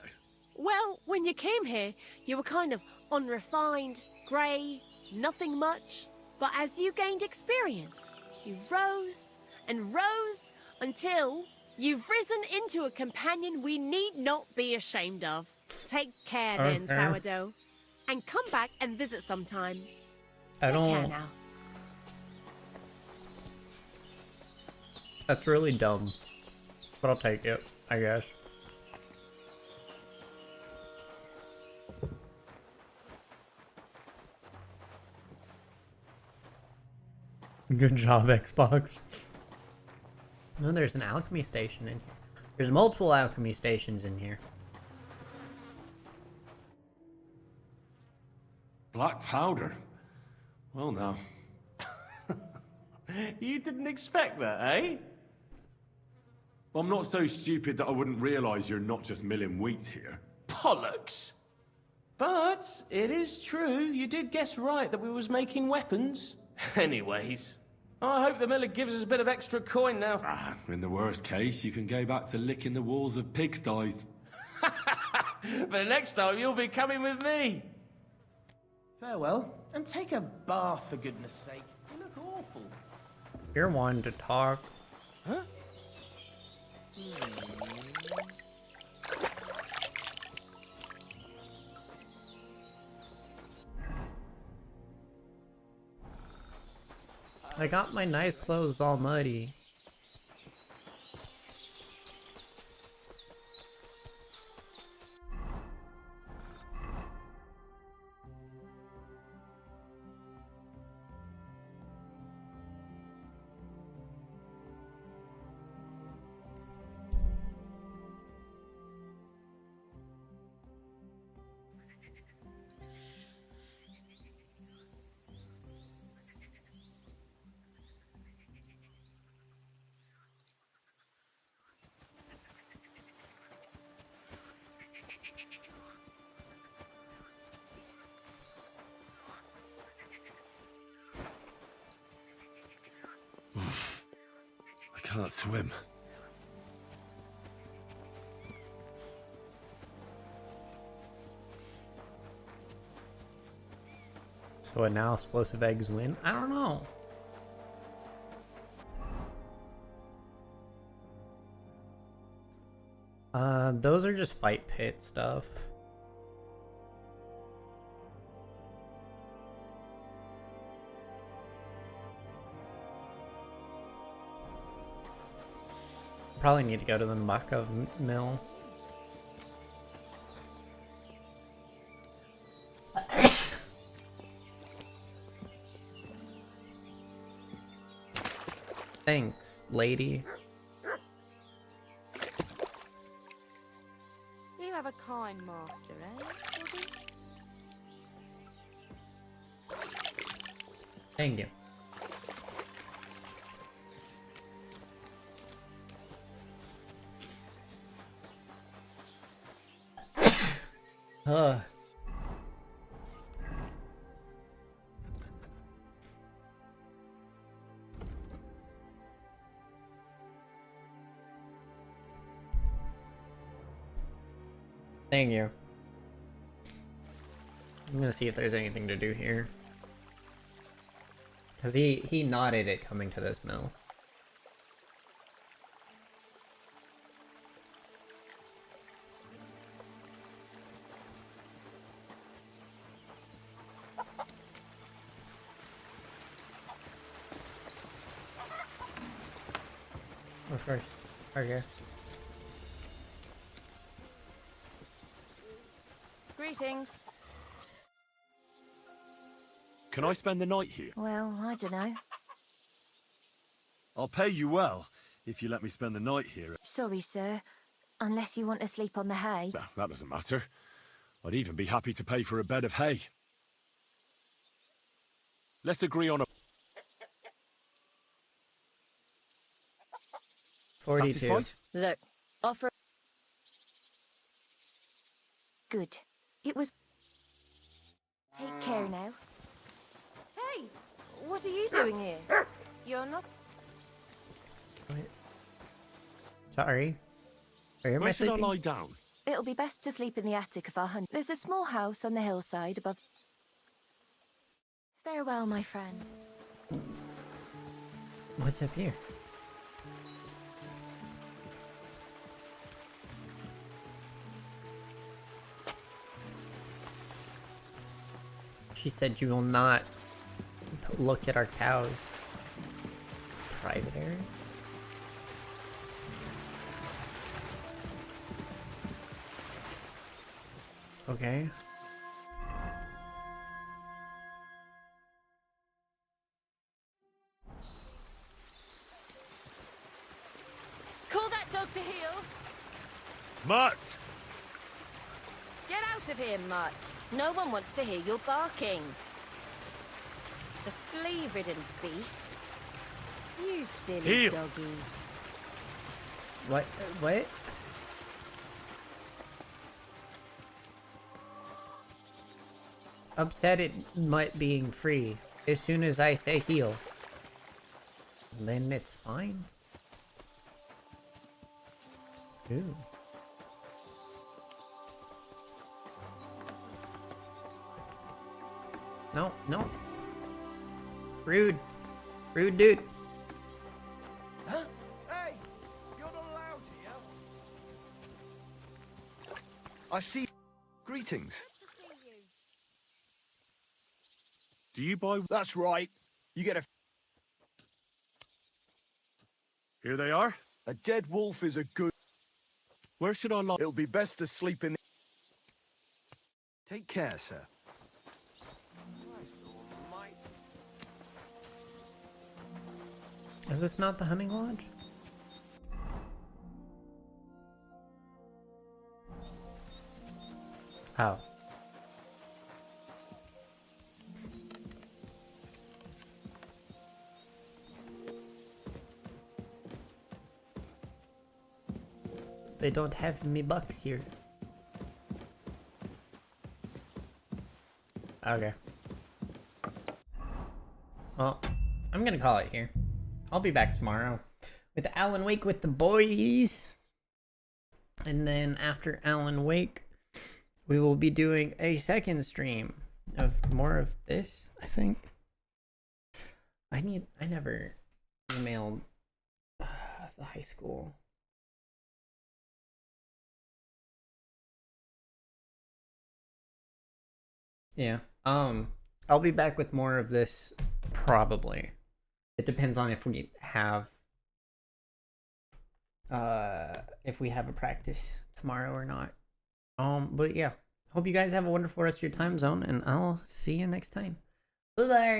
Well, when you came here, you were kind of unrefined, grey, nothing much. But as you gained experience, you rose and rose until you've risen into a companion we need not be ashamed of. Take care then, Sourdough. And come back and visit sometime. Take care now. That's really dumb. But I'll take it, I guess. Good job, Xbox. No, there's an alchemy station in here. There's multiple alchemy stations in here. Black powder? Well, now. You didn't expect that, eh? I'm not so stupid that I wouldn't realise you're not just milling wheat here. Bollocks! But it is true, you did guess right that we was making weapons. Anyways, I hope the miller gives us a bit of extra coin now. Ah, in the worst case, you can go back to licking the walls of pigsties. But next time you'll be coming with me. Farewell, and take a bath for goodness sake. You look awful. You're one to talk. Huh? I got my nice clothes all muddy. I can't swim. So now explosive eggs win? I don't know. Those are just fight pit stuff. Probably need to go to the Maka mill. Thanks, lady. You have a kind master, eh? Thank you. Ugh. Thank you. I'm gonna see if there's anything to do here. Cause he nodded at coming to this mill. Or first. Okay. Greetings. Can I spend the night here? Well, I don't know. I'll pay you well if you let me spend the night here. Sorry, sir. Unless you want to sleep on the hay. Well, that doesn't matter. I'd even be happy to pay for a bed of hay. Let's agree on a... 42. Satisfied? Look, offer... Good. It was... Take care now. Hey! What are you doing here? You're not... Sorry. Where should I lie down? It'll be best to sleep in the attic of our hunt. There's a small house on the hillside above... Farewell, my friend. What's up here? She said you will not look at our cows. Private area? Okay. Call that dog to heel! Mutt! Get out of here, Mutt. No one wants to hear your barking. The flea-ridden beast. You silly Heel. doggy. What? What? Upset at Mutt being free. As soon as I say heal, then it's fine. Ooh. No, no. Rude. Rude dude. Huh? Hey! You're not allowed here. I see. Greetings. Do you buy... That's right. You get a... Here they are? A dead wolf is a good... Where should I lie? It'll be best to sleep in... Take care, sir. Is this not the hunting lodge? Oh. They don't have me bucks here. Okay. Well, I'm gonna call it here. I'll be back tomorrow with Alan Wake with the boys. And then after Alan Wake, we will be doing a second stream of more of this, I think. I never emailed the high school. Yeah. I'll be back with more of this probably. It depends on if we have a practice tomorrow or not. But yeah. Hope you guys have a wonderful rest of your time zone, and I'll see you next time. Bye-bye.